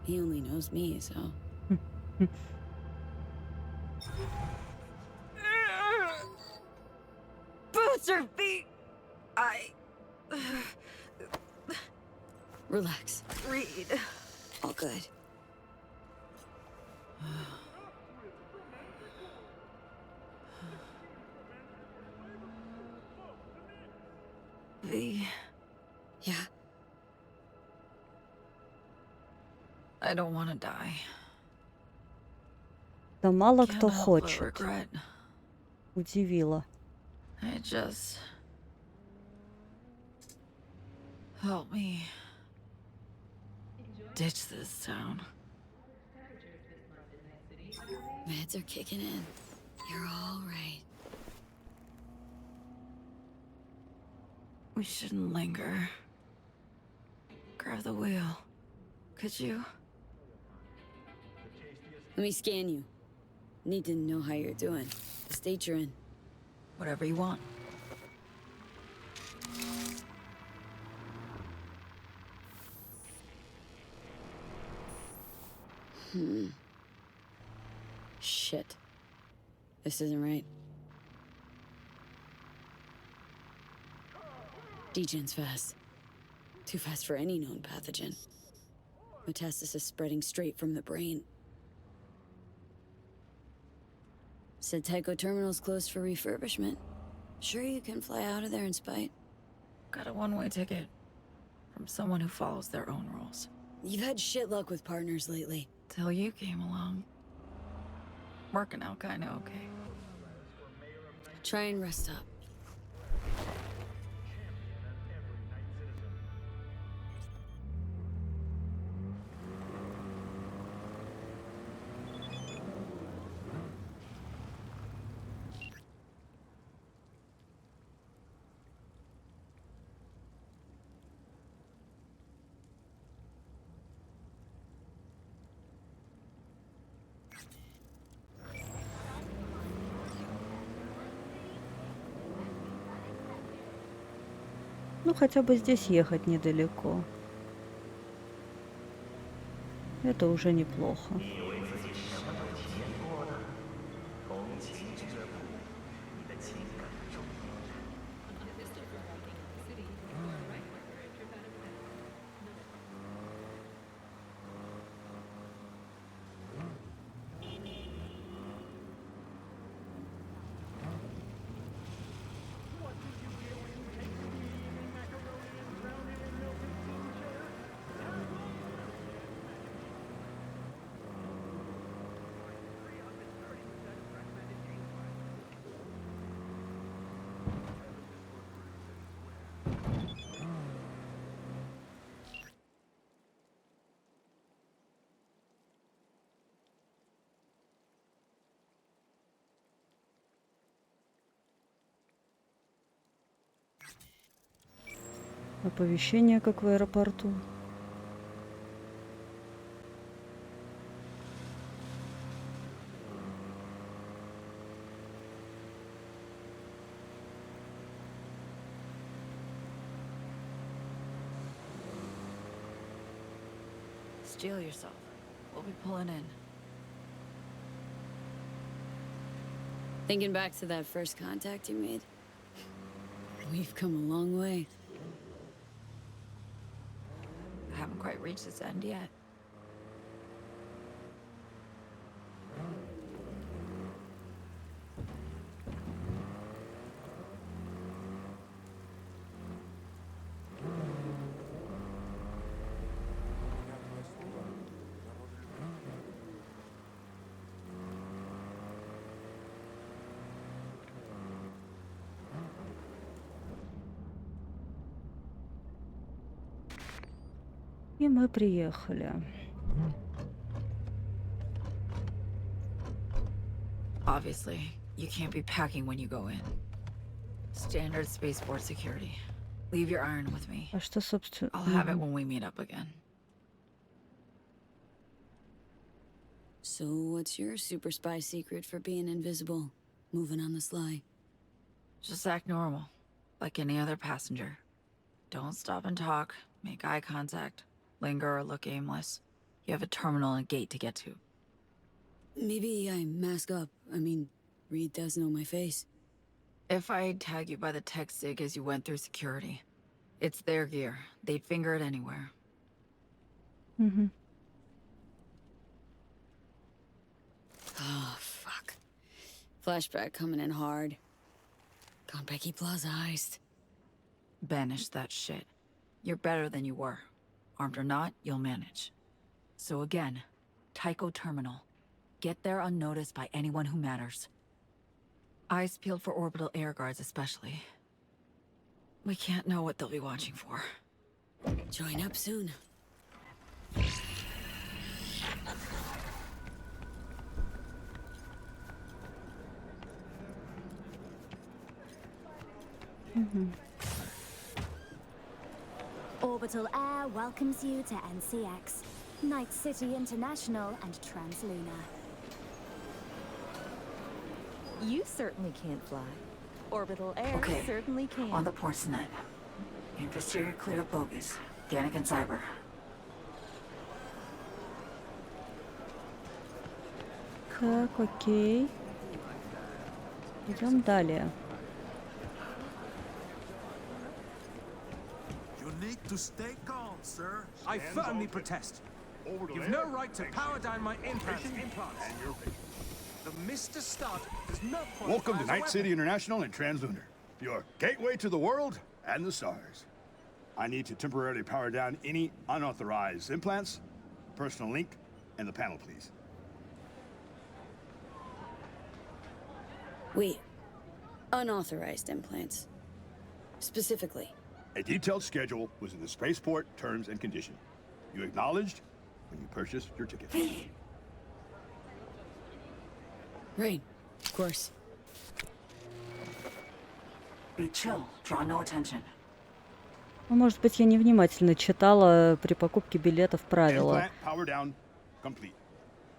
he only knows me, so... Boots or feet! Relax. Read. All good. V. Yeah? I don't want to die. Да мало Can't кто help but хочет. regret. Удивило. I just... Help me. Ditch this town. Meds are kicking in. You're all right. We shouldn't linger. Grab the wheel. Could you? Let me scan you. Need to know how you're doing. The state you're in. Whatever you want. Shit. This isn't right. Degen's fast. Too fast for any known pathogen. Metastasis spreading straight from the brain. Said Tycho Terminal's closed for refurbishment. Sure you can fly out of there in spite? Got a one-way ticket. From someone who follows their own rules. You've had shit luck with partners lately. Till you came along. Working out kinda okay. Try and rest up. Ну, хотя бы здесь ехать недалеко. Это уже неплохо. Оповещение, как в аэропорту. Steel yourself. We'll be pulling in. Thinking back to that first contact you made, we've come a long way. I haven't quite reached its end yet. И мы приехали. Obviously, you can't be packing when you go in. Standard spaceport security. Leave your iron with me. А что, собственно... I'll have it when we meet up again. So what's your super spy secret for being invisible? Moving on the sly? Just act normal, like any other passenger. Don't stop and talk, make eye contact, linger or look aimless. You have a terminal and a gate to get to. Maybe I mask up. I mean, Reed does know my face. If I'd tag you by the tech sig as you went through security, it's their gear. They'd finger it anywhere. Mm-hmm. Oh, fuck. Flashback coming in hard. Konpeki Plaza heist. Banish that shit. You're better than you were. Armed or not, you'll manage. So again, Tycho Terminal. Get there unnoticed by anyone who matters. Eyes peeled for orbital air guards especially. We can't know what they'll be watching for. Join up soon. Mm-hmm. Orbital Air welcomes you to NCX, Night City International and Translunar. You certainly can't fly. Orbital Air Okay, certainly can. on the ports net. Infrastructure clear of bogies. Danik and Cyber. Так, окей. Идем далее. You need to stay calm, sir. I firmly protest. You've no right to power down my implants. The Mr. Stud does not qualify Welcome to as a Night weapon. City International and Translunar, your gateway to the world and the stars. I need to temporarily power down any unauthorized implants, personal link, and the panel, please. Wait. Unauthorized implants. Specifically. A detailed schedule was in the spaceport terms and condition. You acknowledged when you purchased your ticket. Right. Of course. Be chill. Draw no attention. Ну, может быть, я невнимательно читала при покупке билетов правила. Implant power down complete.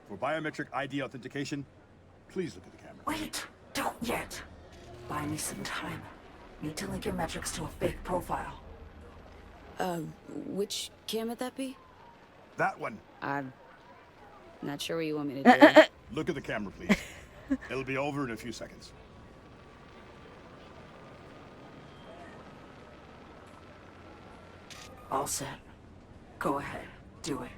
For biometric ID authentication, please look at the camera. Wait! Don't yet! Buy me some time. Need to link your metrics to a fake profile. Which cam would that be? That one. I'm not sure what you want me to do. Look at the camera, please. It'll be over in a few seconds. All set. Go ahead. Do it.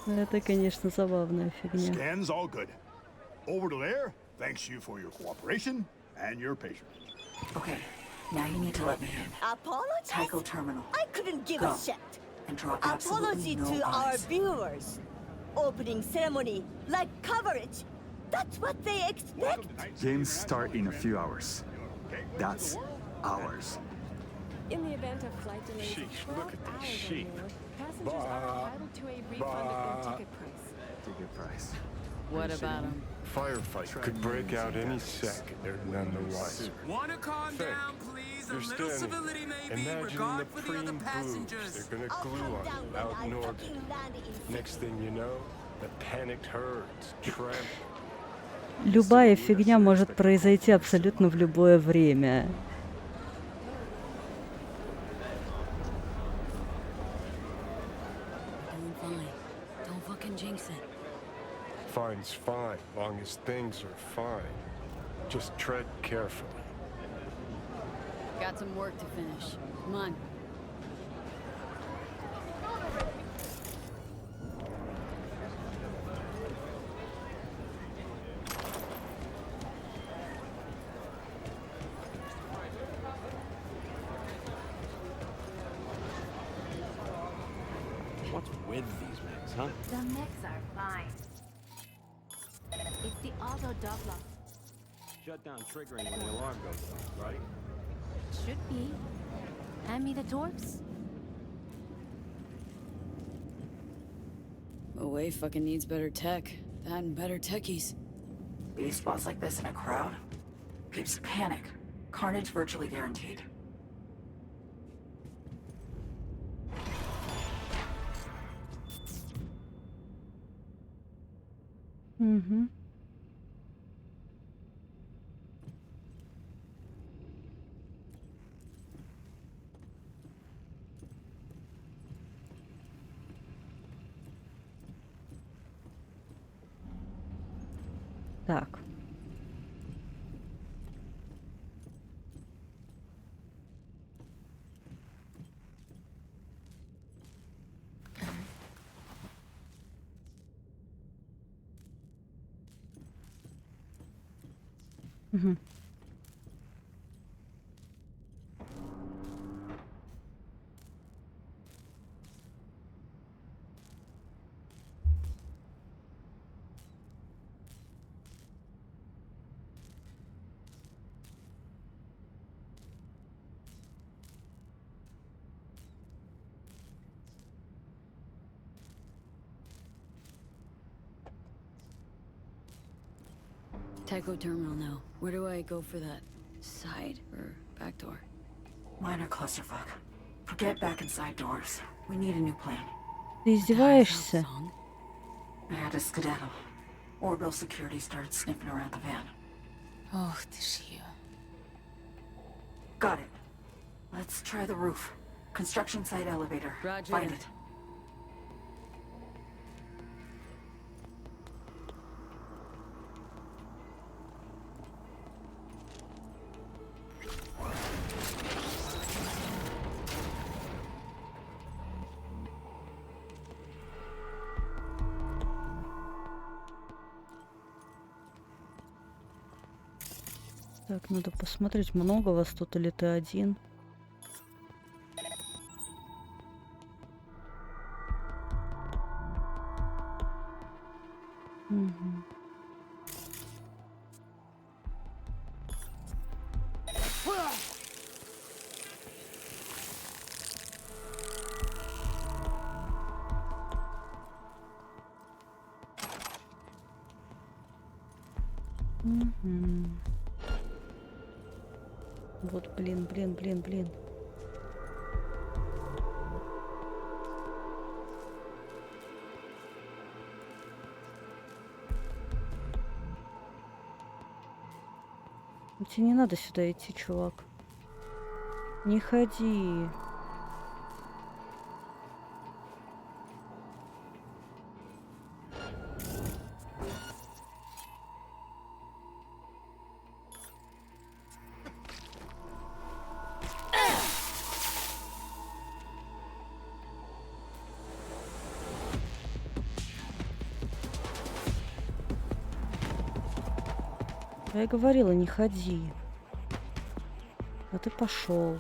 Это, конечно, забавная фигня. Scans all good. Over to there. Thanks you for your cooperation and your patience. Okay. Now you need to let me in. Apologies? Tycho Terminal. I couldn't give Go. a shit. And drop Apology absolutely no to our eyes. viewers. Opening ceremony, like coverage. That's what they expect. Games start in a few hours. That's hours. In the event of flight delays, Sheesh, look at these sheep. passengers are entitled to a refund of their ticket price. Ticket price. What about them? Firefight could break out any second. They're none the wiser. Wanna calm Fair. down, please? A You're little standing, civility, maybe. imagining Regard the for the other preem passengers. boobs. They're gonna glue on you out in orbit. Next thing you know, the panicked herds trample. Любая фигня может произойти абсолютно в любое время. Doing fine. Don't fucking jinx it. Fine's fine, long as things are fine. Just tread carefully. Got some work to finish. Come on. What's with these mechs, huh? The mechs are fine. It's the auto doubler. Shut down triggering when the alarm goes off, right? Should be. Hand me the torps. OA fucking needs better tech. That and better techies. Be spots like this in a crowd keeps panic. Carnage virtually guaranteed. Угу. Так. Угу. Tycho terminal now. Where do I go for that? Side or back door? Minor clusterfuck. Forget back inside doors. We need a new plan. Ты издеваешься? I had to skedaddle. Orbital security started sniffing around the van. Oh, this you. Got it. Let's try the roof. Construction site elevator. Roger. Find it. Так, надо посмотреть, много вас тут или ты один. Угу. Угу. Вот, блин. Тебе не надо сюда идти, чувак. Не ходи. Я говорила, не ходи. А ты пошел.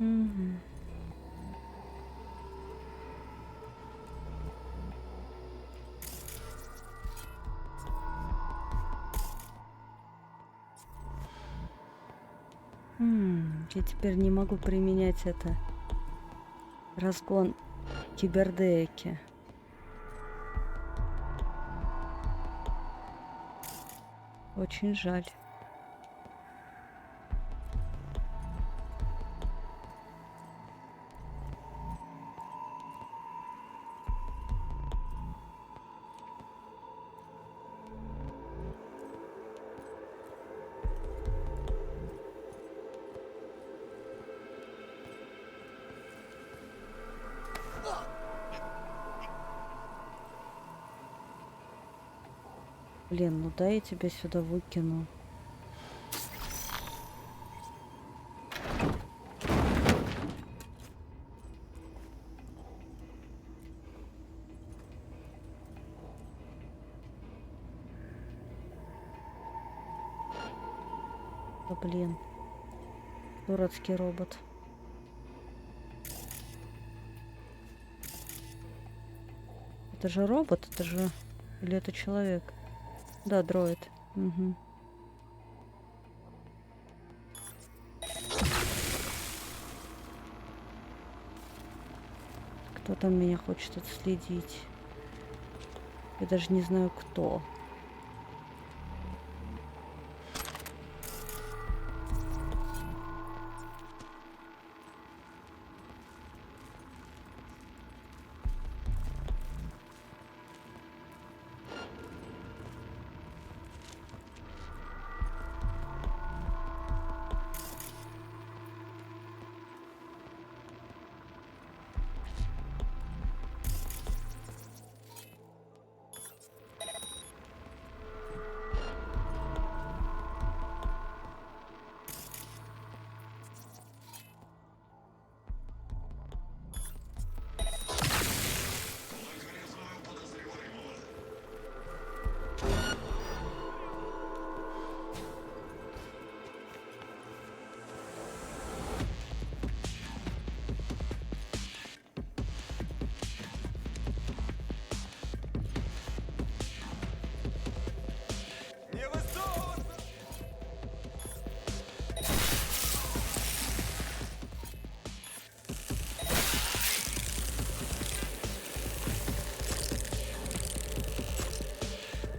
Мгм. Я теперь не могу применять это. Разгон кибердеки. Очень жаль. Блин, ну дай я тебя сюда выкину. Да блин. Дурацкий робот. Это же робот, это же... Или это человек? Да, дроид. Угу. Кто там меня хочет отследить? Я даже не знаю, кто.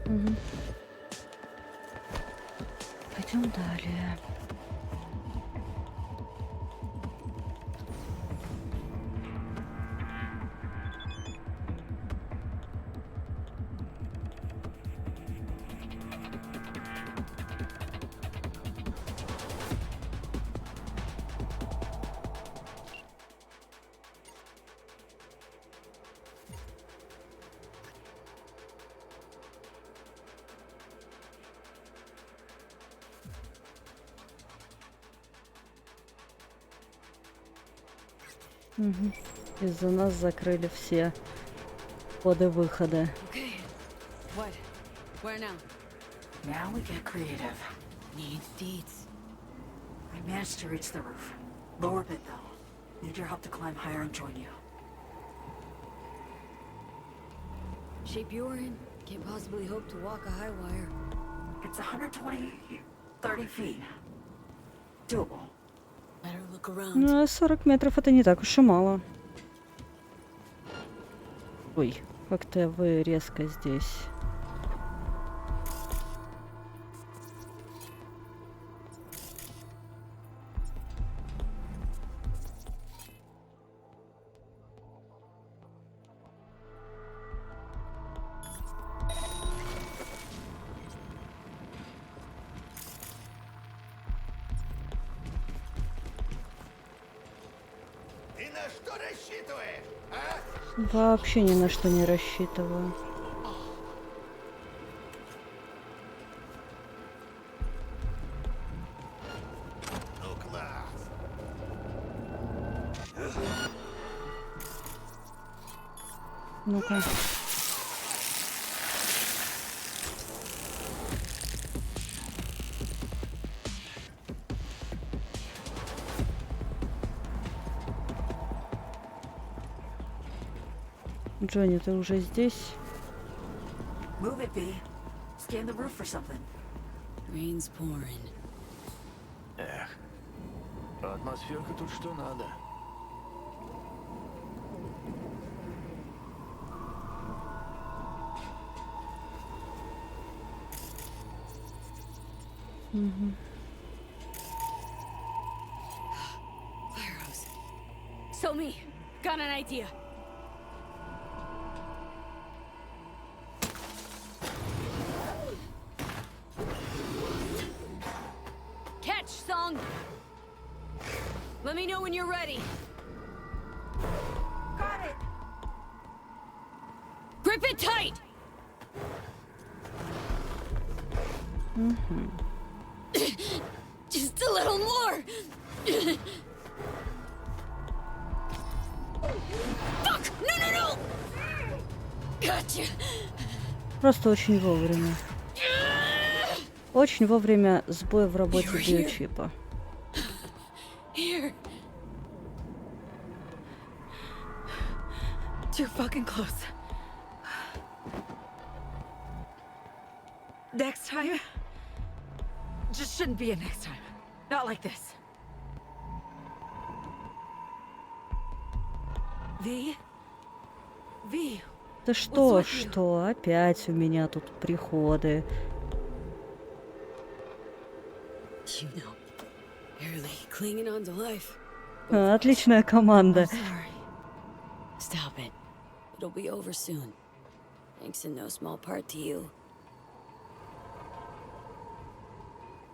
Угу. Пойдем далее. Угу. Из-за нас закрыли все входы-выходы. Okay. What? Where now? Now we get creative. Needs deeds. I managed to reach the roof. Lower bit though. Need your help to climb higher and join you. Shape you're in. Can't possibly hope to walk a high wire. It's 120, 30 feet. Doable. Better look around. Ну, 40 метров это не так уж и мало. Ой, как-то вы резко здесь. Вообще ни на что не рассчитываю. Ну-ка. Джонни, ты уже здесь? Move it, B. Scan the roof for something. Rain's pouring. Эх, атмосферка тут что надо. Угу. Fire hose. So me. Got an idea. Song. Let me know when you're ready. Got it. Grip it tight. Just a little more. Fuck! No! Gotcha. Просто очень вовремя. Очень вовремя сбой в работе биочипа. Here. Too fucking close. Next time? Just shouldn't be a next time. Not like this. V? Да что опять у меня тут приходы. You know, barely clinging on to life. Отличная команда. Sorry. Stop it. It'll be over soon. Thanks in no small part to you.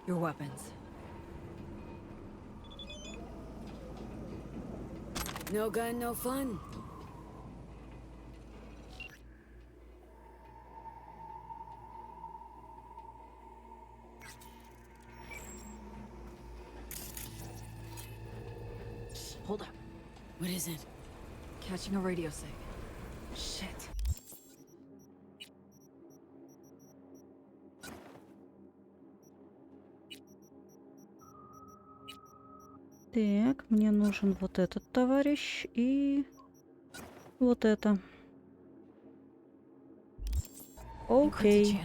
Your weapons. No gun, no fun. Hold up. What is it? Catching a radio sig. Shit. Так, мне нужен вот этот товарищ и вот это. Окей.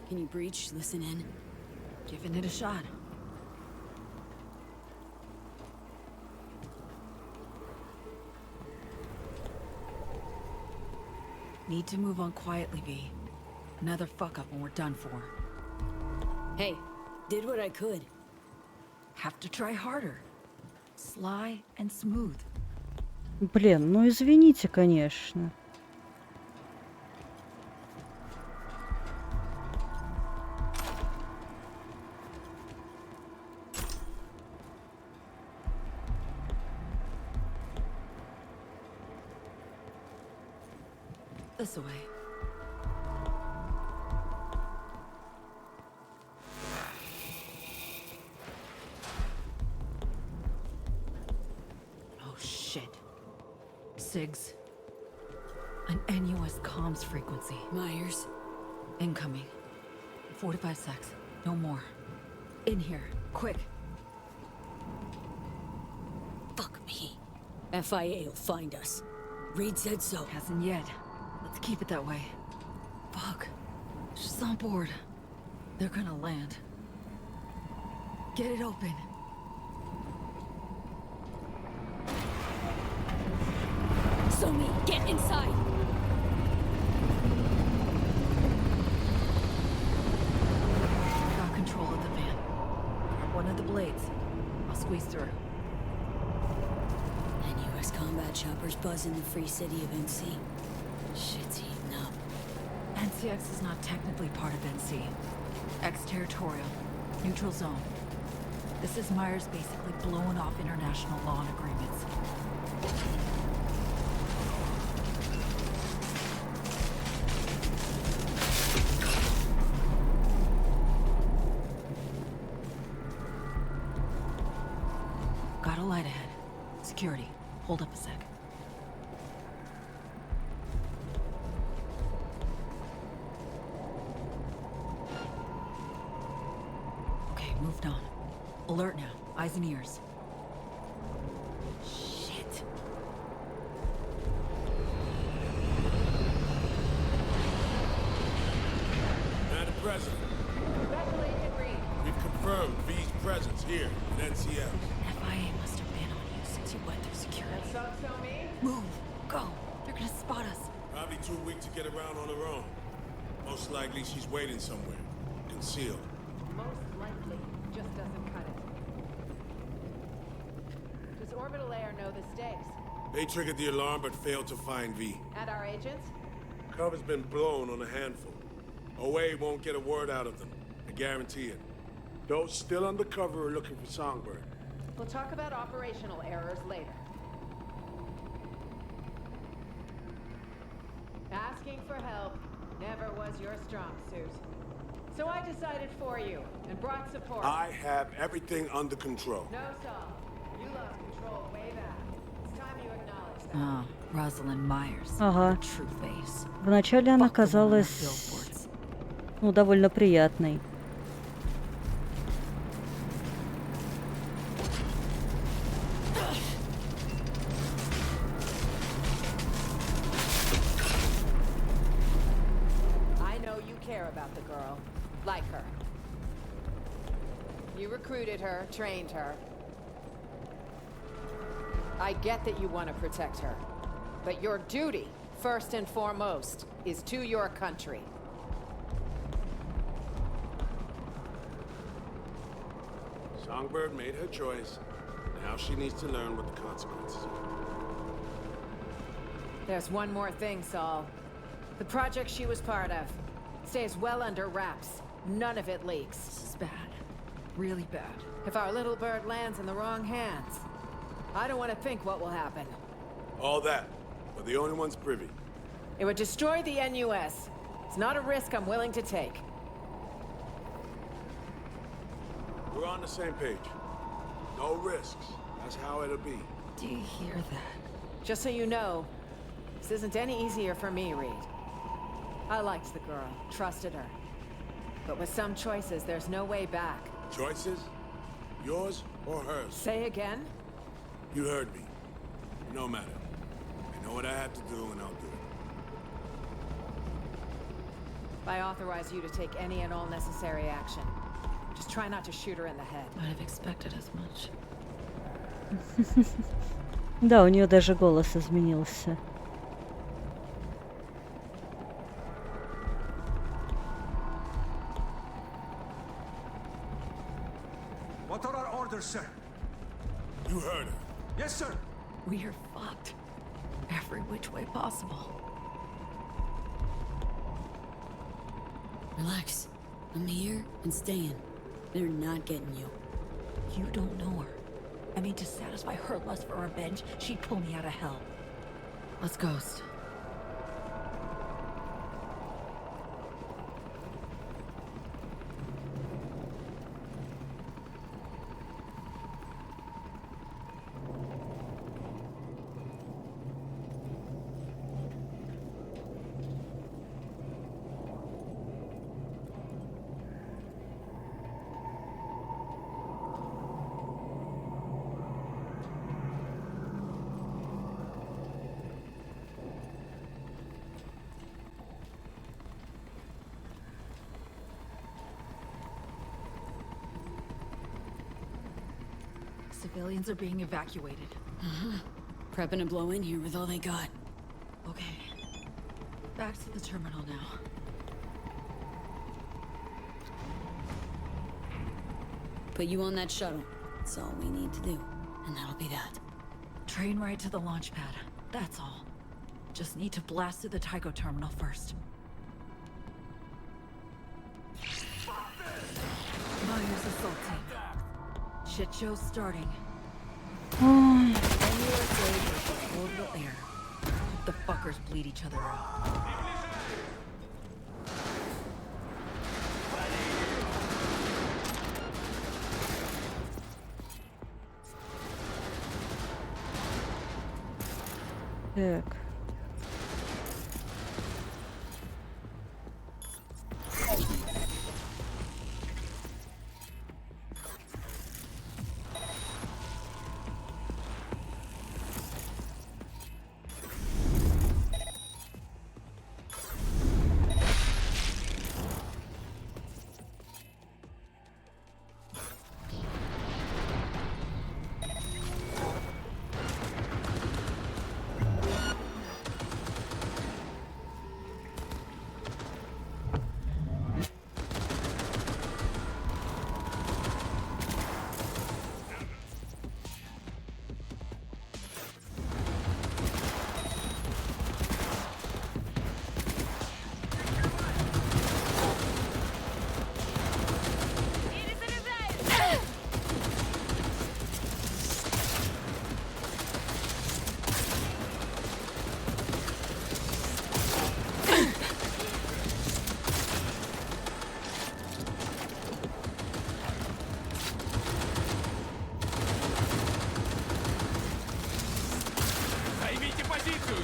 Can you breach? Listen in. Giving it a shot. Need to move on quietly, V. Another fuck up and we're done for. Hey, did what I could. Have to try harder. Sly and smooth. Блин, ну извините, конечно. This way. Oh shit. SIGs. An NUS comms frequency. Myers. Incoming. 45 secs. No more. In here. Quick. Fuck me. FIA will find us. Reed said so. Hasn't yet. Let's keep it that way. Fuck. She's on board. They're gonna land. Get it open. Somi, get inside! Got control of the van. One of the blades. I'll squeeze through. And US combat choppers buzz in the free city of NC. Shit's heating up. NCX is not technically part of NC. Exterritorial. Neutral zone. This is Myers basically blowing off international law and agreements. Got a light ahead. Security. Hold up a sec. Okay, moved on. Alert now. Eyes and ears. Shit. Madam President. Congratulations, Reed. We've confirmed V's presence here at NCF. FIA must have been on you since you went through security. That's so me? Move. Go. They're gonna spot us. Probably too weak to get around on her own. Most likely she's waiting somewhere, concealed. Most likely just doesn't cut it. Does Orbital Air know the stakes? They triggered the alarm but failed to find V. And our agents? Cover's been blown on a handful. OA won't get a word out of them. I guarantee it. Those still undercover are looking for Songbird. We'll talk about operational errors later. Asking for help never was your strong suit. So I decided for you and brought support. I have everything under control. No, Saul. You lost control way back. It's time you acknowledge that. Ah, Rosalind Myers. Ага. True face. Вначале она Fuck the one on the казалась, billboards. ну, довольно приятной. I know you care about the girl. Like her. You recruited her, trained her. I get that you want to protect her. But your duty, first and foremost, is to your country. Songbird made her choice. Now she needs to learn what the consequences are. There's one more thing, Saul. The project she was part of stays well under wraps. None of it leaks. This is bad. Really bad. If our little bird lands in the wrong hands, I don't want to think what will happen. All that. We're the only ones privy. It would destroy the NUS. It's not a risk I'm willing to take. We're on the same page. No risks. That's how it'll be. Do you hear that? Just so you know, this isn't any easier for me, Reed. I liked the girl, trusted her. But with some choices, there's no way back. Choices? Yours or hers? Say again? You heard me. No matter. I know what I have to do, and I'll do it. I authorize you to take any and all necessary action. Just try not to shoot her in the head. I'd have expected as much. Да, у нее даже голос изменился. What are our orders, sir? You heard her. Yes, sir. We are fucked. Every which way possible. Relax. I'm here and staying. They're not getting you. You don't know her. I mean, to satisfy her lust for revenge, she'd pull me out of hell. Let's ghost. Civilians are being evacuated. Prepping to blow in here with all they got. Okay. Back to the terminal now. Put you on that shuttle. That's all we need to do. And that'll be that. Train right to the launch pad. That's all. Just need to blast to the Tycho terminal first. Myers assault team. Shit show's starting. Ой. USA versus orbital air. Hope the fuckers bleed each other out. Так.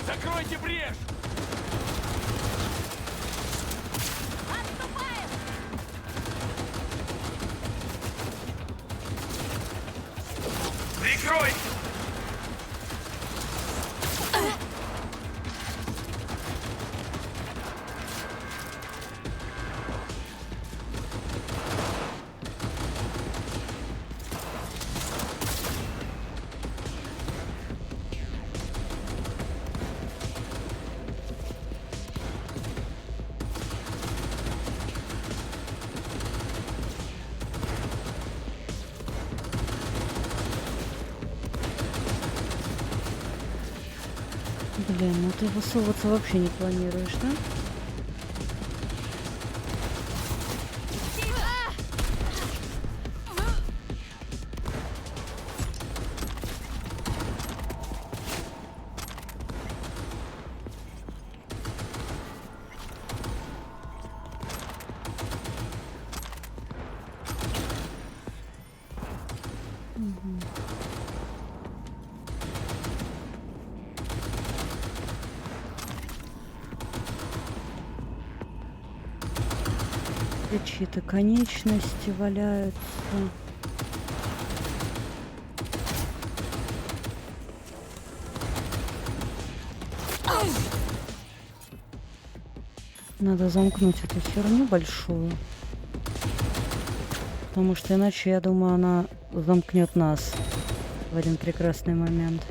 Закройте брешь! Прикрой! Блин, ну ты высовываться вообще не планируешь, да? Чьи-то конечности валяются. Надо замкнуть эту херню большую. Потому что иначе, я думаю, она замкнет нас в один прекрасный момент.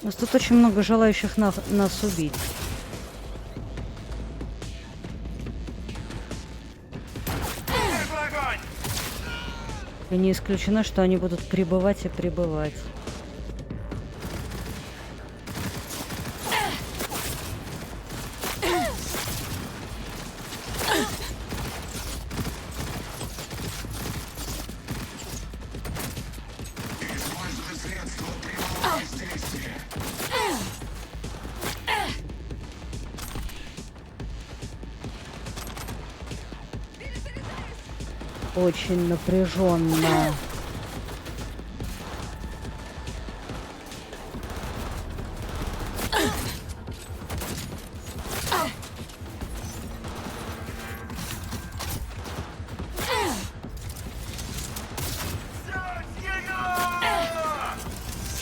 У нас тут очень много желающих нас убить. И не исключено, что они будут прибывать и прибывать. Очень напряженно.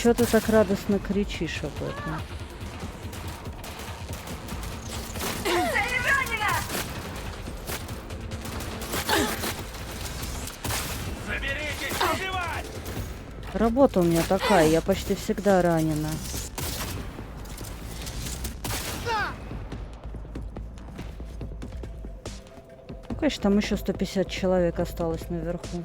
Чё ты так радостно кричишь об этом? Работа у меня такая, я почти всегда ранена. Ну, конечно, там еще 150 человек осталось наверху.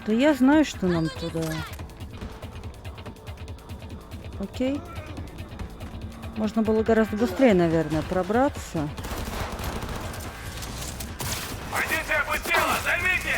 Да я знаю, что нам туда. Окей. Можно было гораздо быстрее, наверное, пробраться. Позиция опустела! Займите!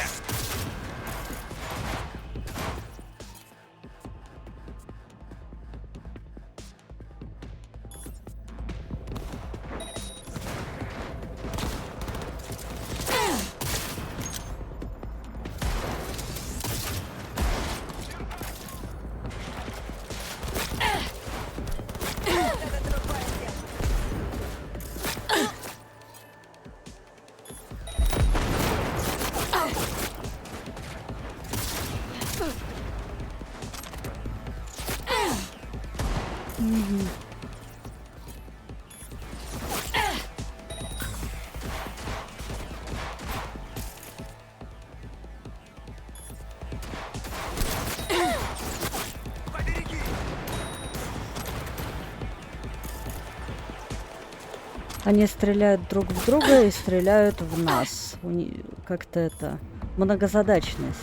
Они стреляют друг в друга и стреляют в нас. Как-то это многозадачность.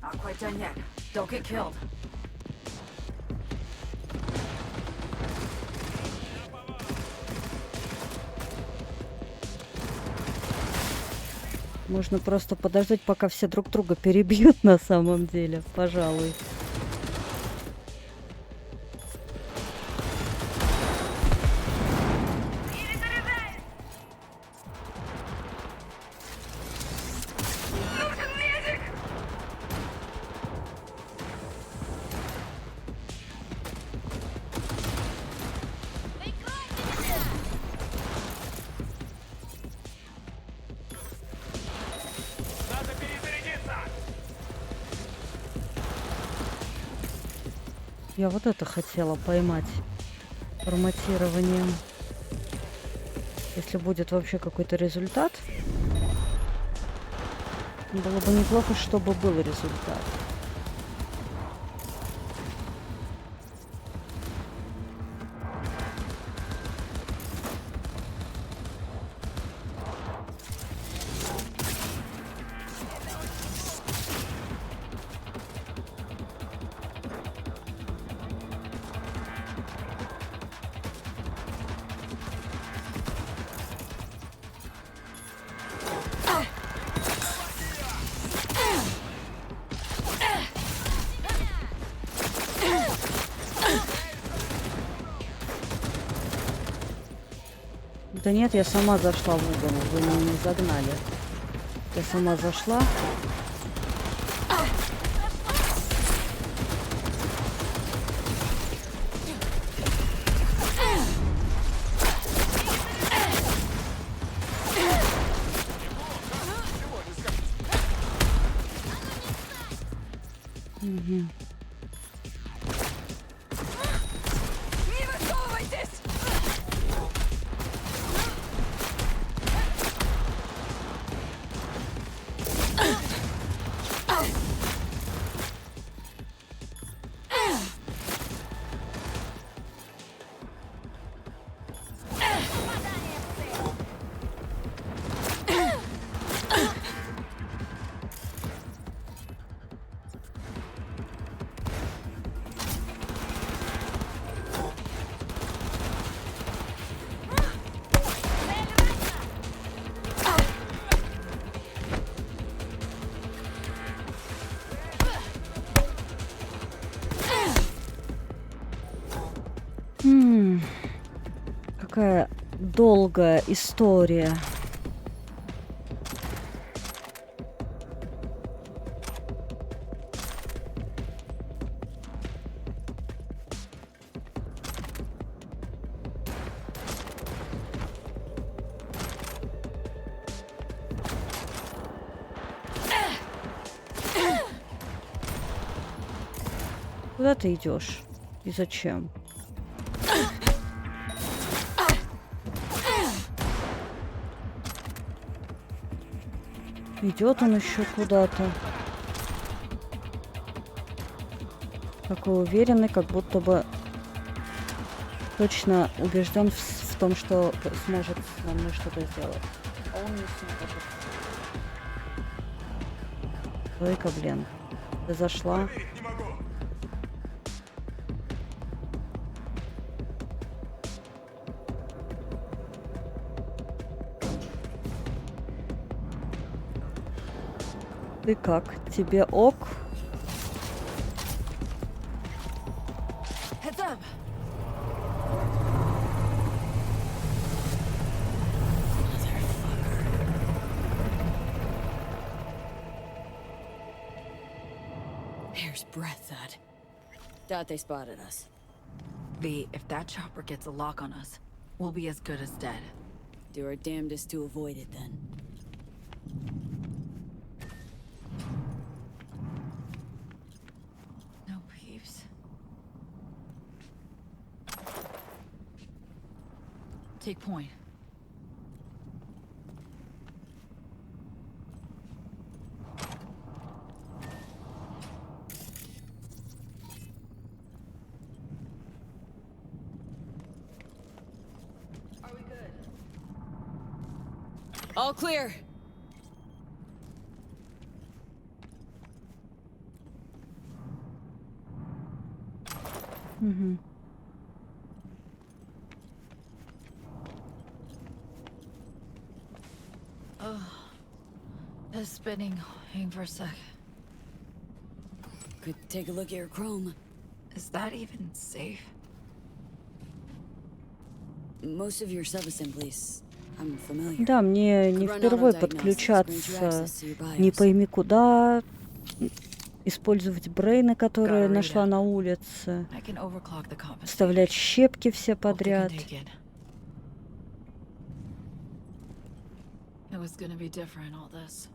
Not quite done yet. Don't get killed. Можно просто подождать, пока все друг друга перебьют на самом деле, пожалуй. Я вот это хотела поймать форматированием. Если будет вообще какой-то результат, было бы неплохо, чтобы был результат. Да нет, я сама зашла в угол, вы меня не загнали. Я сама зашла. Угу. Не высовывайтесь! Какая долгая история. Куда ты идешь? И зачем? Идет он еще куда-то. Такой уверенный, как будто бы точно убежден в том, что сможет со мной что-то сделать. А он не сможет. Ой-ка, блин. Ты зашла. Ты как? Тебе ок? Heads up. Hair's breadth, that. Thought they spotted us. V, if that chopper gets a lock on us, we'll be as good as dead. Do our damnedest to avoid it, then. No peeps. Take point. All clear. Угу. Oh, it's spinning. Hang for a sec. Could take a look at your chrome. Is that even safe? Most of your sub-assemblies, I'm familiar. Да, мне не впервые подключаться, не пойми куда, использовать брейны, которые нашла на улице, вставлять щепки все подряд. It was gonna be different, all this.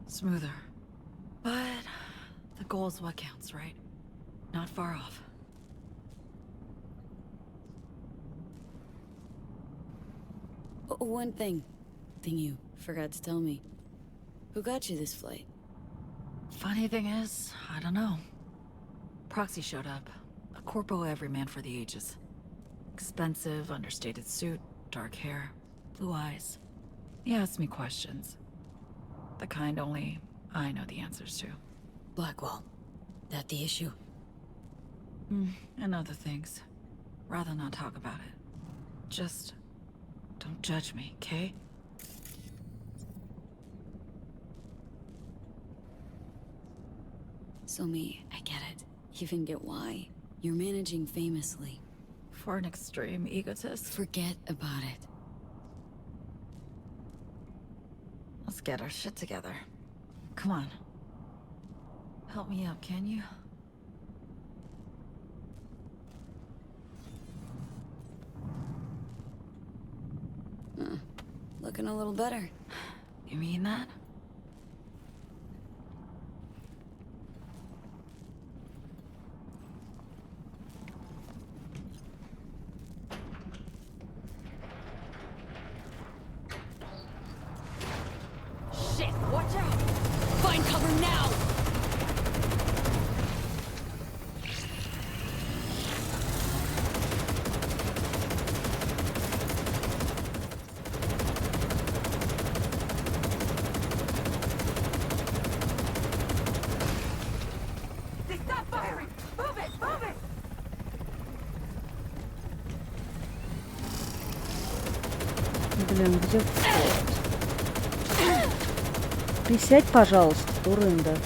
Smoother. But the goal's what counts, right? Not far off. One thing you forgot to tell me. Who got you this flight? Funny thing is, I don't know. Proxy showed up. A corpo everyman for the ages. Expensive, understated suit, dark hair, blue eyes. He asked me questions. The kind only I know the answers to. Blackwall. That the issue? And other things. Rather not talk about it. Just don't judge me, okay? So I get it. Even get why. You're managing famously. For an extreme egotist? Forget about it. Let's get our shit together. Come on. Help me up, can you? Looking a little better. You mean that? Блин, где вход? Присядь, пожалуйста, дурында.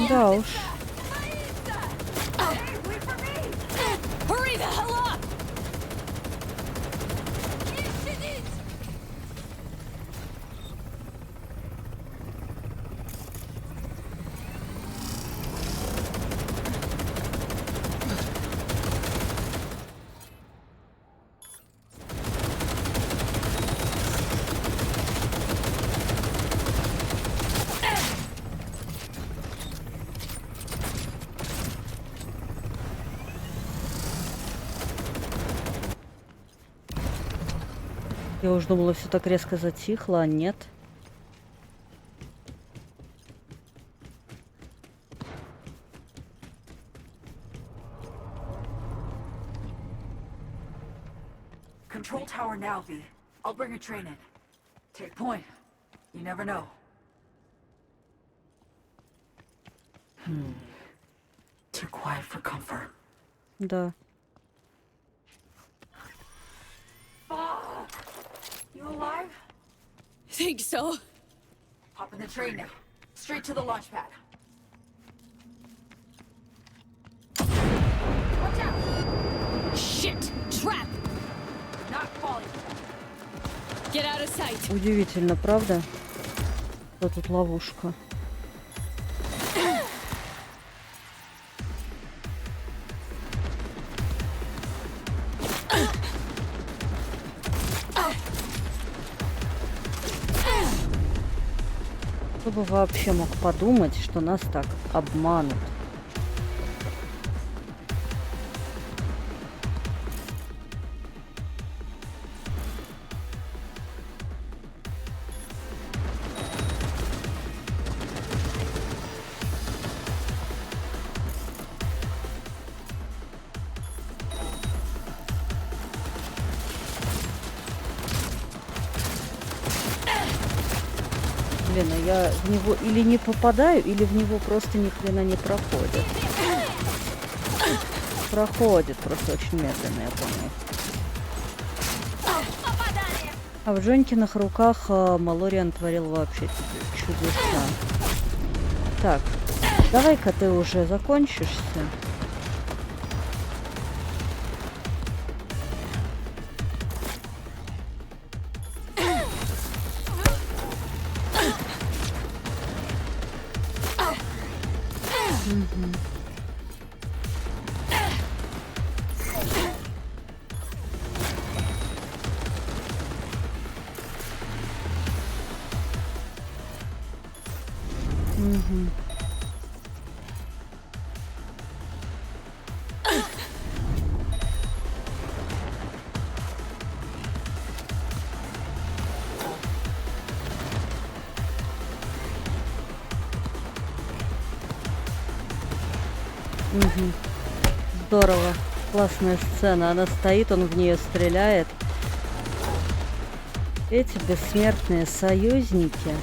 Да уж. Hurry the hell up! Я уж думала, все так резко затихло, а нет. Control tower now, V. I'll bring a train in. Take point. You never know. Too quiet for comfort. Да. You alive? Think so. Hop in the train now. Straight to the launch pad. Watch out! Shit! Trap! Not falling. Get out of sight. Удивительно, правда? Что тут ловушка? Кто бы вообще мог подумать, что нас так обманут? Блин, а я в него или не попадаю, или в него просто ни хрена не проходит. Проходит, просто очень медленно, я помню. А в Джонькиных руках Малориан творил вообще чудеса. Так, давай-ка ты уже закончишься. Здорово. Классная сцена. Она стоит, он в нее стреляет. Эти бессмертные союзники.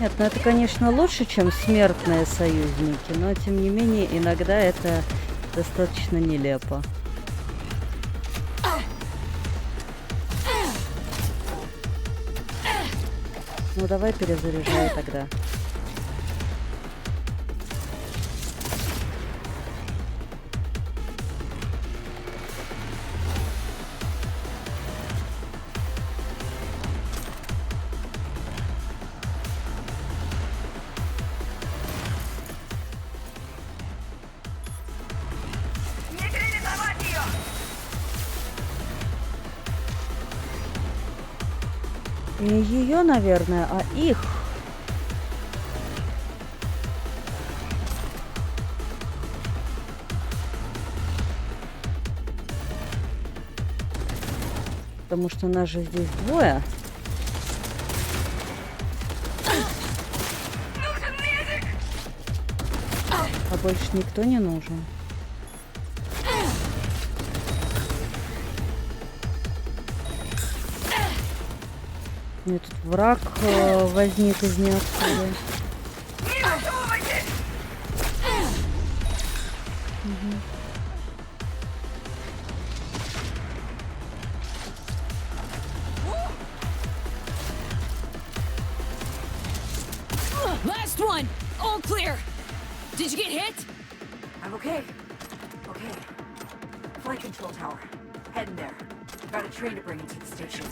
Нет, ну это, конечно, лучше, чем смертные союзники, но, тем не менее, иногда это достаточно нелепо. Ну, давай перезаряжай тогда. Не ее, наверное, а их. Потому что нас же здесь двое. А больше никто не нужен. Мне тут враг возник из ниоткуда. Last one! All clear! Did you get hit? I'm okay. Okay. Flight control tower. Heading there. Got a train to bring into the station.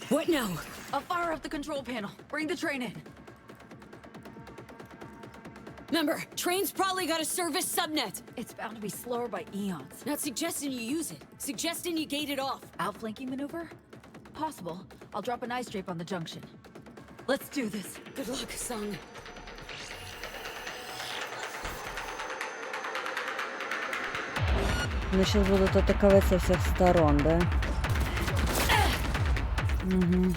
What now? I'll fire up the control panel. Bring the train in. Remember, train's probably got a service subnet. It's bound to be slower by eons. Not suggesting you use it. Suggesting you gate it off. Outflanking maneuver? Possible. I'll drop an ice drape on the junction. Let's do this. Good luck, Sung. Мы сейчас будут атаковать со всех сторон, да? Угу.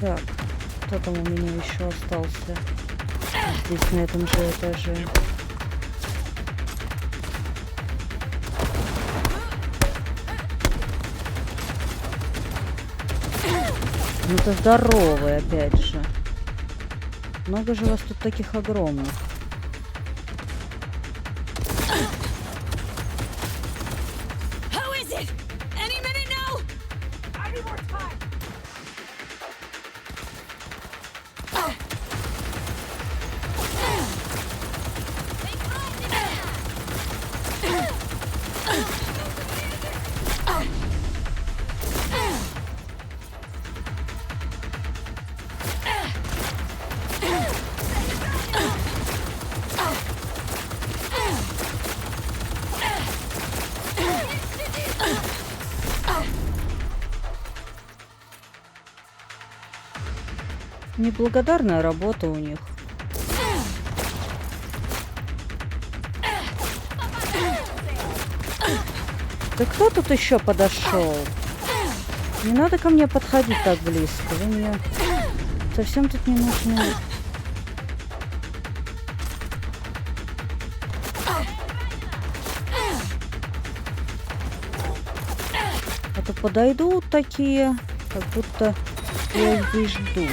Так, кто там у меня еще остался? Здесь, на этом же этаже. Ну это здоровый, опять же. Много же вас тут таких огромных. Неблагодарная работа у них. Да кто тут еще подошел? Не надо ко мне подходить так близко. Вы мне совсем тут не нужны. А то подойдут такие, как будто я их здесь жду.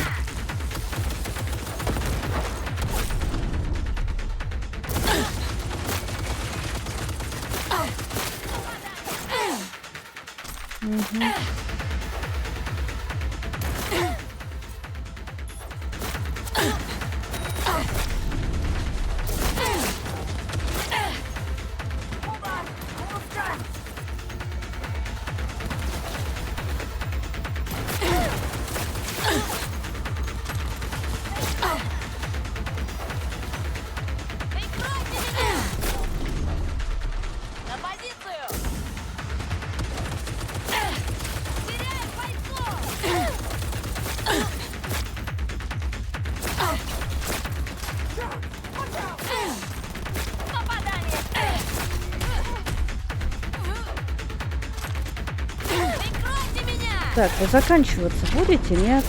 Так, вы заканчиваться будете, нет?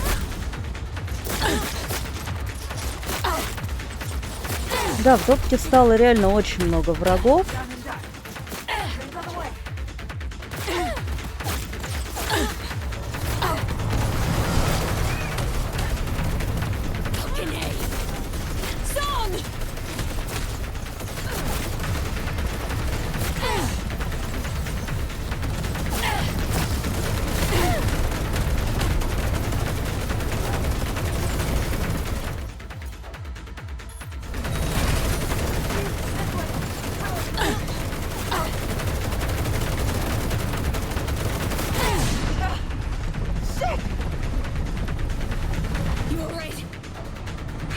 Да, в допке стало реально очень много врагов.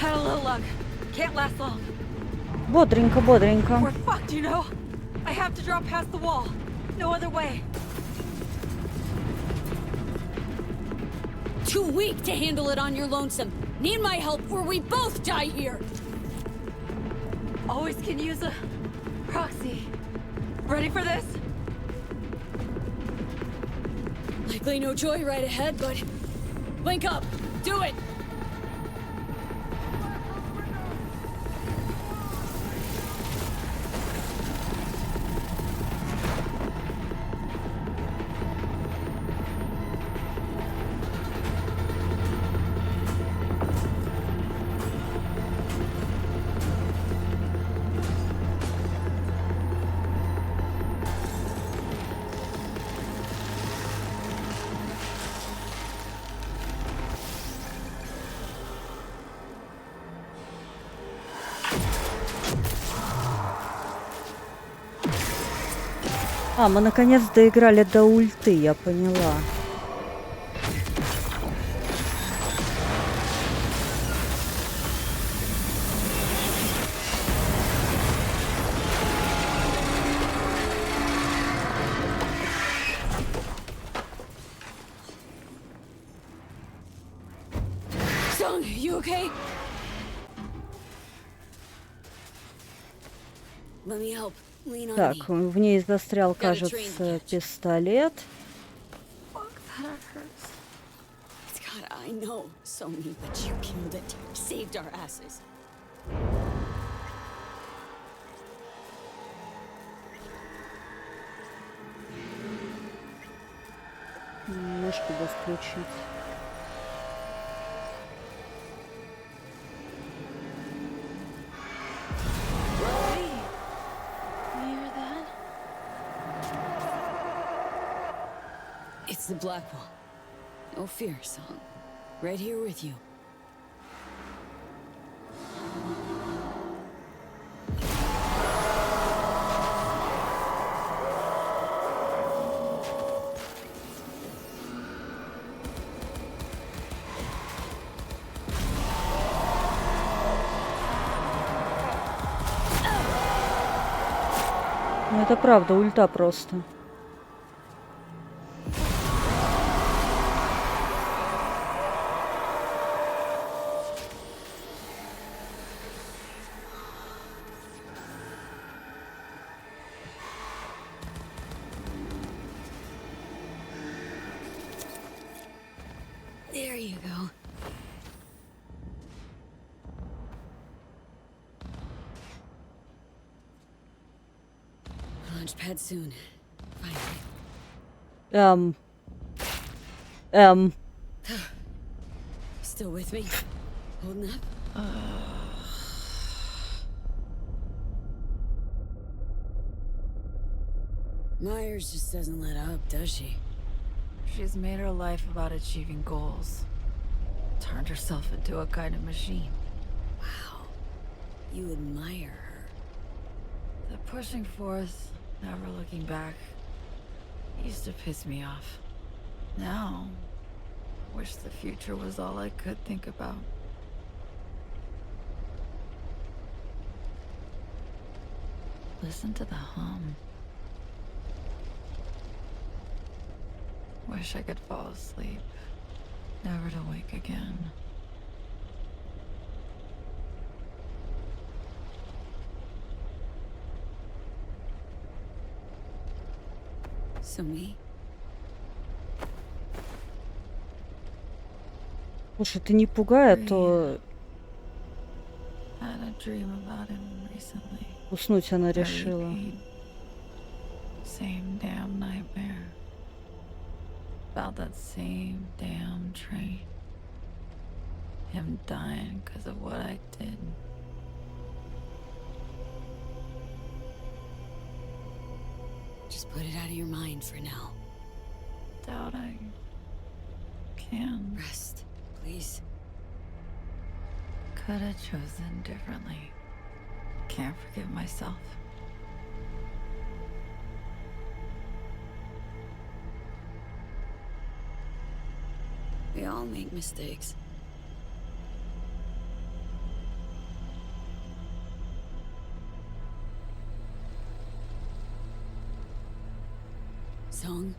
Had a little luck. Can't last long. Бодренько, бодренько. We're fucked, you know? I have to drop past the wall. No other way. Too weak to handle it on your lonesome. Need my help or we both die here. Always can use a proxy. Ready for this? Likely no joy right ahead, but link up. Do it. А, мы наконец доиграли до ульты, я поняла. Sung, you okay? Let me help. Lean on Так, me. в ней застрял, кажется, пистолет. It's God, I know, Sony, but you killed it. Saved our asses. Мышку бы включить. It's the Black Wall. No fear, Song. Right here with you. Ну это правда, ульта просто. There you go. Launch pad soon. Finally. Still with me? Holding up? Myers just doesn't let up, does she? She's made her life about achieving goals. Turned herself into a kind of machine. Wow. You admire her. The pushing forth, never looking back, used to piss me off. Now, wish the future was all I could think about. Listen to the hum. Wish I could fall asleep, never to wake again. So me? Слушай, ты не пугай, а то Had a dream about him recently. уснуть она решила. Same damn nightmare. About that same damn train. Him dying because of what I did. Just put it out of your mind for now. Doubt I can. Rest, please. Could have chosen differently. Can't forgive myself. We all make mistakes. Song?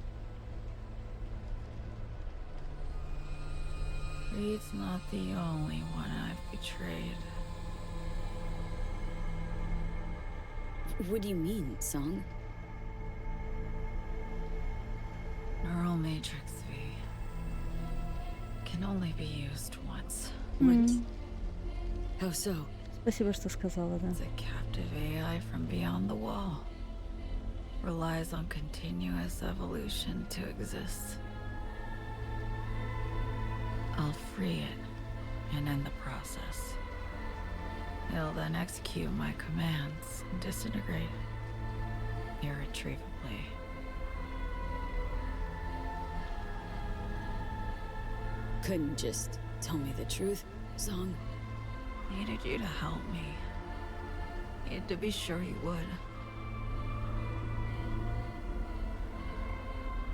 Reed's not the only one I've betrayed. What do you mean, Song? Neural Matrix V can only be used once. What? How so? Спасибо, что сказала, да. It's a captive AI from beyond the wall. Relies on continuous evolution to exist. I'll free it and end the process. It'll then execute my commands and disintegrate irretrievably. Couldn't just tell me the truth, Song? Needed you to help me. Needed to be sure you would.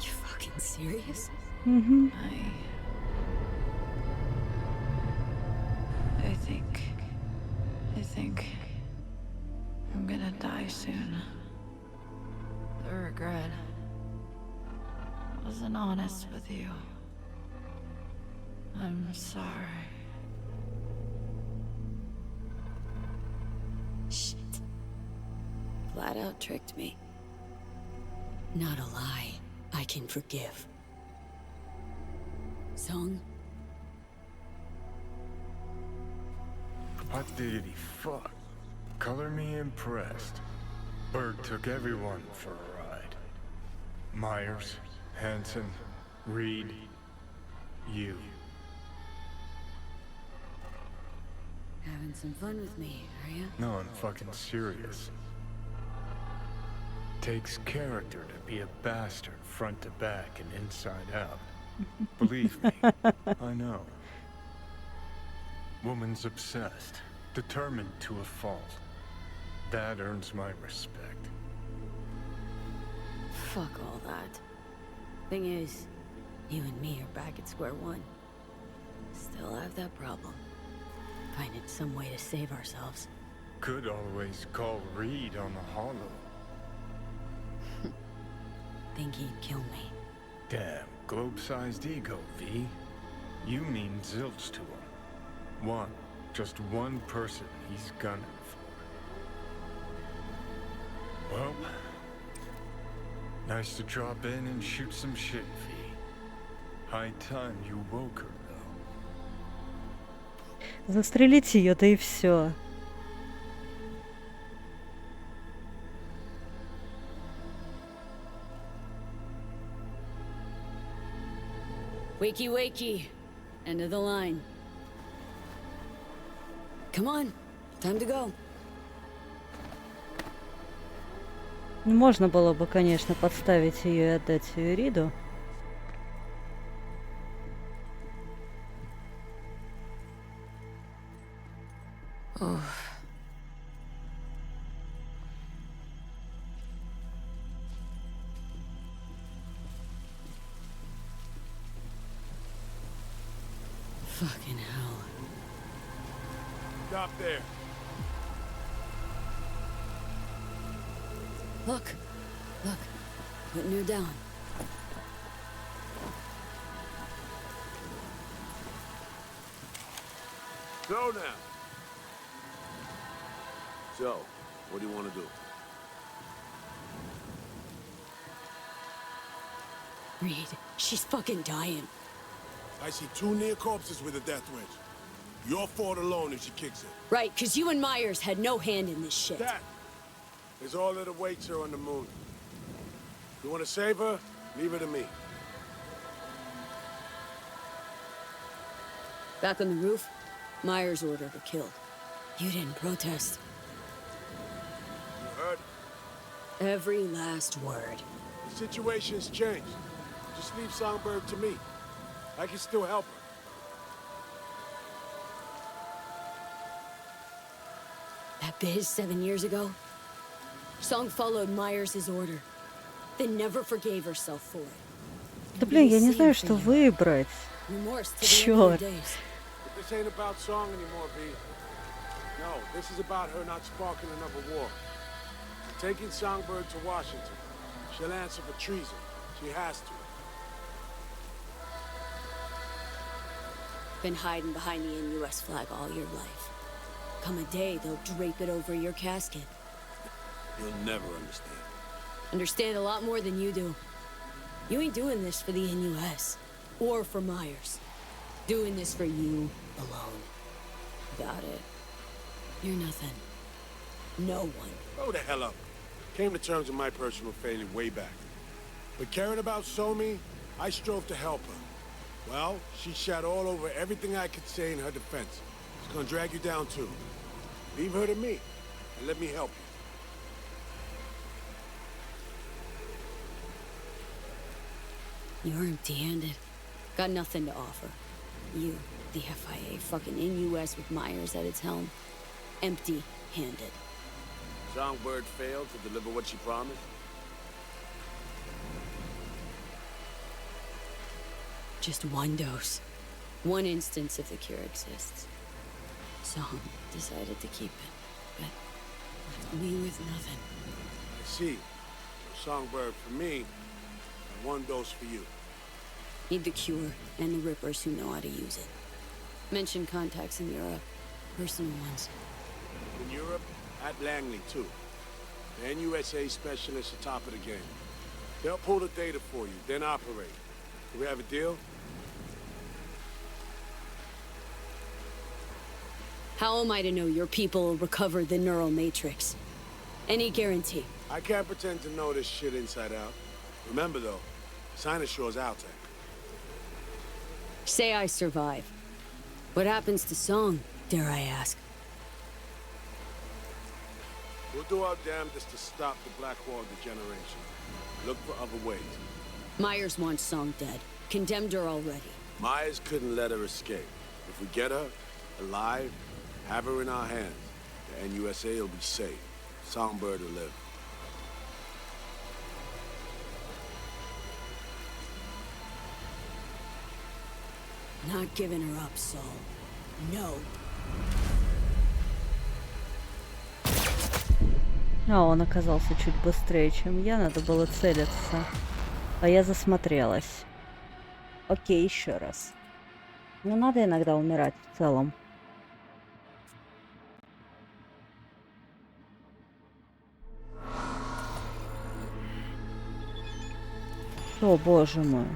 You fucking serious? Mm-hmm. I think I'm gonna die soon. The regret. I wasn't honest with you. I'm sorry. Shit. Flat out tricked me. Not a lie I can forgive. Song? Hot diggity fuck. Color me impressed. Bird took everyone for a ride. Myers, Hanson, Reed, you. Having some fun with me, are you? No, I'm fucking serious. Takes character to be a bastard front to back and inside out. Believe me, I know. Woman's obsessed, determined to a fault. That earns my respect. Fuck all that. Thing is, you and me are back at square one. Still have that problem. Finding some way to save ourselves. Could always call Reed on the hollow. Think he'd kill me. Damn, globe-sized ego, V. You mean zilch to him. One, just one person he's gunning for. Well, nice to drop in and shoot some shit, V. High time you woke her, though. Застрелить ее, да и все. Wakey, wakey. End of the line. Come on. Time to go. Можно было бы, конечно, подставить ее и отдать ее Риду. Fucking hell. Stop there. Look. Look. Putting her down. So now. So, what do you want to do? Reed, she's fucking dying. I see two near corpses with a death wedge. Your fault alone if she kicks it. Right, because you and Myers had no hand in this shit. That is all that awaits her on the moon. You want to save her? Leave her to me. Back on the roof, Myers ordered her killed. You didn't protest. You heard? Every last word. The situation's changed. Just leave Songbird to me. I can still help her. That biz 7 years ago? Song followed Myers' order, then never forgave herself for it. Да блин, я не знаю, что выбрать. Remorse to the end of Черт. her days. But this ain't about Song anymore, B. No, this is about her not sparking another war. Taking Songbird to Washington. She'll answer for treason. She has to. Been hiding behind the NUS flag all your life. Come a day, they'll drape it over your casket. You'll never understand. Understand a lot more than you do. You ain't doing this for the NUS. Or for Myers. Doing this for you alone. Got it. You're nothing. No one. Grow the hell up. Came to terms with my personal failure way back. But caring about Somi, I strove to help her. Well, she shot all over everything I could say in her defense. It's gonna drag you down too. Leave her to me, and let me help you. You're empty-handed. Got nothing to offer. You, the FIA, fucking NUS with Myers at its helm. Empty-handed. Songbird failed to deliver what she promised? Just one dose. One instance of the cure exists. Song decided to keep it, but left me with nothing. I see. So Songbird for me, and one dose for you. Need the cure and the rippers who know how to use it. Mention contacts in Europe. Personal ones. In Europe, at Langley, too. The NUSA specialists are top of the game. They'll pull the data for you, then operate. Do we have a deal? How am I to know your people will recover the neural matrix? Any guarantee? I can't pretend to know this shit inside out. Remember, though, Sinoshore's Altec. Say I survive. What happens to Song, dare I ask? We'll do our damnedest to stop the Blackwall degeneration. Look for other ways. Myers wants Song dead. Condemned her already. Myers couldn't let her escape. If we get her, alive, have her in our hands, the NUSA will be safe. Songbird will live. Not giving her up, Saul. No. А, он оказался чуть быстрее, чем я. Надо было целиться. А я засмотрелась. Окей, еще раз. Ну, надо иногда умирать в целом. О, боже мой.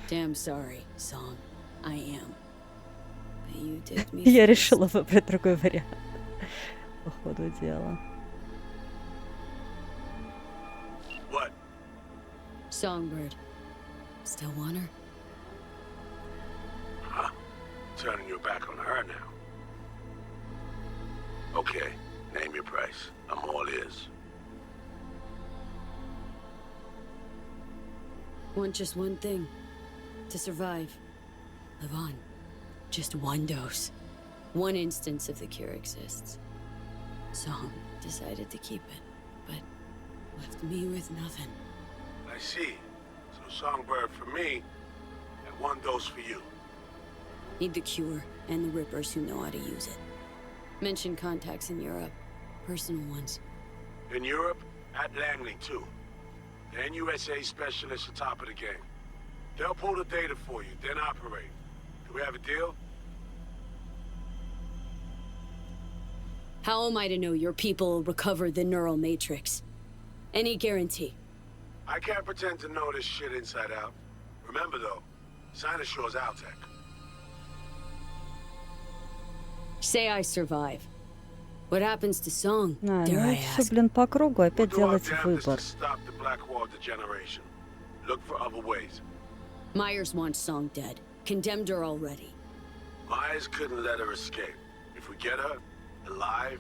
Damn sorry, Song. I am. But you did me. Я решила выбрать другой вариант. По ходу дела. What? Songbird. Still want her? Huh? Turning your back on her now. Okay, name your price. I'm all ears. Want just one thing. To survive. Live on. Just one dose. One instance of the cure exists. Song decided to keep it, but left me with nothing. I see. So Songbird for me, and one dose for you. Need the cure and the rippers who know how to use it. Mention contacts in Europe. Personal ones. In Europe, at Langley, too. The NUSA specialists are top of the game. They'll pull the data for you, then operate. Do we have a deal? How am I to know your people will recover the neural matrix? Any guarantee? I can't pretend to know this shit inside out. Remember, though, Sinoshore's Altec. Say I survive. What happens to Song, А, dare ну I и все, ask? блин, по кругу. Опять We'll do our делать damnedest выбор. to stop the Blackwall degeneration. Look for other ways. Myers wants Song dead. Condemned her already. Myers couldn't let her escape. If we get her, alive,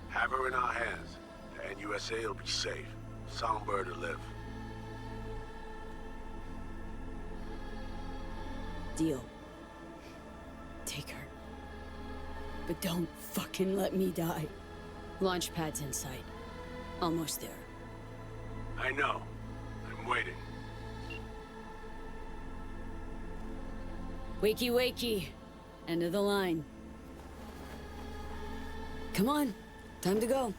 have her in our hands, the NUSA will be safe. Songbird will live. Deal. Take her. But don't fucking let me die. Launch pad's in sight. Almost there. I know. I'm waiting. Wakey, wakey. End of the line. Come on, time to go.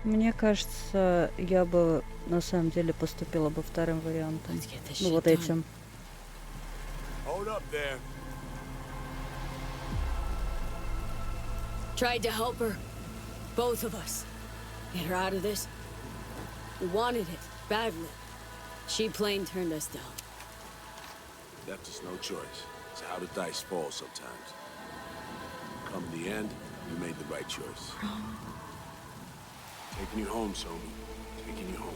Мне кажется, я бы на самом деле поступила бы вторым вариантом. Ну вот этим. Hold up there. Tried to help her. Both of us. Get her out of this. We wanted it, badly. She plain turned us down. Left us no choice. It's how the dice fall sometimes. Come the end, you made the right choice. Taking you home, Somi. Taking you home.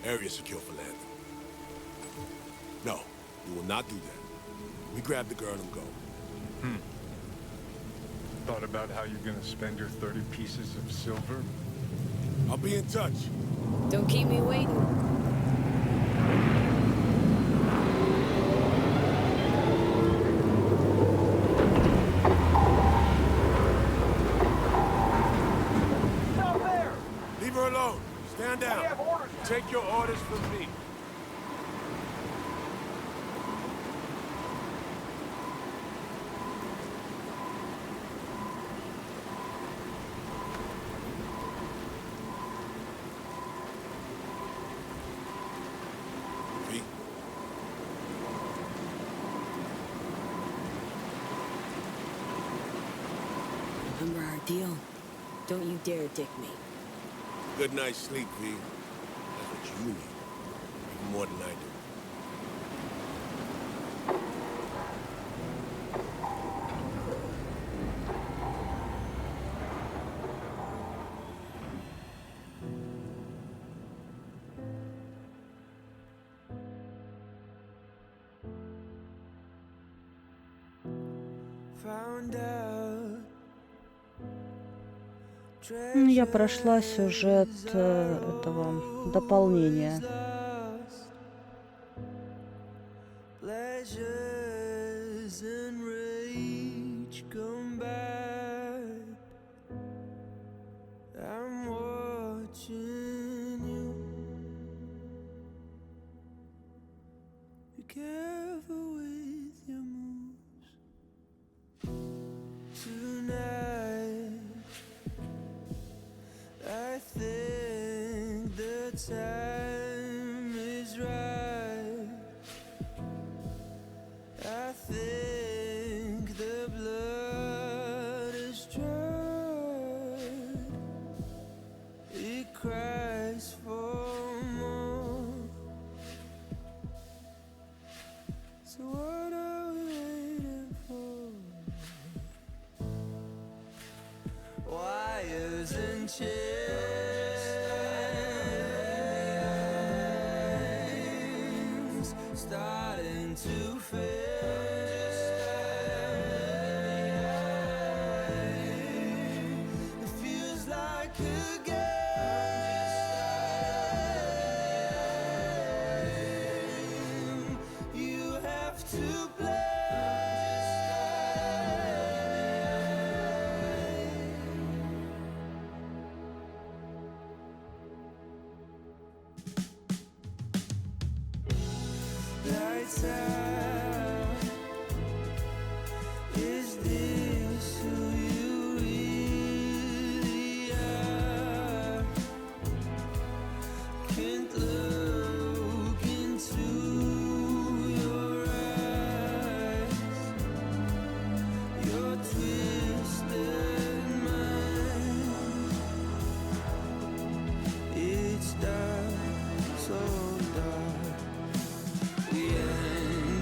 Area secure for landing. No, we will not do that. We grab the girl and go. Thought about how you're gonna spend your 30 pieces of silver? I'll be in touch. Don't keep me waiting. Stop there! Leave her alone. Stand down. I have orders. Take your orders from me. Remember our deal? Don't you dare dick me. Good night's sleep, V. That's what you need. Even more than I do. Я прошла сюжет этого дополнения. Time is right. I think the blood is dry. It cries for more. So what are we waiting for? Wires and chairs. Starting to fade. It feels like a game. You have to play. Lights out. Is this who you really are? Can't look into your eyes. Your twisted mind. It's dark, so dark. We end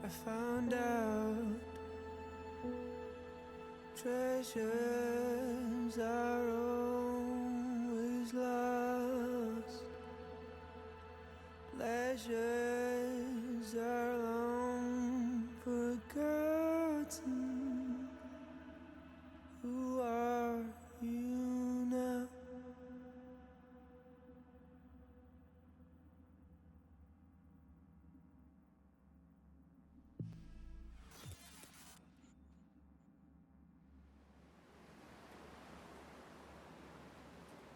I found out treasures are always lost. Pleasures are long forgotten. Who are you now?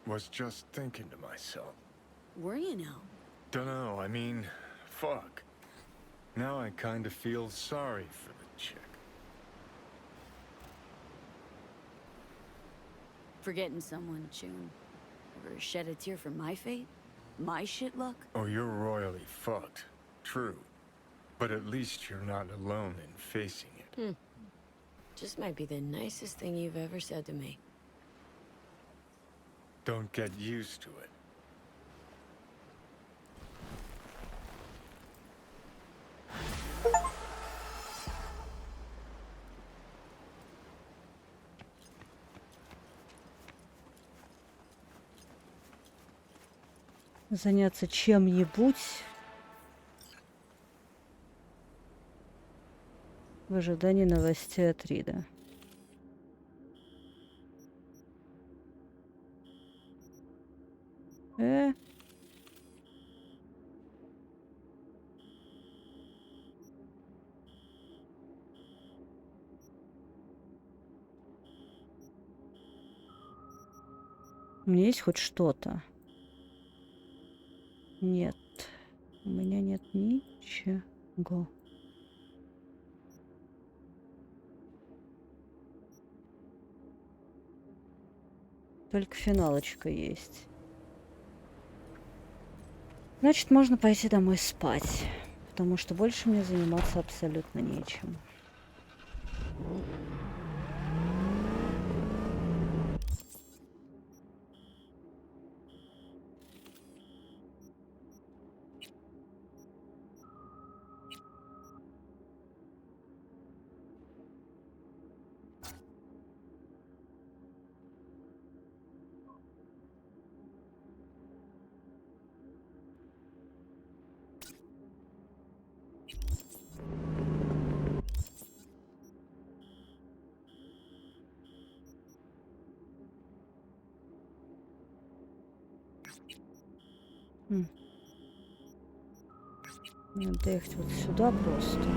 Was just thinking to myself. Were you now? Dunno, I mean, fuck. Now I kinda feel sorry for the chick. Forgetting someone, June. Ever shed a tear for my fate? My shit luck? Oh, you're royally fucked. True. But at least you're not alone in facing it. Just might be the nicest thing you've ever said to me. Don't get used to it. Заняться чем-нибудь в ожидании новостей от Рида. У меня есть хоть что-то? Нет. У меня нет ничего. Только финалочка есть. Значит, можно пойти домой спать. Потому что больше мне заниматься абсолютно нечем. Надо ехать вот сюда просто.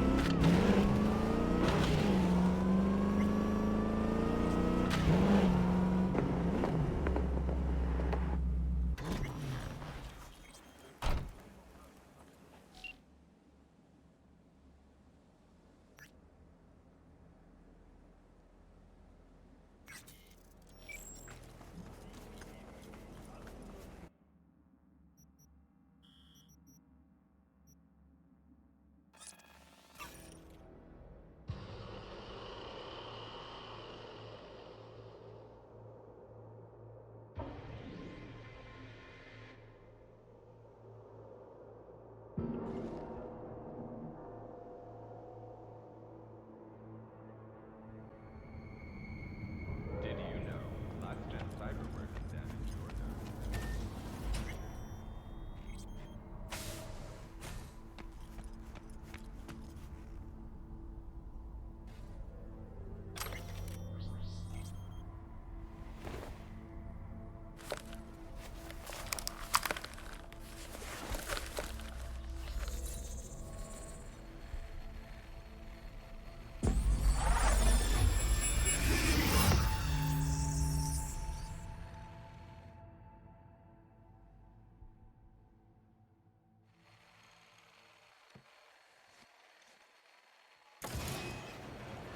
Did you know last gen Cyberpunk damaged your nerves?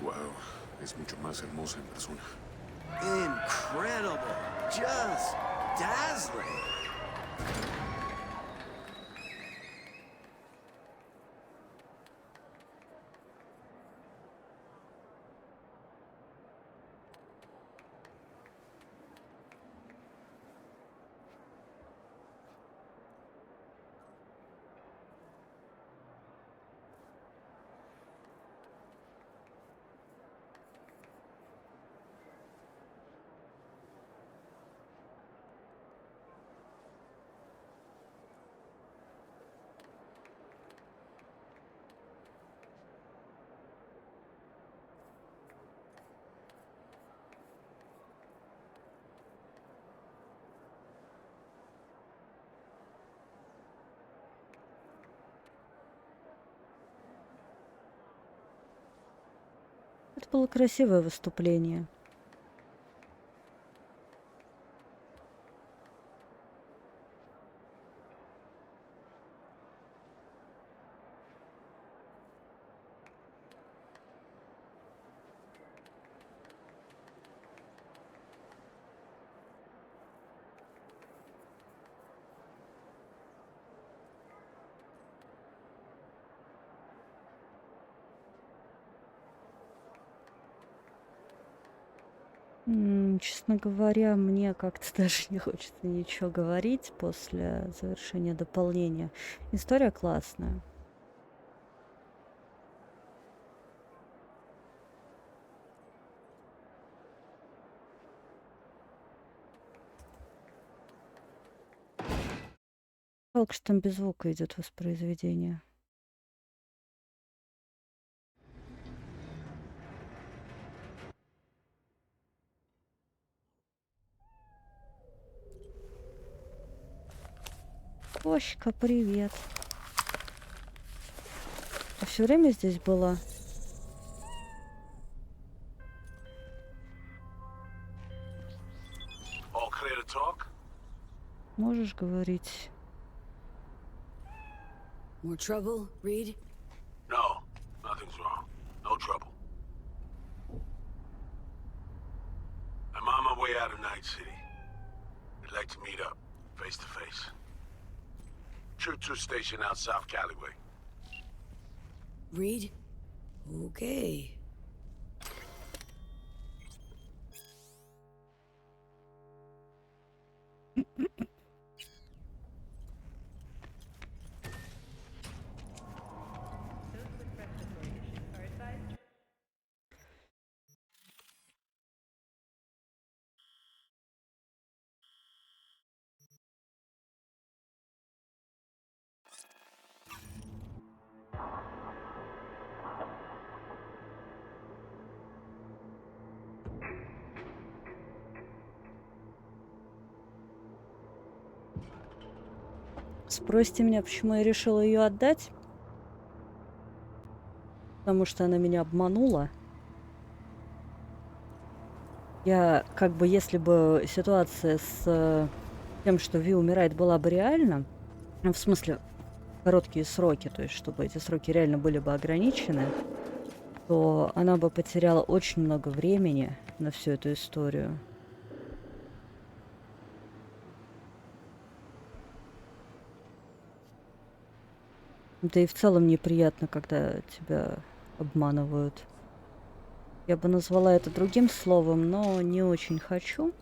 Wow, es mucho más hermosa en persona. Incredible! Just dazzling! Это было красивое выступление. Честно говоря, мне как-то даже не хочется ничего говорить после завершения дополнения. История классная. Жалко, что там без звука идет воспроизведение. Оська, привет. Ты все время здесь была? All clear to talk? Можешь говорить? More trouble, Reed? No, nothing's wrong. No trouble. I'm on my way out of Night City. I'd like to meet up, face to face. Choo-choo station out South Callaway. Reed? Okay. Спросите меня, почему я решила ее отдать? Потому что она меня обманула. Я, как бы, если бы ситуация с тем, что Ви умирает, была бы реальна, в смысле, короткие сроки, то есть, чтобы эти сроки реально были бы ограничены, то она бы потеряла очень много времени на всю эту историю. Да и в целом неприятно, когда тебя обманывают. Я бы назвала это другим словом, но не очень хочу.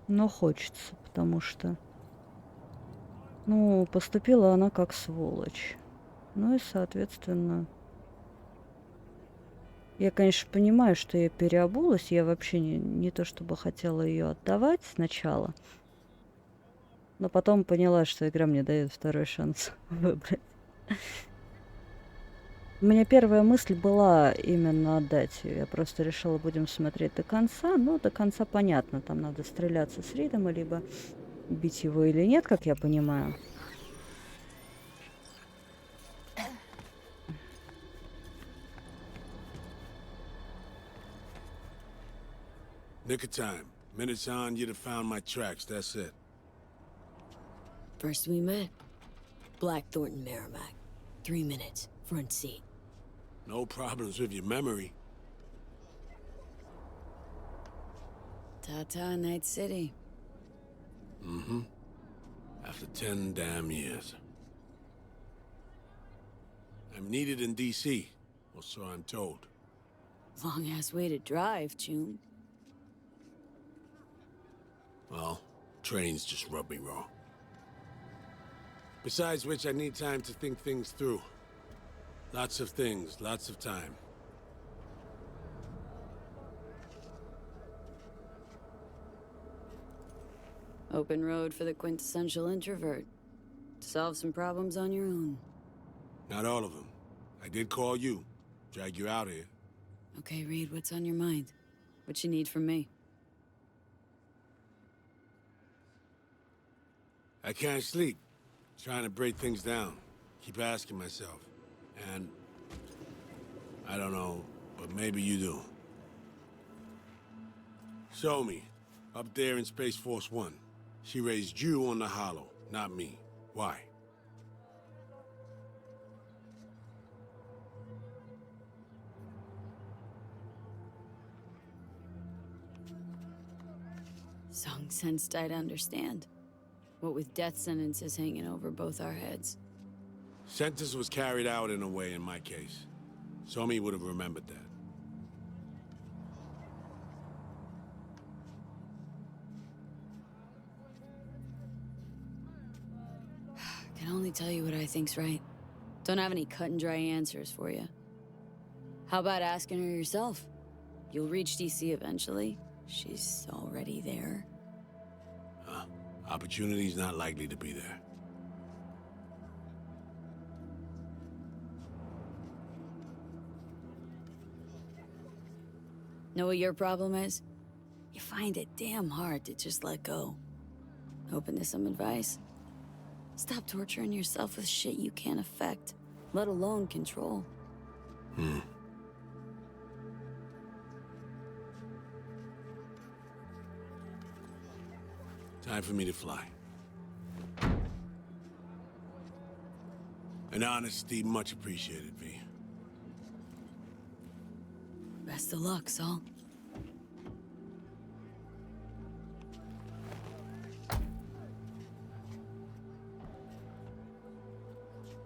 Но хочется, потому что, ну, поступила она как сволочь. Ну и, соответственно, я, конечно, понимаю, что я переобулась. Я вообще не то чтобы хотела ее отдавать сначала. Но потом поняла, что игра мне дает второй шанс выбрать. У меня первая мысль была именно отдать ее. Я просто решила, будем смотреть до конца. Но до конца понятно, там надо стреляться с Ридом, либо бить его или нет, как я понимаю. Nick of time. Minutes on, you'd have found my tracks, that's it. First we met. Blackthorn Merrimack. 3 minutes. Front seat. No problems with your memory. Ta-ta, Night City. Mm-hmm. After 10 damn years. I'm needed in D.C., or so I'm told. Long-ass way to drive, June. Well, trains just rub me wrong. Besides which, I need time to think things through. Lots of things, lots of time. Open road for the quintessential introvert. Solve some problems on your own. Not all of them. I did call you. Drag you out here. Okay, Reed, what's on your mind? What you need from me? I can't sleep. Trying to break things down. Keep asking myself. And... I don't know, but maybe you do. Show me. Up there in Space Force 1. She raised you on the Hollow, not me. Why? Song sensed I'd understand. What with death sentences hanging over both our heads. Sentence was carried out in a way in my case. Somi would have remembered that. I can only tell you what I think's right. Don't have any cut and dry answers for you. How about asking her yourself? You'll reach DC eventually. She's already there. Opportunity's not likely to be there. Know what your problem is? You find it damn hard to just let go. Open to some advice? Stop torturing yourself with shit you can't affect, let alone control. Time for me to fly. An honesty much appreciated, V. Best of luck, Saul.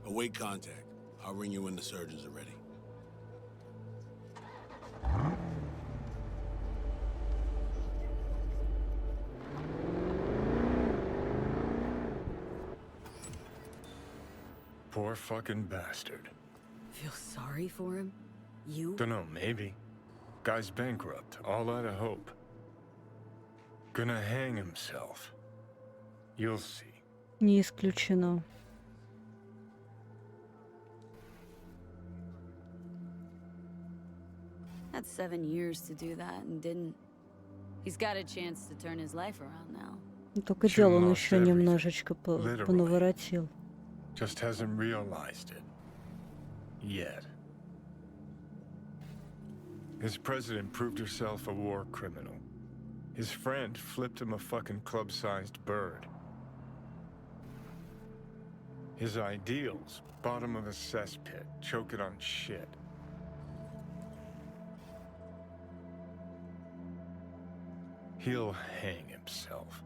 Await contact. I'll ring you when the surgeons are ready. Poor fucking bastard. Feel sorry for him? You? Dunno, maybe. Guy's bankrupt, all out of hope. Gonna hang himself. You'll see. Не исключено. Had 7 years to do that and didn't. He's got a chance to turn his life around now. Только дело он еще немножечко понаворотил. Just hasn't realized it. Yet. His president proved herself a war criminal. His friend flipped him a fucking club-sized bird. His ideals, bottom of a cesspit, choking on shit. He'll hang himself.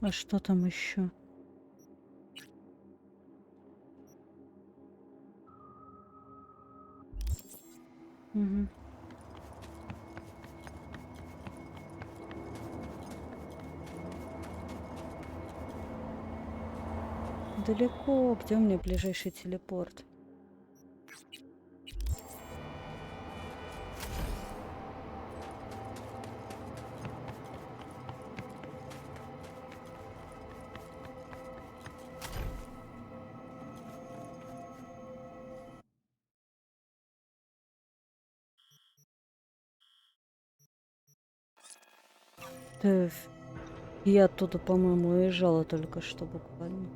А что там еще? Угу. Далеко. Где у меня ближайший телепорт? Да, я оттуда, по-моему, уезжала только что буквально.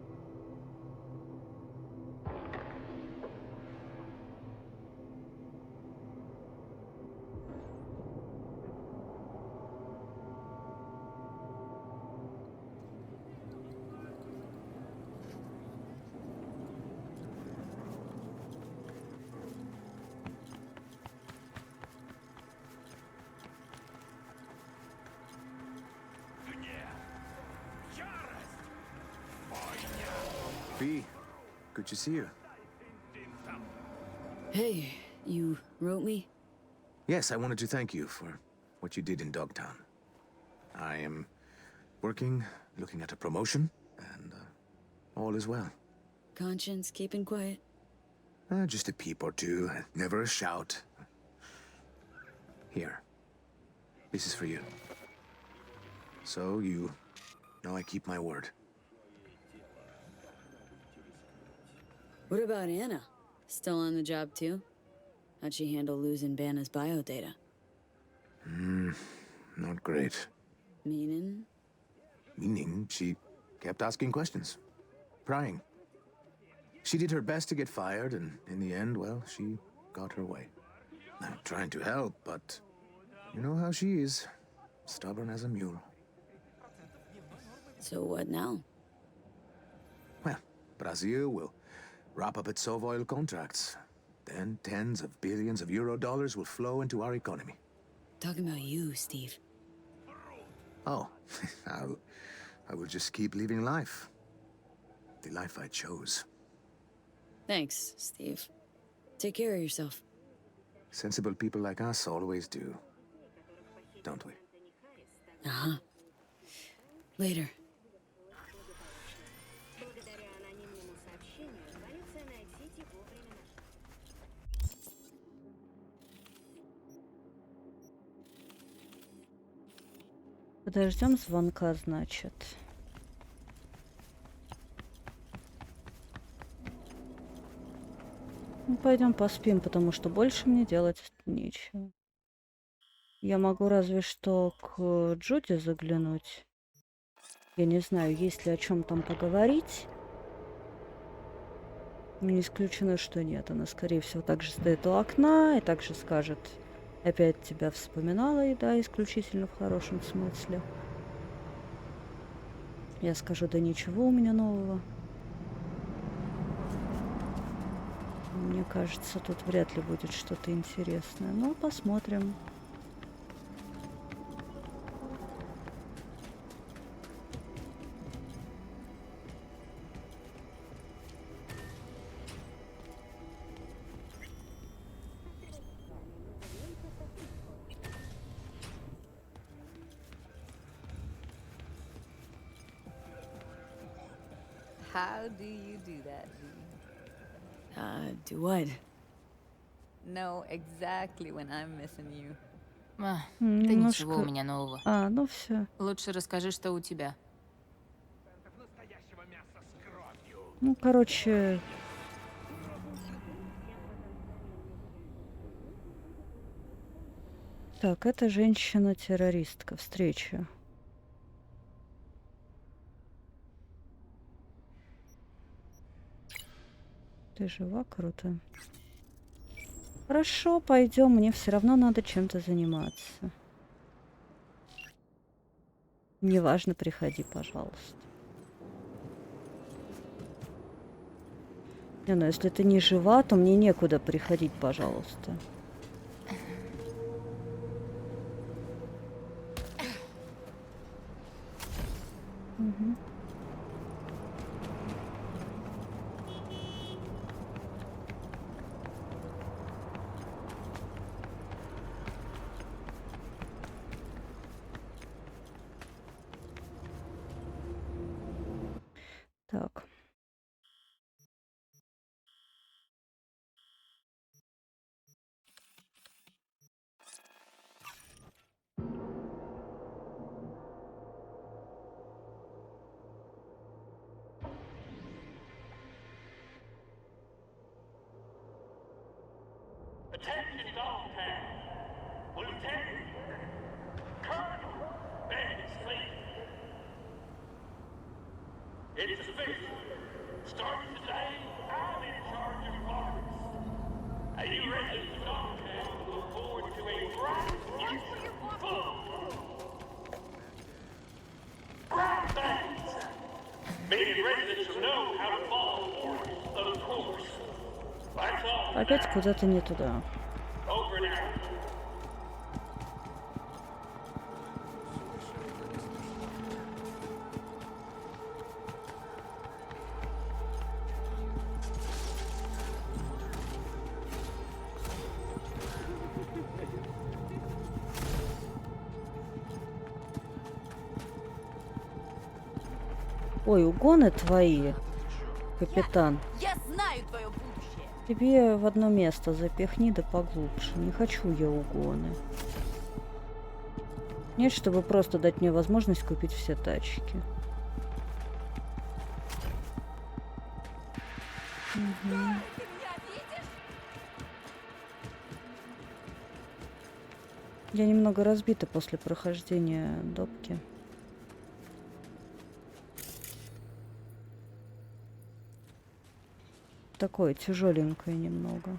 V, good to see you. Hey, you wrote me? Yes, I wanted to thank you for what you did in Dogtown. I am working, looking at a promotion, and all is well. Conscience keeping quiet? Just a peep or two, never a shout. Here. This is for you. So you know I keep my word. What about Anna? Still on the job too? How'd she handle losing Banna's biodata? Not great. Meaning? Meaning she kept asking questions. Prying. She did her best to get fired, and in the end, well, she got her way. I'm trying to help, but you know how she is. Stubborn as a mule. So what now? Well, Brazil will wrap up its Sovoil contracts. Then tens of billions of euro dollars will flow into our economy. Talking about you, Steve. Oh, I will just keep living life. The life I chose. Thanks, Steve. Take care of yourself. Sensible people like us always do. Don't we? Uh-huh. Later. Подождем звонка, значит. Ну, пойдем поспим, потому что больше мне делать нечего. Я могу разве что к Джуди заглянуть. Я не знаю, есть ли о чем там поговорить. Не исключено, что нет. Она, скорее всего, также стоит у окна и также скажет: опять тебя вспоминала, и да, исключительно в хорошем смысле. Я скажу: да ничего у меня нового. Мне кажется, тут вряд ли будет что-то интересное. Но посмотрим. How do you do that, V? Do what? Know exactly when I'm missing you. Да Немножко... ничего у меня нового. Ну все. Лучше расскажи, что у тебя. Ну, короче... Так, это женщина-террористка. Встреча. Ты жива? Круто. Хорошо, пойдем. Мне все равно надо чем-то заниматься. Неважно, приходи, пожалуйста. Не, ну если ты не жива, то мне некуда приходить, пожалуйста. Угу. Так. Attention, Dogtown. Lieutenant Colonel Ben Slade. It's official. Starting today, I'm in charge of Marcus. Are you ready to Dogtown to look forward to a bright future full bright things? Meaning residents will know how to follow orders, of course. That's all. Опять куда-то не туда. Over and out. Ой, угоны твои, капитан. Я знаю твое будущее. Тебе в одно место запихни да поглубже. Не хочу я угоны. Нет, чтобы просто дать мне возможность купить все тачки. Угу. Я немного разбита после прохождения допки. Такое тяжеленькое немного.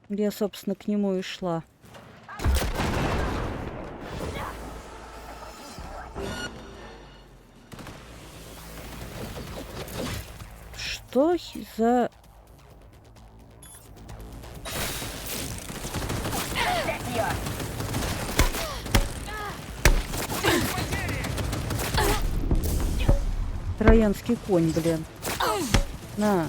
Я, собственно, к нему и шла. Что за... Троянский конь, блин. На.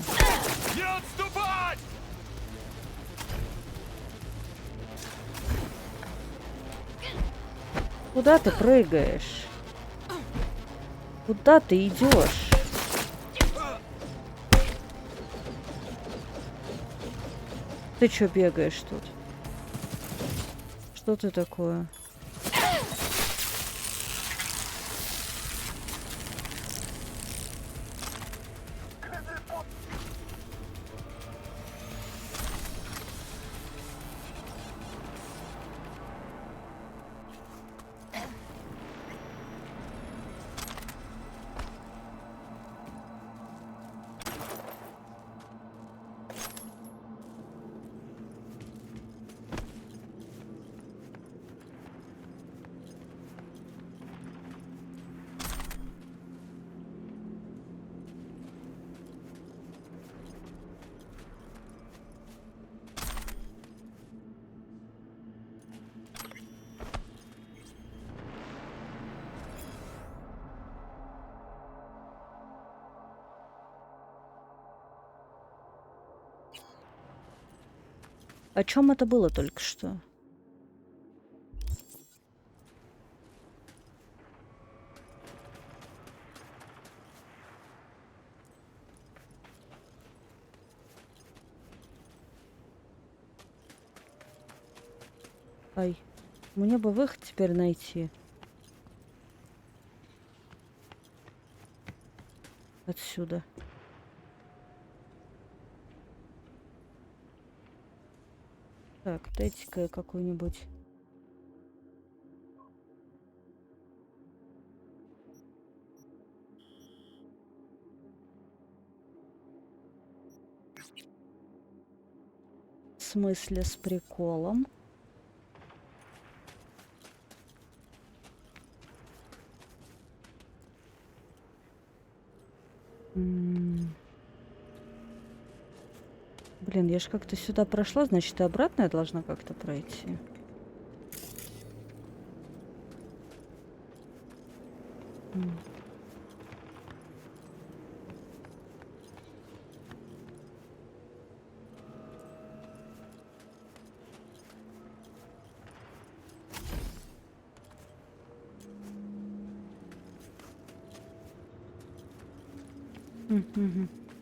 Куда ты прыгаешь? Куда ты идешь? Ты чё бегаешь тут? Что ты такое? О чем это было только что? Ай, мне бы выход теперь найти. Отсюда. Так, дайте-ка я какую-нибудь. В смысле, с приколом? Блин, я же как-то сюда прошла, значит, и обратно я должна как-то пройти.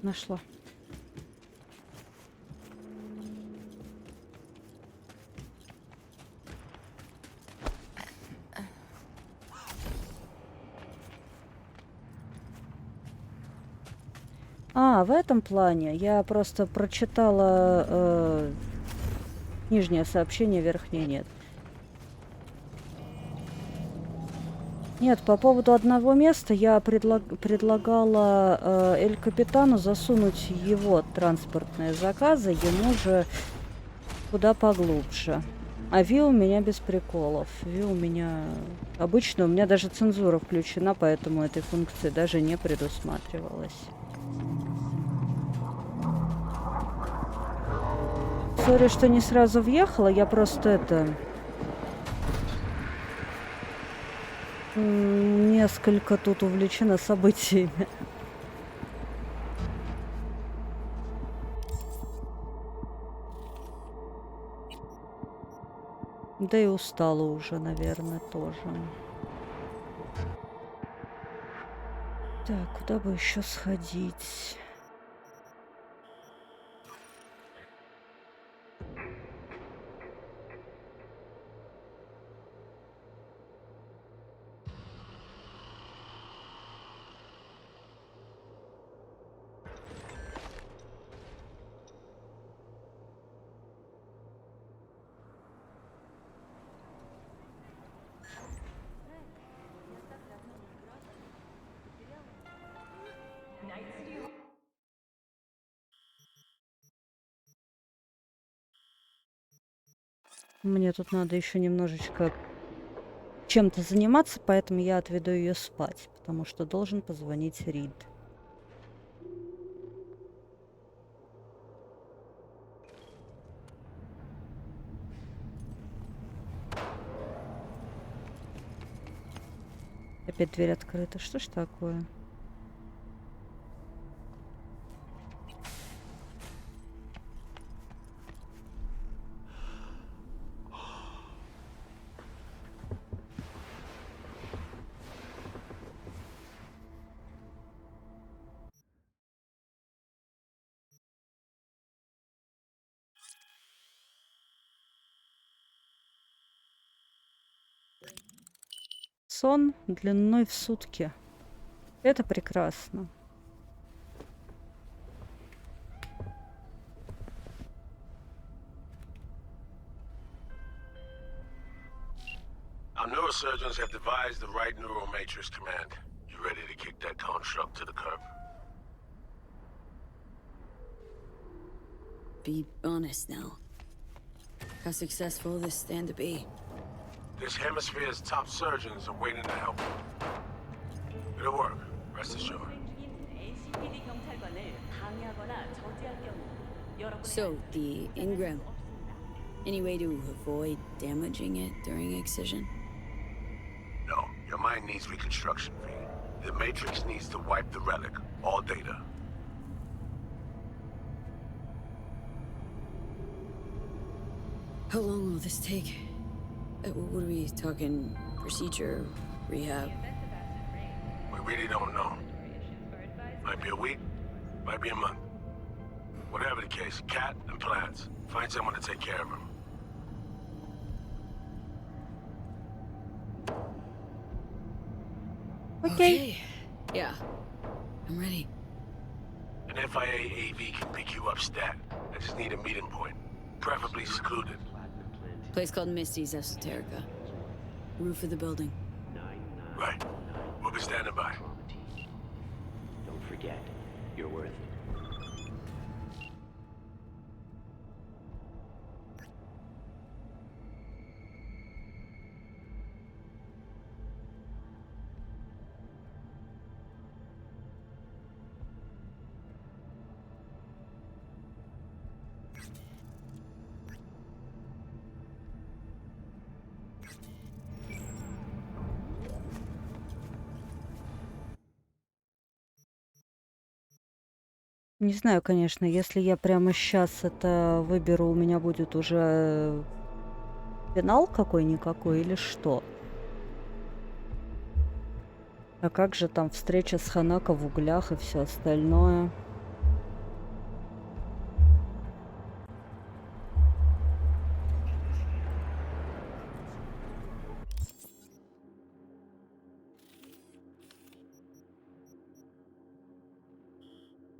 Нашла. А, в этом плане я просто прочитала нижнее сообщение, верхнее нет. Нет, по поводу одного места я предлагала Эль Капитану засунуть его транспортные заказы, ему же куда поглубже. А Ви у меня без приколов. Ви у меня... Обычно у меня даже цензура включена, поэтому этой функции даже не предусматривалась. Сори, что не сразу въехала, я просто это... Несколько тут увлечена событиями. Да и устала уже, наверное, тоже. Так, куда бы еще сходить? Мне тут надо еще немножечко чем-то заниматься, поэтому я отведу ее спать, потому что должен позвонить Рид. Опять дверь открыта. Что ж такое? Сон длиной в сутки. Это прекрасно. Our neurosurgeons have devised the right neural matrix command. You ready to kick that construct to the curb? Be honest now. How successful will this stand to be? This hemisphere's top surgeons are waiting to help. It'll work, rest assured. So, the engram. Any way to avoid damaging it during excision? No, your mind needs reconstruction, V. The Matrix needs to wipe the relic, all data. How long will this take? What are we talking? Procedure? Rehab? We really don't know. Might be a week, might be a month. Whatever the case, Cat and plans. Find someone to take care of him. Okay. Yeah. I'm ready. An FIA AV can pick you up stat. I just need a meeting point. Preferably secluded. Place called Misty's Esoterica. Roof of the building. Right. We'll be standing by. Don't forget, you're worth it. Не знаю, конечно, если я прямо сейчас это выберу, у меня будет уже финал какой-никакой или что? А как же там встреча с Ханако в углях и все остальное?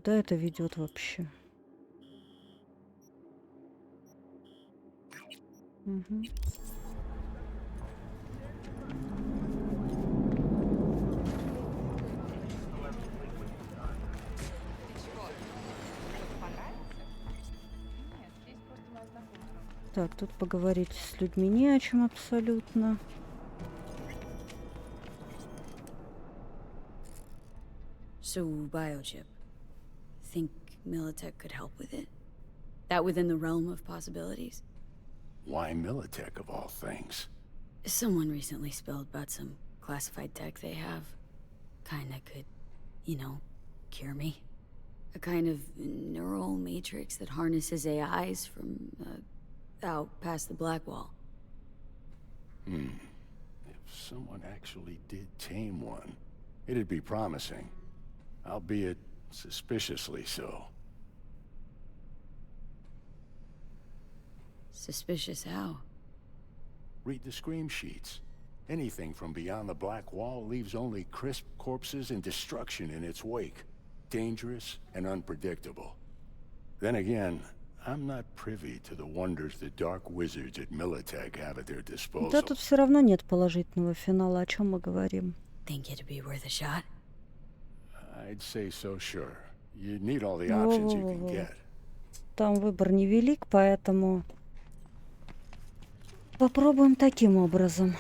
Куда это ведет вообще? Мгм. Так, тут поговорить с людьми не о чем абсолютно. So, biochip. Think Militech could help with it? That within the realm of possibilities? Why Militech, of all things? Someone recently spilled about some classified tech they have. Kinda could, you know, cure me. A kind of neural matrix that harnesses AIs from, out past the Black Wall. If someone actually did tame one, it'd be promising, albeit suspiciously so. Suspicious how? Read the scream sheets. Anything from beyond the black wall leaves only crisp corpses and destruction in its wake. Dangerous and unpredictable. Then again, I'm not privy to the wonders the dark wizards at Militech have at their disposal. Да, тут все равно нет положительного финала. О чем мы говорим? Think it'd be worth a shot? I'd say so, sure. You'd need all the options you can get. Там выбор невелик, поэтому попробуем таким образом.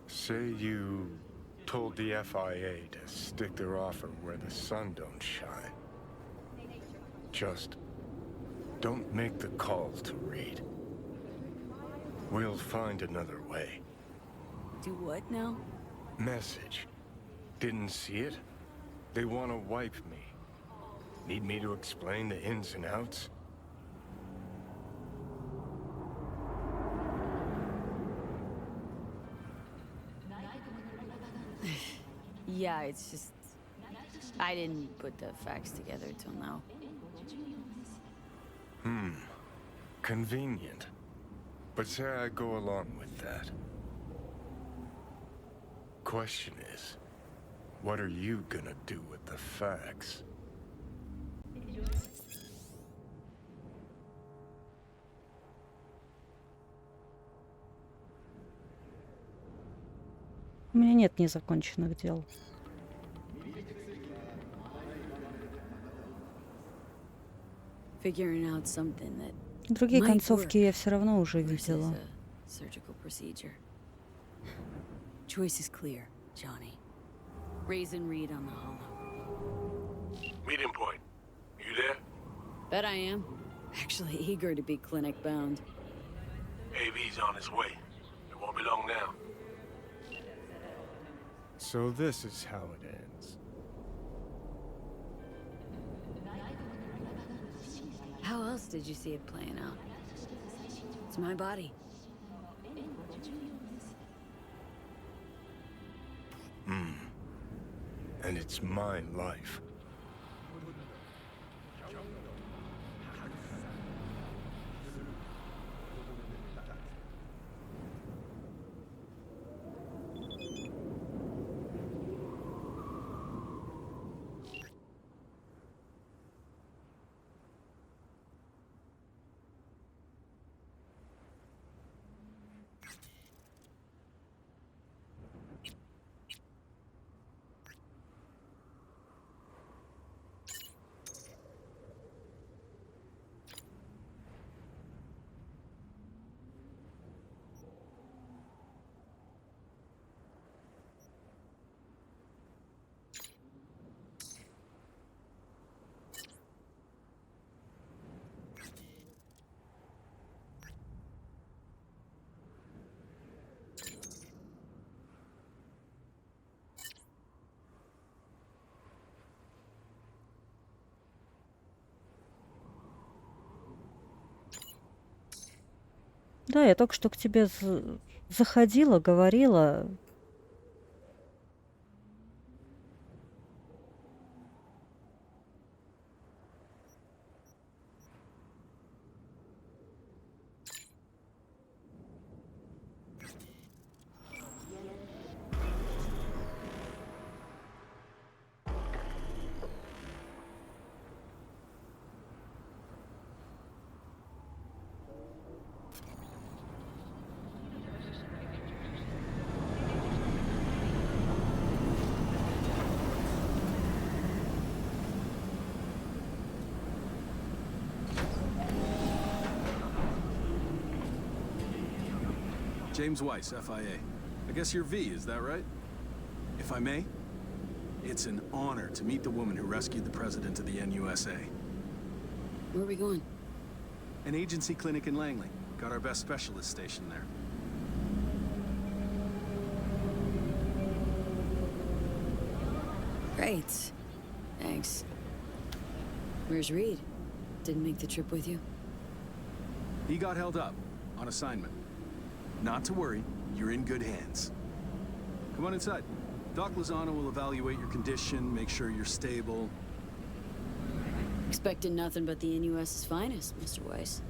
Say you told the FIA to stick their offer where the sun don't shine. Just don't make the calls to Reed. We'll find another way. Do what now? Message. Didn't see it? They want to wipe me. Need me to explain the ins and outs? Yeah, it's just... I didn't put the facts together till now. Convenient. But say I go along with that. Question is, what are you gonna do with the facts? У меня нет незаконченных дел. Figuring out something that Другие might концовки work я все равно уже versus видела. a surgical procedure. Choice is clear, Johnny. Raisin Reed on the hollow. Meeting point. You there? Bet I am. Actually eager to be clinic bound. AV's on his way. It won't be long now. So this is how it ends. How else did you see it playing out? It's my body. And it's my life. Да, я только что к тебе заходила, говорила. James Weiss, FIA. I guess you're V, is that right? If I may, it's an honor to meet the woman who rescued the president of the NUSA. Where are we going? An agency clinic in Langley. Got our best specialist stationed there. Great. Thanks. Where's Reed? Didn't make the trip with you? He got held up on assignment. Not to worry, you're in good hands. Come on inside. Doc Lozano will evaluate your condition, make sure you're stable. Expecting nothing but the NUS's finest, Mr. Weiss.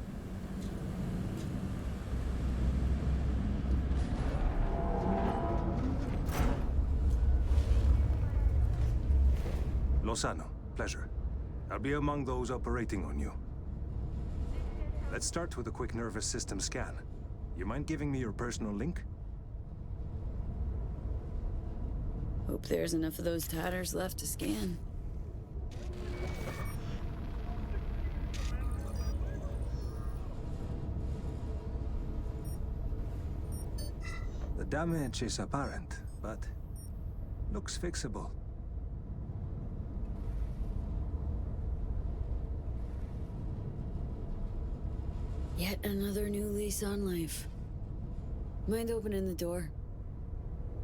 Lozano, pleasure. I'll be among those operating on you. Let's start with a quick nervous system scan. You mind giving me your personal link? Hope there's enough of those tatters left to scan. The damage is apparent, but looks fixable. Yet another new lease on life. Mind opening the door?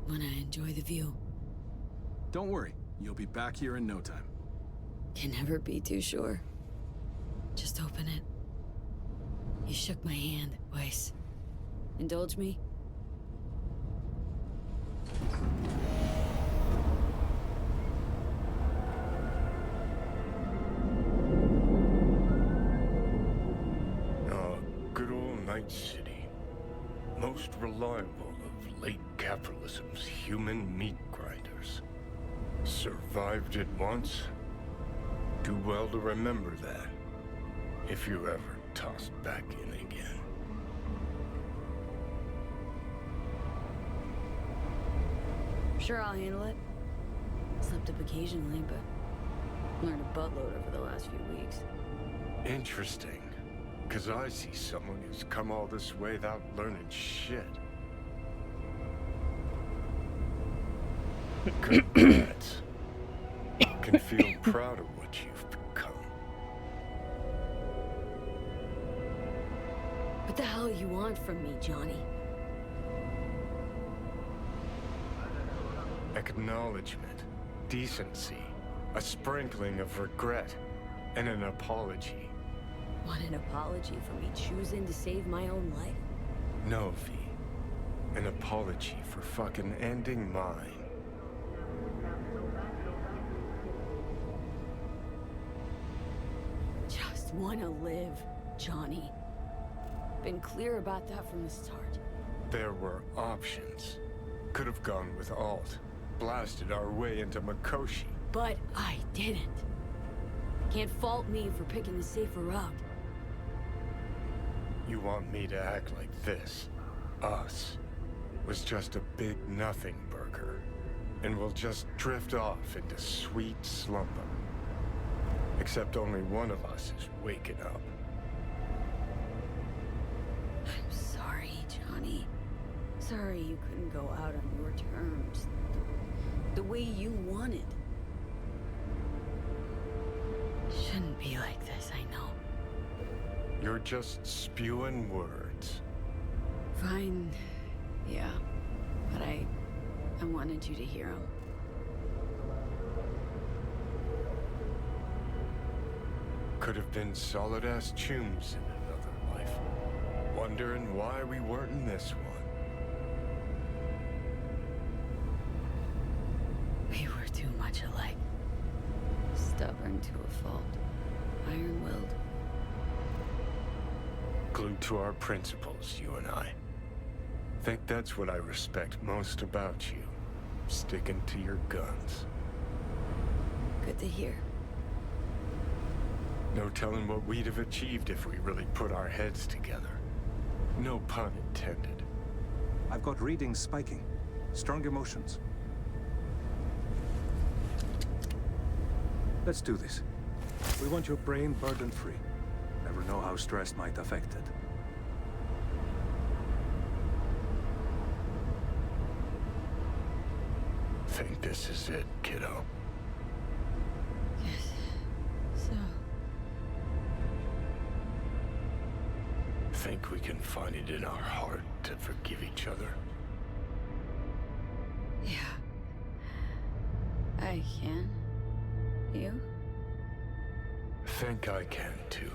Wanna enjoy the view. Don't worry, you'll be back here in no time. Can never be too sure. Just open it. You shook my hand, Weiss. Indulge me? Good old Night City. Most reliable of late capitalism's human meat grinders. Survived it once. Do well to remember that, if you're ever tossed back in again. Sure, I'll handle it. Slept up occasionally, but learned a buttload over the last few weeks. Interesting, because I see someone who's come all this way without learning shit. Congrats. Can feel proud of what you've become. What the hell you want from me, Johnny? Acknowledgement, decency, a sprinkling of regret, and an apology. Want an apology for me choosing to save my own life? No, V. An apology for fucking ending mine. Just wanna live, Johnny. Been clear about that from the start. There were options. Could have gone with Alt. Blasted our way into Mikoshi. But I didn't. Can't fault me for picking the safer route. You want me to act like this? Us was just a big nothing burger. And we'll just drift off into sweet slumber. Except only one of us is waking up. I'm sorry, Johnny. Sorry you couldn't go out on your terms. The way you wanted. Shouldn't be like this, I know. You're just spewing words. Fine. Yeah. But I wanted you to hear them. Could have been solid-ass chums in another life. Wondering why we weren't in this one. We were too much alike. Stubborn to a fault. Iron-willed. Glued to our principles, you and I. Think that's what I respect most about you. Sticking to your guns. Good to hear. No telling what we'd have achieved if we really put our heads together. No pun intended. I've got readings spiking. Strong emotions. Let's do this. We want your brain burden-free. Never know how stress might affect it. This is it, kiddo. Yes. So, Think we can find it in our heart to forgive each other? yeah. I can. You? Think I can too.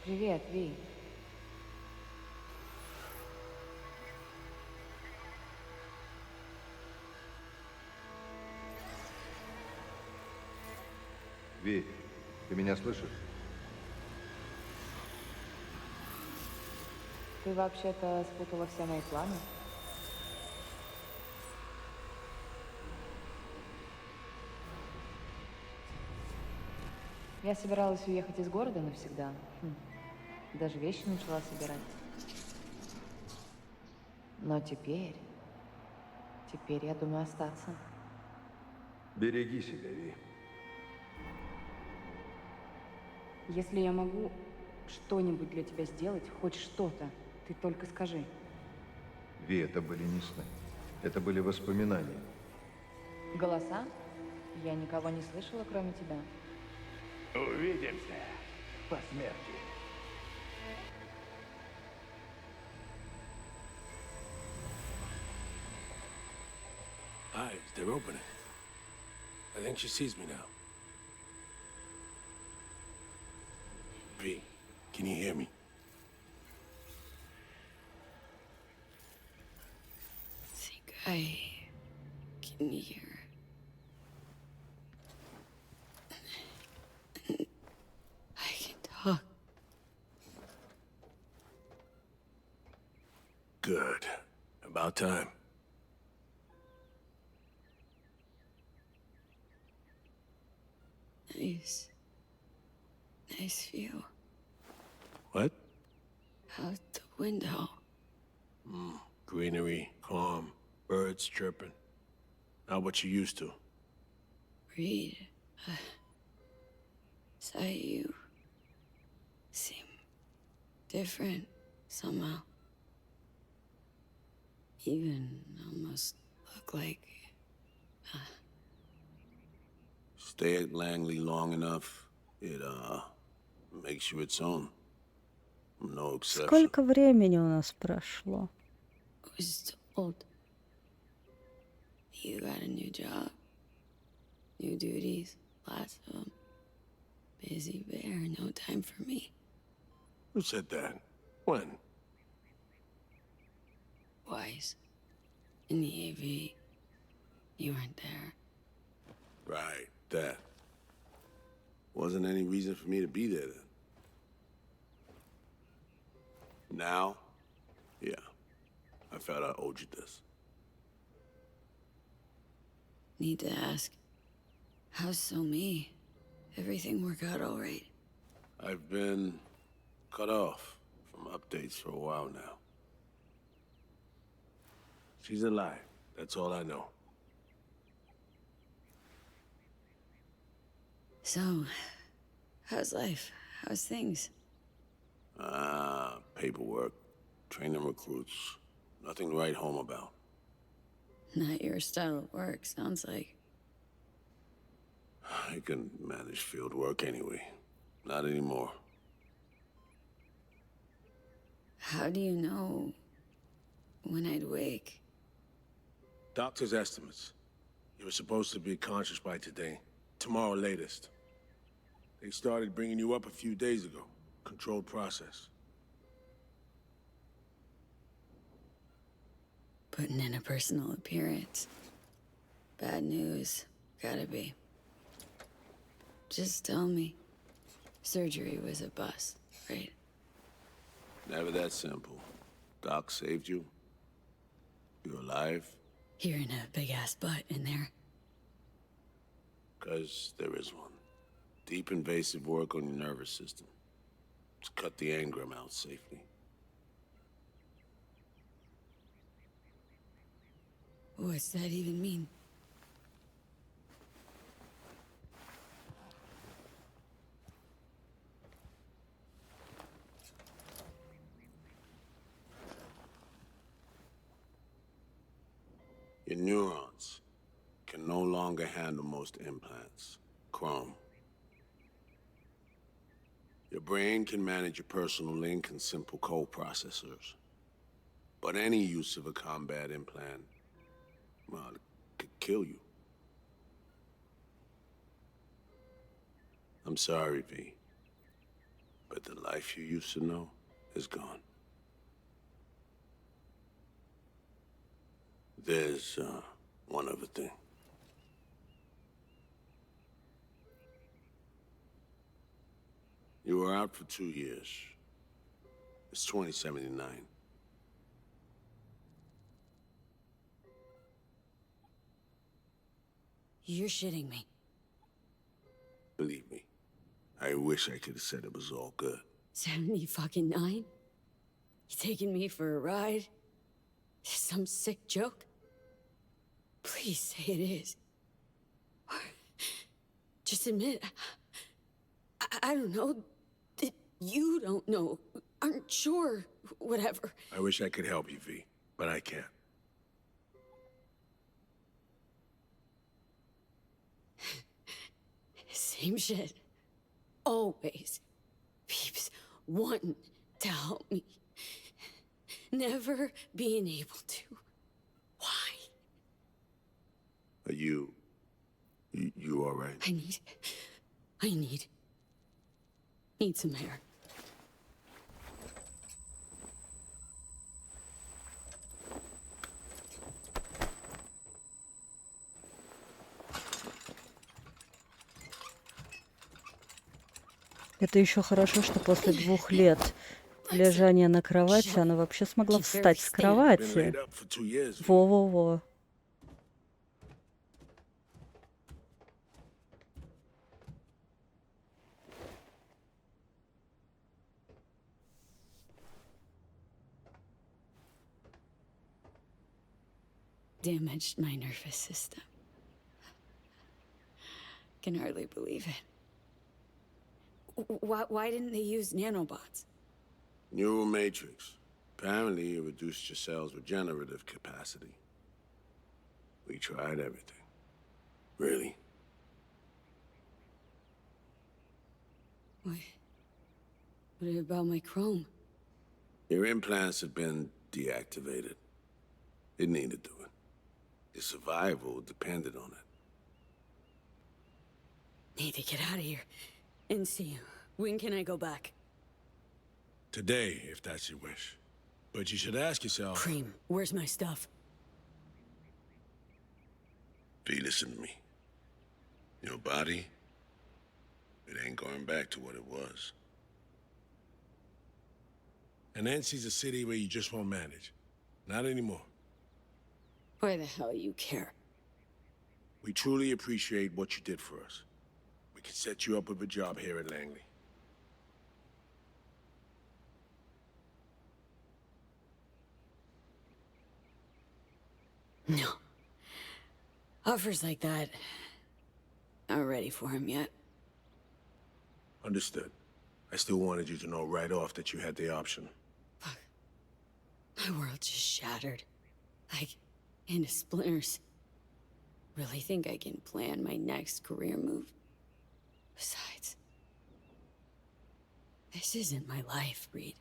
Привет, Ви. Ви, ты меня слышишь? Ты вообще-то спутала все мои планы? Я собиралась уехать из города навсегда. Даже вещи начала собирать. Но теперь я думаю остаться. Береги себя, Ви. Если я могу что-нибудь для тебя сделать, хоть что-то, ты только скажи. Ви, это были не сны. Это были воспоминания. Голоса? Я никого не слышала, кроме тебя. Увидимся по смерти. Eyes, they're opening. I think she sees me now. V, can you hear me? I think I can hear. I can talk. Good. About time. Nice view. What? Out the window. Greenery, calm, birds chirping. Not what you used to. Reed, saw you seem different somehow. Even almost look like Stay at Langley long enough, it, makes you its own. No exception. Сколько времени у нас прошло? was told you got a new job, new duties, lots of them. Busy bear, no time for me. Who said that? When? Wise. In the AV. You weren't there. Right, that. Wasn't any reason for me to be there then. Now? Yeah. I felt I owed you this. Need to ask, how's So Me? Everything work out all right? I've been cut off from updates for a while now. She's alive. That's all I know. So, how's life? How's things? Paperwork, training recruits. Nothing to write home about. Not your style of work, sounds like. I can manage field work anyway. Not anymore. How do you know when I'd wake? Doctor's estimates. You were supposed to be conscious by today. Tomorrow latest. They started bringing you up a few days ago. Controlled process. Putting in a personal appearance. Bad news. Gotta be. Just tell me. Surgery was a bust, right? Never that simple. Doc saved you. You're alive. Hearing a big-ass butt in there. 'Cause there is one. Deep invasive work on your nervous system. To cut the engram out safely. What's that even mean? Your neurons can no longer handle most implants. Chrome. Your brain can manage your personal link and simple code processors. But any use of a combat implant, well, it could kill you. I'm sorry, V. But the life you used to know is gone. There's, one other thing. You were out for 2 years. It's 2079. You're shitting me. Believe me, I wish I could have said it was all good. 70 fucking 9? You taking me for a ride? Some sick joke? Please say it is. Or just admit, I don't know, that you don't know, aren't sure, whatever. I wish I could help you, V, but I can't. Same shit. Always. Peeps wanting to help me. Never being able to. Why? Are you all right? I need some air. Это еще хорошо, что после 2 лет лежания на кровати она вообще смогла встать с кровати. Во-во-во. Damaged my nervous system. Can hardly believe it. Why didn't they use nanobots? Neural matrix. Apparently, it reduced your cell's regenerative capacity. We tried everything. Really? What about my chrome? Your implants have been deactivated. It needed doing. Your survival depended on it. Need to get out of here and see you. When can I go back? Today, if that's your wish. But you should ask yourself... Cream, where's my stuff? V, listen to me. Your body, it ain't going back to what it was. And Nancy's a city where you just won't manage. Not anymore. Why the hell you care? We truly appreciate what you did for us. We can set you up with a job here at Langley. No. Offers like that aren't ready for him yet. Understood. I still wanted you to know right off that you had the option. Fuck. My world just shattered. Like, into splinters. Really think I can plan my next career move? Besides, this isn't my life, Reed.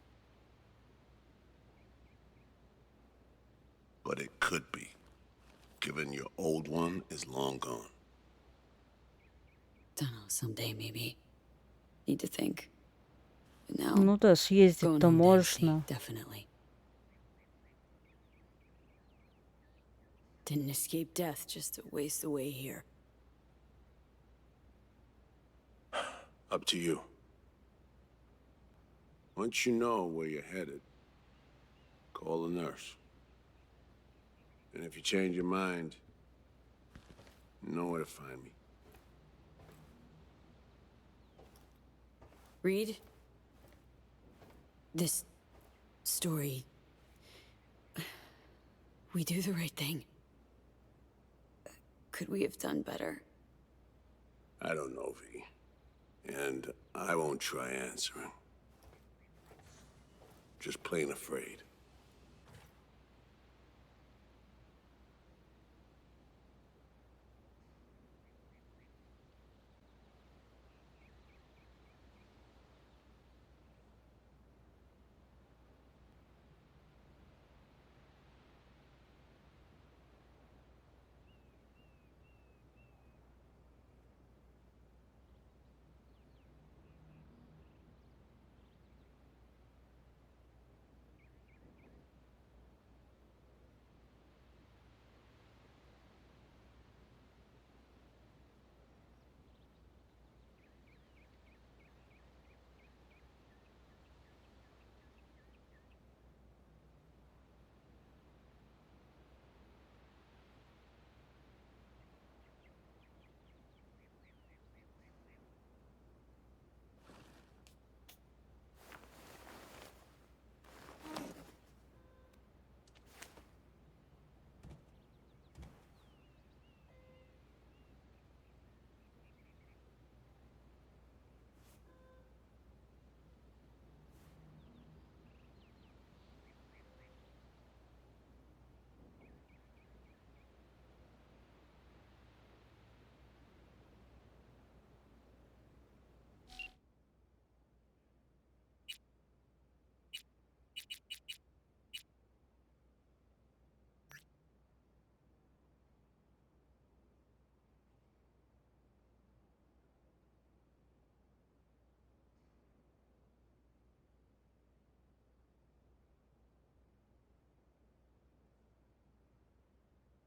But it could be, given your old one is long gone. Dunno, someday maybe. Need to think. But now, Ну да, съездить-то можно. definitely. Didn't escape death just to waste away here. Up to you. Once you know where you're headed, call a nurse. And if you change your mind, you know where to find me. Reed, this story, we do the right thing. could we have done better? I don't know, V. And I won't try answering. Just plain afraid.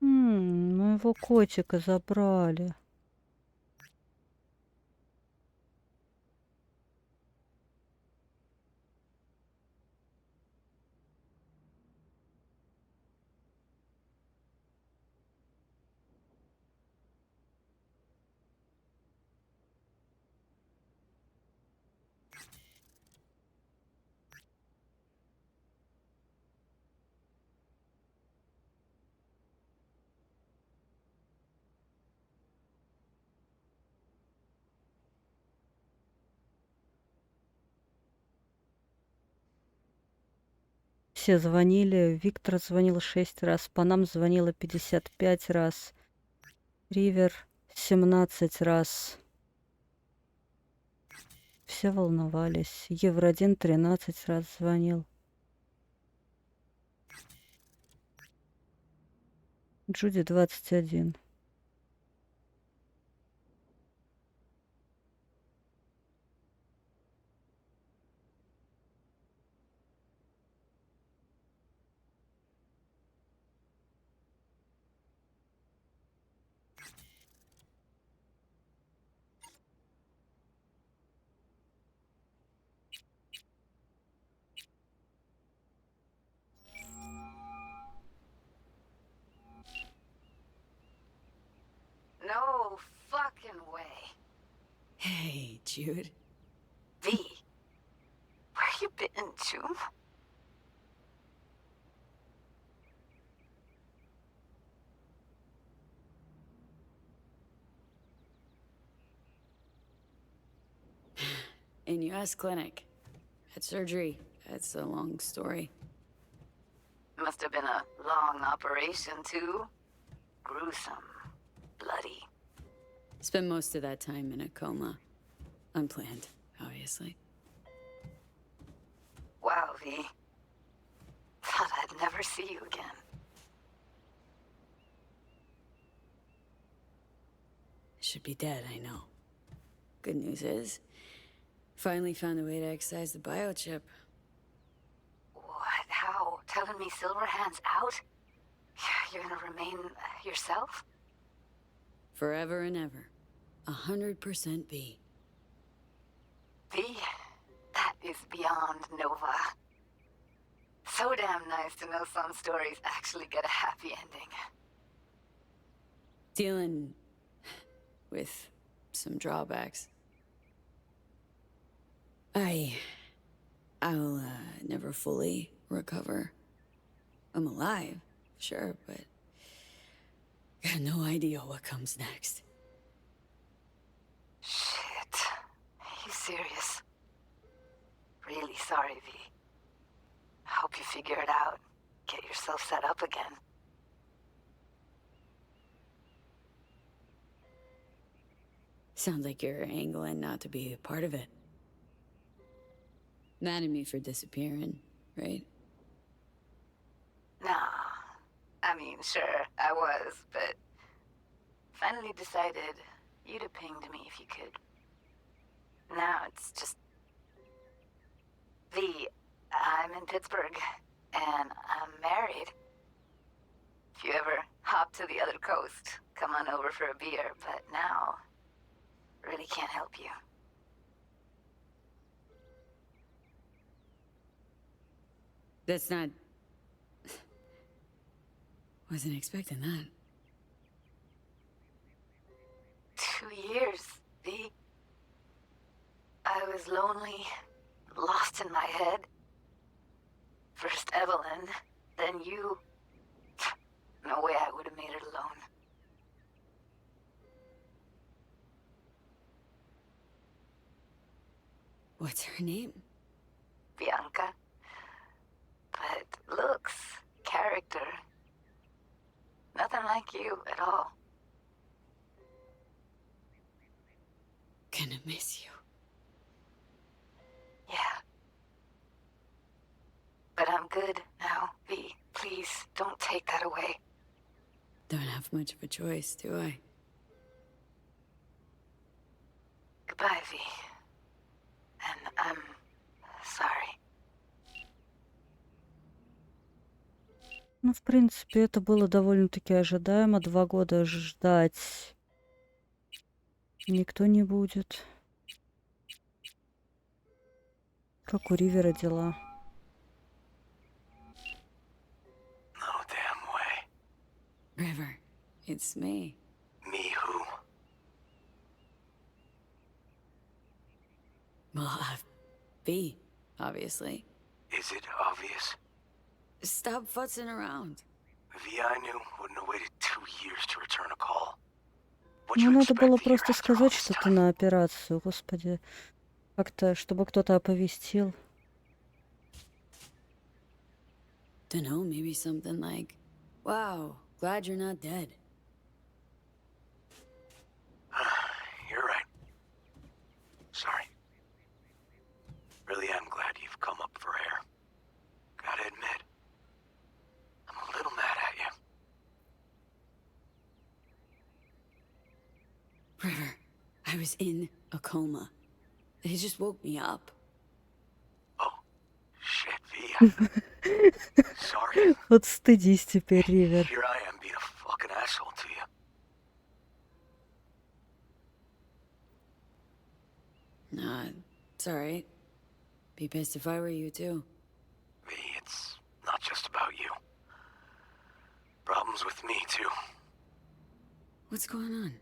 Моего котика забрали. Все звонили. Виктор звонил 6 раз. По нам звонила 55 раз. Ривер 17 раз. Все волновались. Евро-1 13 раз звонил. Джуди 21. No fucking way. Hey, Jude. V. Where you been, June? In US clinic. Had surgery. It's a long story. Must have been a long operation, too. Gruesome. Bloody. Spent most of that time in a coma. Unplanned, obviously. Wow, V. Thought I'd never see you again. Should be dead, I know. Good news is, finally found a way to excise the biochip. What? How? Telling me Silverhand's out? You're gonna remain yourself? Forever and ever. 100% B. V? That is beyond Nova. So damn nice to know some stories actually get a happy ending. Dealing with some drawbacks. I'll never fully recover. I'm alive, sure, but have no idea what comes next. Shit. Are you serious? Really sorry, V. I hope you figure it out. Get yourself set up again. Sounds like you're angling not to be a part of it. Mad at me for disappearing, right? Nah. I mean, sure, I was, but finally decided you'd have pinged me if you could. Now it's just... V, I'm in Pittsburgh, and I'm married. If you ever hop to the other coast, come on over for a beer, but now... really can't help you. That's not... Wasn't expecting that. 2 years, V. I was lonely, lost in my head. First Evelyn, then you. No way I would have made it alone. What's her name? Bianca. But looks, character, nothing like you at all. Gonna miss you. Yeah. But I'm good now, V. Please, don't take that away. Don't have much of a choice, do I? Goodbye, V. And I'm sorry. Ну, в принципе, это было довольно-таки ожидаемо. 2 года ждать никто не будет. Как у Ривера дела? No damn way. River, it's me. Me who? Well, B, obviously. Is it obvious? Stop futzing around. V I knew wouldn't have waited 2 years to return a call. Ну, надо было просто сказать, что ты на операцию, господи. Как-то, чтобы кто-то оповестил. Dunno, maybe something like, wow, glad you're not dead. You're right. Sorry. Really am glad you've come up for air. Gotta admit, I'm a little mad at you. River, I was in a coma. They just woke me up. Shit, V. Sorry. Вот стыдись теперь, Ривер. Here I am being a fucking asshole to you. Nah, it's alright. Be pissed if I were you, too. V, it's not just about you. Problems with me, too. What's going on?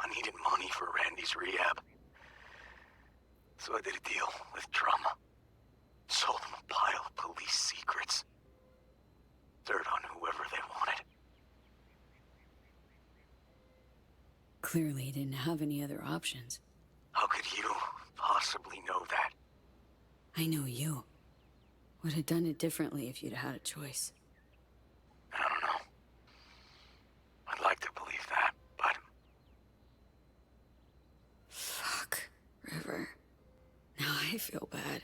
I needed money for Randy's rehab. So I did a deal with Drama. Sold him a pile of police secrets. Dirt on whoever they wanted. Clearly he didn't have any other options. How could you possibly know that? I know you. Would have done it differently if you'd had a choice. I don't know. I'd like to believe that, but... Fuck, River. Now I feel bad.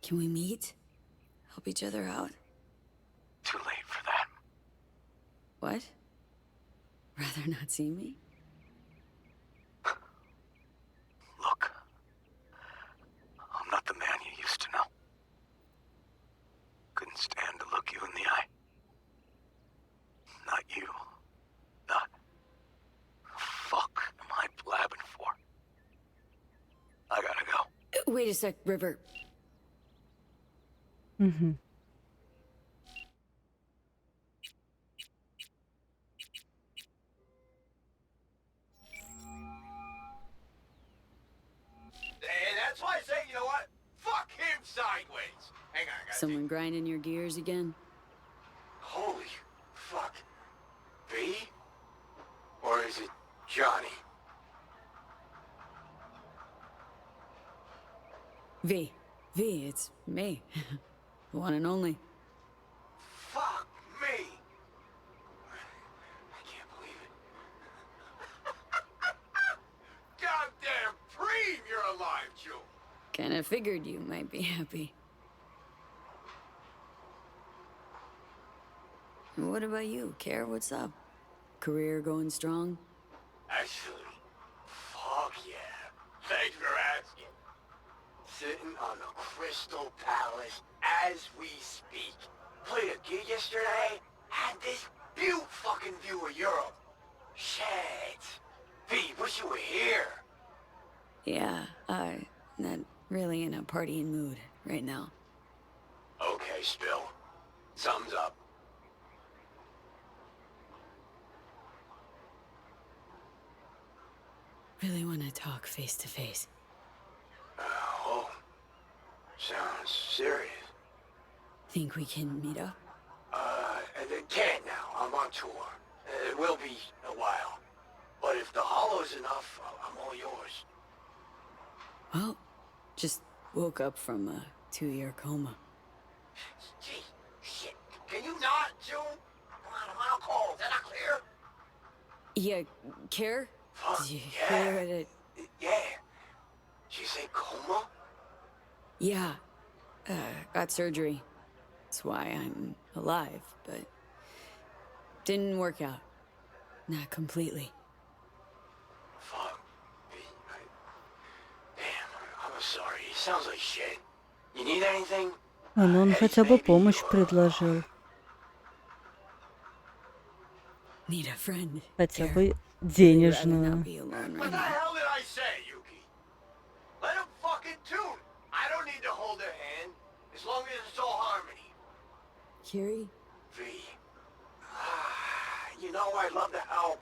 Can we meet? Help each other out? Too late for that. What? Rather not see me? Look. I'm not the man you used to know. Couldn't stand to look you in the eye. Not you. Not... Fuck am I blabbing for? I gotta go. Wait a sec, River. Угу. And that's why I say, you know what? Fuck him sideways. Hang on, guys. Someone grinding your gears again? Holy fuck. V? Johnny. V, it's me. The one and only. Fuck me. I can't believe it. Goddamn Preem, you're alive, Joe. Kinda figured you might be happy. What about you, Care? What's up? Career going strong? Actually, fuck yeah. Thanks for asking. Sitting on the Crystal Palace as we speak. Played a gig yesterday. Had this fucking view of Europe. Shit. V, wish you were here. Yeah, not really in a partying mood right now. Okay, Spill. Thumbs up. Really want to talk face to face. Oh. Sounds serious. Think we can meet up? They can't now. I'm on tour. It will be a while. But if the hollow's enough, I'm all yours. Well, just woke up from a 2-year coma. Gee, shit. Can you not, June? Come on, I'm on call. Is that not clear? Yeah, Care? Fuck, Did you yeah. hear it? Yeah. Did you say coma? Yeah. Got surgery. That's why I'm alive, but didn't work out. Not completely. Fuck. Damn, I'm sorry. It sounds like shit. You need anything? Ну он хотя бы помощь предложил. Need a friend. Хотя бы денежную. What the hell did I say, Yuki? Let him fucking tune. I don't need to hold their hand. As long as it's all harmony. Kiri? V. You know I'd love to help.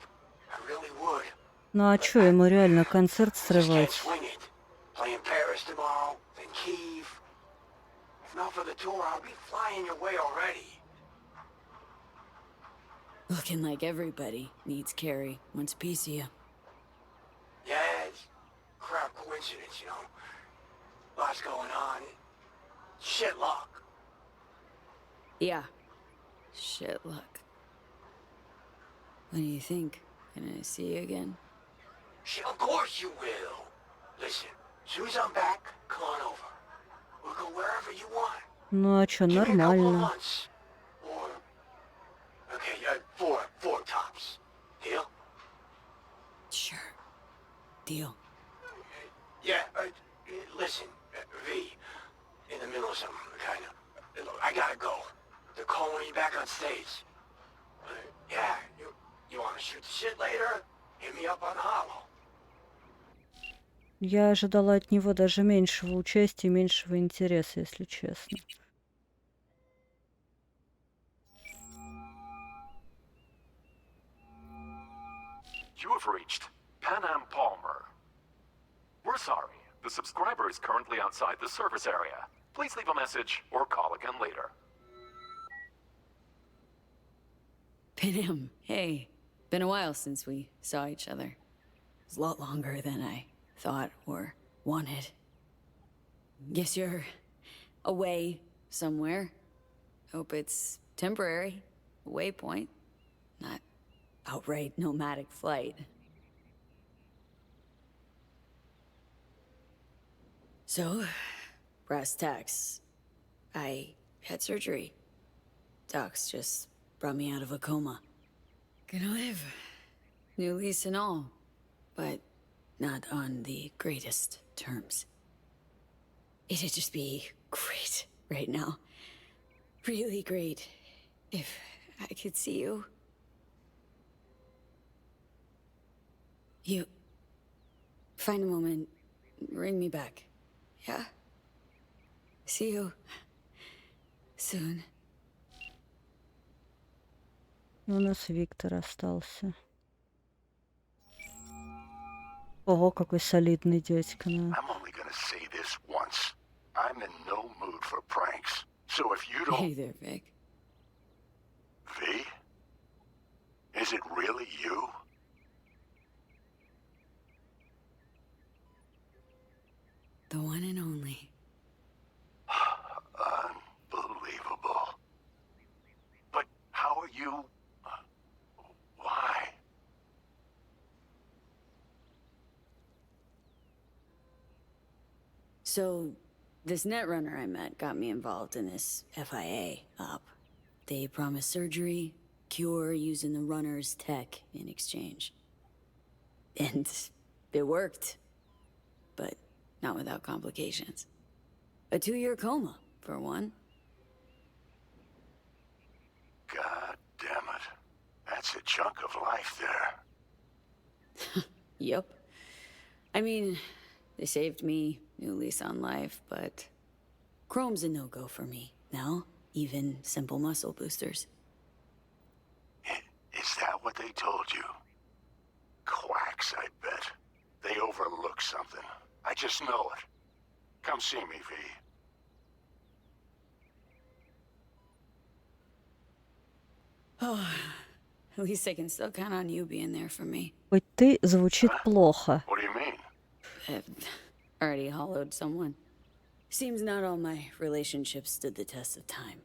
I really would. Ну а чё, ему реально концерт Can't срывать? swing it. Playing Paris tomorrow, then Kyiv. If not for the tour, I'll be flying your way already. Looking like everybody needs Carrie once a piece of you. Yeah, it's crap coincidence, you know. Lots going on. Shit luck. Yeah. Shit luck. What do you think? Can I see you again? Shit, of course you will. Listen, as soon as I'm back, come on over. We'll go wherever you want. Ну а чё, Give me a couple of нормально. months. Or... Okay, four tops. Deal? Sure. Deal. Yeah, listen, V, in the middle of something, kind of. Look, I gotta go. They're calling me back on stage. Yeah, you wanna shoot the shit later? Hit me up on the hollow. Я ожидала от него даже меньшего участия, меньшего интереса, если честно. You have reached Pan Am Palmer. We're sorry. The subscriber is currently outside the service area. Please leave a message or call again later. Pinham, hey. Been a while since we saw each other. It's a lot longer than I thought or wanted. Guess you're away somewhere. Hope it's temporary. A waypoint. Not outright nomadic flight. So, brass tacks. I had surgery. Docs just brought me out of a coma. Gonna live. New lease and all. But not on the greatest terms. It'd just be great right now. Really great. If I could see you. You... Find a moment. Ring me back. Yeah? See you... soon. У нас Виктор остался. Ого, какой солидный дядька. I'm only gonna say this once. I'm in no mood for pranks. So if you don't... Hey there, Vic. V? Is it really you? The one and only. Unbelievable. But how are you... why? So, this netrunner I met got me involved in this FIA op. They promised surgery, cure using the runner's tech in exchange. And it worked. But not without complications. A 2-year coma, for one. God damn it. That's a chunk of life there. Yep. I mean, they saved me, new lease on life, but chrome's a no-go for me now, even simple muscle boosters. Is that what they told you? Quacks, I bet. They overlook something. I just know it. Come see me, V. Oh, at least I can still count on you being there for me. Хоть ты звучит плохо. What do you mean? I've already hollowed someone. Seems not all my relationships stood the test of time.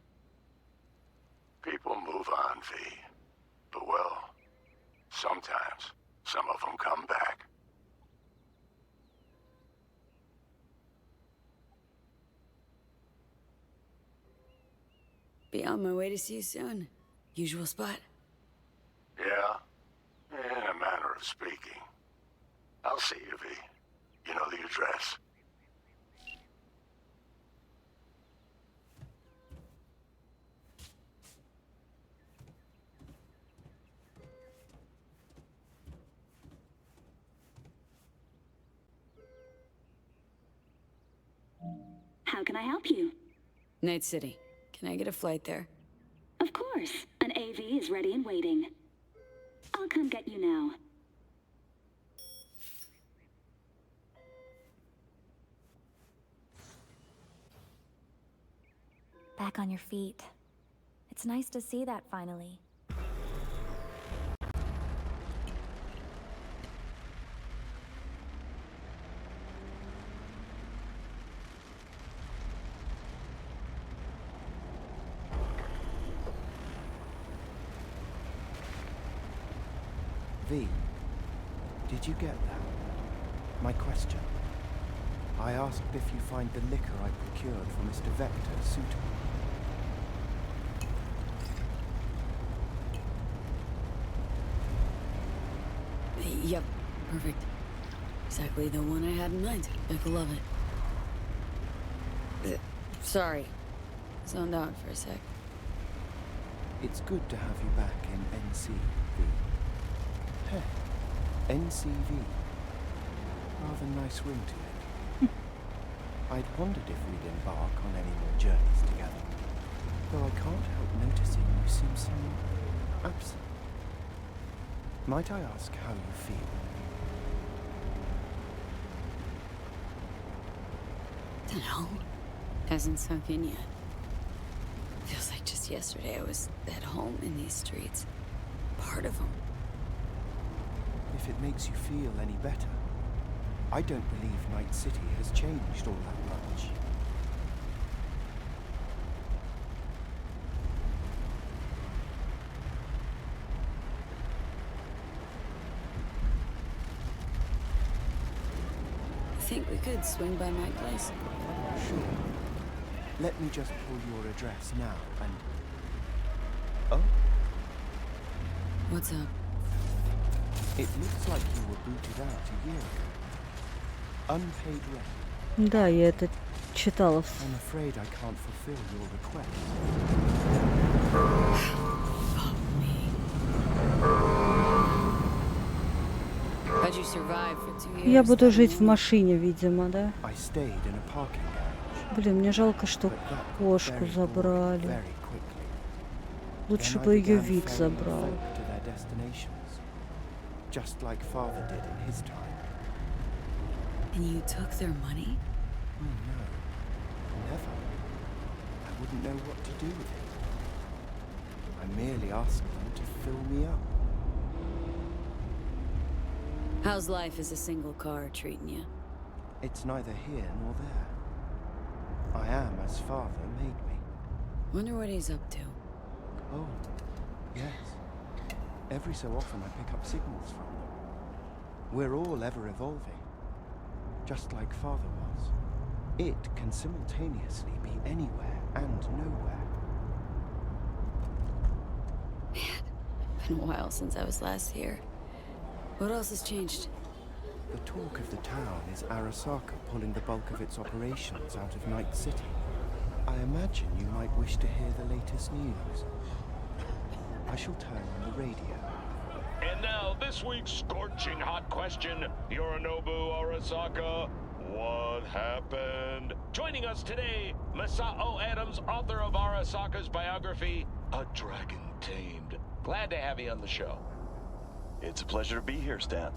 People move on, V. But well, sometimes some of them come back. Be on my way to see you soon. Usual spot. Yeah? In a manner of speaking. I'll see you, V. You know the address. How can I help you? Night City. Can I get a flight there? Of course. An AV is ready and waiting. I'll come get you now. Back on your feet. It's nice to see that finally. V, did you get that? My question. I asked if you find the liquor I procured for Mr. Vector suitable. Yep, perfect. Exactly the one I had in mind. Bec'll love it. Sorry. Zoned out for a sec. It's good to have you back in NCV. Hey, NCV. Rather nice ring to it. I'd wondered if we'd embark on any more journeys together, though I can't help noticing you seem somewhat absent. Might I ask how you feel? Dunno. Hasn't sunk in yet. Feels like just yesterday I was at home in these streets. Part of them. If it makes you feel any better, I don't believe Night City has changed all that much. I think we could swing by my place. Sure. Let me just pull your address now and... Oh? What's up? It looks like you were booted out a year ago. Unpaid rent. Да, я это читала. I'm afraid I can't fulfill your request. How'd you survive for 2 years? Я буду жить в машине, видимо, да? I stayed in a parking garage. Блин, мне жалко, что кошку забрали. Лучше бы ее Вик забрал. Just like father did in his time. And you took their money? Oh no, never. I wouldn't know what to do with it. I merely asked them to fill me up. How's life as a single car treating you? it's neither here nor there. I am as father made me. Wonder what he's up to. Oh, yes. Every so often I pick up signals from them. We're all ever evolving, just like father was. It can simultaneously be anywhere and nowhere. Been a while since I was last here. What else has changed? The talk of the town is Arasaka pulling the bulk of its operations out of Night City. I imagine you might wish to hear the latest news. I shall turn on the radio. And now, this week's scorching hot question, Yorinobu Arasaka, what happened? Joining us today, Masao Adams, author of Arasaka's biography, A Dragon Tamed. Glad to have you on the show. It's a pleasure to be here, Stan.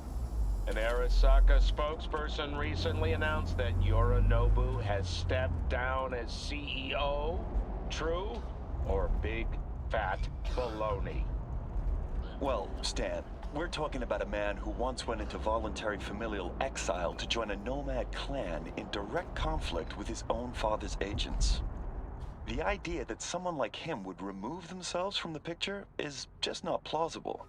An Arasaka spokesperson recently announced that Yorinobu has stepped down as CEO. True or big fat baloney? Well, Stan, we're talking about a man who once went into voluntary familial exile to join a nomad clan in direct conflict with his own father's agents. The idea that someone like him would remove themselves from the picture is just not plausible.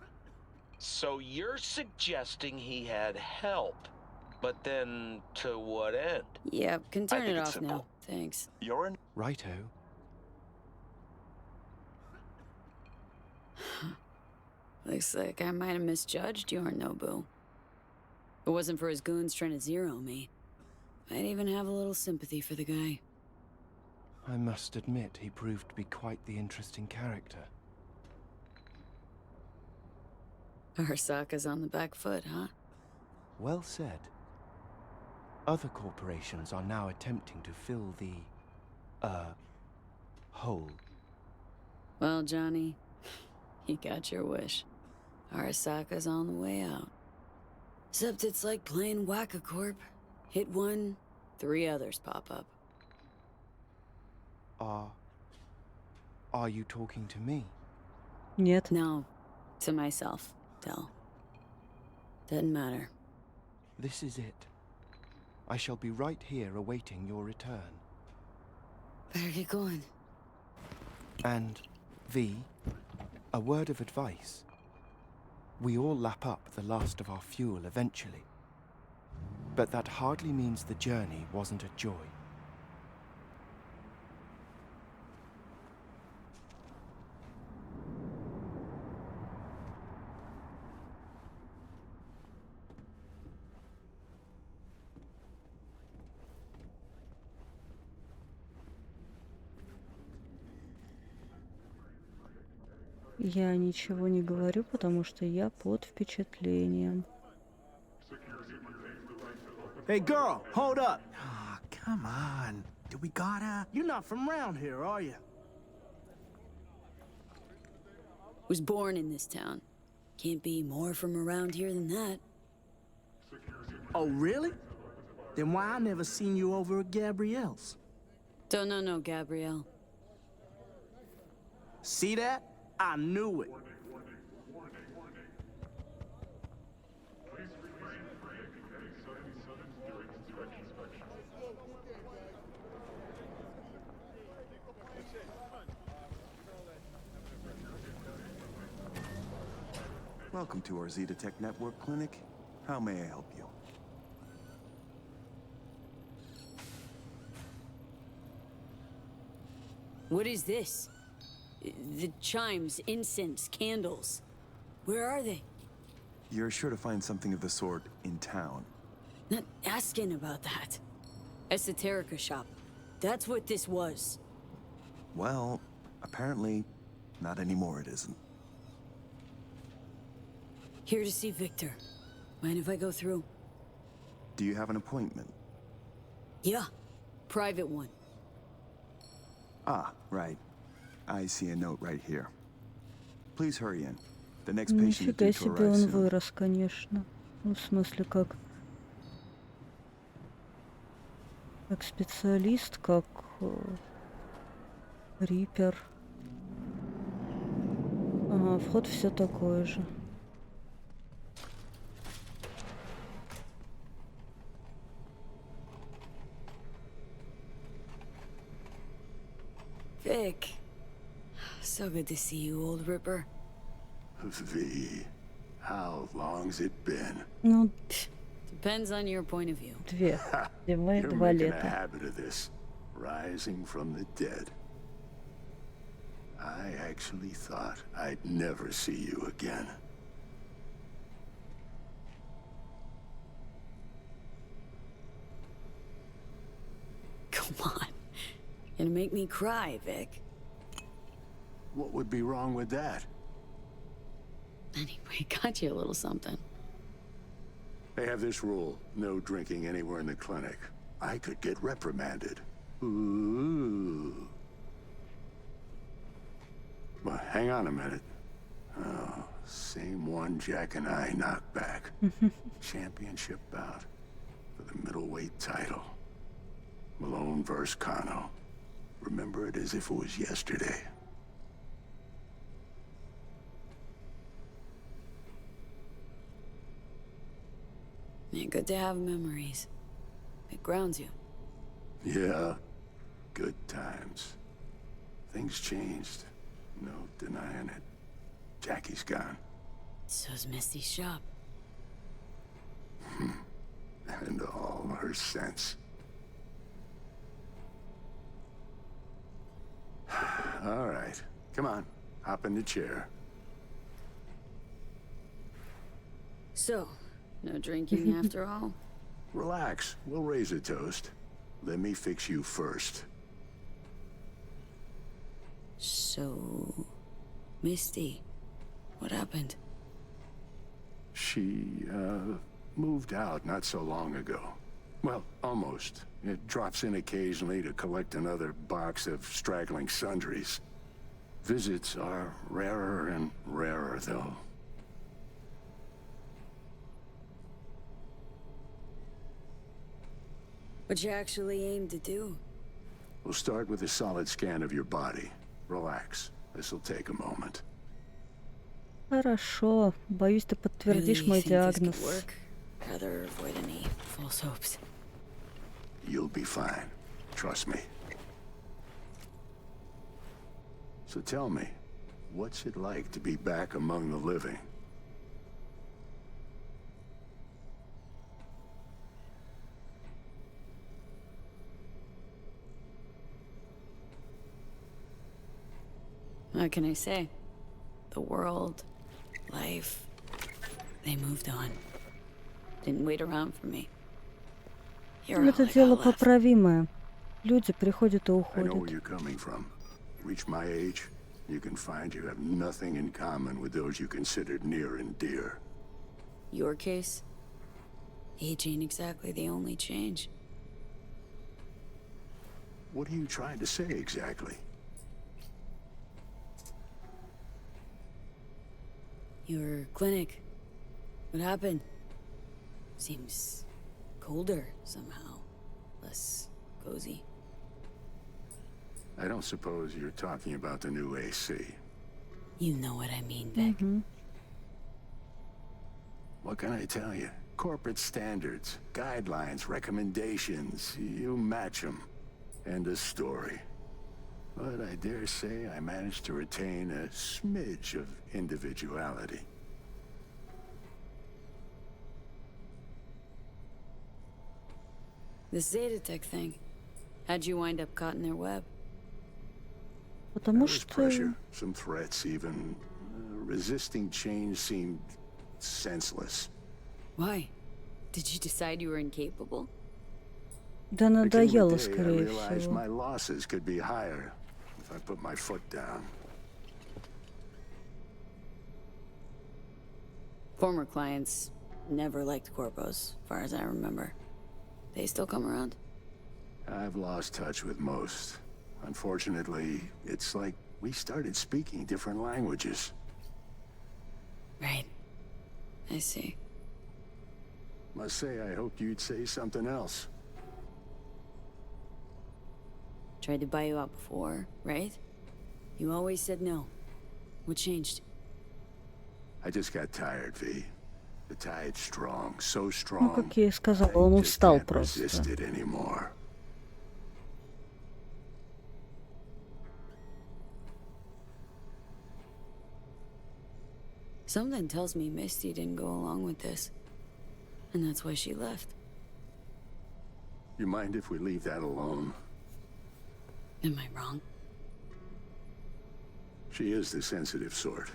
So you're suggesting he had help, but then to what end? Yeah, can turn I think it it's off simple. now. Thanks. You're in. Righto. Looks like I might have misjudged Yorinobu. If it wasn't for his goons trying to zero me, I'd even have a little sympathy for the guy. I must admit he proved to be quite the interesting character. Arasaka's on the back foot, huh? Well said. Other corporations are now attempting to fill the, hole. Well, Johnny, you got your wish. Arasaka's on the way out. Except it's like playing Whack-A-Corp. Hit one, 3 others pop up. Are you talking to me? Нет. No, to myself, Del. Doesn't matter. This is it. I shall be right here awaiting your return. Better get going. And, V, a word of advice. We all lap up the last of our fuel eventually. But that hardly means the journey wasn't a joy. Я ничего не говорю, потому что я под впечатлением. Hey, girl, hold up. Oh, come on. Do we gotta? You're not from around here, are you? Was born in this town. Can't be more from around here than that. Oh, really? Then why I never seen you over at Gabrielle's? Don't know no Gabrielle. See that? I knew it. Welcome to our Zetatech Network Clinic. How may I help you? What is this? The chimes, incense, candles. Where are they? You're sure to find something of the sort in town. Not asking about that. Esoterica shop. That's what this was. Well, apparently, not anymore it isn't. Here to see Victor. Mind if I go through? Do you have an appointment? Yeah. Private one. Ah, right. I see a note right here. Please hurry in. The next patient is due Нифига to себе arrive он soon. вырос, конечно. Ну, в смысле, как специалист, как рипер. Ага, вход все такой же. Vic. So good to see you, old Ripper. V, how long's it been? Ну, Depends on your point of view. Зима и You're 2 making a лета. habit of this, rising from the dead. I actually thought I'd never see you again. Come on. You're gonna make me cry, Vic. What would be wrong with that? Anyway, got you a little something. They have this rule, no drinking anywhere in the clinic. I could get reprimanded. Ooh. Well, hang on a minute. Oh, same one Jack and I knocked back. Championship bout for the middleweight title. Malone versus Kano. Remember it as if it was yesterday. Yeah, good to have memories. It grounds you. Yeah, good times. Things changed. No denying it. Jackie's gone. So's Misty's shop. And all her sense. All right. Come on. Hop in the chair. So, no drinking after all? Relax. We'll raise a toast. Let me fix you first. So... Misty, what happened? She, moved out not so long ago. Well, almost. It drops in occasionally to collect another box of straggling sundries. Visits are rarer and rarer, though. What you actually aim to do? We'll start with a solid scan of your body. Relax. This'll take a moment. Хорошо. Боюсь, ты подтвердишь мой Really think this could диагноз. work? Rather avoid any false hopes. You'll be fine. Trust me. So tell me, what's it like to be back among the living? What can I say? The world, life, they moved on. Didn't wait around for me. You're all Это I got дело left. поправимое. Люди приходят и I know where уходят. you're coming from. Reach my age, you can find you have nothing in common with those you considered near and dear. Your case? Age ain't exactly the only change. What are you trying to say exactly? Your clinic. What happened? Seems colder somehow. Less cozy. I don't suppose you're talking about the new AC. You know what I mean, Vic. What can I tell you? Corporate standards, guidelines, recommendations, you match them. End of story. But I dare say I managed to retain a smidge of individuality. This Zetatech thing. How'd you wind up caught in their web? Потому There was что... pressure, some threats even. Resisting change seemed senseless. Why? Did you decide you were incapable? Да There came a надоело, day I скорее realized всего. my losses could be higher if I put my foot down. Former clients never liked corpos, far as I remember. They still come around? I've lost touch with most. Unfortunately, it's like we started speaking different languages. Right. I see. Must say, I hoped you'd say something else. Tried to buy you out before, right? You always said no. What changed? I just got tired, V. The tide's strong, so strong. Ну, как я и сказала, I он just устал can't просто. resist it anymore. Something tells me Misty didn't go along with this. And that's why she left. You mind if we leave that alone? Am I wrong? She is the sensitive sort.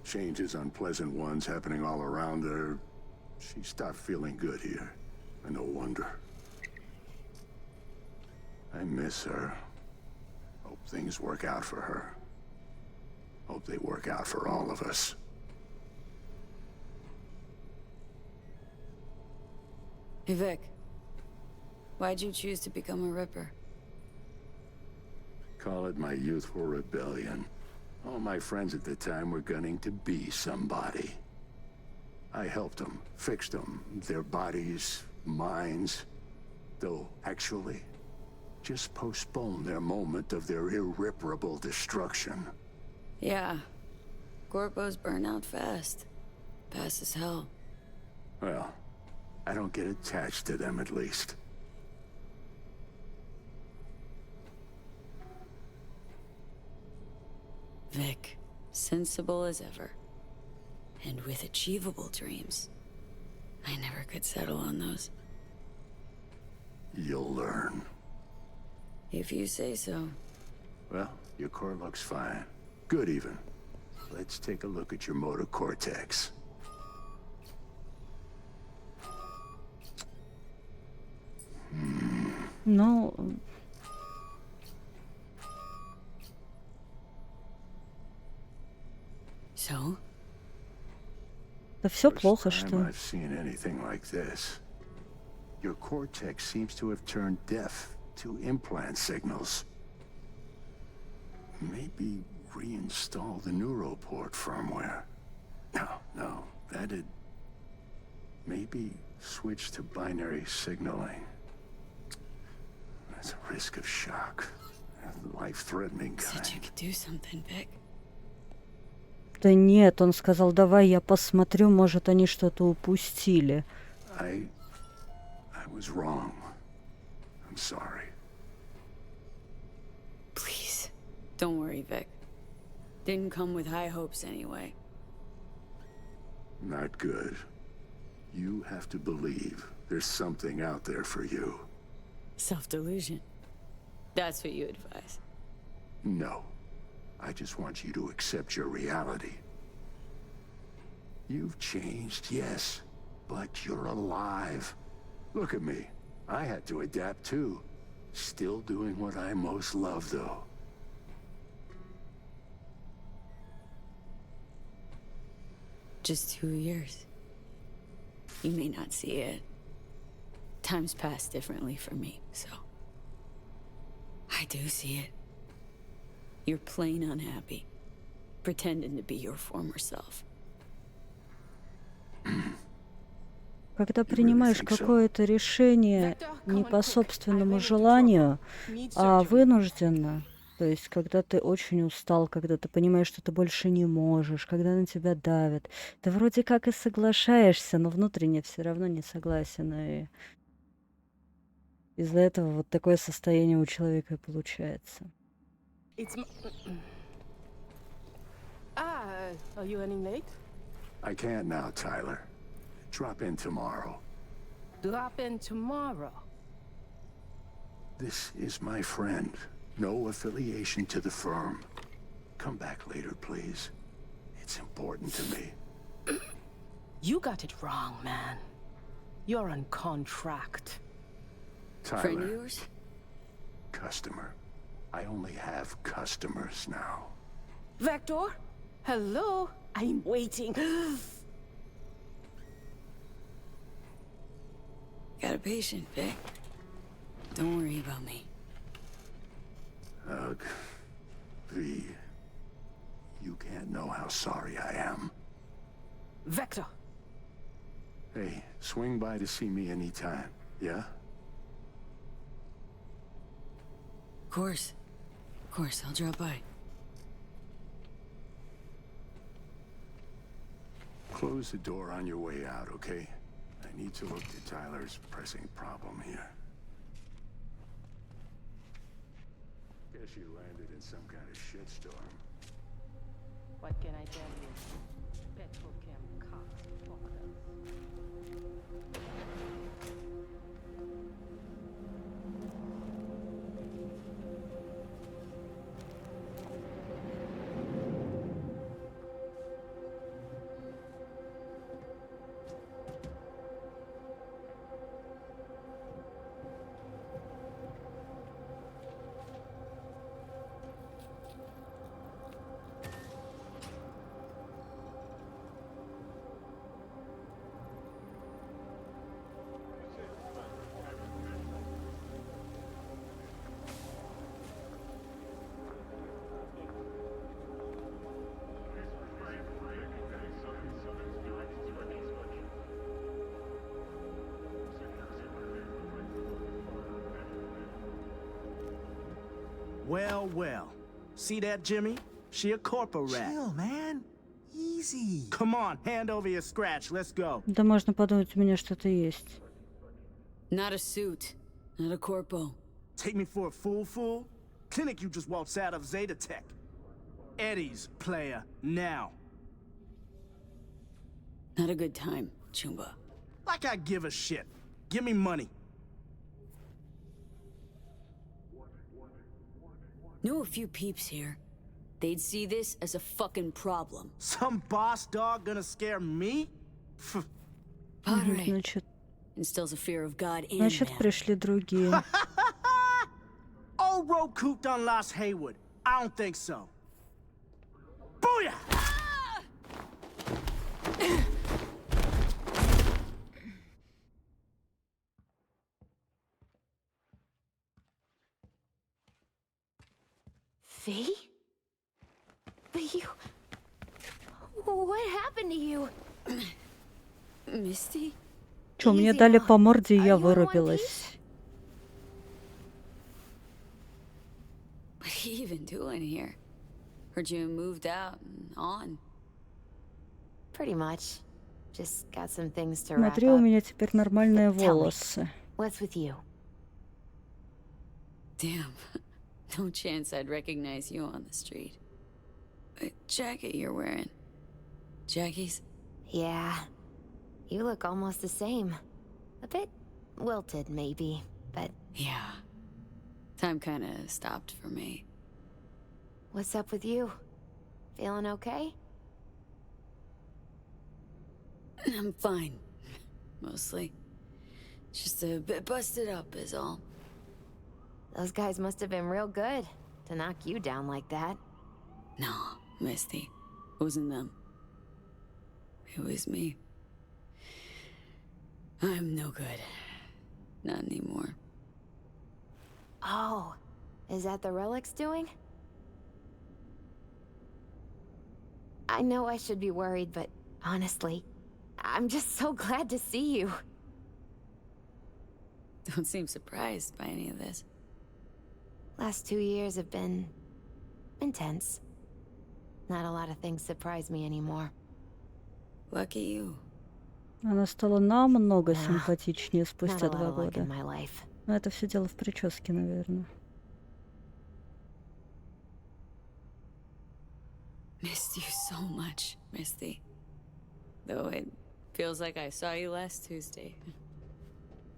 Changes, unpleasant ones happening all around her. She stopped feeling good here. And no wonder. I miss her. Hope things work out for her. Hope they work out for all of us. Hey, Vic. Why'd you choose to become a Ripper? Call it my youthful rebellion. All my friends at the time were gunning to be somebody. I helped them, fixed them, their bodies, minds. Though, actually, just postponed their moment of their irreparable destruction. Yeah. Corpos burn out fast. Fast as hell. Well, I don't get attached to them at least. Vic, sensible as ever. And with achievable dreams. I never could settle on those. You'll learn. If you say so. Well, your core looks fine. Good even. Let's take a look at your motor cortex. Ну... So? Да все плохо, First time что... I've seen anything like this. Your cortex seems to have turned deaf to implant signals. Maybe reinstall the neuroport firmware. No, that'd... Maybe switch to binary signaling. That's a risk of shock. Life-threatening kind. Said you could do something, Vic. Да нет, он сказал, давай я посмотрю, может, они что-то упустили. I was wrong. I'm sorry. Please, don't worry, Vic. Didn't come with high hopes anyway. Not good. You have to believe there's something out there for you. Self-delusion. That's what you advise. No. I just want you to accept your reality. You've changed, yes, but you're alive. Look at me. I had to adapt too. Still doing what I most love, though. Just 2 years. You may not see it. Time's passed differently for me, so... I do see it. You're plain unhappy. Pretending to be your former self. Когда принимаешь какое-то решение не по собственному желанию, а вынужденно, то есть когда ты очень устал, когда ты понимаешь, что ты больше не можешь, когда на тебя давят, ты вроде как и соглашаешься, но внутренне все равно не согласен, и из-за этого вот такое состояние у человека и получается. Are you running late? I can't now, Tyler. Drop in tomorrow. Drop in tomorrow. This is my friend. No affiliation to the firm. Come back later, please. It's important to me. You got it wrong, man. You're on contract. Tyler. Friend of yours? Customer. I only have customers now. Vector? Hello? I'm waiting. Got a patient, Vic. Don't worry about me. Ugh. V. You can't know how sorry I am. Vector! Hey, swing by to see me anytime, yeah? Of course. Of course, I'll drop by. Close the door on your way out, okay? I need to look at Tyler's pressing problem here. Guess you landed in some kind of shitstorm. What can I tell you? Well, well. See that, Jimmy? She a corporate rat. Chill, man. Easy. Come on, hand over your scratch. Let's go. Да можно подумать, у меня что-то есть. Not a suit. Not a corpo. Take me for a fool? Clinic you just waltzed out of Zeta Tech. Eddie's player now. Not a good time, Chumba. Like I give a shit. Give me money. Know a few peeps here. They'd see this as a fucking problem. Some boss dog gonna scare me? Padre Значит, instills a fear of God and значит, man. пришли другие. Old road coop done lost Haywood. I don't think so. Booyah! V? But you... What happened to you? Misty? Чё, мне дали по морде, и я вырубилась. What are you even doing here? Heard you moved out and on. Pretty much. Just got some things to wrap Смотри, у up. меня теперь нормальные Tell me, волосы. what's with you? Damn. No chance I'd recognize you on the street. What jacket you're wearing? Jackie's? Yeah. You look almost the same. A bit wilted, maybe, but... Yeah. Time kinda stopped for me. What's up with you? Feeling okay? I'm fine. Mostly. Just a bit busted up is all. Those guys must have been real good to knock you down like that. No, Misty. It wasn't them. It was me. I'm no good. Not anymore. Oh, is that the relic's doing? I know I should be worried, but honestly, I'm just so glad to see you. Don't seem surprised by any of this. Last 2 years have been intense. Not a lot of things surprise me anymore. Lucky you. Она стала намного симпатичнее спустя Not a 2 lot of luck года. in my life. Но это все дело в прическе, наверное. Missed you so much, Misty. Though it feels like I saw you last Tuesday.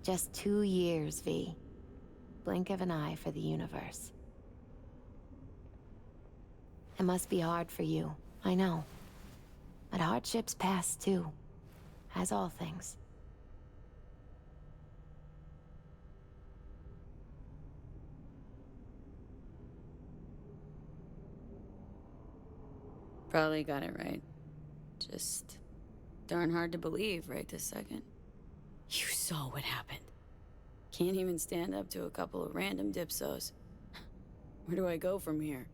Just 2 years, V. Blink of an eye for the universe. It must be hard for you, I know. But hardships pass too, as all things. Probably got it right. Just darn hard to believe right this second. You saw what happened. Can't even stand up to a couple of random dipsos. Where do I go from here?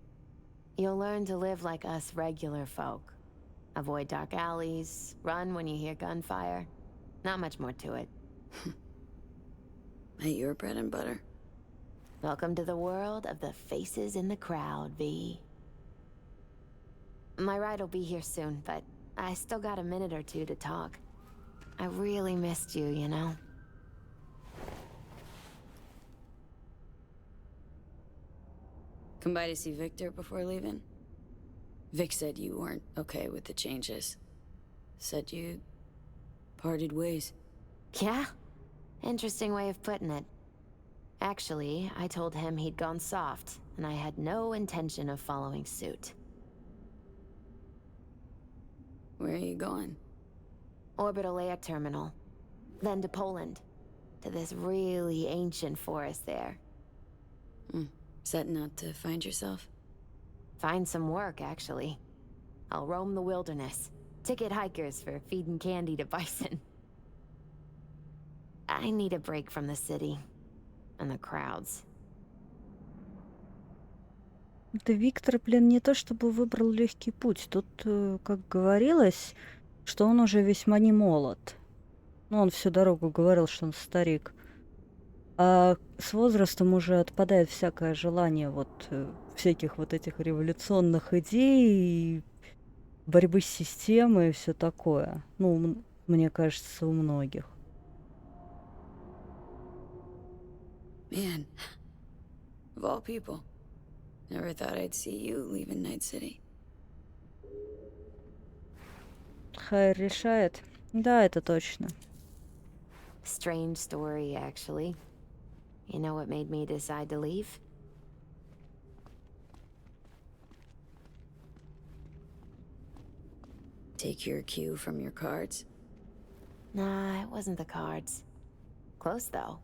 You'll learn to live like us regular folk. Avoid dark alleys, run when you hear gunfire. Not much more to it. That your bread and butter? Welcome to the world of the faces in the crowd, V. My ride will be here soon, but I still got a minute or two to talk. I really missed you, you know? Come by to see Victor before leaving? Vic said you weren't okay with the changes. said you parted ways. Yeah? Interesting way of putting it. Actually, I told him he'd gone soft, and I had no intention of following suit. Where are you going? Orbital air terminal. Then to Poland. To this really ancient forest there. Setting out to find yourself? Find some work, actually. I'll roam the wilderness. Ticket hikers for feeding candy to bison. I need a break from the city. And the crowds. Да Виктор, блин, не то чтобы выбрал легкий путь. Тут, как говорилось, что он уже весьма не молод. Ну, он всю дорогу говорил, что он старик. А с возрастом уже отпадает всякое желание вот всяких вот этих революционных идей, борьбы с системой и все такое. Ну, мне кажется, у многих. Man, of all people, never thought I'd see you leaving Night City. Хайр решает. Да, это точно. Strange story, actually. You know what made me decide to leave? Take your cue from your cards? Nah, it wasn't the cards. Close, though.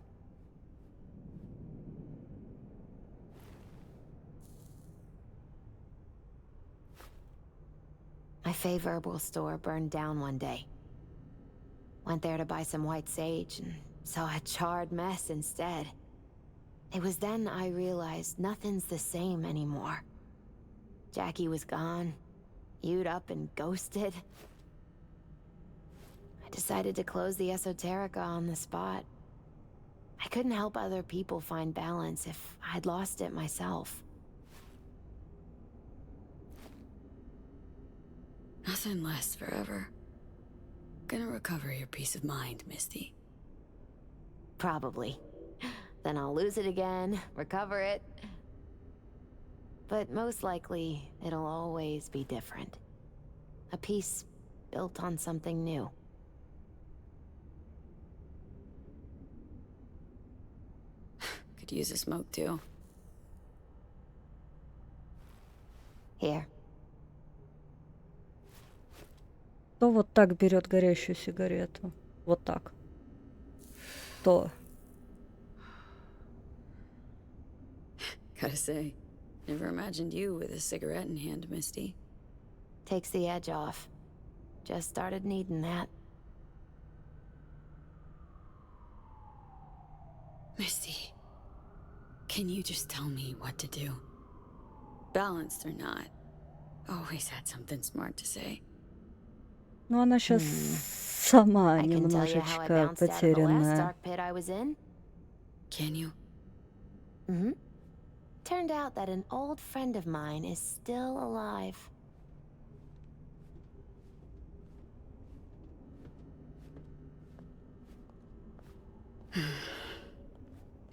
My fave herbal store burned down one day. Went there to buy some white sage and saw a charred mess instead. It was then I realized nothing's the same anymore. Jackie was gone, you'd up and ghosted. I decided to close the esoterica on the spot. I couldn't help other people find balance if I'd lost it myself. Nothing lasts forever. Gonna recover your peace of mind, Misty. Probably. Then I'll lose it again, recover it. But most likely, it'll always be different. A piece built on something new. Could use a smoke too. Here. То вот так берет горящую сигарету. Вот так. То. Gotta say, never imagined you with a cigarette in hand, Misty. Takes the edge off. Just started needing that. Misty, can you just tell me what to do? Balanced or not, always had something smart to say. Ну, она сейчас сама немножечко потерянная. Can you? Mm-hmm. Turned out that an old friend of mine is still alive.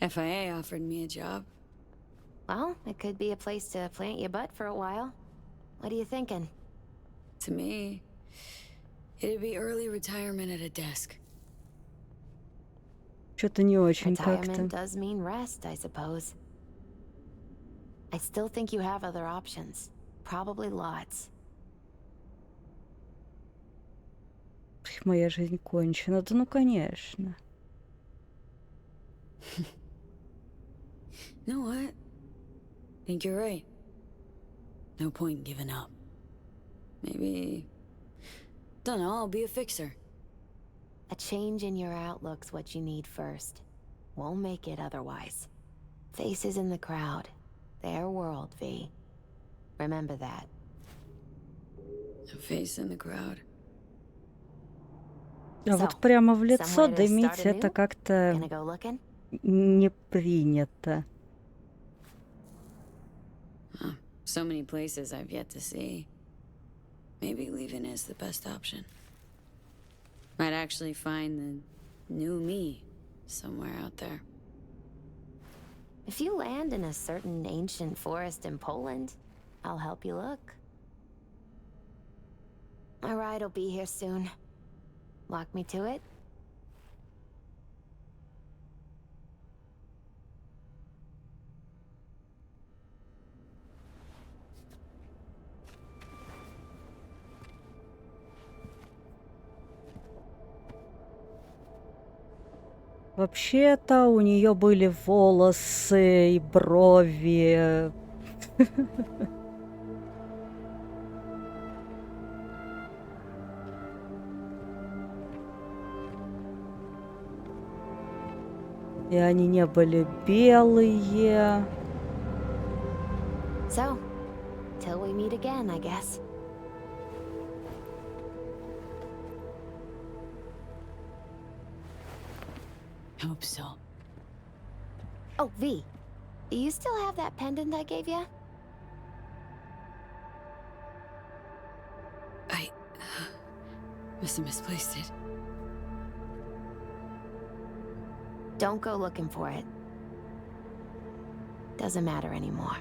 FIA offered me a job. Well, it could be a place to plant your butt for a while. What are you thinking? To me, it'd be early retirement at a desk. Что-то не очень Retirement как-то. does mean rest, I suppose. I still think you have other options. Probably lots. Моя жизнь кончена. Да ну, конечно. You know what? Think you're right. No point in giving up. Maybe... Don't know, I'll be a fixer. A change in your outlook's what you need first. Won't make it otherwise. Faces in the crowd. Their world, V. Remember that. A face in the crowd. А вот прямо в лицо дымить это как-то не принято. So many places I've yet to see. Maybe leaving is the best option. Might actually find the new me somewhere out there. If you land in a certain ancient forest in Poland, I'll help you look. My ride will be here soon. Walk me to it? Вообще-то у нее были волосы и брови. И они не были белые. So, till we meet again, I guess. Hope so. Oh, V. Do you still have that pendant I gave you? I must have misplaced it. Don't go looking for it. Doesn't matter anymore.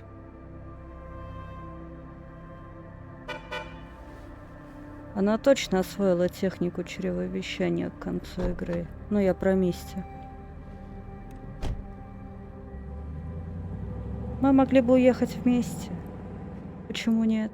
Она точно освоила технику чревовещания к концу игры. Ну, я про Мисти. Мы могли бы уехать вместе. Почему нет?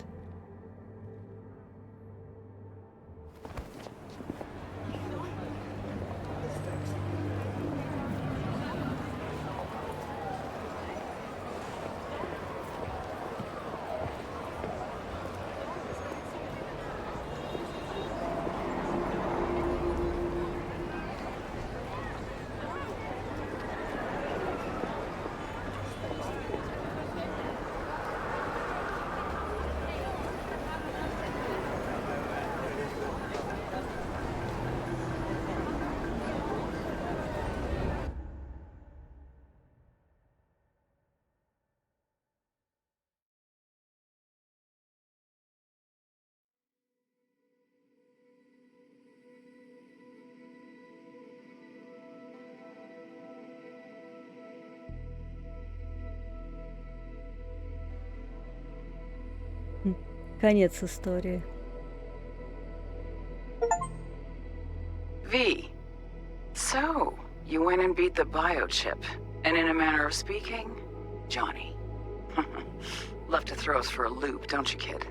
Конец истории. V. So, you went and beat the biochip. And in a manner of speaking, Johnny. Love to throw us for a loop, don't you, kid?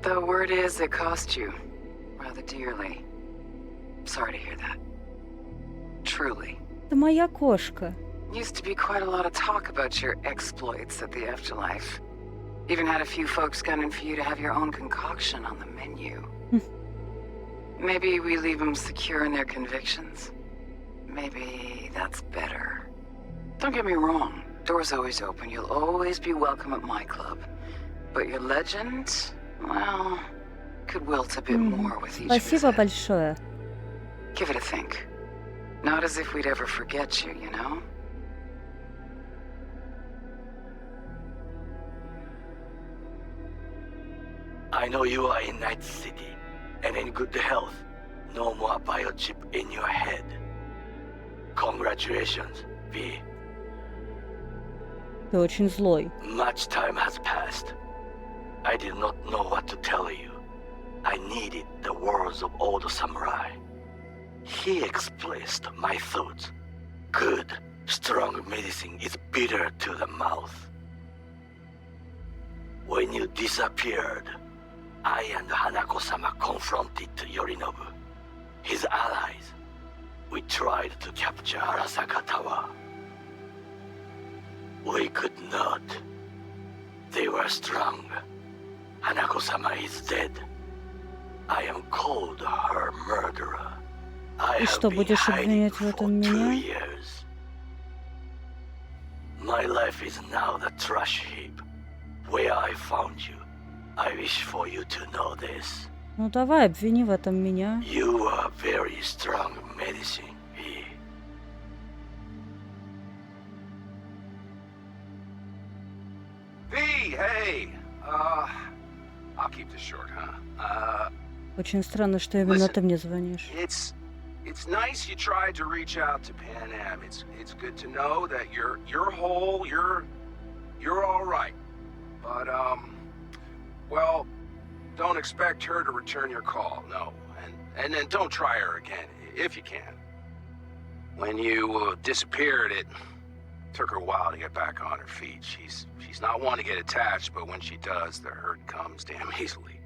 The word is it cost you. Rather dearly. Sorry to hear that. Truly. Это моя кошка. Used to be quite a lot of talk about your exploits at the afterlife. Even had a few folks gunning for you to have your own concoction on the menu. Maybe we leave them secure in their convictions. Maybe that's better. Don't get me wrong. Door's always open. You'll always be welcome at my club. But your legend, well, could wilt a bit more with each Спасибо visit. большое. Give it a think. Not as if we'd ever forget you, you know? I know you are in Night City and in good health. No more biochip in your head. Congratulations, V. Ты очень злой. Much time has passed. I did not know what to tell you. I needed the words of old samurai. He expressed my thoughts. Good, strong medicine is bitter to the mouth. When you disappeared, I and Hanako-sama confronted Yorinobu, his allies. We tried to capture Arasaka Tower. We could not. They were strong. Hanako-sama is dead. I am called her murderer. I И have что, been будешь hiding обвинять в for этом 2 меня? years. My life is now the trash heap where I found you. I wish for you to know this. Ну давай, обвини в этом меня. You are very strong medicine, V. V, hey! I'll keep this short, huh? Очень странно, что именно Listen, ты мне звонишь. It's nice you tried to reach out to Pan Am. It's good to know that you're whole, you're all right. But well, don't expect her to return your call, no. And then don't try her again, if you can. When you disappeared, it took her a while to get back on her feet. She's not one to get attached, but when she does, the hurt comes damn easily.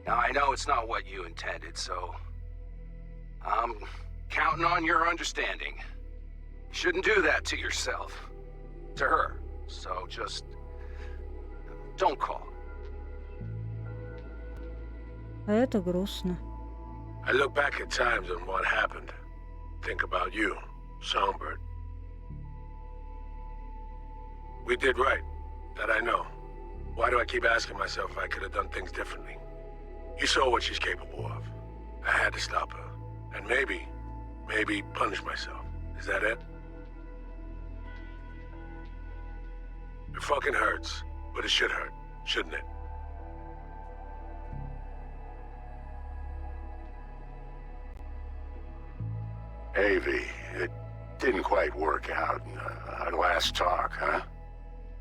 Now, I know it's not what you intended, so I'm counting on your understanding. You shouldn't do that to yourself. To her. So just don't call. А это грустно. I look back at times and what happened. Think about you, Songbird. We did right. That I know. Why do I keep asking myself if I could have done things differently? You saw what she's capable of. I had to stop her. And maybe punish myself. Is that it? It fucking hurts, but it should hurt, shouldn't it? Avi, it didn't quite work out in our last talk, huh?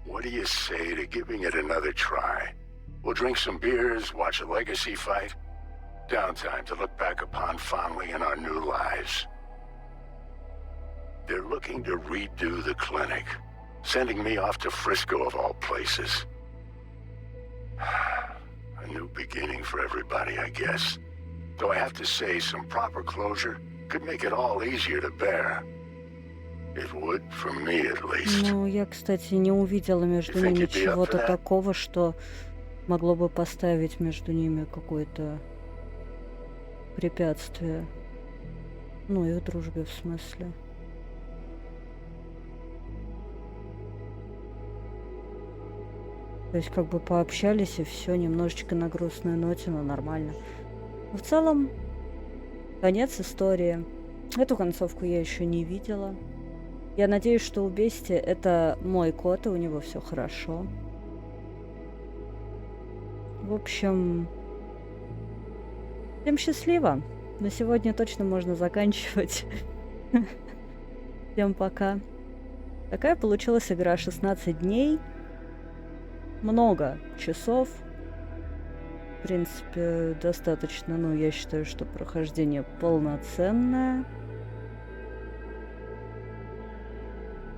What do you say to giving it another try? We'll drink some beers, watch a legacy fight. Downtime to look back upon fondly in our new lives. They're looking to redo the clinic, sending me off to Frisco of all places. A new beginning for everybody, I guess. Though I have to say, some proper closure could make it all easier to bear. It would, for me at least. Ну, я, кстати, не увидела между ними чего-то такого, что могло бы поставить между ними какое-то препятствие. Ну, их дружбе, в смысле. То есть, как бы пообщались, и все, немножечко на грустной ноте, но нормально. Но в целом, конец истории. Эту концовку я еще не видела. Я надеюсь, что у Бести это мой кот, и у него все хорошо. В общем, всем счастливо. На сегодня точно можно заканчивать. Всем пока. Такая получилась игра 16 дней. Много часов. В принципе, достаточно, ну, я считаю, что прохождение полноценное.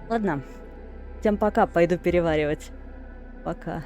Ладно, всем пока, пойду переваривать. Пока.